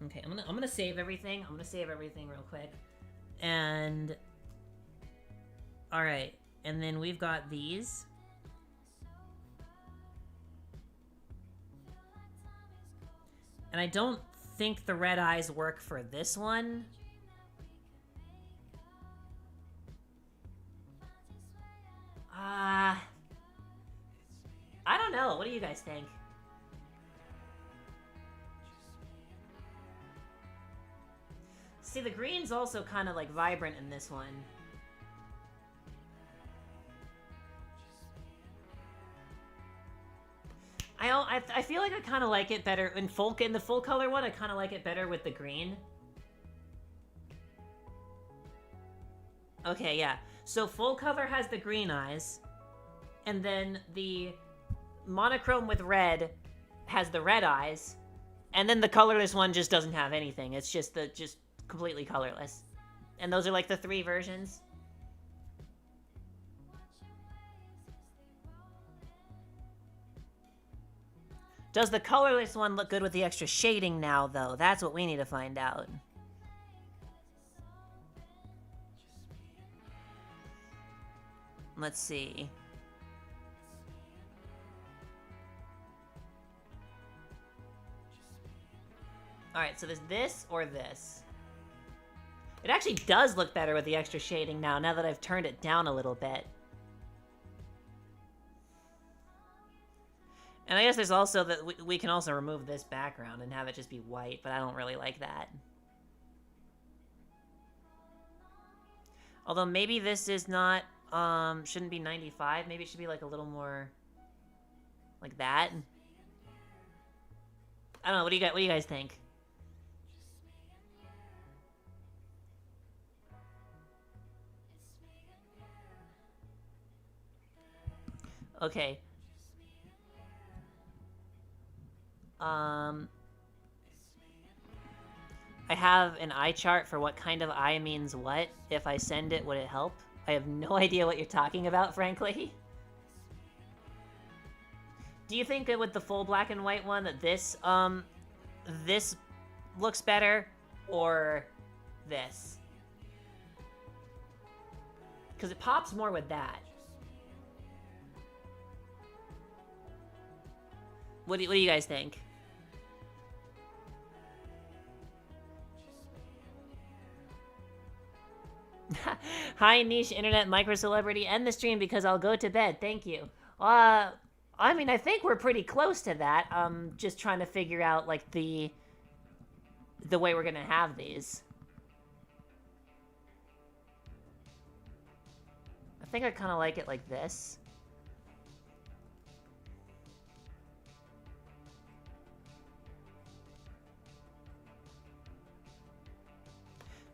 Okay, I'm gonna save everything. I'm gonna save everything real quick. And... Alright, and then we've got these. And I don't think the red eyes work for this one. I don't know. What do you guys think? See, the green's also kind of like vibrant in this one. I feel like I kind of like it better in the full color one. I kind of like it better with the green. Okay, yeah. So full color has the green eyes, and then the monochrome with red has the red eyes, and then the colorless one just doesn't have anything. It's just completely colorless. And those are like the 3 versions. Does the colorless one look good with the extra shading now, though? That's what we need to find out. Let's see. Alright, so there's this or this. It actually does look better with the extra shading now that I've turned it down a little bit. And I guess there's also that we can also remove this background and have it just be white, but I don't really like that. Although maybe this is not, shouldn't be 95. Maybe it should be like a little more like that. I don't know. What do you guys think? Okay. I have an eye chart for what kind of eye means what. If I send it, would it help? I have no idea what you're talking about, frankly. Do you think that with the full black and white one that this looks better, or this? Because it pops more with that. What do you guys think? Hi, niche internet micro celebrity. End the stream because I'll go to bed. Thank you. I mean, I think we're pretty close to that. Just trying to figure out like the way we're gonna have these. I think I kind of like it like this.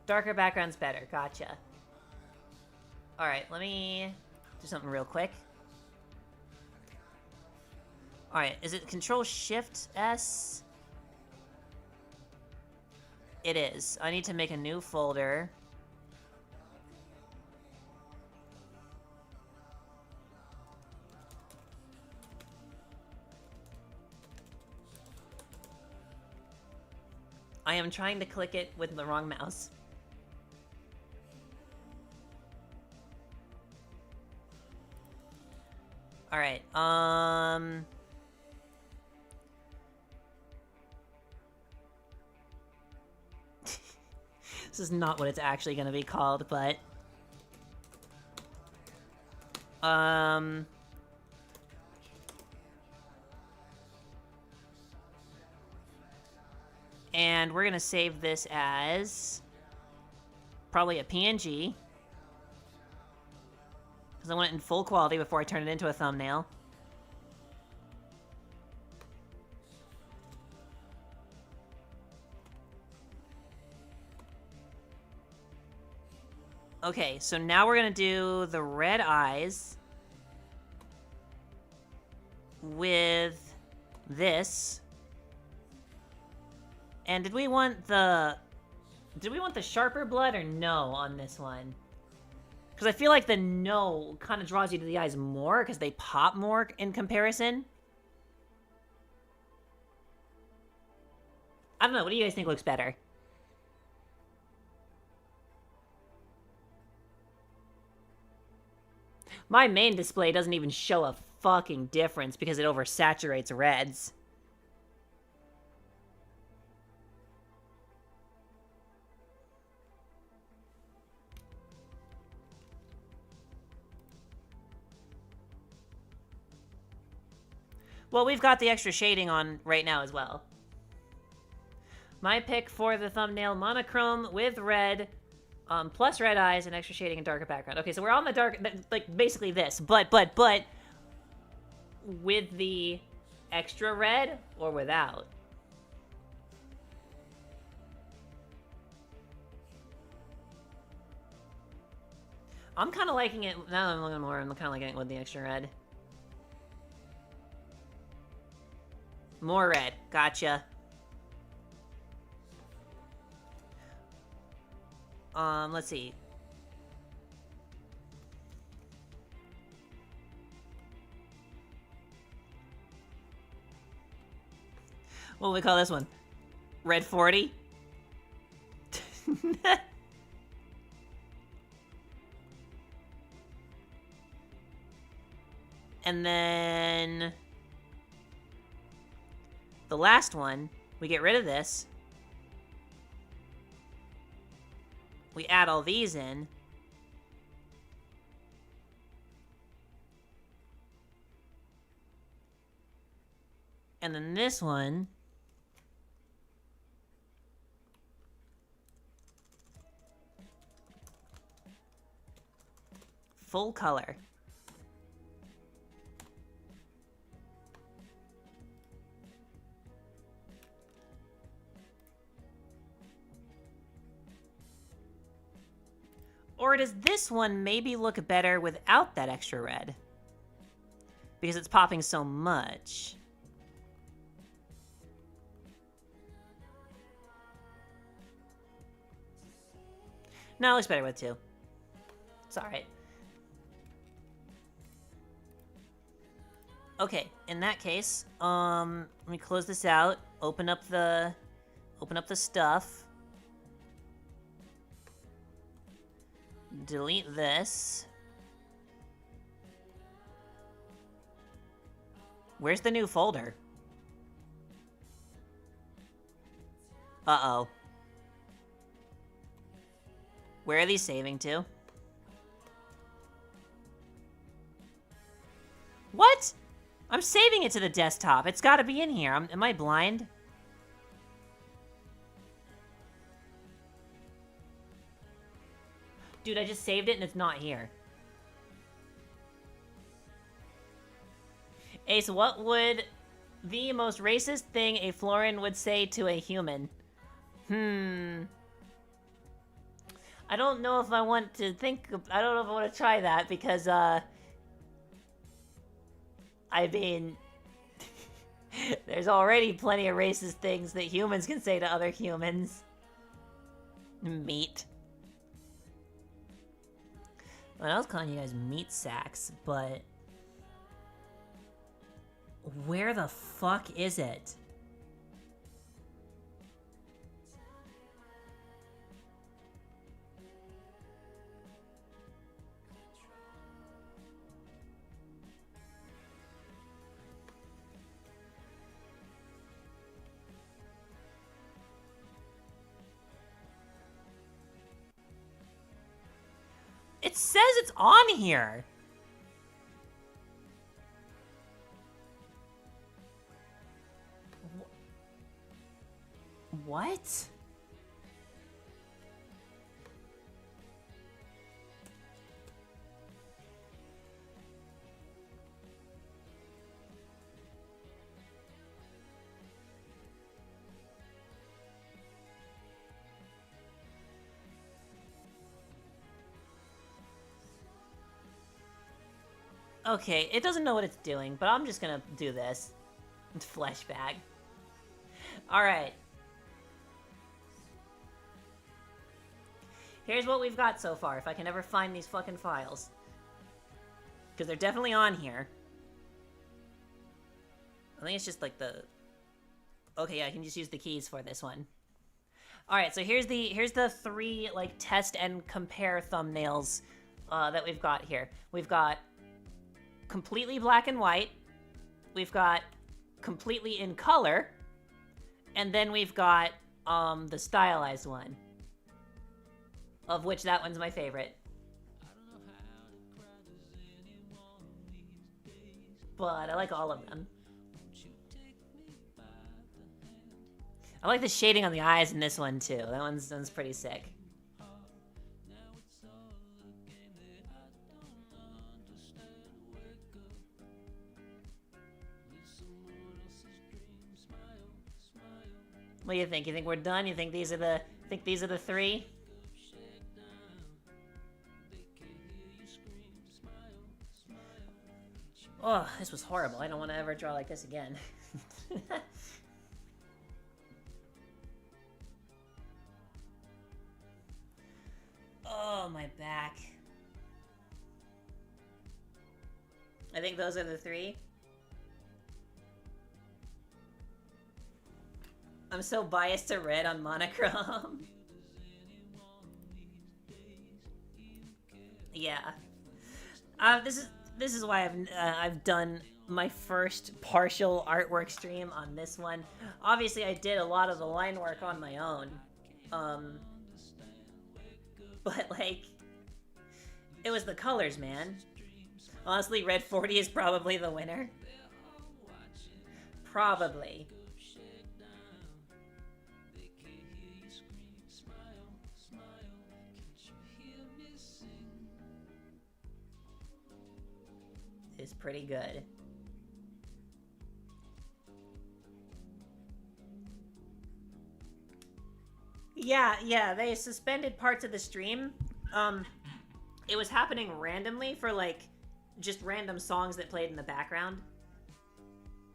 Darker background's better. Gotcha. Alright, let me do something real quick. Alright, is it Control-Shift-S? It is. I need to make a new folder. I am trying to click it with the wrong mouse. Alright, this is not what it's actually gonna be called, but... And we're gonna save this as... probably a PNG. Because I want it in full quality before I turn it into a thumbnail. Okay, so now we're gonna do the red eyes with this. And did we want the sharper blood or no on this one? Because I feel like the no kind of draws you to the eyes more because they pop more in comparison. I don't know. What do you guys think looks better? My main display doesn't even show a fucking difference because it oversaturates reds. Well, we've got the extra shading on right now as well. My pick for the thumbnail, monochrome with red, plus red eyes and extra shading and darker background. Okay, so we're on the dark, like basically this, but with the extra red or without? I'm kind of liking it, now that I'm looking more, I'm kind of liking it with the extra red. More red, gotcha. Let's see. What do we call this one? Red 40? And then the last one, we get rid of this. We add all these in. And then this one, full color. Or does this one maybe look better without that extra red? Because it's popping so much. No, it looks better with two. It's alright. Okay, in that case, let me close this out, open up the stuff. Delete this. Where's the new folder? Uh-oh. Where are these saving to? What? I'm saving it to the desktop. It's gotta be in here. Am I blind? Dude, I just saved it and it's not here. Ace, what would the most racist thing a Florin would say to a human? I don't know if I want to think... I don't know if I want to try that because, I mean... there's already plenty of racist things that humans can say to other humans. Meat. Well, I was calling you guys meat sacks, but... where the fuck is it? It says it's on here. What? Okay, it doesn't know what it's doing, but I'm just gonna do this. Flashback. Alright. Here's what we've got so far, if I can ever find these fucking files. Because they're definitely on here. I think it's just like the... okay, yeah, I can just use the keys for this one. Alright, so here's the three, like, test and compare thumbnails that we've got here. We've got completely black and white. We've got completely in color. And then we've got the stylized one. Of which that one's my favorite. But I like all of them. I like the shading on the eyes in this one too. That one's pretty sick. What do you think? You think we're done? You think these are the three? Oh, this was horrible. I don't want to ever draw like this again. Oh, my back. I think those are the three. I'm so biased to red on monochrome. Yeah. This is why I've done my first partial artwork stream on this one. Obviously, I did a lot of the line work on my own. But, like, it was the colors, man. Honestly, Red 40 is probably the winner. Probably. It's pretty good. Yeah, they suspended parts of the stream. It was happening randomly for, like, just random songs that played in the background.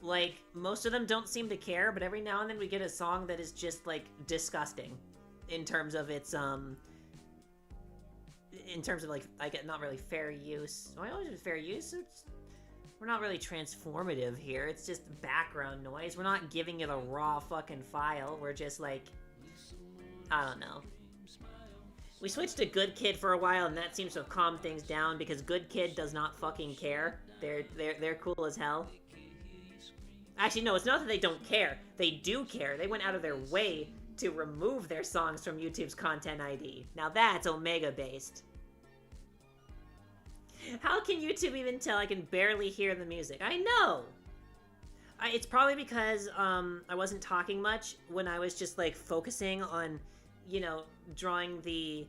Like, most of them don't seem to care, but every now and then we get a song that is just, like, disgusting. In terms of its, in terms of, like, not really fair use. Oh, I always fair use? We're not really transformative here. It's just background noise. We're not giving it a raw fucking file. We're just, like, I don't know. We switched to Good Kid for a while, and that seems to have calmed things down because Good Kid does not fucking care. They're cool as hell. Actually, no, it's not that they don't care. They do care. They went out of their way to remove their songs from YouTube's Content ID. Now that's Omega-based. How can YouTube even tell I can barely hear the music? I know! It's probably because I wasn't talking much when I was just, like, focusing on, you know, drawing the,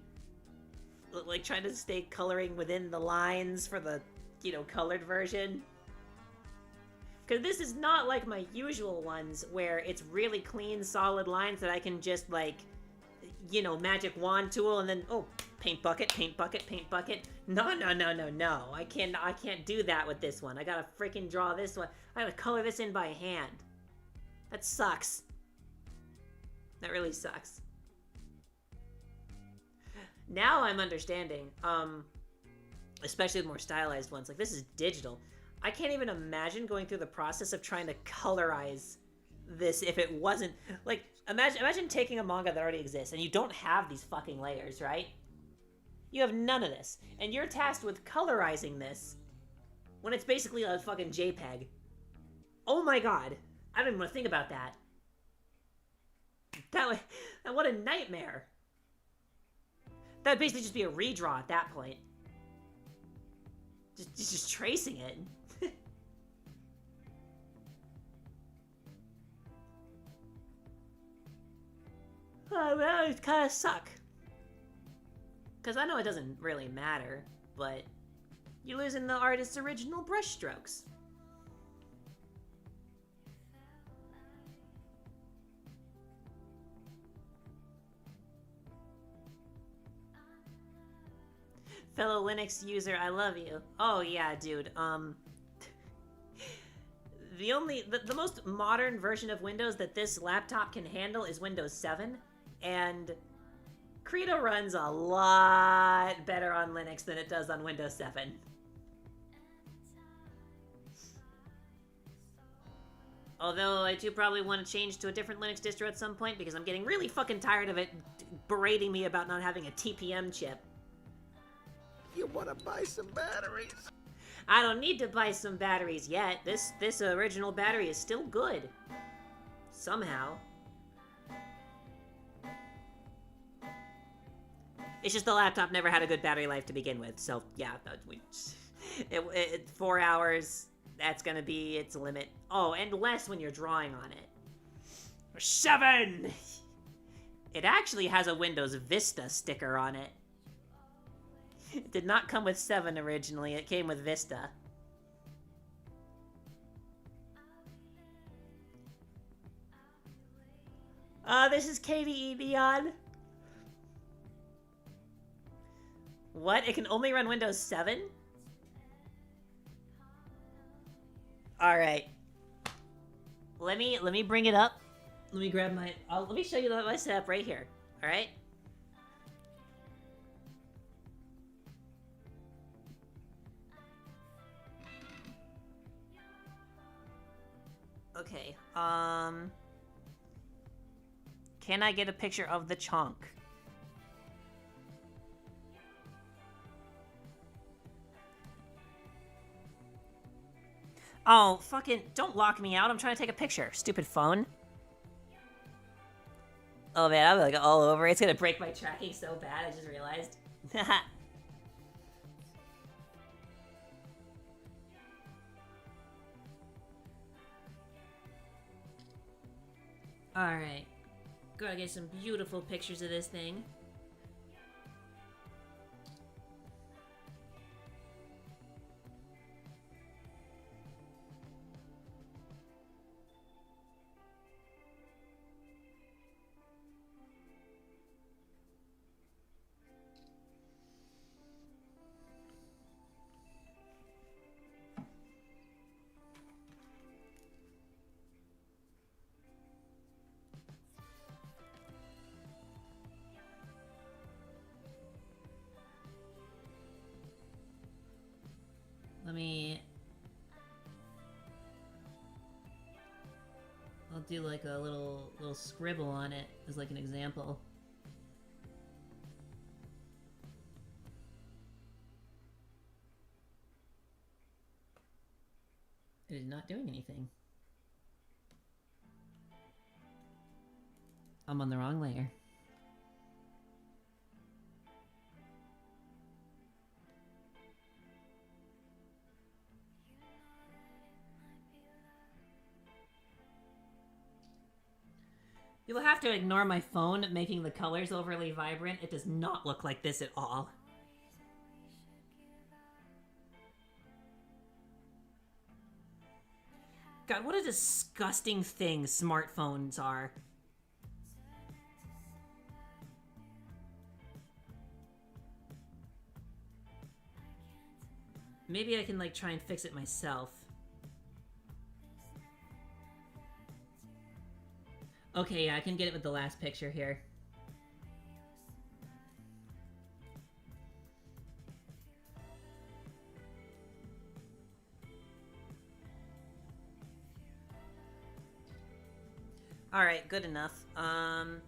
like, trying to stay coloring within the lines for the, you know, colored version. Because this is not like my usual ones where it's really clean, solid lines that I can just, like, you know, magic wand tool and then, oh, paint bucket, paint bucket, paint bucket. No. I can't do that with this one. I gotta freaking draw this one. I gotta color this in by hand. That sucks. That really sucks. Now I'm understanding, especially with more stylized ones. Like, this is digital. I can't even imagine going through the process of trying to colorize this if it wasn't, like, imagine taking a manga that already exists and you don't have these fucking layers, right? You have none of this, and you're tasked with colorizing this when it's basically a fucking JPEG. Oh my god. I don't even want to think about that. What a nightmare. That would basically just be a redraw at that point. Just tracing it. Oh, well, it kind of suck. Because I know it doesn't really matter, but you're losing the artist's original brushstrokes. Fellow Linux user, I love you. Oh yeah, dude. The most modern version of Windows that this laptop can handle is Windows 7, and Credo runs a lot better on Linux than it does on Windows 7. Although I do probably want to change to a different Linux distro at some point because I'm getting really fucking tired of it berating me about not having a TPM chip. You wanna buy some batteries? I don't need to buy some batteries yet. This original battery is still good. Somehow. It's just the laptop never had a good battery life to begin with, so yeah, 4 hours, that's gonna be its limit. Oh, and less when you're drawing on it. 7! It actually has a Windows Vista sticker on it. It did not come with 7 originally, it came with Vista. This is KDE Neon. What? It can only run Windows 7? Alright. Let me bring it up. Let me grab my... let me show you my setup right here. Alright? Okay, can I get a picture of the chunk? Oh, fucking, don't lock me out. I'm trying to take a picture. Stupid phone. Oh man, I'm like all over. It's gonna break my tracking so bad, I just realized. Alright. Gotta get some beautiful pictures of this thing. I'll do like a little scribble on it as like an example. It is not doing anything. I'm on the wrong layer. You'll have to ignore my phone making the colors overly vibrant. It does not look like this at all. God, what a disgusting thing smartphones are. Maybe I can like try and fix it myself. Okay, yeah, I can get it with the last picture here. Alright, good enough. God,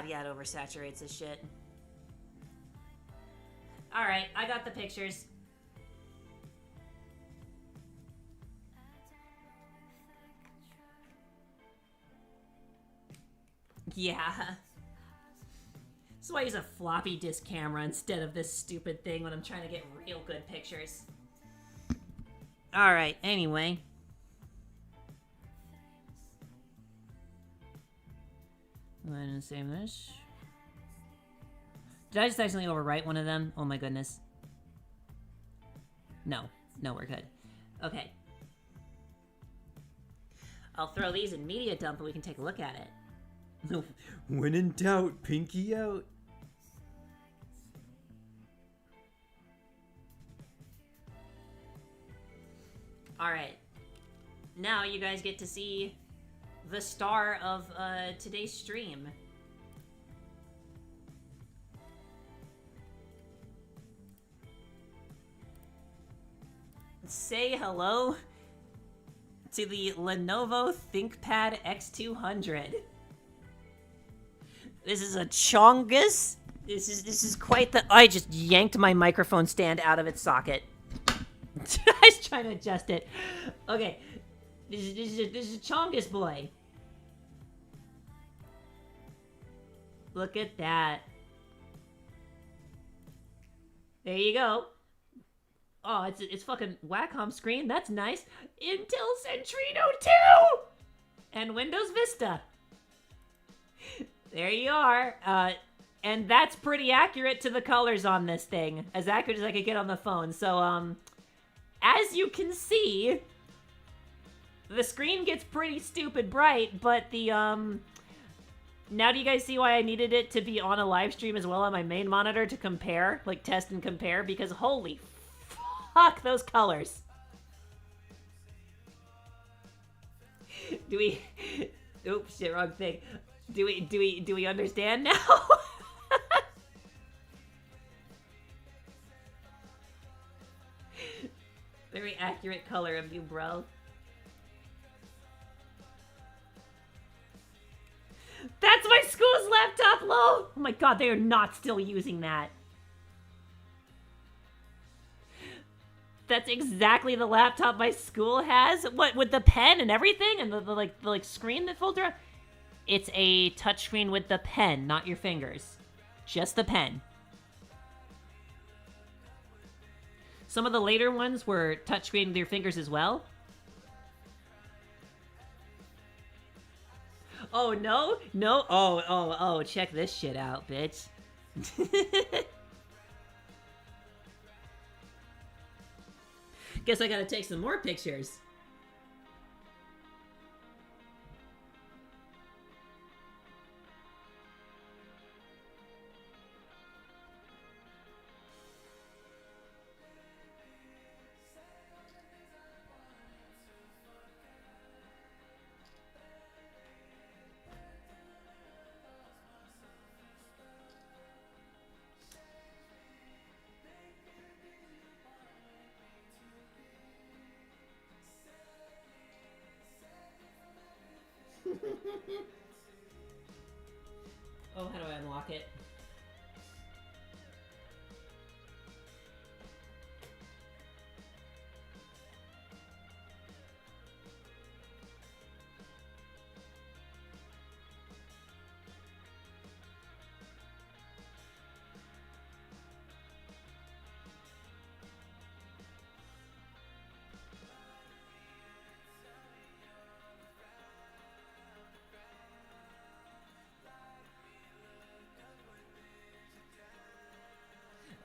yeah, it oversaturates this shit. Alright, I got the pictures. Yeah. This is why I use a floppy disk camera instead of this stupid thing when I'm trying to get real good pictures. Alright, anyway. I'm gonna save this. Did I just accidentally overwrite one of them? Oh my goodness. No. No, we're good. Okay. I'll throw these in media dump and we can take a look at it. When in doubt, pinky out. Alright. Now you guys get to see the star of today's stream. Say hello to the Lenovo ThinkPad X200. This is a Chongus. This is quite the... I just yanked my microphone stand out of its socket. I was trying to adjust it. Okay. This is a Chongus boy. Look at that. There you go. Oh, it's fucking Wacom screen. That's nice. Intel Centrino 2! And Windows Vista. There you are. And that's pretty accurate to the colors on this thing. As accurate as I could get on the phone. So, as you can see, the screen gets pretty stupid bright, but the, now do you guys see why I needed it to be on a live stream as well on my main monitor to compare? Like, test and compare? Because holy fuck, those colors. Do we... Oops, shit, wrong thing. Do we understand now? Very accurate color of you, bro. That's my school's laptop, lol! Oh my god, they are not still using that. That's exactly the laptop my school has. What, with the pen and everything? And the screen that folds around? It's a touchscreen with the pen, not your fingers. Just the pen. Some of the later ones were touchscreen with your fingers as well. Oh, no? No? Oh, check this shit out, bitch. Guess I gotta take some more pictures. Oh, how do I unlock it?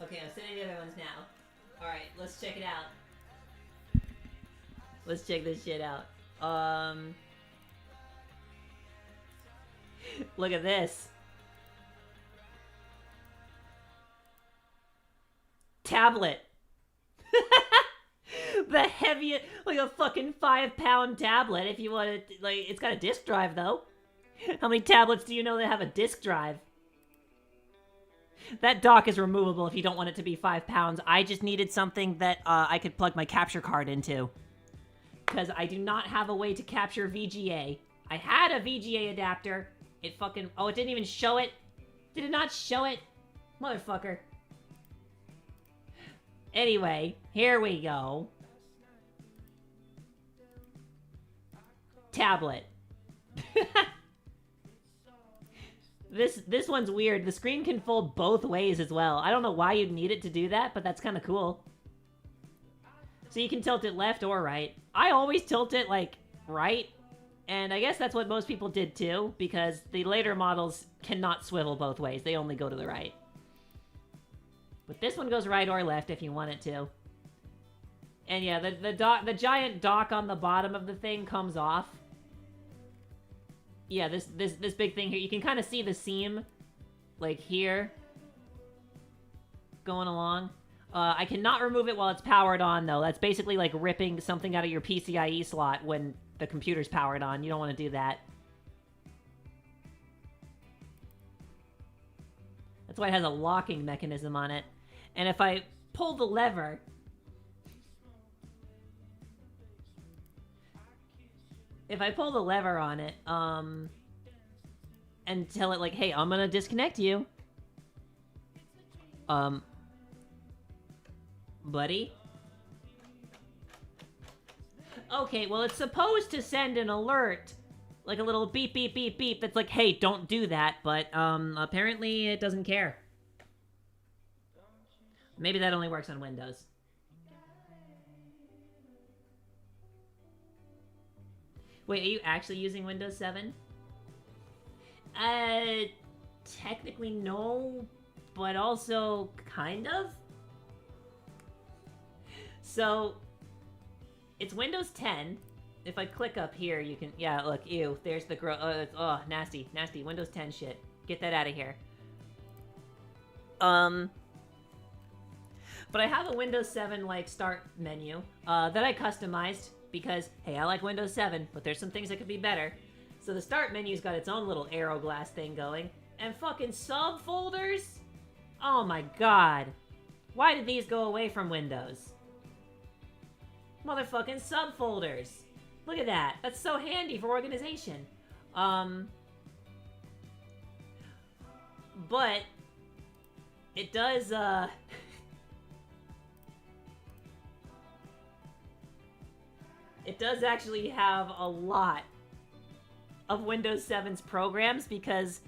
Okay, I'm sending the other ones now. Alright, let's check it out. Let's check this shit out. Look at this. Tablet. The heaviest, like a fucking 5-pound tablet if you want to, like, it's got a disk drive though. How many tablets do you know that have a disk drive? That dock is removable if you don't want it to be 5 pounds. I just needed something that I could plug my capture card into. Because I do not have a way to capture VGA. I had a VGA adapter. It fucking... Oh, it didn't even show it. Did it not show it? Motherfucker. Anyway, here we go. Tablet. This one's weird. The screen can fold both ways as well. I don't know why you'd need it to do that, but that's kind of cool. So you can tilt it left or right. I always tilt it, like, right. And I guess that's what most people did too, because the later models cannot swivel both ways. They only go to the right. But this one goes right or left if you want it to. And yeah, the giant dock on the bottom of the thing comes off. Yeah, this big thing here, you can kind of see the seam, like here, going along. I cannot remove it while it's powered on, though. That's basically like ripping something out of your PCIe slot when the computer's powered on. You don't want to do that. That's why it has a locking mechanism on it. And if I pull the lever... If I pull the lever on it, and tell it, like, hey, I'm gonna disconnect you. Buddy? Okay, well, it's supposed to send an alert. Like a little beep, beep, beep, beep that's like, hey, don't do that, but, apparently it doesn't care. Maybe that only works on Windows. Wait, are you actually using Windows 7? Technically no, but also kind of. So, it's Windows 10. If I click up here, you can, yeah, look, ew, there's the oh, nasty, nasty, Windows 10 shit. Get that out of here. But I have a Windows 7, like, start menu, that I customized, because, hey, I like Windows 7, but there's some things that could be better. So the start menu's got its own little arrow glass thing going, and fucking subfolders? Oh my god. Why did these go away from Windows? Motherfucking subfolders. Look at that. That's so handy for organization. But it does, it does actually have a lot of Windows 7's programs, because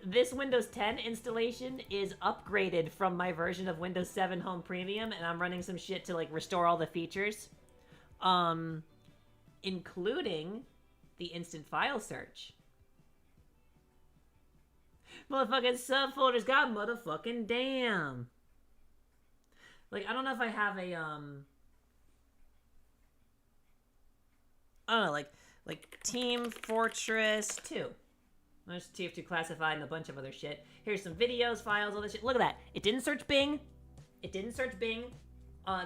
this Windows 10 installation is upgraded from my version of Windows 7 Home Premium, and I'm running some shit to, like, restore all the features. Including the instant file search. Motherfucking subfolders, god motherfucking damn. Like, I don't know if I have a, I don't know, like Team Fortress 2. There's TF2 classified and a bunch of other shit. Here's some videos, files, all this shit. Look at that. It didn't search Bing. It didn't search Bing.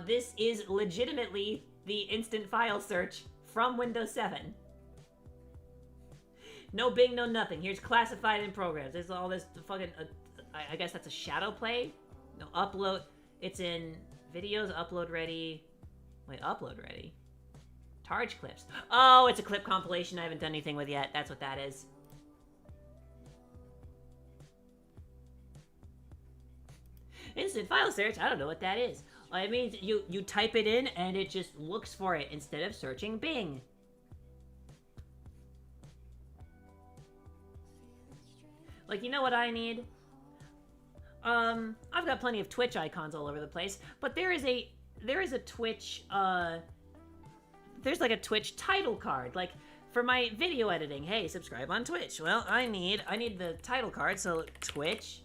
This is legitimately the instant file search from Windows 7. No Bing, no nothing. Here's classified in programs. There's all this fucking, I guess that's a shadow play? No, upload. It's in videos, upload ready. Wait, upload ready? Targe clips. Oh, it's a clip compilation I haven't done anything with yet. That's what that is. Instant file search? I don't know what that is. It means you type it in and it just looks for it instead of searching Bing. Like, you know what I need? I've got plenty of Twitch icons all over the place, but there is a Twitch, there's like a Twitch title card, like for my video editing. Hey, subscribe on Twitch. Well, I need the title card, so Twitch.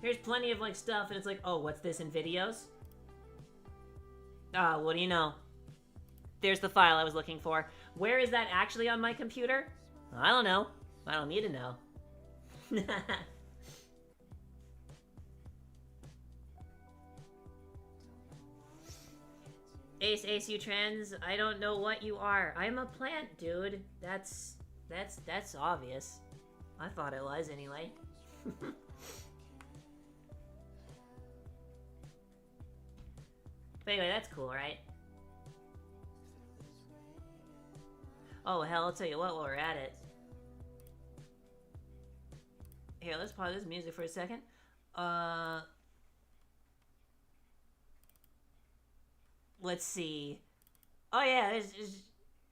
Here's plenty of like stuff, and it's like, oh, what's this in videos? Ah, what do you know? There's the file I was looking for. Where is that actually on my computer? I don't know. I don't need to know. Ace, you trans, I don't know what you are. I'm a plant, dude. That's obvious. I thought it was anyway. But anyway, that's cool, right? Oh, hell, I'll tell you what while we're at it. Here, let's pause this music for a second. Let's see. Oh yeah, this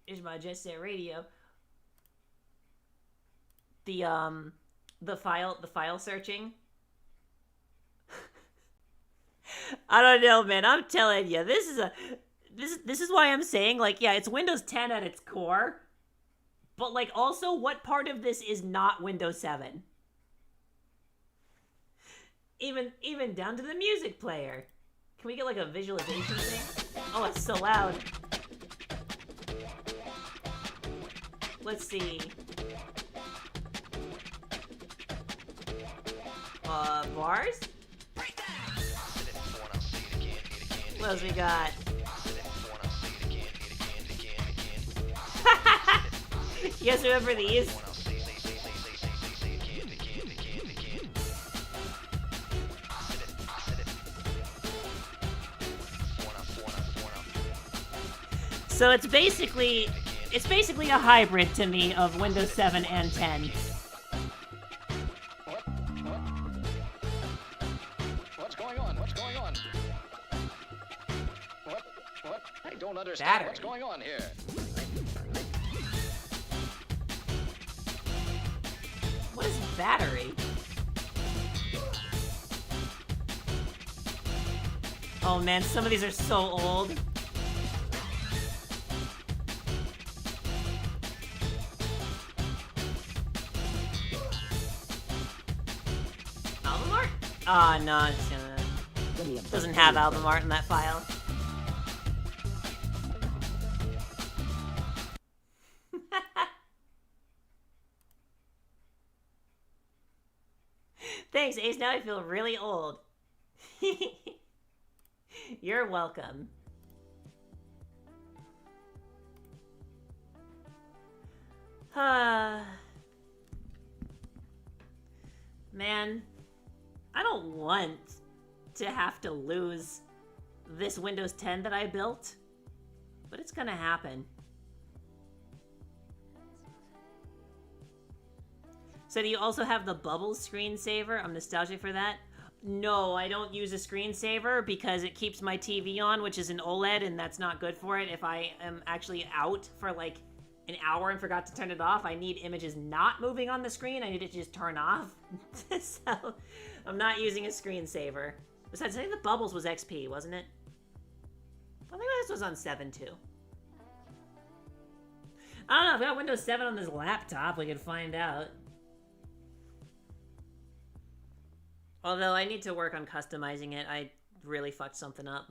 is my Jet Set Radio. The file searching. I don't know, man. I'm telling you, this is why I'm saying, like, yeah, it's Windows 10 at its core, but like also what part of this is not Windows 7? Even down to the music player. Can we get like a visualization thing? Oh, it's so loud. Let's see. Bars? What else we got? You guys remember these? So it's basically a hybrid to me of Windows 7 and 10. What's going on? What's going on? What? I don't understand Battery. what's going on here. What is battery? Oh man, some of these are so old. Oh, no, it's gonna... Doesn't have album art in that file. Thanks, Ace. Now I feel really old. You're welcome. Man, I don't want to have to lose this Windows 10 that I built, but it's gonna happen. So do you also have the Bubbles screensaver? I'm nostalgic for that. No, I don't use a screensaver because it keeps my TV on, which is an OLED, and that's not good for it. If I am actually out for like an hour and forgot to turn it off, I need images not moving on the screen. I need it to just turn off. So I'm not using a screensaver. Besides, I think the Bubbles was XP, wasn't it? I think this was on 7 too. I don't know, if we got Windows 7 on this laptop, we could find out. Although I need to work on customizing it. I really fucked something up.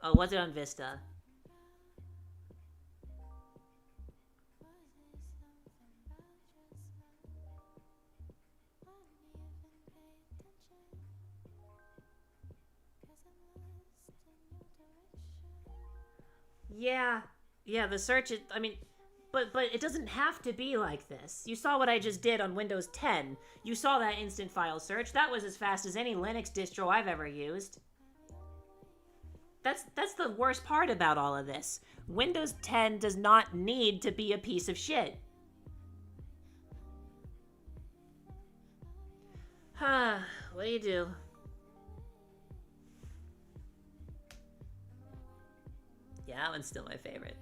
Oh, was it on Vista? Yeah, the search is, I mean, but it doesn't have to be like this. You saw what I just did on Windows 10. You saw that instant file search. That was as fast as any Linux distro I've ever used. That's the worst part about all of this. Windows 10 does not need to be a piece of shit. What do you do? Yeah, that one's still my favorite.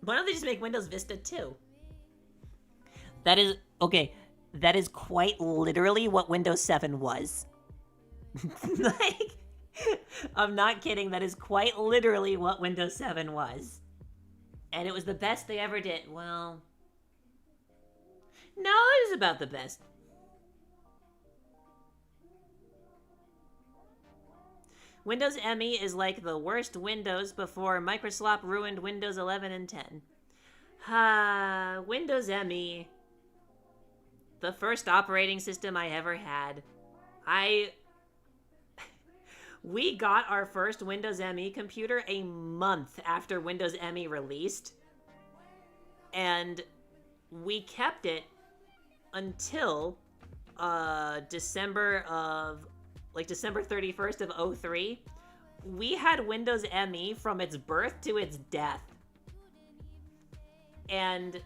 Why don't they just make Windows Vista 2? That is, okay, that is quite literally what Windows 7 was. Like, I'm not kidding, that is quite literally what Windows 7 was. And it was the best they ever did. Well, no, it is about the best. Windows ME is like the worst Windows before Microsoft ruined Windows 11 and 10. Windows ME. The first operating system I ever had. We got our first Windows ME computer a month after Windows ME released. And we kept it until December 31st of 03. We had Windows ME from its birth to its death. And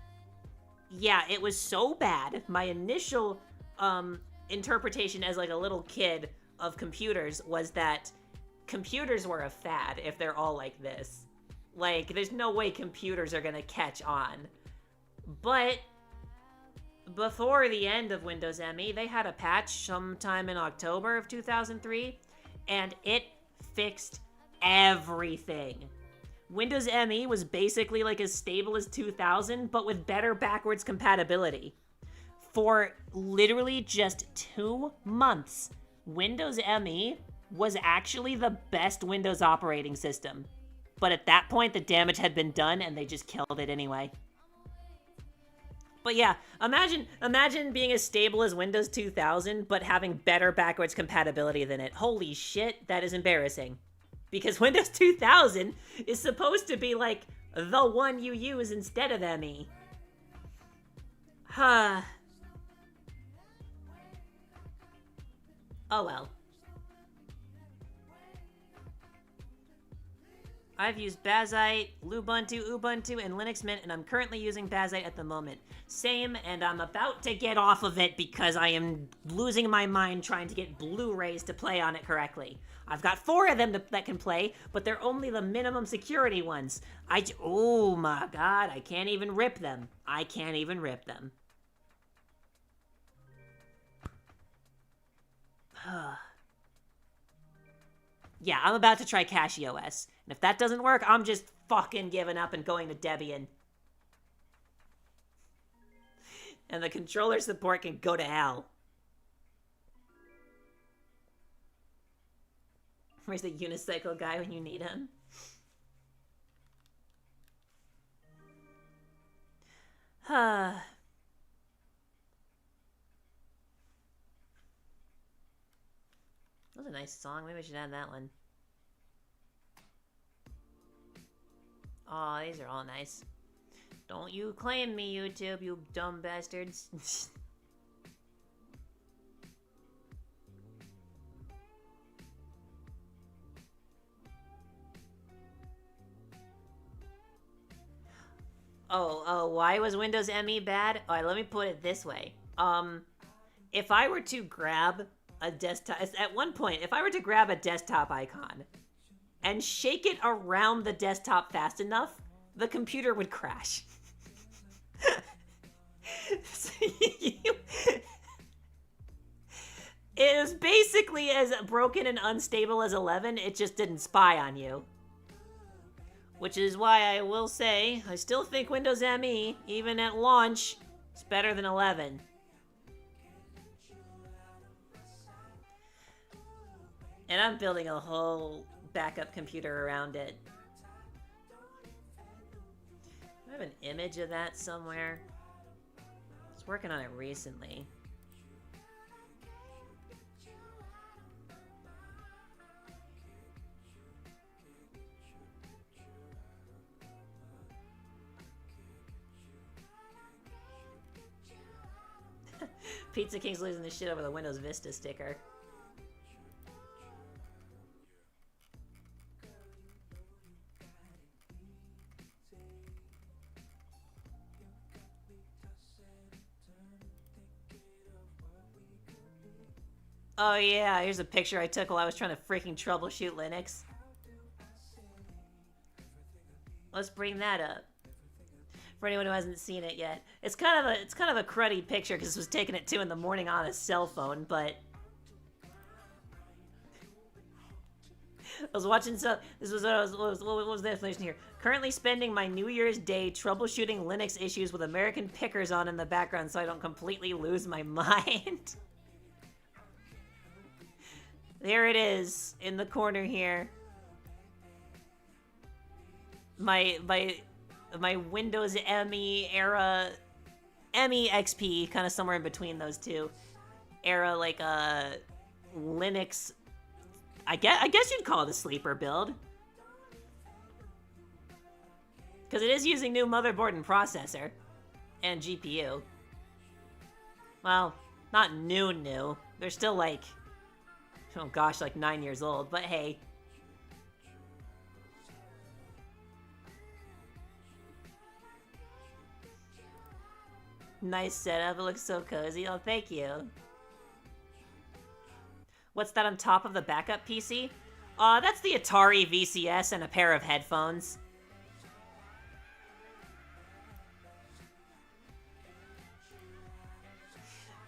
yeah, it was so bad. My initial interpretation as like a little kid of computers was that computers were a fad if they're all like this. Like, there's no way computers are gonna catch on. But before the end of Windows ME, they had a patch sometime in October of 2003, and it fixed everything. Windows ME was basically like as stable as 2000, but with better backwards compatibility. For literally just 2 months, Windows ME was actually the best Windows operating system. But at that point, the damage had been done, and they just killed it anyway. But yeah, imagine being as stable as Windows 2000, but having better backwards compatibility than it. Holy shit, that is embarrassing. Because Windows 2000 is supposed to be like the one you use instead of ME. Oh well. I've used Bazite, Lubuntu, and Linux Mint, and I'm currently using Bazite at the moment. Same, and I'm about to get off of it because I am losing my mind trying to get Blu-rays to play on it correctly. I've got 4 of them that can play, but they're only the minimum security ones. Oh my god, I can't even rip them. I can't even rip them. Yeah, I'm about to try CachyOS. And if that doesn't work, I'm just fucking giving up and going to Debian. And the controller support can go to hell. Where's the unicycle guy when you need him? That was a nice song. Maybe I should add that one. Aw, these are all nice. Don't you claim me, YouTube, you dumb bastards. Oh, why was Windows ME bad? Alright, let me put it this way. If I were to grab a desktop, at one point, if I were to grab a desktop icon and shake it around the desktop fast enough, the computer would crash. It is basically as broken and unstable as 11, it just didn't spy on you. Which is why I will say, I still think Windows ME, even at launch, is better than 11. And I'm building a whole backup computer around it. I have an image of that somewhere. I was working on it recently. Pizza King's losing the shit over the Windows Vista sticker. Oh yeah, here's a picture I took while I was trying to freaking troubleshoot Linux. Let's bring that up. For anyone who hasn't seen it yet. It's kind of a cruddy picture because it was taken at 2 in the morning on a cell phone, but I was watching some. This was what was the explanation here? Currently spending my New Year's Day troubleshooting Linux issues with American Pickers on in the background so I don't completely lose my mind. There it is in the corner here. My Windows ME era, ME XP, kind of somewhere in between those two era, like Linux. I guess you'd call it a sleeper build, because it is using new motherboard and processor and GPU. Well, not new. They're still like, oh gosh, like 9 years old. But hey. Nice setup, it looks so cozy. Oh, thank you. What's that on top of the backup PC? That's the Atari VCS and a pair of headphones.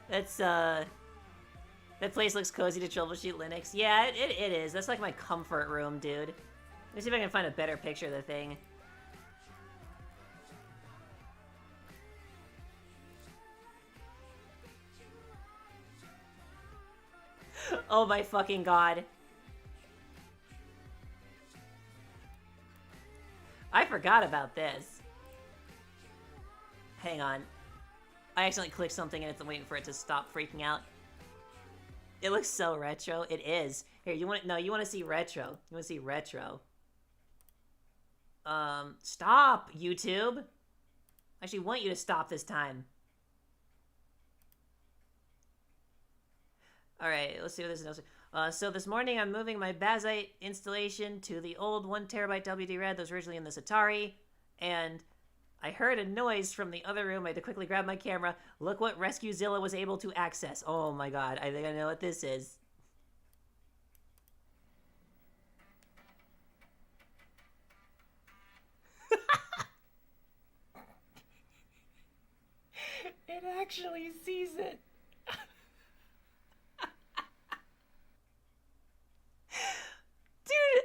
That's, that place looks cozy to troubleshoot Linux. Yeah, it is. That's like my comfort room, dude. Let me see if I can find a better picture of the thing. Oh my fucking god. I forgot about this. Hang on. I accidentally clicked something and it's waiting for it to stop freaking out. It looks so retro. It is. Here, you want to see retro. You want to see retro. Stop, YouTube. I actually want you to stop this time. Alright, let's see what this is. So this morning I'm moving my Bazite installation to the old 1TB WD-RAD that was originally in this Atari, and I heard a noise from the other room. I had to quickly grab my camera. Look what RescueZilla was able to access. Oh my god, I think I know what this is. It actually sees it. Dude,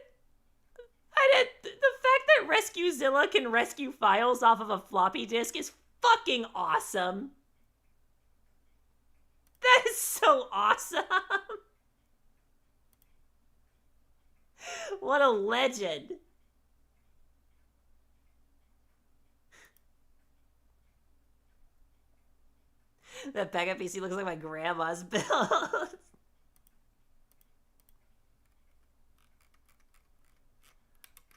the fact that RescueZilla can rescue files off of a floppy disk is fucking awesome. so awesome. What a legend. That backup PC looks like my grandma's build.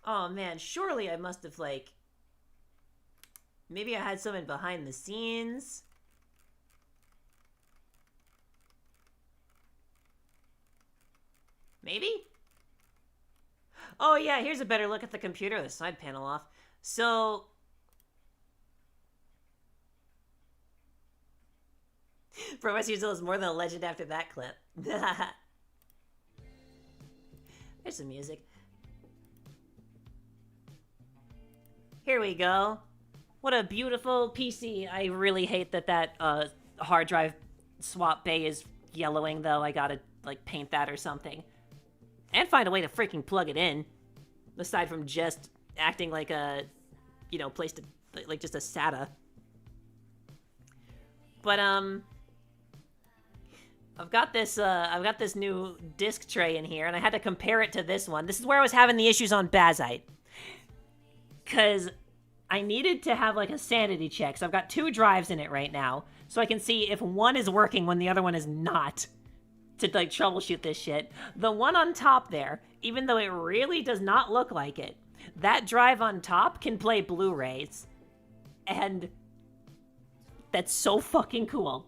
Oh man, surely I must have, like... Maybe I had someone behind the scenes. Maybe? Oh yeah, here's a better look at the computer, the side panel off. So... Professor Uzil is more than a legend after that clip. There's some music. Here we go. What a beautiful PC. I really hate that hard drive swap bay is yellowing, though. I gotta, like, paint that or something. And find a way to freaking plug it in. Aside from just acting like a, you know, place to, like, just a SATA. But, I've got this new disc tray in here, and I had to compare it to this one. This is where I was having the issues on Bazite. Because I needed to have, like, a sanity check. So I've got 2 drives in it right now. So I can see if one is working when the other one is not. To, like, troubleshoot this shit. The one on top there, even though it really does not look like it, that drive on top can play Blu-rays. And that's so fucking cool.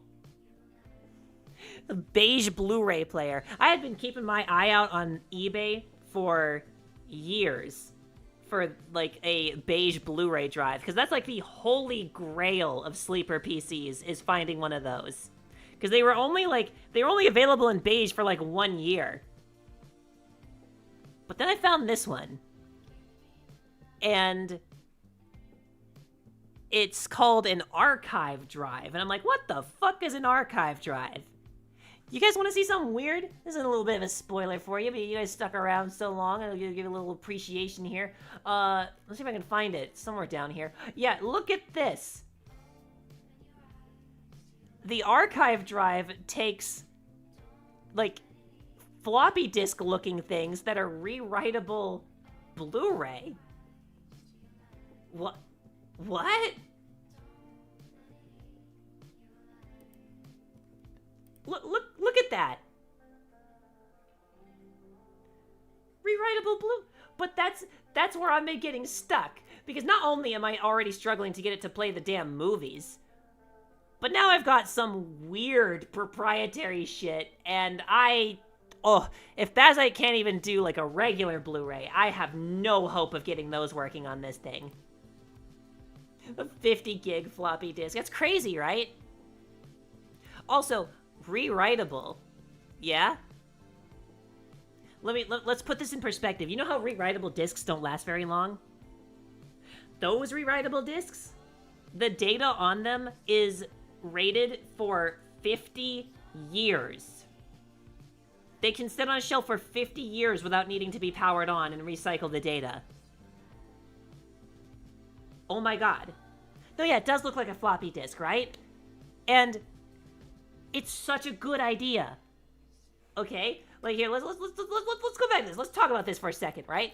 A beige Blu-ray player. I had been keeping my eye out on eBay for years for, like, a beige Blu-ray drive, because that's, like, the holy grail of sleeper PCs, is finding one of those. Because they were only available in beige for, like, 1 year. But then I found this one. And it's called an archive drive. And I'm like, what the fuck is an archive drive? You guys want to see something weird? This is a little bit of a spoiler for you, but you guys stuck around so long, I'll give you a little appreciation here. Let's see if I can find it somewhere down here. Yeah, look at this. The archive drive takes, like, floppy disk looking things that are rewritable Blu-ray. What? Look at that. Rewritable blue. But that's where I'm getting stuck. Because not only am I already struggling to get it to play the damn movies, but now I've got some weird proprietary shit, and if Bazite can't even do, like, a regular Blu-ray, I have no hope of getting those working on this thing. A 50 gig floppy disk. That's crazy, right? Also, rewritable. Yeah? Let's put this in perspective. You know how rewritable discs don't last very long? Those rewritable discs, the data on them is rated for 50 years. They can sit on a shelf for 50 years without needing to be powered on and recycle the data. Oh my god. No, yeah, it does look like a floppy disk, right? And it's such a good idea. Okay? Like, here, let's go back to this. Let's talk about this for a second, right?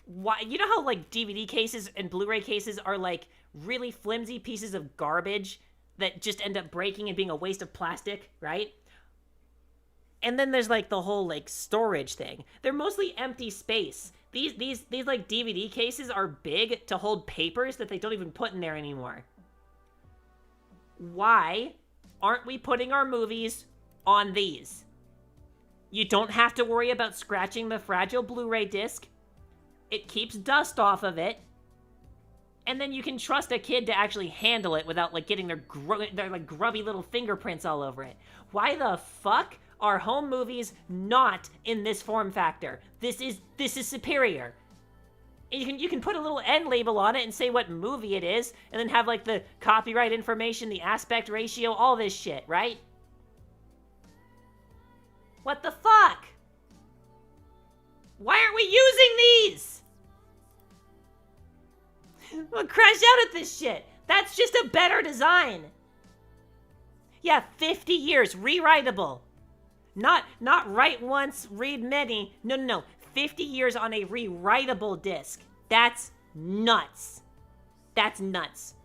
Why, you know how, like, DVD cases and Blu-ray cases are, like, really flimsy pieces of garbage that just end up breaking and being a waste of plastic, right? And then there's, like, the whole, like, storage thing. They're mostly empty space. These like, DVD cases are big to hold papers that they don't even put in there anymore. Why aren't we putting our movies on these? You don't have to worry about scratching the fragile Blu-ray disc. It keeps dust off of it. And then you can trust a kid to actually handle it without, like, getting their like, grubby little fingerprints all over it. Why the fuck are home movies not in this form factor? This is superior. You can put a little end label on it and say what movie it is, and then have, like, the copyright information, the aspect ratio, all this shit, right? What the fuck? Why aren't we using these? I'm gonna crash out at this shit. That's just a better design. Yeah, 50 years, rewritable. Not write once, read many. No. 50 years on a rewritable disc. That's nuts. That's nuts.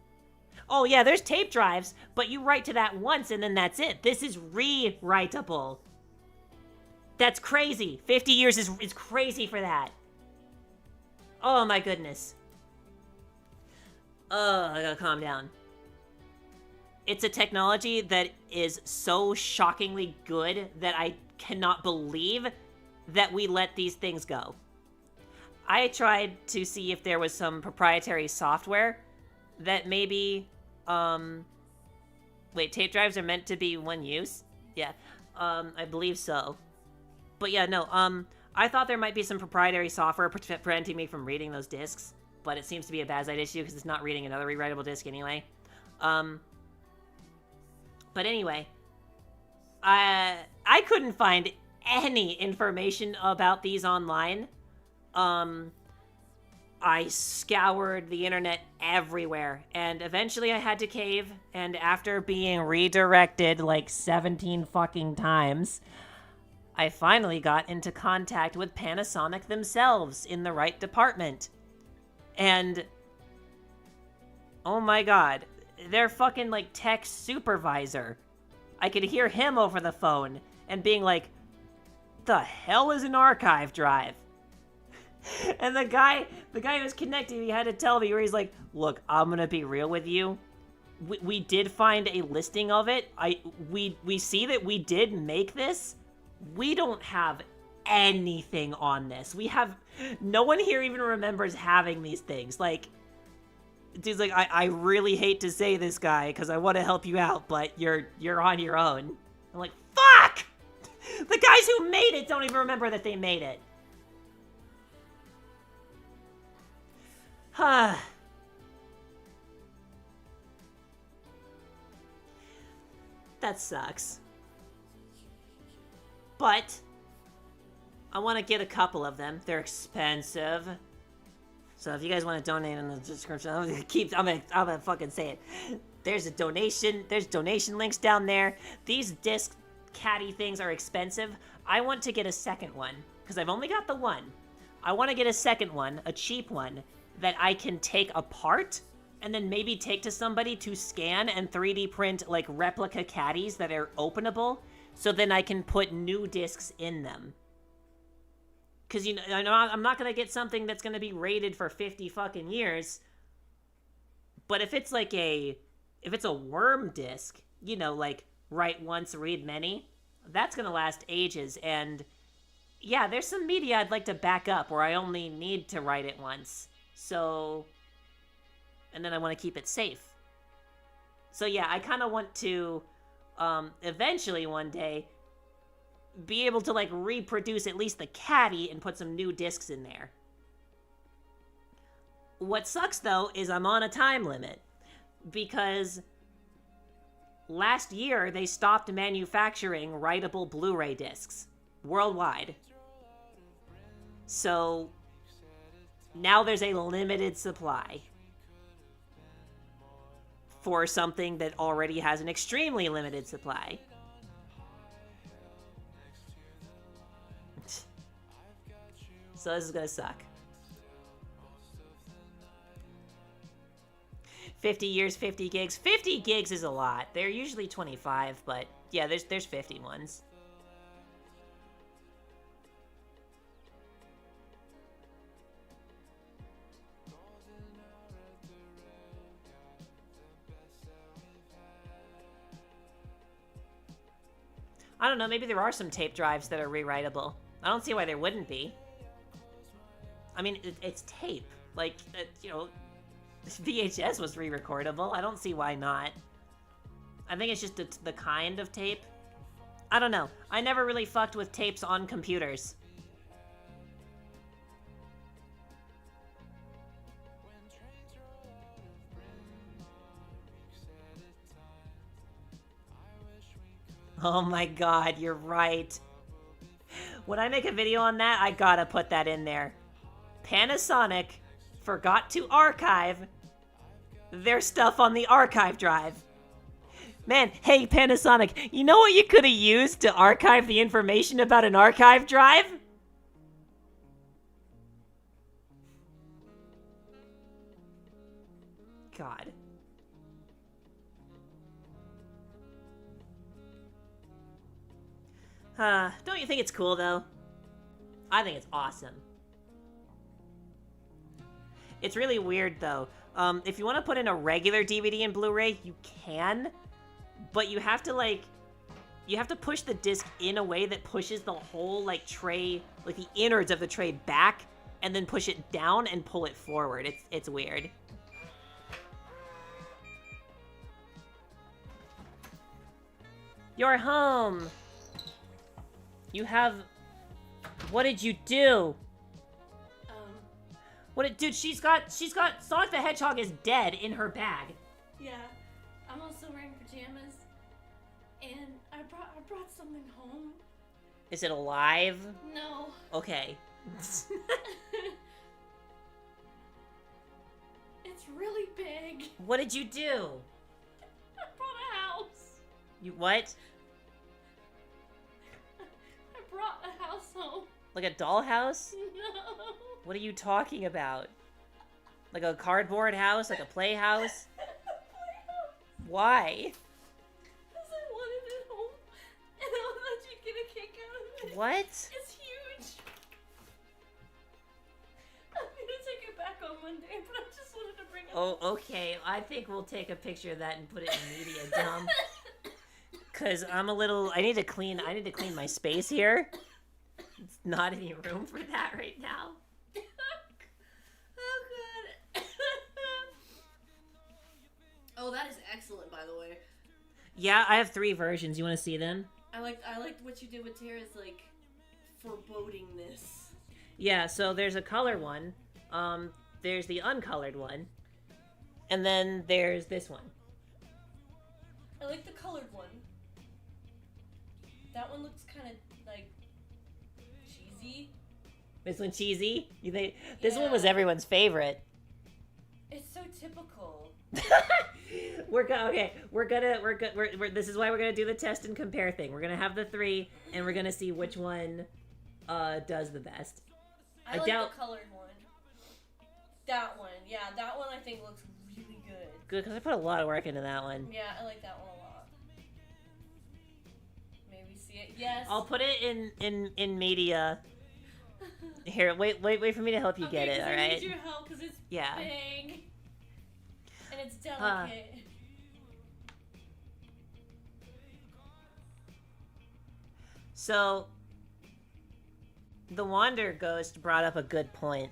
Oh yeah, there's tape drives, but you write to that once and then that's it. This is rewritable. That's crazy. 50 years is crazy for that. Oh my goodness. I gotta calm down. It's a technology that is so shockingly good that I cannot believe that we let these things go. I tried to see if there was some proprietary software that maybe, wait, tape drives are meant to be one use? Yeah, I believe so. But yeah, no, I thought there might be some proprietary software preventing me from reading those discs, but it seems to be a bad side issue because it's not reading another rewritable disc anyway. But anyway, I couldn't find any information about these online. I scoured the internet everywhere, and eventually I had to cave, and after being redirected like 17 fucking times, I finally got into contact with Panasonic themselves in the right department. And oh my god, their fucking like tech supervisor, I could hear him over the phone and being like, the hell is an archive drive? And the guy who was connecting, he had to tell me where he's like, look, I'm gonna be real with you. We did find a listing of it. We see that we did make this. We don't have anything on this. No one here even remembers having these things. Like, dude's like, I really hate to say this, guy, because I want to help you out, but you're on your own. I'm like, fuck! The guys who made it don't even remember that they made it. Huh. That sucks. But I want to get a couple of them. They're expensive. So if you guys want to donate in the description, I'm gonna fucking say it. There's donation links down there. These disc caddy things are expensive. I want to get a second one because I've only got the one. I want to get a second one, a cheap one that I can take apart and then maybe take to somebody to scan and 3D print like replica caddies that are openable, so then I can put new discs in them. Because, you know, I'm not going to get something that's going to be rated for 50 fucking years. But if it's like if it's a worm disc, you know, like write once, read many, that's going to last ages. And yeah, there's some media I'd like to back up where I only need to write it once. So, and then I want to keep it safe. So yeah, I kind of want to, eventually one day, be able to like reproduce at least the caddy and put some new discs in there. What sucks though is I'm on a time limit because last year they stopped manufacturing writable Blu-ray discs worldwide. So now there's a limited supply for something that already has an extremely limited supply. So this is gonna suck. 50 years, 50 gigs. 50 gigs is a lot. They're usually 25, but yeah, there's 50 ones. I don't know, maybe there are some tape drives that are rewritable. I don't see why there wouldn't be. I mean, it's tape. Like, you know, VHS was re-recordable. I don't see why not. I think it's just the kind of tape. I don't know. I never really fucked with tapes on computers. Oh my god, you're right. When I make a video on that, I gotta put that in there. Panasonic forgot to archive their stuff on the archive drive. Man, hey Panasonic, you know what you could have used to archive the information about an archive drive? God. Don't you think it's cool though? I think it's awesome. It's really weird though. If you want to put in a regular DVD and Blu-ray, you can, but you have to push the disc in a way that pushes the whole like tray, like the innards of the tray back, and then push it down and pull it forward. It's weird. You're home. You have. What did you do? Dude, she's got Sonic the Hedgehog is dead in her bag. Yeah, I'm also wearing pajamas, and I brought something home. Is it alive? No. Okay. It's really big. What did you do? I brought a house. You what? I brought a house home. Like a dollhouse? No. What are you talking about? Like a cardboard house? Like a playhouse? Why? Because I wanted it home, and I'll let you get a kick out of it. What? It's huge. I'm gonna take it back on Monday, but I just wanted to bring it. Oh, okay. I think we'll take a picture of that and put it in media dump. Cause I'm a little. I need to clean my space here. It's not any room for that right now. Oh god. Oh, that is excellent, by the way. Yeah, I have 3 versions. You want to see them? I liked what you did with Tara's like forebodingness. Yeah. So there's a color one. There's the uncolored one, and then there's this one. I like the colored one. That one looks kind of like cheesy. This one cheesy? You think this one Yeah. was everyone's favorite? It's so typical. This is why we're gonna do the test and compare thing. We're gonna have the 3, and we're gonna see which one does the best. I like the colored one. That one, yeah, that one I think looks really good. Good, because I put a lot of work into that one. Yeah, I like that one a lot. Maybe see it. Yes. I'll put it in media. Here, wait for me to help you get it. All I right. need your help because it's Yeah. big and it's delicate. So, the Wander Ghost brought up a good point.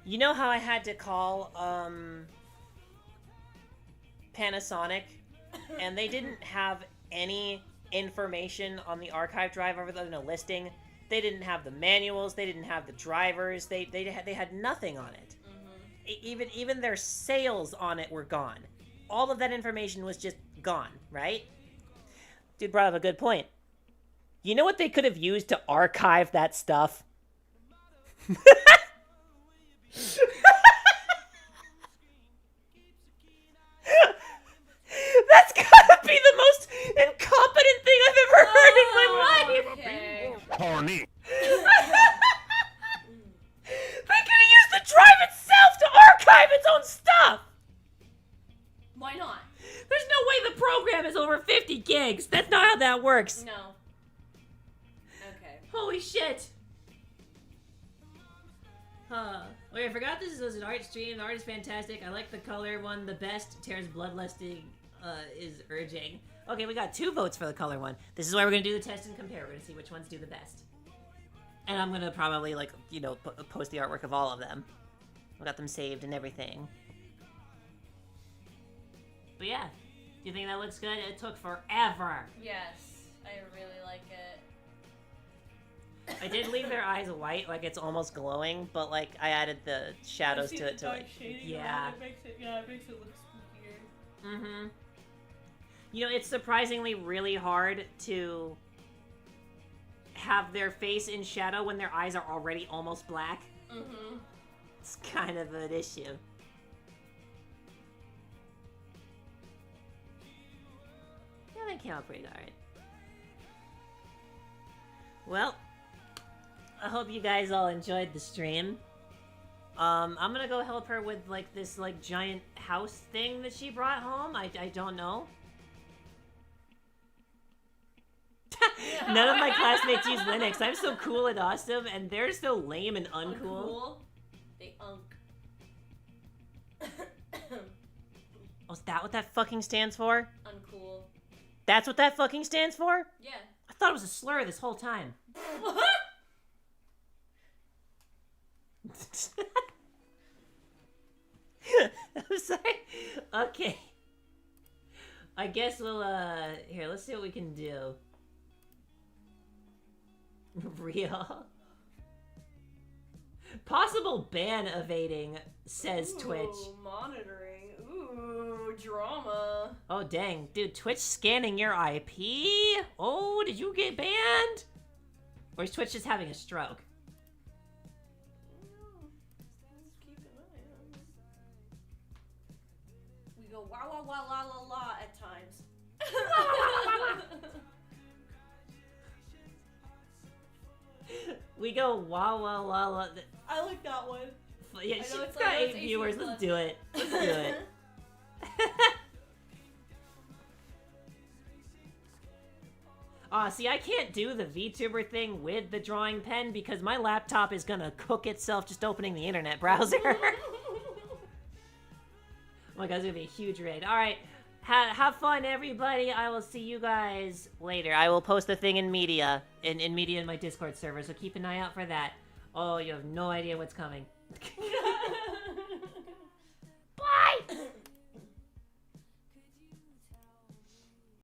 You know how I had to call Panasonic, and they didn't have any information on the archive drive other than a listing. They didn't have the manuals. They didn't have the drivers. They had nothing on it. Even their sales on it were gone. All of that information was just gone, right? Dude brought up a good point. You know what they could have used to archive that stuff? That's gotta be the most incompetent thing I've ever heard in my life! Okay. Horny. They could have used the drive itself to archive its own stuff! Why not? There's no way the program is over 50 gigs. That's not how that works. No. Okay. Holy shit. Wait, I forgot this was an art stream. The art is fantastic. I like the color one the best. Tara's bloodlusting is urging. Okay, we got 2 votes for the color one. This is why we're gonna do the test and compare. We're gonna see which ones do the best. And I'm gonna probably, like, you know, post the artwork of all of them. I got them saved and everything. But yeah, do you think that looks good? It took forever. Yes, I really like it. I did leave their eyes white, like it's almost glowing, but like I added the shadows to it to like, yeah. It makes it look spookier. Mm-hmm. You know, it's surprisingly really hard to have their face in shadow when their eyes are already almost black. Mm-hmm. It's kind of an issue. came out pretty good. Alright. Well, I hope you guys all enjoyed the stream. I'm gonna go help her with, like, this, like, giant house thing that she brought home. I don't know. None of my classmates use Linux. I'm so cool and awesome, and they're so lame and uncool. They unk. Oh, is that what that fucking stands for? Uncool. That's what that fucking stands for? Yeah. I thought it was a slur this whole time. I'm sorry. Okay. I guess we'll, here, let's see what we can do. Real. Possible ban evading, says Twitch. Monitoring. Ooh, drama. Oh, dang. Dude, Twitch scanning your IP? Oh, did you get banned? Or is Twitch just having a stroke? We go wah wah wah la la la at times. We go wah wah wah la. I like that one. Yeah, I know she's it's got like- 8 it's viewers. 18 Let's plus. do it. Let's do it. Aw, see, I can't do the VTuber thing with the drawing pen because my laptop is gonna cook itself just opening the internet browser. Oh my god, it's gonna be a huge raid. Alright, have fun, everybody. I will see you guys later. I will post the thing in media, in media in my Discord server, so keep an eye out for that. Oh, you have no idea what's coming. Bye!